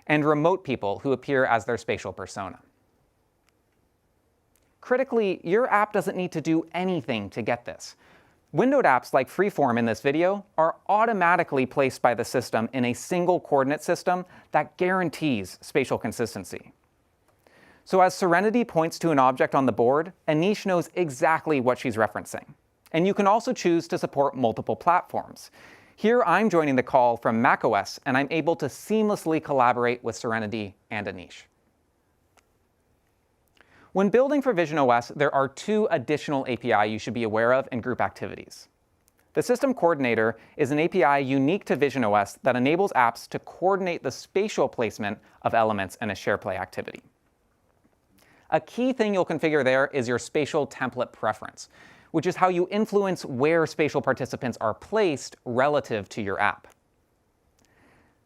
and remote people who appear as their spatial persona. Critically, your app doesn't need to do anything to get this. Windowed apps like Freeform in this video are automatically placed by the system in a single coordinate system that guarantees spatial consistency. So as Serenity points to an object on the board, Anish knows exactly what she's referencing. And you can also choose to support multiple platforms. Here I'm joining the call from macOS, and I'm able to seamlessly collaborate with Serenity and Anish. When building for visionOS, there are 2 additional API you should be aware of in group activities. The System Coordinator is an API unique to visionOS that enables apps to coordinate the spatial placement of elements in a SharePlay activity. A key thing you'll configure there is your spatial template preference, which is how you influence where spatial participants are placed relative to your app.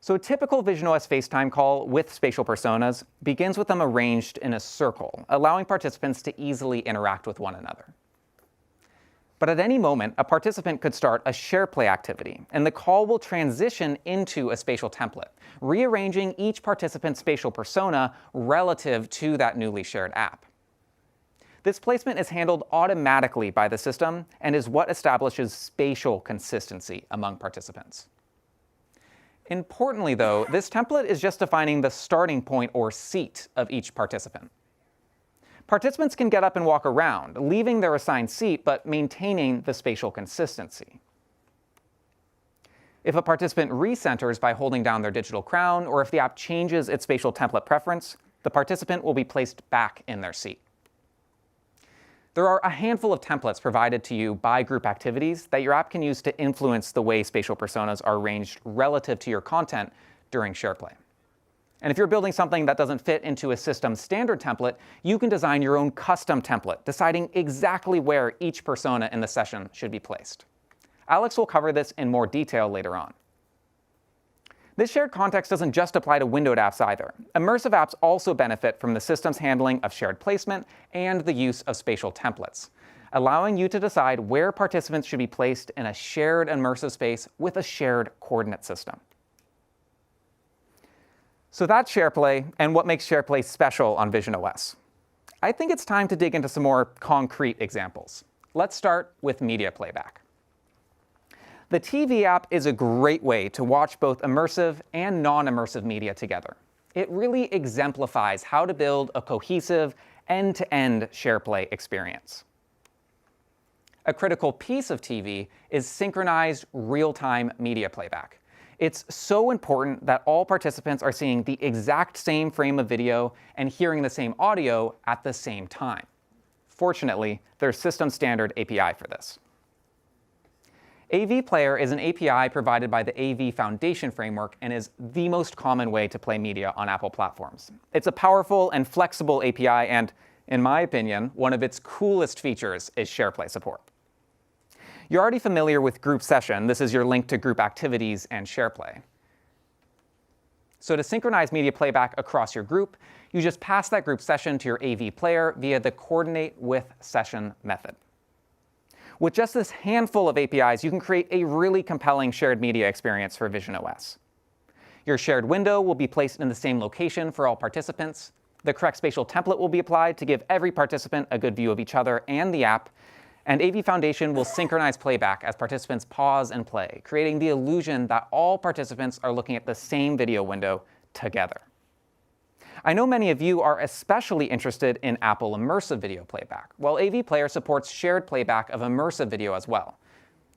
So a typical visionOS FaceTime call with spatial personas begins with them arranged in a circle, allowing participants to easily interact with one another. But at any moment, a participant could start a SharePlay activity, and the call will transition into a spatial template, rearranging each participant's spatial persona relative to that newly shared app. This placement is handled automatically by the system and is what establishes spatial consistency among participants. Importantly, though, this template is just defining the starting point or seat of each participant. Participants can get up and walk around, leaving their assigned seat, but maintaining the spatial consistency. If a participant recenters by holding down their digital crown, or if the app changes its spatial template preference, the participant will be placed back in their seat. There are a handful of templates provided to you by group activities that your app can use to influence the way spatial personas are arranged relative to your content during SharePlay. And if you're building something that doesn't fit into a system standard template, you can design your own custom template, deciding exactly where each persona in the session should be placed. Alex will cover this in more detail later on. This shared context doesn't just apply to windowed apps either. Immersive apps also benefit from the system's handling of shared placement and the use of spatial templates, allowing you to decide where participants should be placed in a shared immersive space with a shared coordinate system. So that's SharePlay and what makes SharePlay special on visionOS. I think it's time to dig into some more concrete examples. Let's start with media playback. The TV app is a great way to watch both immersive and non-immersive media together. It really exemplifies how to build a cohesive, end-to-end SharePlay experience. A critical piece of TV is synchronized real-time media playback. It's so important that all participants are seeing the exact same frame of video and hearing the same audio at the same time. Fortunately, there's system standard API for this. AV Player is an API provided by the AV Foundation framework and is the most common way to play media on Apple platforms. It's a powerful and flexible API, and in my opinion, one of its coolest features is SharePlay support. You're already familiar with Group Session. This is your link to group activities and SharePlay. So to synchronize media playback across your group, you just pass that group session to your AV Player via the Coordinate with Session method. With just this handful of APIs, you can create a really compelling shared media experience for visionOS. Your shared window will be placed in the same location for all participants. The correct spatial template will be applied to give every participant a good view of each other and the app. And AV Foundation will synchronize playback as participants pause and play, creating the illusion that all participants are looking at the same video window together. I know many of you are especially interested in Apple Immersive video playback, while AV Player supports shared playback of immersive video as well.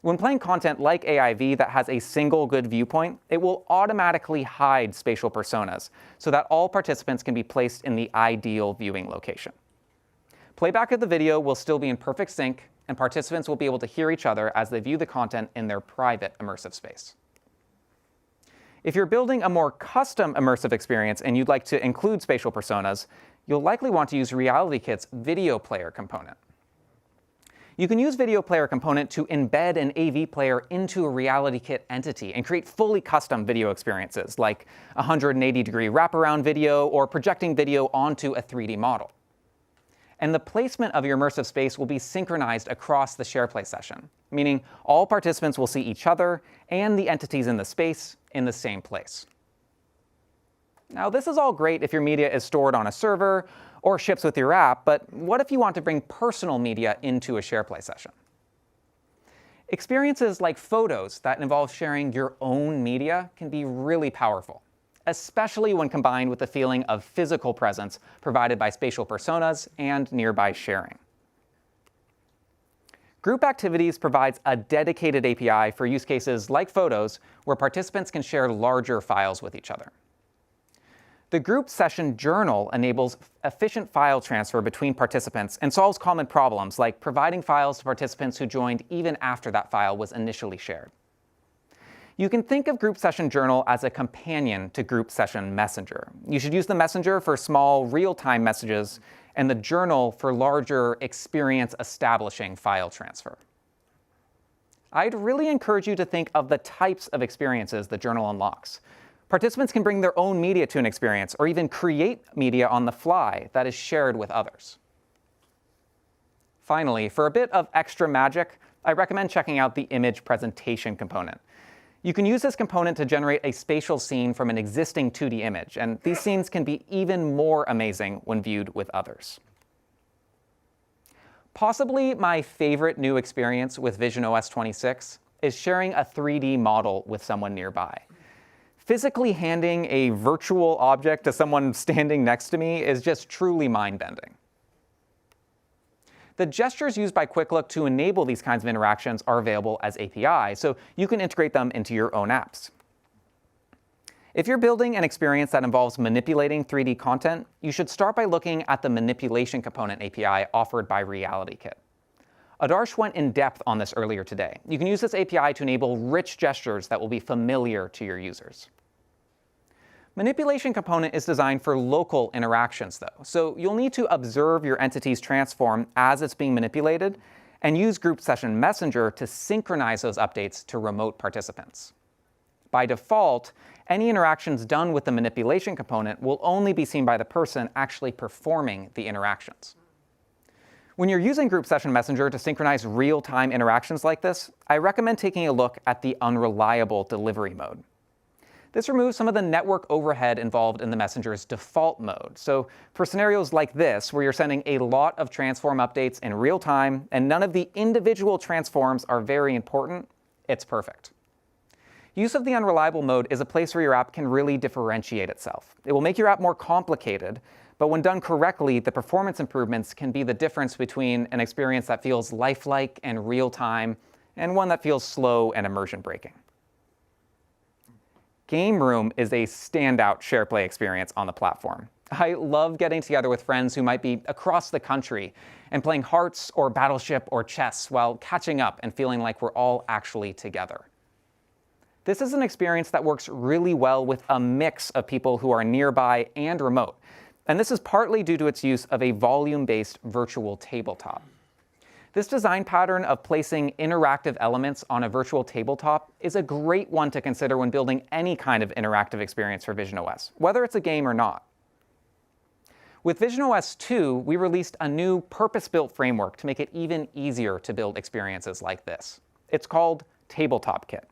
When playing content like AIV that has a single good viewpoint, it will automatically hide spatial personas so that all participants can be placed in the ideal viewing location. Playback of the video will still be in perfect sync, and participants will be able to hear each other as they view the content in their private immersive space. If you're building a more custom immersive experience and you'd like to include spatial personas, you'll likely want to use RealityKit's Video Player component. You can use Video Player component to embed an AV player into a RealityKit entity and create fully custom video experiences like 180-degree wraparound video or projecting video onto a 3D model. And the placement of your immersive space will be synchronized across the SharePlay session, meaning all participants will see each other and the entities in the space in the same place. Now, this is all great if your media is stored on a server or ships with your app, but what if you want to bring personal media into a SharePlay session? Experiences like photos that involve sharing your own media can be really powerful, especially when combined with the feeling of physical presence provided by spatial personas and nearby sharing. Group Activities provides a dedicated API for use cases like photos where participants can share larger files with each other. The Group Session Journal enables efficient file transfer between participants and solves common problems like providing files to participants who joined even after that file was initially shared. You can think of Group Session Journal as a companion to Group Session Messenger. You should use the Messenger for small, real-time messages and the Journal for larger, experience-establishing file transfer. I'd really encourage you to think of the types of experiences the Journal unlocks. Participants can bring their own media to an experience or even create media on the fly that is shared with others. Finally, for a bit of extra magic, I recommend checking out the image presentation component. You can use this component to generate a spatial scene from an existing 2D image, and these scenes can be even more amazing when viewed with others. Possibly my favorite new experience with visionOS 26 is sharing a 3D model with someone nearby. Physically handing a virtual object to someone standing next to me is just truly mind-bending. The gestures used by Quick Look to enable these kinds of interactions are available as APIs, so you can integrate them into your own apps. If you're building an experience that involves manipulating 3D content, you should start by looking at the Manipulation Component API offered by RealityKit. Adarsh went in depth on this earlier today. You can use this API to enable rich gestures that will be familiar to your users. Manipulation component is designed for local interactions, though, so you'll need to observe your entity's transform as it's being manipulated and use Group Session Messenger to synchronize those updates to remote participants. By default, any interactions done with the manipulation component will only be seen by the person actually performing the interactions. When you're using Group Session Messenger to synchronize real-time interactions like this, I recommend taking a look at the unreliable delivery mode. This removes some of the network overhead involved in the Messenger's default mode. So for scenarios like this, where you're sending a lot of transform updates in real time and none of the individual transforms are very important, it's perfect. Use of the unreliable mode is a place where your app can really differentiate itself. It will make your app more complicated, but when done correctly, the performance improvements can be the difference between an experience that feels lifelike and real-time and one that feels slow and immersion-breaking. Game Room is a standout SharePlay experience on the platform. I love getting together with friends who might be across the country and playing Hearts or Battleship or chess while catching up and feeling like we're all actually together. This is an experience that works really well with a mix of people who are nearby and remote, and this is partly due to its use of a volume-based virtual tabletop. This design pattern of placing interactive elements on a virtual tabletop is a great one to consider when building any kind of interactive experience for visionOS, whether it's a game or not. With visionOS 2, we released a new purpose-built framework to make it even easier to build experiences like this. It's called TabletopKit.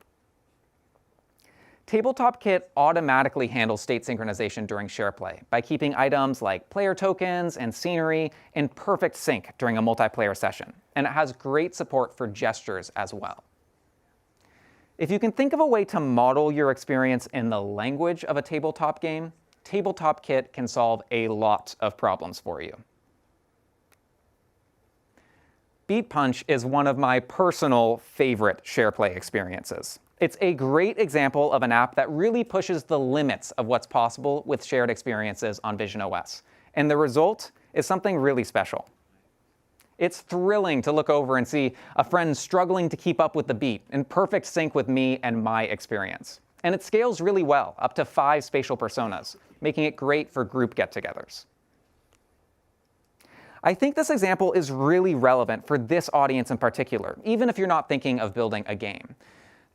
TabletopKit automatically handles state synchronization during SharePlay by keeping items like player tokens and scenery in perfect sync during a multiplayer session, and it has great support for gestures as well. If you can think of a way to model your experience in the language of a tabletop game, TabletopKit can solve a lot of problems for you. Beat Punch is one of my personal favorite SharePlay experiences. It's a great example of an app that really pushes the limits of what's possible with shared experiences on visionOS. And the result is something really special. It's thrilling to look over and see a friend struggling to keep up with the beat in perfect sync with me and my experience. And it scales really well, up to 5 spatial personas, making it great for group get-togethers. I think this example is really relevant for this audience in particular, even if you're not thinking of building a game.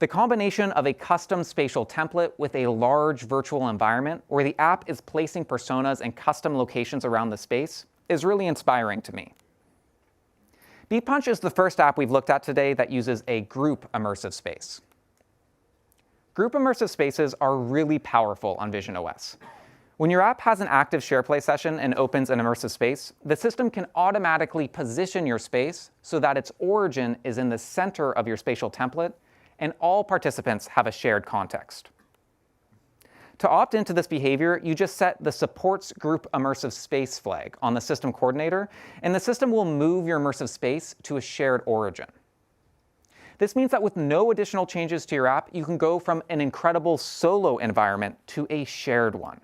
The combination of a custom spatial template with a large virtual environment where the app is placing personas and custom locations around the space is really inspiring to me. Beat Punch is the first app we've looked at today that uses a group immersive space. Group immersive spaces are really powerful on visionOS. When your app has an active SharePlay session and opens an immersive space, the system can automatically position your space so that its origin is in the center of your spatial template and all participants have a shared context. To opt into this behavior, you just set the Supports Group Immersive Space flag on the system coordinator, and the system will move your immersive space to a shared origin. This means that with no additional changes to your app, you can go from an incredible solo environment to a shared one.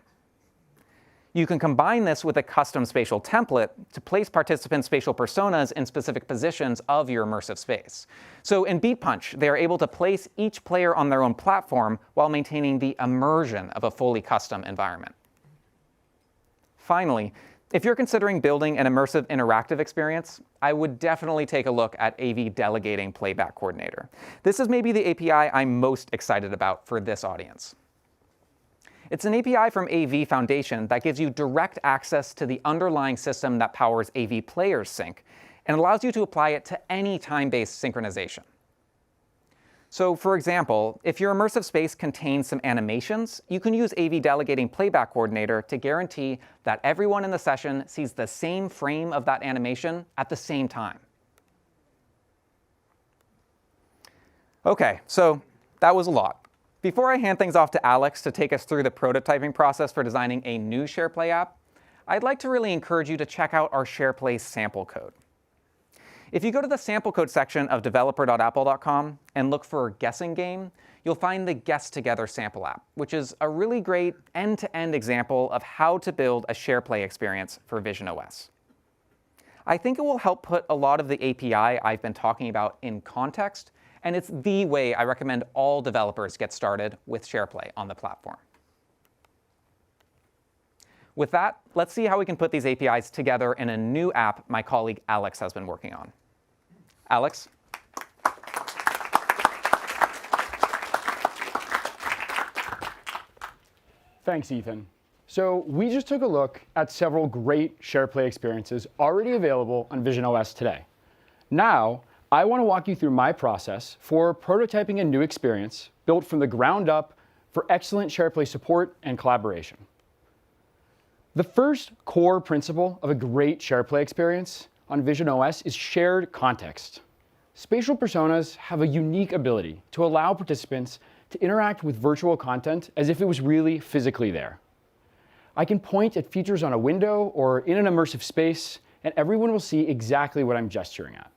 You can combine this with a custom spatial template to place participant spatial personas in specific positions of your immersive space. So in Beat Punch, they are able to place each player on their own platform while maintaining the immersion of a fully custom environment. Finally, if you're considering building an immersive interactive experience, I would definitely take a look at AV Delegating Playback Coordinator. This is maybe the API I'm most excited about for this audience. It's an API from AV Foundation that gives you direct access to the underlying system that powers AV Players Sync and allows you to apply it to any time-based synchronization. So for example, if your immersive space contains some animations, you can use AV Delegating Playback Coordinator to guarantee that everyone in the session sees the same frame of that animation at the same time. Okay, so that was a lot. Before I hand things off to Alex to take us through the prototyping process for designing a new SharePlay app, I'd like to really encourage you to check out our SharePlay sample code. If you go to the sample code section of developer.apple.com and look for Guessing Game, you'll find the Guess Together sample app, which is a really great end-to-end example of how to build a SharePlay experience for visionOS. I think it will help put a lot of the API I've been talking about in context, and it's the way I recommend all developers get started with SharePlay on the platform. With that, let's see how we can put these APIs together in a new app my colleague Alex has been working on. Alex? Thanks, Ethan. So we just took a look at several great SharePlay experiences already available on visionOS today. Now, I want to walk you through my process for prototyping a new experience built from the ground up for excellent SharePlay support and collaboration. The first core principle of a great SharePlay experience on visionOS is shared context. Spatial personas have a unique ability to allow participants to interact with virtual content as if it was really physically there. I can point at features on a window or in an immersive space, and everyone will see exactly what I'm gesturing at.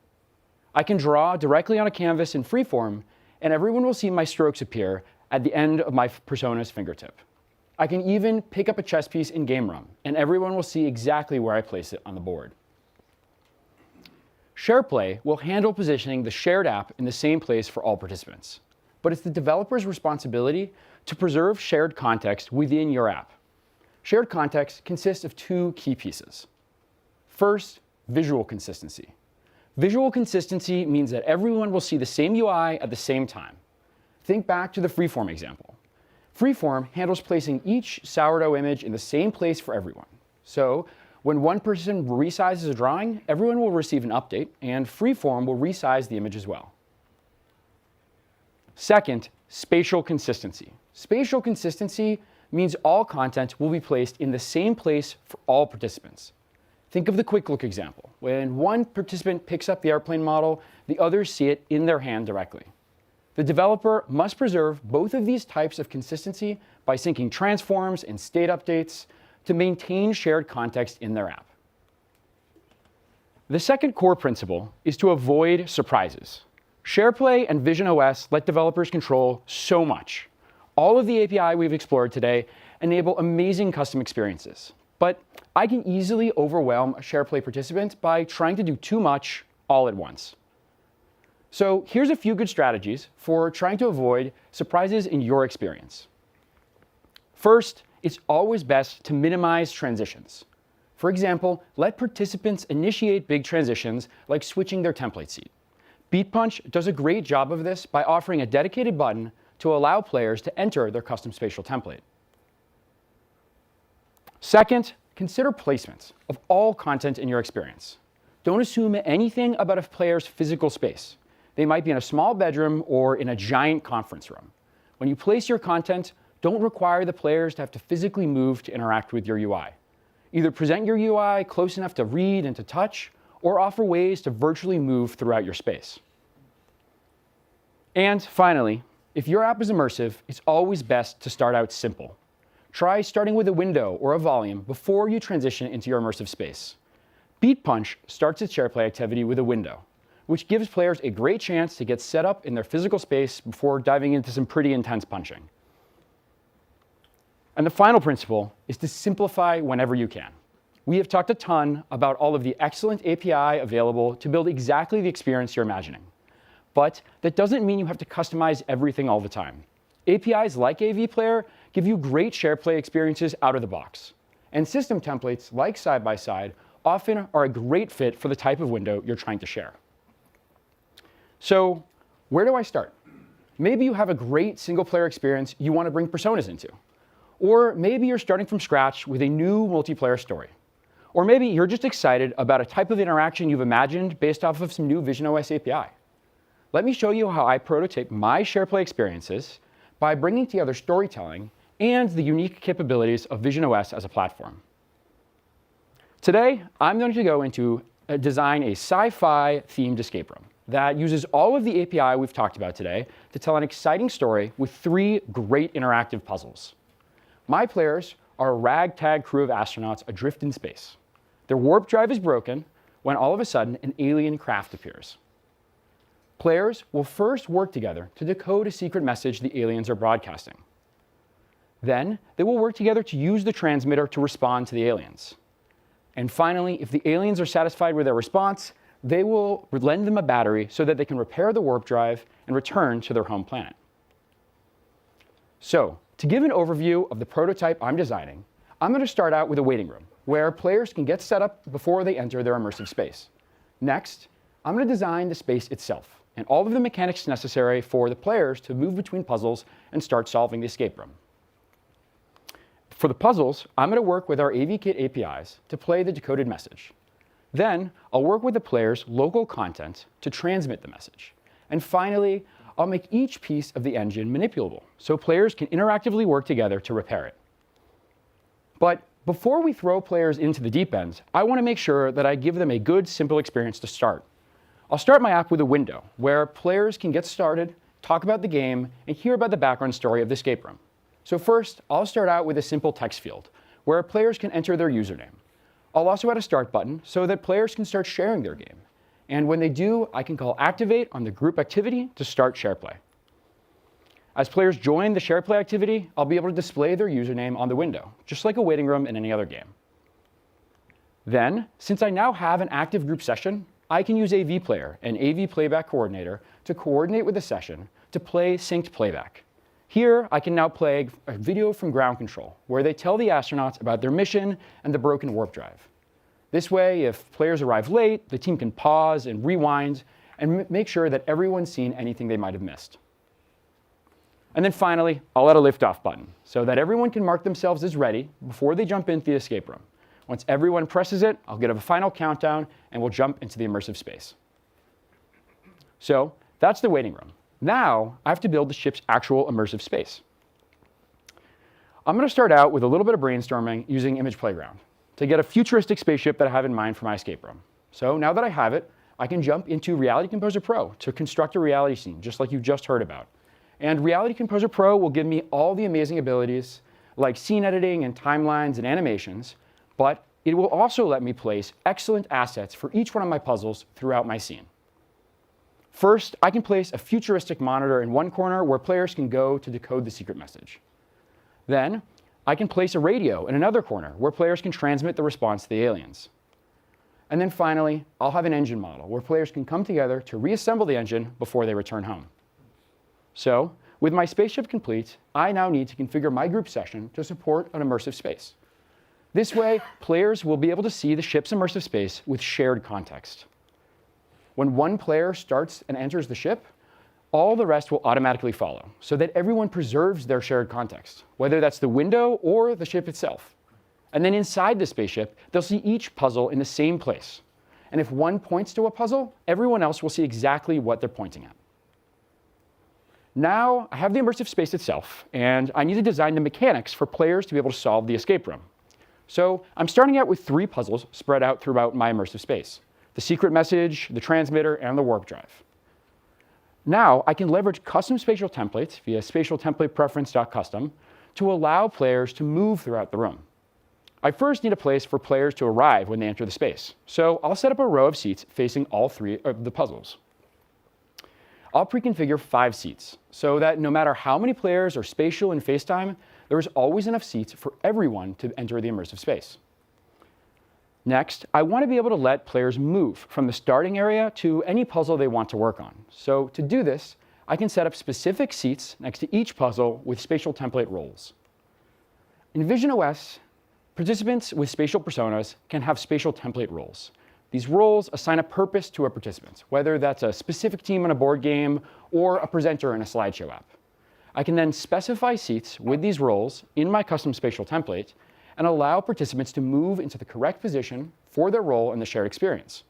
I can draw directly on a canvas in freeform, and everyone will see my strokes appear at the end of my persona's fingertip. I can even pick up a chess piece in Game Room, and everyone will see exactly where I place it on the board. SharePlay will handle positioning the shared app in the same place for all participants, but it's the developer's responsibility to preserve shared context within your app. Shared context consists of two key pieces. First, visual consistency. Visual consistency means that everyone will see the same UI at the same time. Think back to the freeform example. Freeform handles placing each sourdough image in the same place for everyone. So when one person resizes a drawing, everyone will receive an update, and freeform will resize the image as well. Second, spatial consistency. Spatial consistency means all content will be placed in the same place for all participants. Think of the quick look example. When one participant picks up the airplane model, the others see it in their hand directly. The developer must preserve both of these types of consistency by syncing transforms and state updates to maintain shared context in their app. The second core principle is to avoid surprises. SharePlay and visionOS let developers control so much. All of the API we've explored today enable amazing custom experiences, but I can easily overwhelm a SharePlay participant by trying to do too much all at once. So here's a few good strategies for trying to avoid surprises in your experience. First, it's always best to minimize transitions. For example, let participants initiate big transitions like switching their template seat. BeatPunch does a great job of this by offering a dedicated button to allow players to enter their custom spatial template. Second, consider placements of all content in your experience. Don't assume anything about a player's physical space. They might be in a small bedroom or in a giant conference room. When you place your content, don't require the players to have to physically move to interact with your UI. Either present your UI close enough to read and to touch, or offer ways to virtually move throughout your space. And finally, if your app is immersive, it's always best to start out simple. Try starting with a window or a volume before you transition into your immersive space. BeatPunch starts its SharePlay activity with a window, which gives players a great chance to get set up in their physical space before diving into some pretty intense punching. And the final principle is to simplify whenever you can. We have talked a ton about all of the excellent API available to build exactly the experience you're imagining. But that doesn't mean you have to customize everything all the time. APIs like AV Player give you great SharePlay experiences out of the box. And system templates like Side by Side often are a great fit for the type of window you're trying to share. So where do I start? Maybe you have a great single-player experience you want to bring personas into. Or maybe you're starting from scratch with a new multiplayer story. Or maybe you're just excited about a type of interaction you've imagined based off of some new visionOS API. Let me show you how I prototype my SharePlay experiences by bringing together storytelling and the unique capabilities of visionOS as a platform. Today, I'm going to go into design a sci-fi themed escape room that uses all of the API we've talked about today to tell an exciting story with 3 great interactive puzzles. My players are a ragtag crew of astronauts adrift in space. Their warp drive is broken when all of a sudden an alien craft appears. Players will first work together to decode a secret message the aliens are broadcasting. Then they will work together to use the transmitter to respond to the aliens. And finally, if the aliens are satisfied with their response, they will lend them a battery so that they can repair the warp drive and return to their home planet. So, to give an overview of the prototype I'm designing, I'm going to start out with a waiting room, where players can get set up before they enter their immersive space. Next, I'm going to design the space itself, and all of the mechanics necessary for the players to move between puzzles and start solving the escape room. For the puzzles, I'm going to work with our AVKit APIs to play the decoded message. Then, I'll work with the player's local content to transmit the message. And finally, I'll make each piece of the engine manipulable, so players can interactively work together to repair it. But before we throw players into the deep end, I want to make sure that I give them a good, simple experience to start. I'll start my app with a window where players can get started, talk about the game, and hear about the background story of the escape room. So first, I'll start out with a simple text field where players can enter their username. I'll also add a start button so that players can start sharing their game. And when they do, I can call activate on the group activity to start SharePlay. As players join the SharePlay activity, I'll be able to display their username on the window, just like a waiting room in any other game. Then, since I now have an active group session, I can use AV Player and AV Playback Coordinator to coordinate with the session to play synced playback. Here, I can now play a video from ground control, where they tell the astronauts about their mission and the broken warp drive. This way, if players arrive late, the team can pause and rewind and make sure that everyone's seen anything they might have missed. And then finally, I'll add a liftoff button so that everyone can mark themselves as ready before they jump into the escape room. Once everyone presses it, I'll give a final countdown and we'll jump into the immersive space. So that's the waiting room. Now I have to build the ship's actual immersive space. I'm going to start out with a little bit of brainstorming using Image Playground to get a futuristic spaceship that I have in mind for my escape room. So now that I have it, I can jump into Reality Composer Pro to construct a reality scene, just like you just heard about. And Reality Composer Pro will give me all the amazing abilities like scene editing and timelines and animations, but it will also let me place excellent assets for each one of my puzzles throughout my scene. First, I can place a futuristic monitor in one corner where players can go to decode the secret message. Then, I can place a radio in another corner where players can transmit the response to the aliens. And then finally, I'll have an engine model where players can come together to reassemble the engine before they return home. So, with my spaceship complete, I now need to configure my group session to support an immersive space. This way, players will be able to see the ship's immersive space with shared context. When one player starts and enters the ship, all the rest will automatically follow, so that everyone preserves their shared context, whether that's the window or the ship itself. And then inside the spaceship, they'll see each puzzle in the same place. And if one points to a puzzle, everyone else will see exactly what they're pointing at. Now, I have the immersive space itself, and I need to design the mechanics for players to be able to solve the escape room. So I'm starting out with 3 puzzles spread out throughout my immersive space: the secret message, the transmitter, and the warp drive. Now, I can leverage custom spatial templates via spatialtemplatepreference.custom to allow players to move throughout the room. I first need a place for players to arrive when they enter the space, so I'll set up a row of seats facing all 3 of the puzzles. I'll pre-configure 5 seats so that no matter how many players are spatial in FaceTime, there is always enough seats for everyone to enter the immersive space. Next, I want to be able to let players move from the starting area to any puzzle they want to work on. So to do this, I can set up specific seats next to each puzzle with spatial template roles. In visionOS, participants with spatial personas can have spatial template roles. These roles assign a purpose to a participant, whether that's a specific team in a board game or a presenter in a slideshow app. I can then specify seats with these roles in my custom spatial template and allow participants to move into the correct position for their role in the shared experience.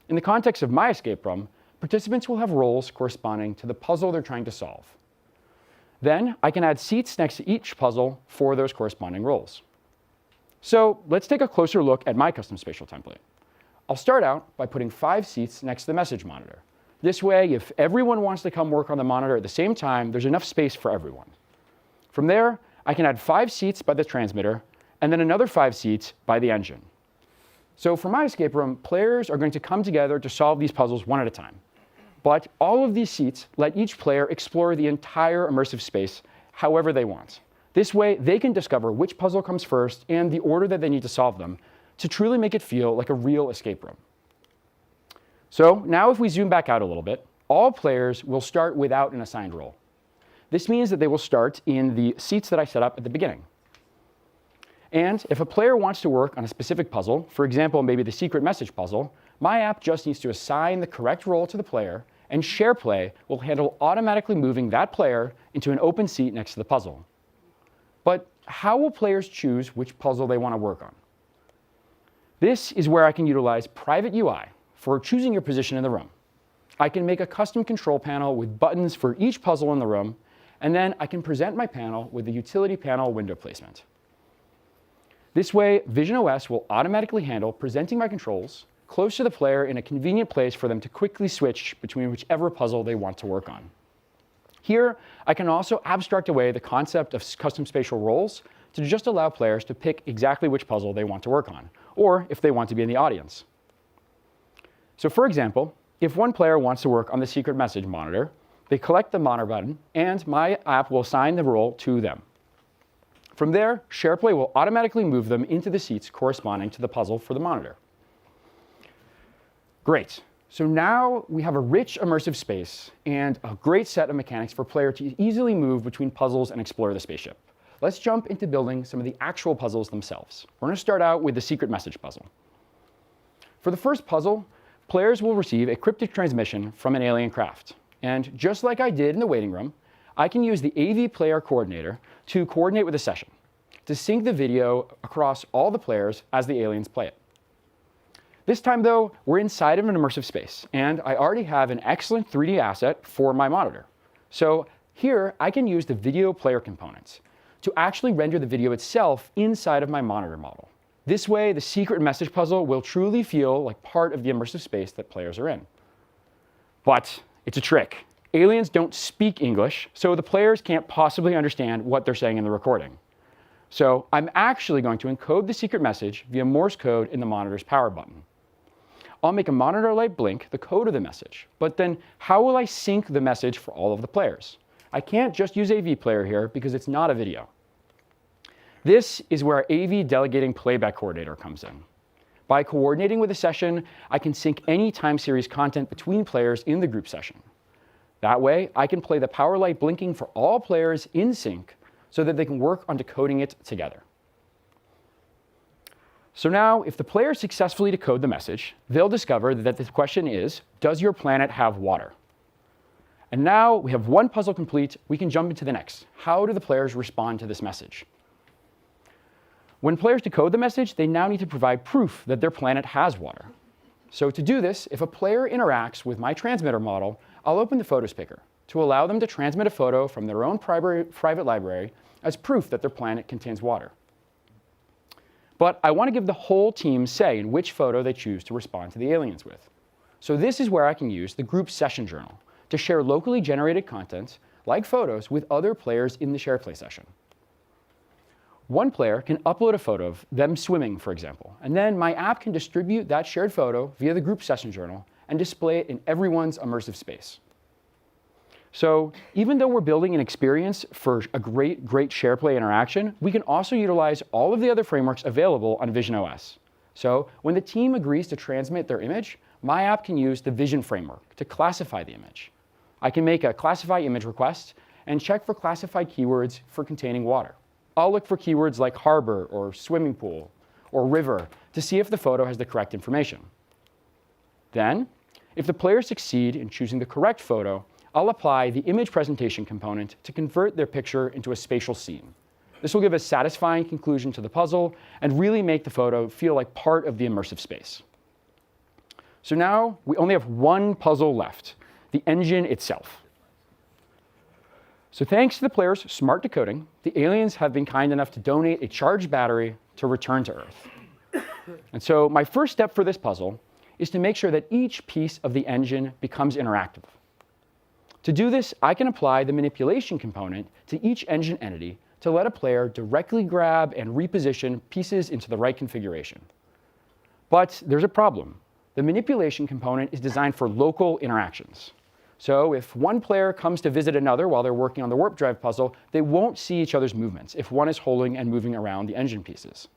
In the context of my escape room, participants will have roles corresponding to the puzzle they're trying to solve. Then I can add seats next to each puzzle for those corresponding roles. So let's take a closer look at my custom spatial template. I'll start out by putting 5 seats next to the message monitor. This way, if everyone wants to come work on the monitor at the same time, there's enough space for everyone. From there, I can add 5 seats by the transmitter, and then another 5 seats by the engine. So for my escape room, players are going to come together to solve these puzzles one at a time. But all of these seats let each player explore the entire immersive space however they want. This way, they can discover which puzzle comes first and the order that they need to solve them to truly make it feel like a real escape room. So now if we zoom back out a little bit, all players will start without an assigned role. This means that they will start in the seats that I set up at the beginning. And if a player wants to work on a specific puzzle, for example, maybe the secret message puzzle, my app just needs to assign the correct role to the player, and SharePlay will handle automatically moving that player into an open seat next to the puzzle. But how will players choose which puzzle they want to work on? This is where I can utilize private UI for choosing your position in the room. I can make a custom control panel with buttons for each puzzle in the room, and then I can present my panel with the utility panel window placement. This way, visionOS will automatically handle presenting my controls close to the player in a convenient place for them to quickly switch between whichever puzzle they want to work on. Here, I can also abstract away the concept of custom spatial roles to just allow players to pick exactly which puzzle they want to work on, or if they want to be in the audience. So for example, if one player wants to work on the secret message monitor, they collect the monitor button, and my app will assign the role to them. From there, SharePlay will automatically move them into the seats corresponding to the puzzle for the monitor. Great. So now we have a rich immersive space and a great set of mechanics for players to easily move between puzzles and explore the spaceship. Let's jump into building some of the actual puzzles themselves. We're going to start out with the secret message puzzle. For the first puzzle, players will receive a cryptic transmission from an alien craft. And just like I did in the waiting room, I can use the AV player coordinator to coordinate with the session, to sync the video across all the players as the aliens play it. This time, though, we're inside of an immersive space, and I already have an excellent 3D asset for my monitor. So here, I can use the video player components to actually render the video itself inside of my monitor model. This way, the secret message puzzle will truly feel like part of the immersive space that players are in. But it's a trick. Aliens don't speak English, so the players can't possibly understand what they're saying in the recording. So I'm actually going to encode the secret message via Morse code in the monitor's power button. I'll make a monitor light blink the code of the message, but then how will I sync the message for all of the players? I can't just use AV player here because it's not a video. This is where our AV delegating playback coordinator comes in. By coordinating with a session, I can sync any time series content between players in the group session. That way, I can play the power light blinking for all players in sync so that they can work on decoding it together. So now, if the players successfully decode the message, they'll discover that the question is, does your planet have water? And now we have one puzzle complete, we can jump into the next. How do the players respond to this message? When players decode the message, they now need to provide proof that their planet has water. So to do this, if a player interacts with my transmitter model, I'll open the Photos Picker to allow them to transmit a photo from their own private library as proof that their planet contains water. But I want to give the whole team say in which photo they choose to respond to the aliens with. So this is where I can use the group session journal to share locally generated content, like photos, with other players in the SharePlay session. One player can upload a photo of them swimming, for example, and then my app can distribute that shared photo via the group session journal and display it in everyone's immersive space. So even though we're building an experience for a great SharePlay interaction, we can also utilize all of the other frameworks available on visionOS. So when the team agrees to transmit their image, my app can use the Vision framework to classify the image. I can make a classify image request and check for classified keywords for containing water. I'll look for keywords like harbor or swimming pool or river to see if the photo has the correct information. Then, if the players succeed in choosing the correct photo, I'll apply the image presentation component to convert their picture into a spatial scene. This will give a satisfying conclusion to the puzzle and really make the photo feel like part of the immersive space. So now we only have one puzzle left, the engine itself. So thanks to the players' smart decoding, the aliens have been kind enough to donate a charged battery to return to Earth. And so my first step for this puzzle is to make sure that each piece of the engine becomes interactive. To do this, I can apply the manipulation component to each engine entity to let a player directly grab and reposition pieces into the right configuration. But there's a problem. The manipulation component is designed for local interactions. So if one player comes to visit another while they're working on the warp drive puzzle, they won't see each other's movements if one is holding and moving around the engine pieces.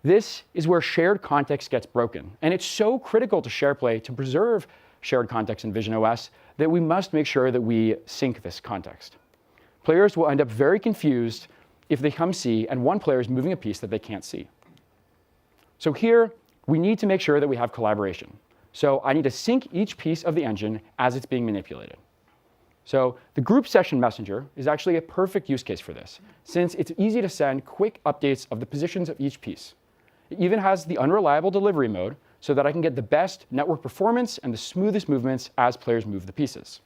This is where shared context gets broken. And it's so critical to SharePlay to preserve shared context in visionOS that we must make sure that we sync this context. Players will end up very confused if they come see and one player is moving a piece that they can't see. So here, we need to make sure that we have collaboration. So I need to sync each piece of the engine as it's being manipulated. So the group session messenger is actually a perfect use case for this, since it's easy to send quick updates of the positions of each piece. It even has the unreliable delivery mode so that I can get the best network performance and the smoothest movements as players move the pieces.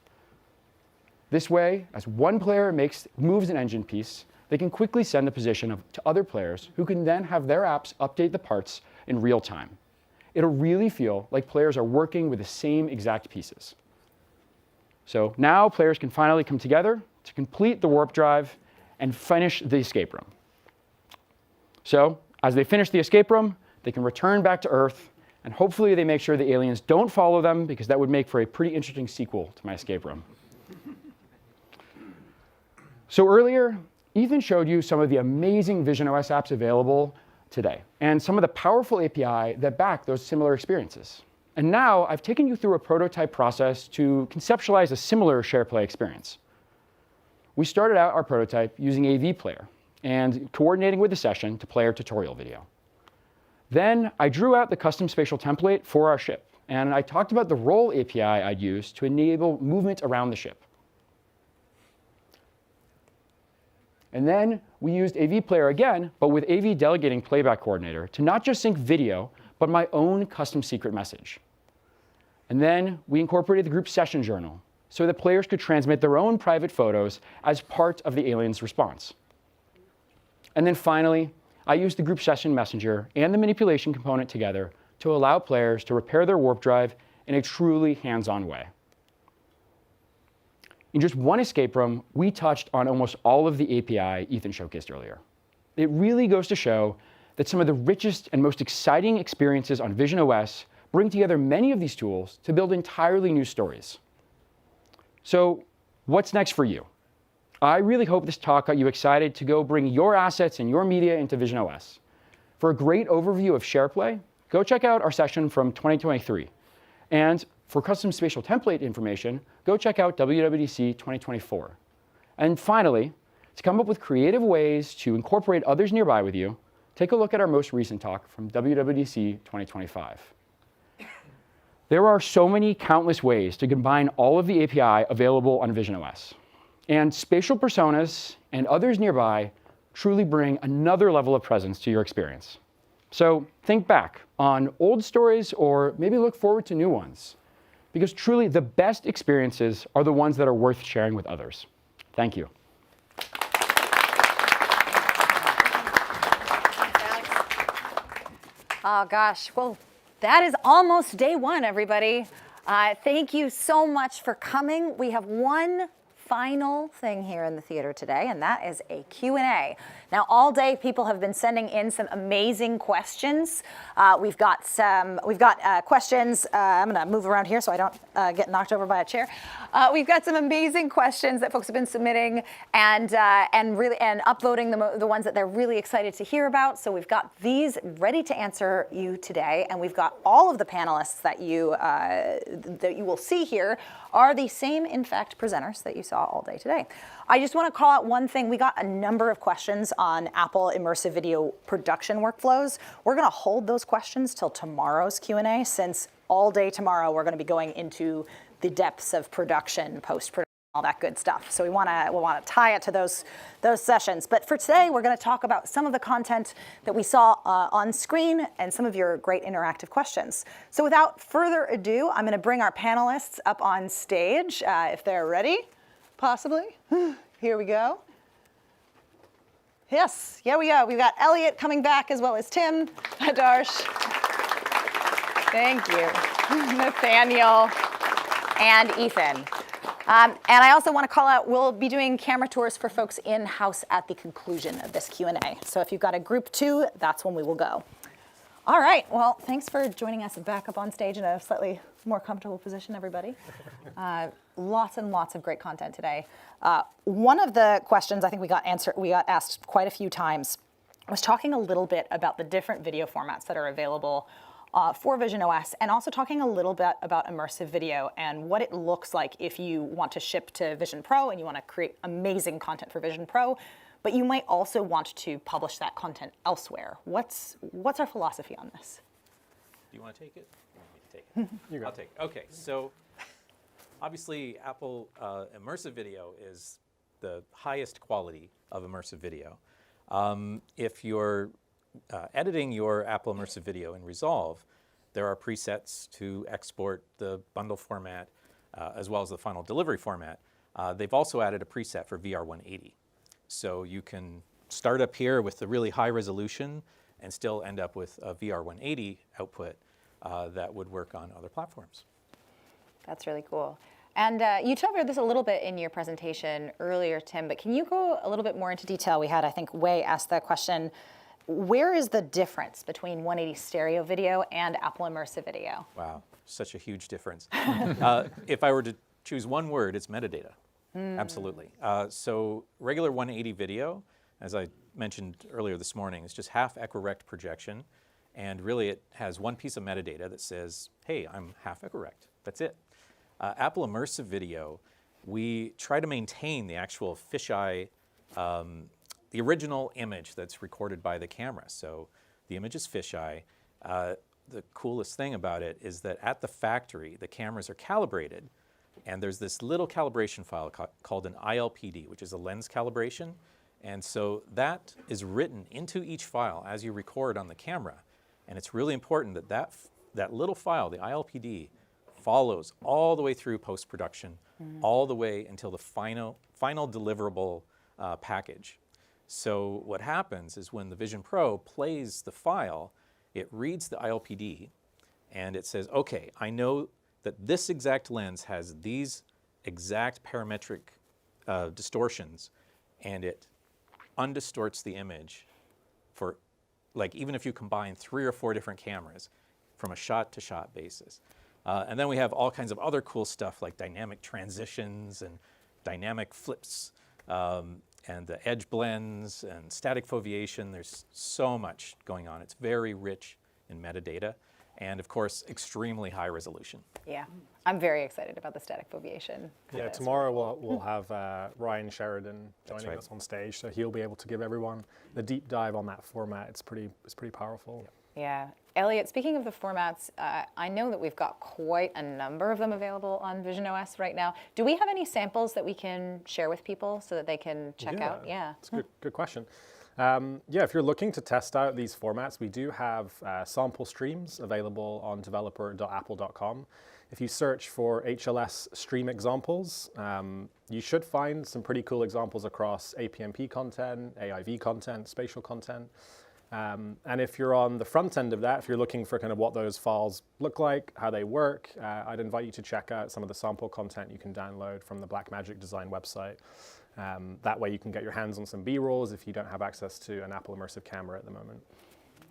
This way, as one player moves an engine piece, they can quickly send the position to other players who can then have their apps update the parts in real time. It'll really feel like players are working with the same exact pieces. So now players can finally come together to complete the warp drive and finish the escape room. So as they finish the escape room, they can return back to Earth, and hopefully they make sure the aliens don't follow them, because that would make for a pretty interesting sequel to my escape room. So earlier, Ethan showed you some of the amazing visionOS apps available today, and some of the powerful API that back those similar experiences. And now I've taken you through a prototype process to conceptualize a similar SharePlay experience. We started out our prototype using AV Player and coordinating with the session to play our tutorial video. Then I drew out the custom spatial template for our ship, and I talked about the role API I'd use to enable movement around the ship. And then we used AV Player again, but with AV Delegating Playback Coordinator to not just sync video, but my own custom secret message. And then we incorporated the group session journal so that players could transmit their own private photos as part of the alien's response. And then finally, I used the group session messenger and the manipulation component together to allow players to repair their warp drive in a truly hands-on way. In just one escape room, we touched on almost all of the API Ethan showcased earlier. It really goes to show that some of the richest and most exciting experiences on visionOS bring together many of these tools to build entirely new stories. So what's next for you? I really hope this talk got you excited to go bring your assets and your media into visionOS. For a great overview of SharePlay, go check out our session from 2023. And for custom spatial template information, go check out WWDC 2024. And finally, to come up with creative ways to incorporate others nearby with you, take a look at our most recent talk from WWDC 2025. There are so many countless ways to combine all of the API available on visionOS. And spatial personas and others nearby truly bring another level of presence to your experience. So think back on old stories, or maybe look forward to new ones, because truly the best experiences are the ones that are worth sharing with others. Thank you. Oh gosh, well, that is almost day one, everybody. Thank you so much for coming. We have one final thing here in the theater today, and that is a Q&A. Now, all day people have been sending in some amazing questions. We've got questions. I'm going to move around here so I don't get knocked over by a chair. We've got some amazing questions that folks have been submitting and upvoting the ones that they're really excited to hear about. So we've got these ready to answer you today, and we've got all of the panelists that you will see here are the same, in fact, presenters that you saw all day today. I just want to call out one thing. We got a number of questions on Apple Immersive Video production workflows. We're going to hold those questions till tomorrow's Q&A, since all day tomorrow we're going to be going into the depths of production, post-production, all that good stuff. So we want to tie it to those sessions. But for today, we're going to talk about some of the content that we saw on screen and some of your great interactive questions. So without further ado, I'm going to bring our panelists up on stage if they're ready, possibly. Here we go. Yes, here we go. We've got Elliot coming back, as well as Tim, Adarsh. Thank you. Nathaniel and Ethan. And I also want to call out, we'll be doing camera tours for folks in-house at the conclusion of this Q&A. So if you've got a group 2, that's when we will go. All right, well, thanks for joining us back up on stage in a slightly more comfortable position, everybody. Lots and lots of great content today. One of the questions I think we got asked quite a few times was talking a little bit about the different video formats that are available for visionOS, and also talking a little bit about immersive video and what it looks like if you want to ship to Vision Pro and you want to create amazing content for Vision Pro, but you might also want to publish that content elsewhere. What's our philosophy on this? Do you want to take it? You want me to take it? I'll take it. Okay, so obviously Apple Immersive Video is the highest quality of immersive video. If you're editing your Apple Immersive Video in Resolve, there are presets to export the bundle format as well as the final delivery format. They've also added a preset for VR180. So you can start up here with the really high resolution and still end up with a VR180 output that would work on other platforms. That's really cool. And you covered this a little bit in your presentation earlier, Tim, but can you go a little bit more into detail? We had, I think, Wei asked that question. Where is the difference between 180 stereo video and Apple Immersive Video? Wow, such a huge difference. If I were to choose one word, it's metadata. Absolutely. So regular 180 video, as I mentioned earlier this morning, is just half equirect projection. And really it has one piece of metadata that says, hey, I'm half equirect. That's it. Apple Immersive Video, we try to maintain the actual fisheye, the original image that's recorded by the camera. So the image is fisheye. The coolest thing about it is that at the factory, the cameras are calibrated, and there's this little calibration file called an ILPD, which is a lens calibration. And so that is written into each file as you record on the camera. And it's really important that that little file, the ILPD, follows all the way through post-production, all the way until the final deliverable package. So what happens is when the Vision Pro plays the file, it reads the ILPD, and it says, okay, I know that this exact lens has these exact parametric distortions, and it undistorts the image for, like, even if you combine 3 or 4 different cameras from a shot-to-shot basis. And then we have all kinds of other cool stuff like dynamic transitions and dynamic flips and the edge blends and static foveation. There's so much going on. It's very rich in metadata and, of course, extremely high resolution. Yeah, I'm very excited about the static foveation. Yeah, tomorrow we'll have Ryan Sheridan joining us on stage, so he'll be able to give everyone the deep dive on that format. It's pretty powerful. Yeah. Elliot, speaking of the formats, I know that we've got quite a number of them available on visionOS right now. Do we have any samples that we can share with people so that they can check out? Yeah, it's a good question. Yeah, if you're looking to test out these formats, we do have sample streams available on developer.apple.com. If you search for HLS stream examples, you should find some pretty cool examples across APMP content, AIV content, spatial content. And if you're on the front end of that, if you're looking for kind of what those files look like, how they work, I'd invite you to check out some of the sample content you can download from the Blackmagic Design website. That way you can get your hands on some B-rolls if you don't have access to an Apple Immersive camera at the moment.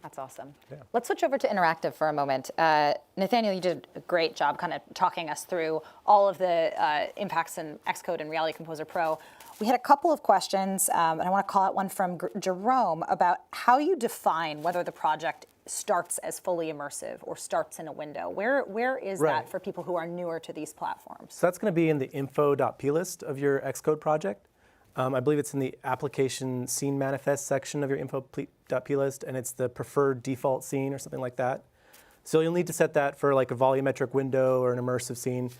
That's awesome. Yeah. Let's switch over to interactive for a moment. Nathaniel, you did a great job kind of talking us through all of the impacts in Xcode and Reality Composer Pro. We had a couple of questions, and I want to call out one from Jerome about how you define whether the project starts as fully immersive or starts in a window. Where is that for people who are newer to these platforms? So that's going to be in the info.plist of your Xcode project. I believe it's in the application scene manifest section of your info.plist, and it's the preferred default scene or something like that. So you'll need to set that for like a volumetric window or an immersive scene.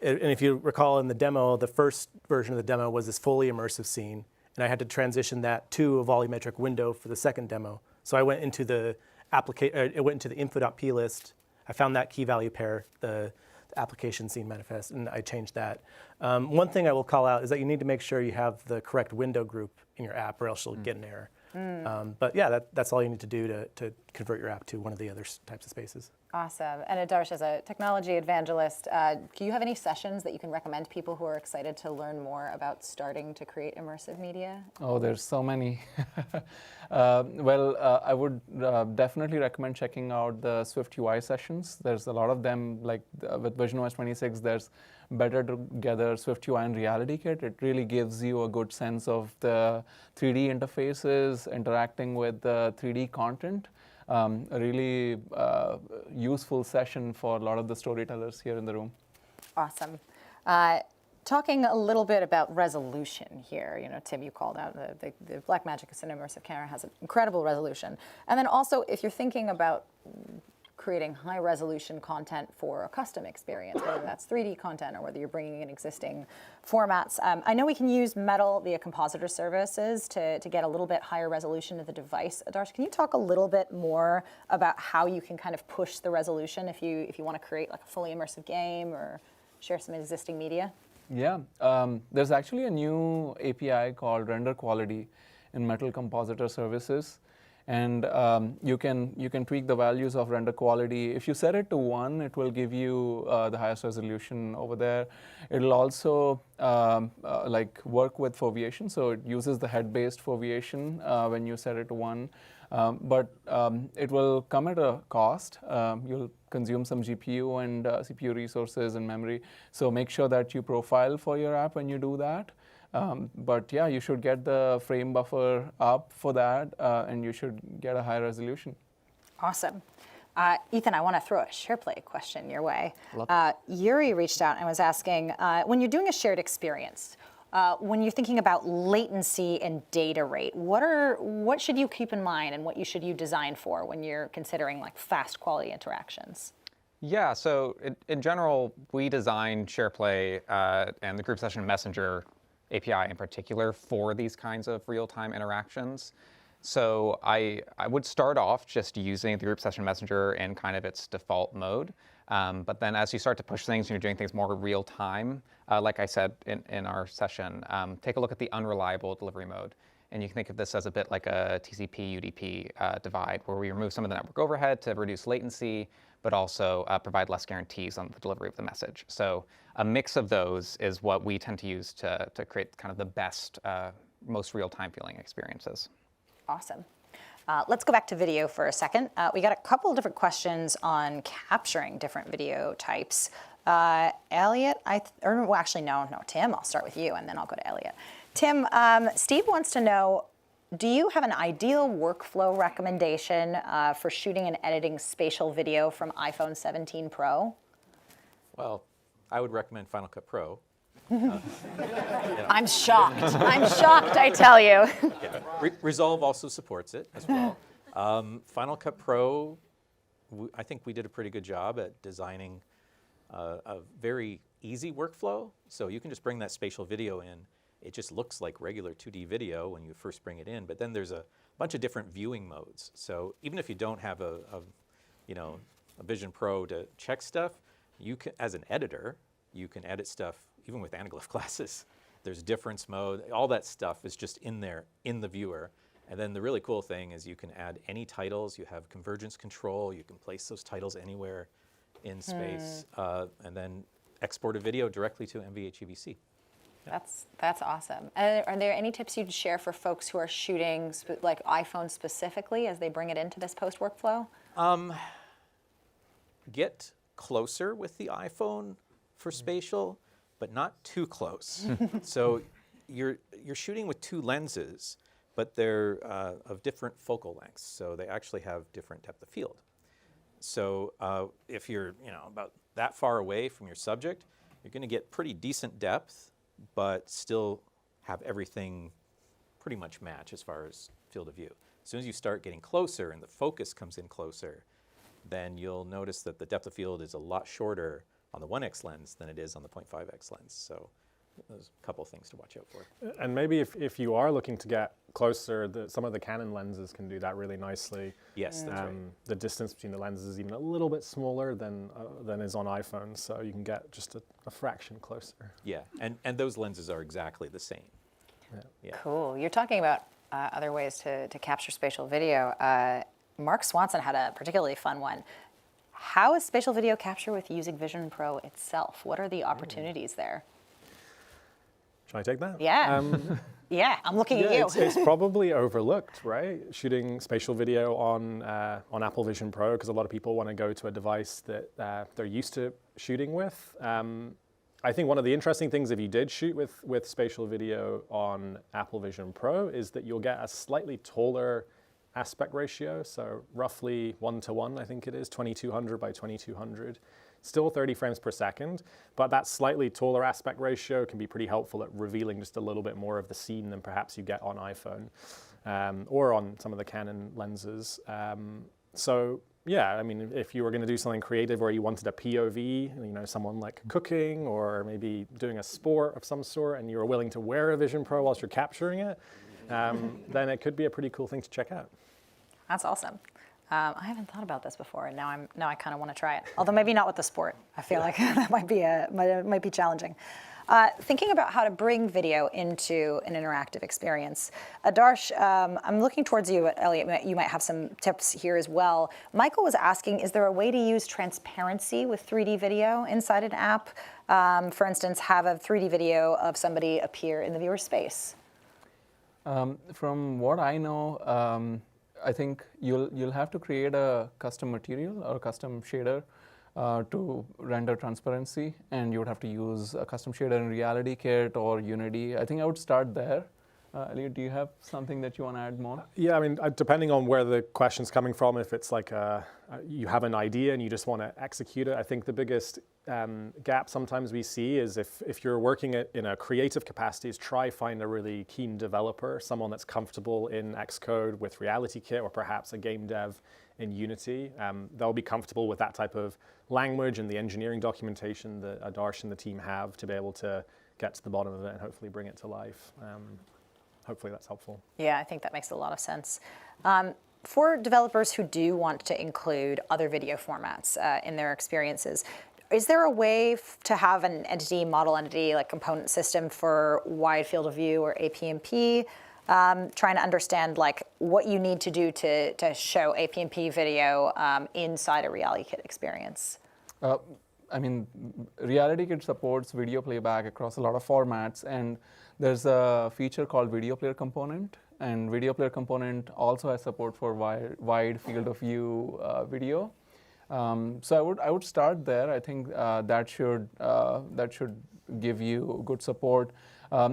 And if you recall in the demo, the first version of the demo was this fully immersive scene, and I had to transition that to a volumetric window for the second demo. So I went into the info.plist. I found that key value pair, the application scene manifest, and I changed that. One thing I will call out is that you need to make sure you have the correct window group in your app, or else you'll get an error. But yeah, that's all you need to do to convert your app to one of the other types of spaces. Awesome. And Adarsh, as a technology evangelist, do you have any sessions that you can recommend people who are excited to learn more about starting to create immersive media? Oh, there's so many. I would definitely recommend checking out the Swift UI sessions. There's a lot of them, like with visionOS 26, there's Better Together, Swift UI, and RealityKit. It really gives you a good sense of the 3D interfaces, interacting with the 3D content. a really useful session for a lot of the storytellers here in the room. Awesome. Talking a little bit about resolution here, Tim, you called out the Blackmagic Immersive camera has an incredible resolution. And then also, if you're thinking about creating high resolution content for a custom experience, whether that's 3D content or whether you're bringing in existing formats. I know we can use Metal via compositor services to get a little bit higher resolution of the device. Adarsh, can you talk a little bit more about how you can kind of push the resolution if you want to create like a fully immersive game or share some existing media? Yeah, there's actually a new API called Render Quality in Metal Compositor Services. And you can tweak the values of render quality. If you set it to 1, it will give you the highest resolution over there. It'll also work with foveation, so it uses the head-based foveation when you set it to 1. But it will come at a cost. You'll consume some GPU and CPU resources and memory. So make sure that you profile for your app when you do that. But yeah, you should get the frame buffer up for that, and you should get a high resolution. Awesome. Ethan, I want to throw a SharePlay question your way. Yuri reached out and was asking, when you're doing a shared experience, when you're thinking about latency and data rate, what should you keep in mind and what should you design for when you're considering like fast quality interactions? Yeah, so in general, we designed SharePlay and the Group Session Messenger API in particular for these kinds of real-time interactions. So I would start off just using the Group Session Messenger in kind of its default mode. But then as you start to push things and you're doing things more real time, like I said in our session, take a look at the unreliable delivery mode. And you can think of this as a bit like a TCP/UDP divide, where we remove some of the network overhead to reduce latency, but also provide less guarantees on the delivery of the message. So a mix of those is what we tend to use to create kind of the best, most real-time feeling experiences. Awesome. Let's go back to video for a second. We got a couple of different questions on capturing different video types. Elliot, Tim, I'll start with you and then I'll go to Elliot. Tim, Steve wants to know, do you have an ideal workflow recommendation for shooting and editing spatial video from iPhone 17 Pro? Well, I would recommend Final Cut Pro. I'm shocked. I'm shocked, I tell you. Yeah. Resolve also supports it as well. Final Cut Pro, I think we did a pretty good job at designing a very easy workflow. So you can just bring that spatial video in. It just looks like regular 2D video when you first bring it in, but then there's a bunch of different viewing modes. So even if you don't have a Vision Pro to check stuff, you can, as an editor, you can edit stuff even with anaglyph glasses. There's difference mode. All that stuff is just in there in the viewer. And then the really cool thing is you can add any titles. You have convergence control. You can place those titles anywhere in space, and then export a video directly to NVHEVC. That's awesome. Are there any tips you'd share for folks who are shooting like iPhone specifically as they bring it into this post workflow? Get closer with the iPhone for spatial, but not too close. So you're shooting with 2 lenses, but they're of different focal lengths. So they actually have different depth of field. So if you're about that far away from your subject, you're going to get pretty decent depth, but still have everything pretty much match as far as field of view. As soon as you start getting closer and the focus comes in closer, then you'll notice that the depth of field is a lot shorter on the 1x lens than it is on the 0.5x lens. So there's a couple of things to watch out for. And maybe if you are looking to get closer, some of the Canon lenses can do that really nicely. Yes, that's right. The distance between the lenses is even a little bit smaller than is on iPhone, so you can get just a fraction closer. Yeah, and those lenses are exactly the same. Yeah. Cool. You're talking about other ways to capture spatial video. Mark Swanson had a particularly fun one. How is spatial video capture with using Vision Pro itself? What are the opportunities there? Should I take that? Yeah. Yeah, I'm looking at you. It's probably overlooked, right? Shooting spatial video on Apple Vision Pro, because a lot of people want to go to a device that they're used to shooting with. I think one of the interesting things, if you did shoot with spatial video on Apple Vision Pro, is that you'll get a slightly taller aspect ratio, so roughly 1:1, I think it is, 2200 by 2200. Still 30 frames per second, but that slightly taller aspect ratio can be pretty helpful at revealing just a little bit more of the scene than perhaps you get on iPhone or on some of the Canon lenses. So yeah, I mean, if you were going to do something creative or you wanted a POV, you know, someone like cooking or maybe doing a sport of some sort, and you were willing to wear a Vision Pro whilst you're capturing it, then it could be a pretty cool thing to check out. That's awesome. I haven't thought about this before, and now I kind of want to try it. Although maybe not with the sport. I feel like that might be challenging. Thinking about how to bring video into an interactive experience. Adarsh, I'm looking towards you, Elliot. You might have some tips here as well. Michael was asking, is there a way to use transparency with 3D video inside an app? For instance, have a 3D video of somebody appear in the viewer space. From what I know, I think you'll have to create a custom material or custom shader to render transparency, and you would have to use a custom shader in RealityKit or Unity. I think I would start there. Elliot, do you have something that you want to add more? Yeah, I mean, depending on where the question's coming from, if it's like you have an idea and you just want to execute it, I think the biggest gap sometimes we see is if you're working in a creative capacity, is try find a really keen developer, someone that's comfortable in Xcode with RealityKit or perhaps a game dev in Unity. They'll be comfortable with that type of language and the engineering documentation that Adarsh and the team have to be able to get to the bottom of it and hopefully bring it to life. Hopefully that's helpful. Yeah, I think that makes a lot of sense. For developers who do want to include other video formats in their experiences, is there a way to have an entity, model entity, like component system for wide field of view or APMP? Trying to understand like what you need to do to show APMP video inside a RealityKit experience. I mean, RealityKit supports video playback across a lot of formats, and there's a feature called Video Player Component, and Video Player Component also has support for wide field of view video. So I would start there. I think that should give you good support.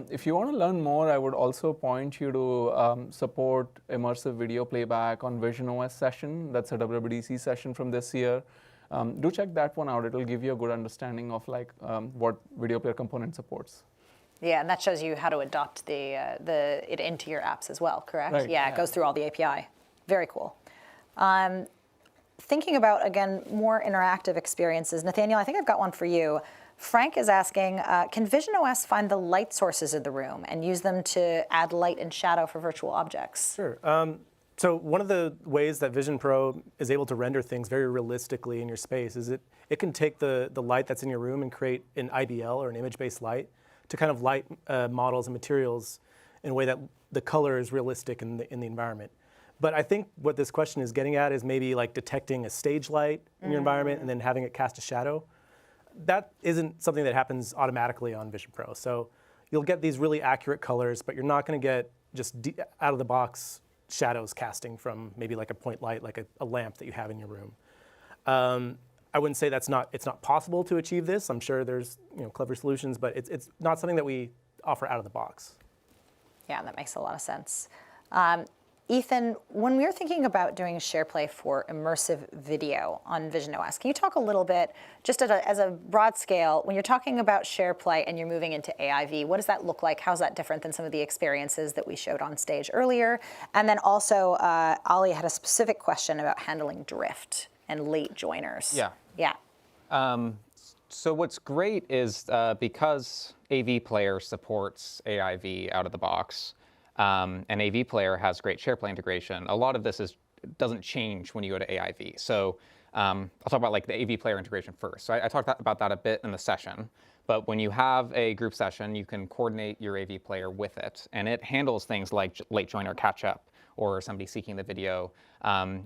If you want to learn more, I would also point you to support immersive video playback on visionOS session. That's a WWDC session from this year. Do check that one out. It'll give you a good understanding of like what Video Player Component supports. Yeah, and that shows you how to adopt it into your apps as well, correct? Right. Yeah, it goes through all the API. Very cool. Thinking about, again, more interactive experiences, Nathaniel, I think I've got one for you. Frank is asking, can visionOS find the light sources in the room and use them to add light and shadow for virtual objects? Sure. So one of the ways that Vision Pro is able to render things very realistically in your space is it can take the light that's in your room and create an IBL or an image-based light to kind of light models and materials in a way that the color is realistic in the environment. But I think what this question is getting at is maybe like detecting a stage light in your environment and then having it cast a shadow. That isn't something that happens automatically on Vision Pro. So you'll get these really accurate colors, but you're not going to get just out of the box shadows casting from maybe like a point light, like a lamp that you have in your room. I wouldn't say it's not possible to achieve this. I'm sure there's clever solutions, but it's not something that we offer out of the box. Yeah, that makes a lot of sense. Ethan, when we were thinking about doing SharePlay for immersive video on visionOS, can you talk a little bit, just as a broad scale, when you're talking about SharePlay and you're moving into AIV, what does that look like? How's that different than some of the experiences that we showed on stage earlier? And then also, Ali had a specific question about handling drift and late joiners. Yeah. So what's great is because AV Player supports AIV out of the box, and AV Player has great SharePlay integration, a lot of this doesn't change when you go to AIV. So I'll talk about like the AV Player integration first. So I talked about that a bit in the session. But when you have a group session, you can coordinate your AV Player with it, and it handles things like late joiner catch-up or somebody seeking the video.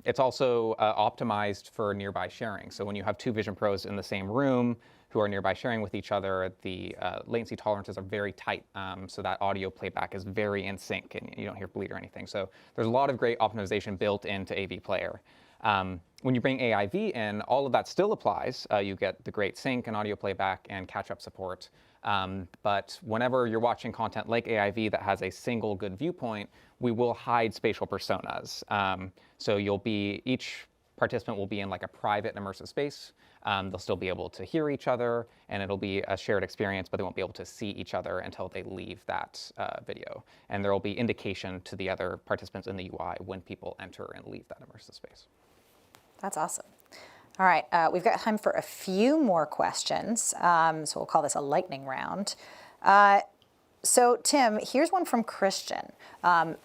It's also optimized for nearby sharing. So when you have two Vision Pros in the same room who are nearby sharing with each other, the latency tolerances are very tight, so that audio playback is very in sync and you don't hear bleed or anything. So there's a lot of great optimization built into AV Player. When you bring AIV in, all of that still applies. You get the great sync and audio playback and catch-up support. But whenever you're watching content like AIV that has a single good viewpoint, we will hide spatial personas. So each participant will be in like a private immersive space. They'll still be able to hear each other, and it'll be a shared experience, but they won't be able to see each other until they leave that video. And there will be indication to the other participants in the UI when people enter and leave that immersive space. That's awesome. All right, we've got time for a few more questions, so we'll call this a lightning round. So Tim, here's one from Christian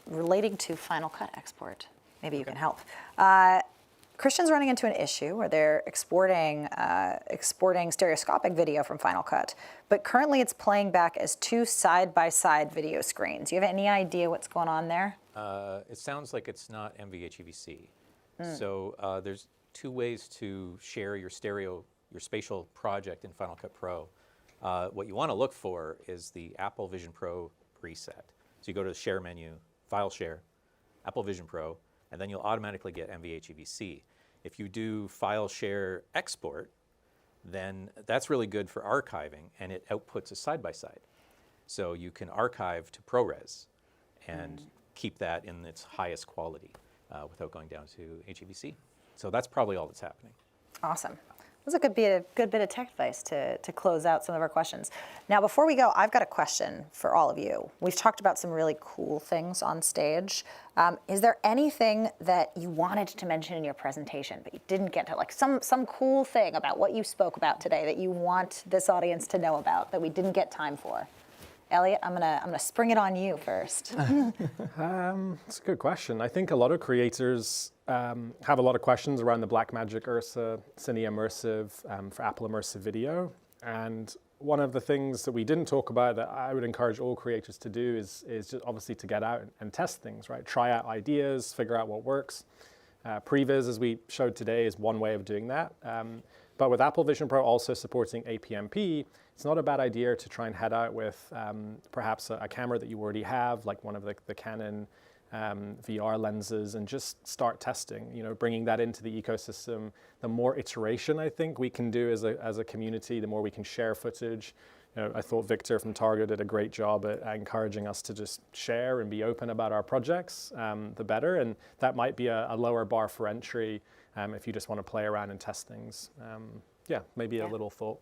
relating to Final Cut export. Maybe you can help. Christian's running into an issue where they're exporting stereoscopic video from Final Cut, but currently it's playing back as two side-by-side video screens. Do you have any idea what's going on there? It sounds like it's not MVHEVC. So there's two ways to share your spatial project in Final Cut Pro. What you want to look for is the Apple Vision Pro preset. So you go to the Share menu, File Share, Apple Vision Pro, and then you'll automatically get MVHEVC. If you do File Share Export, then that's really good for archiving, and it outputs a side-by-side. So you can archive to ProRes and keep that in its highest quality without going down to HEVC. So that's probably all that's happening. Awesome. That was a good bit of tech advice to close out some of our questions. Now, before we go, I've got a question for all of you. We've talked about some really cool things on stage. Is there anything that you wanted to mention in your presentation but you didn't get to, like some cool thing about what you spoke about today that you want this audience to know about that we didn't get time for? Elliot, I'm gonna spring it on you first. It's a good question. I think a lot of creators have a lot of questions around the Blackmagic Ursa Cine Immersive for Apple Immersive Video. And one of the things that we didn't talk about that I would encourage all creators to do is just obviously to get out and test things, right? Try out ideas, figure out what works. Previs, as we showed today, is one way of doing that. But with Apple Vision Pro also supporting APMP, it's not a bad idea to try and head out with perhaps a camera that you already have, like one of the Canon VR lenses, and just start testing, bringing that into the ecosystem. The more iteration I think we can do as a community, the more we can share footage. I thought Victor from Target did a great job at encouraging us to just share and be open about our projects, the better. And that might be a lower bar for entry if you just want to play around and test things. Maybe a little thought.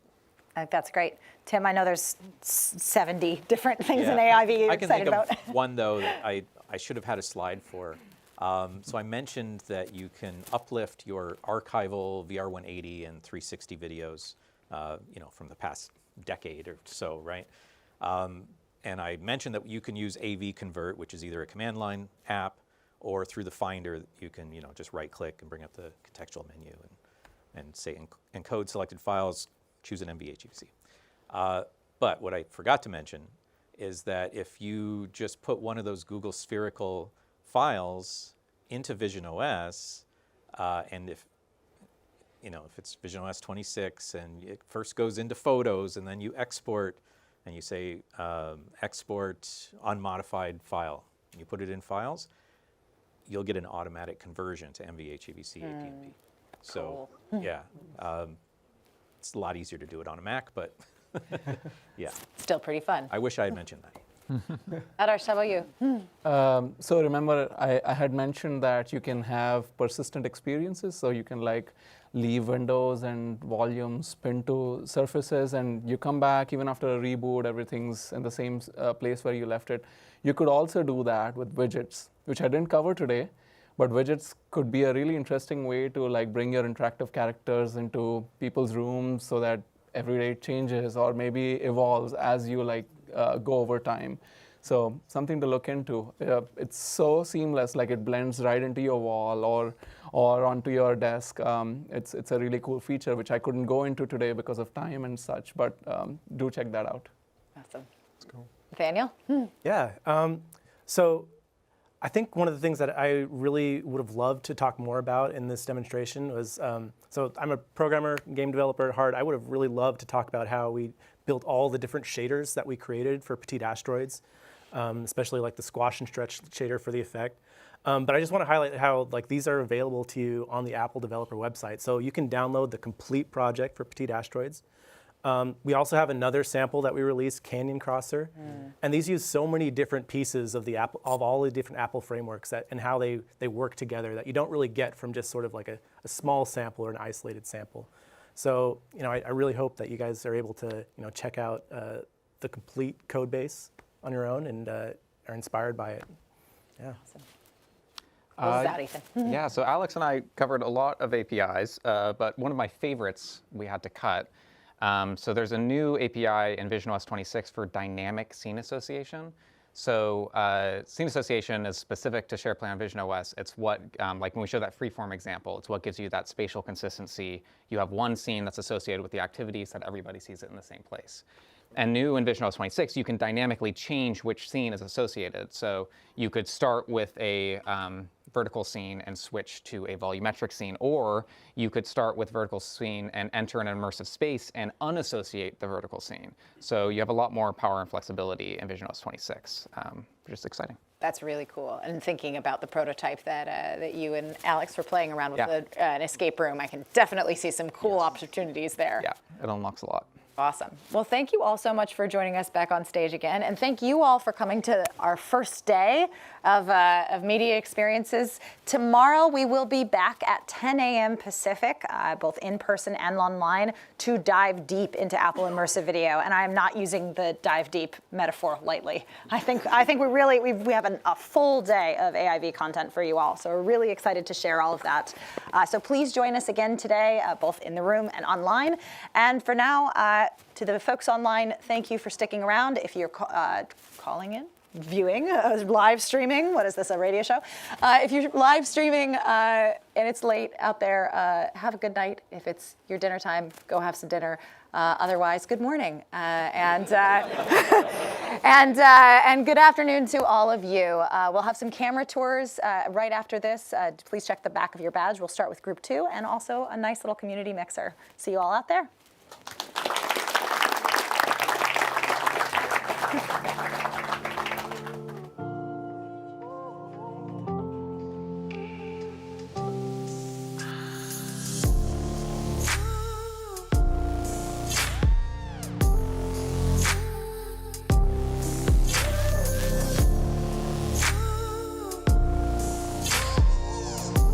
I think that's great. Tim, I know there's 70 different things in AIV you're excited about. I can think of one, though, that I should have had a slide for. So I mentioned that you can uplift your archival VR180 and 360 videos, from the past decade or so, right? And I mentioned that you can use AV Convert, which is either a command line app or through the Finder, you can just right-click and bring up the contextual menu and say encode selected files, choose an MVHEVC. But what I forgot to mention is that if you just put one of those Google spherical files into visionOS, and if it's visionOS 26 and it first goes into Photos and then you export and you say export unmodified file, and you put it in Files, you'll get an automatic conversion to MVHEVC APMP. So it's a lot easier to do it on a Mac, but yeah. Still pretty fun. I wish I had mentioned that. Adarsh, how about you? So remember, I had mentioned that you can have persistent experiences. So you can leave windows and volumes pinned to surfaces, and you come back even after a reboot, everything's in the same place where you left it. You could also do that with widgets, which I didn't cover today. But widgets could be a really interesting way to bring your interactive characters into people's rooms so that every day it changes or maybe evolves as you go over time. So something to look into. It's so seamless, it blends right into your wall or onto your desk. It's a really cool feature which I couldn't go into today because of time and such, but do check that out. Awesome. That's cool. Nathaniel? Yeah. So I think one of the things that I really would have loved to talk more about in this demonstration was, so I'm a programmer, game developer at heart. I would have really loved to talk about how we built all the different shaders that we created for petite asteroids, especially the squash and stretch shader for the effect. But I just want to highlight how these are available to you on the Apple developer website. So you can download the complete project for petite asteroids. We also have another sample that we released, Canyon Crosser, and these use so many different pieces of all the different Apple frameworks and how they work together that you don't really get from just sort of like a small sample or an isolated sample. So I really hope that you guys are able to check out the complete code base on your own and are inspired by it. Yeah. Awesome. What was that, Ethan? Yeah, so Alex and I covered a lot of APIs, but one of my favorites we had to cut. So there's a new API in visionOS 26 for dynamic scene association. So scene association is specific to SharePlay on visionOS. It's what, like when we show that freeform example, it's what gives you that spatial consistency. You have one scene that's associated with the activities that everybody sees it in the same place. And new in visionOS 26, you can dynamically change which scene is associated. So you could start with a vertical scene and switch to a volumetric scene, or you could start with vertical scene and enter an immersive space and unassociate the vertical scene. So you have a lot more power and flexibility in visionOS 26, which is exciting. That's really cool. And thinking about the prototype that you and Alex were playing around with an escape room, I can definitely see some cool opportunities there. Yeah, it unlocks a lot. Awesome. Well, thank you all so much for joining us back on stage again. And thank you all for coming to our first day of media experiences. Tomorrow, we will be back at 10 a.m. Pacific, both in person and online, to dive deep into Apple Immersive Video. And I am not using the dive deep metaphor lightly. I think we have a full day of AIV content for you all. So we're really excited to share all of that. So please join us again today, both in the room and online. And for now, to the folks online, thank you for sticking around. If you're calling in, viewing, live streaming, what is this, a radio show? If you're live streaming and it's late out there, have a good night. If it's your dinner time, go have some dinner. Otherwise, good morning and good afternoon to all of you. We'll have some camera tours right after this. Please check the back of your badge. We'll start with group 2 and also a nice little community mixer. See you all out there.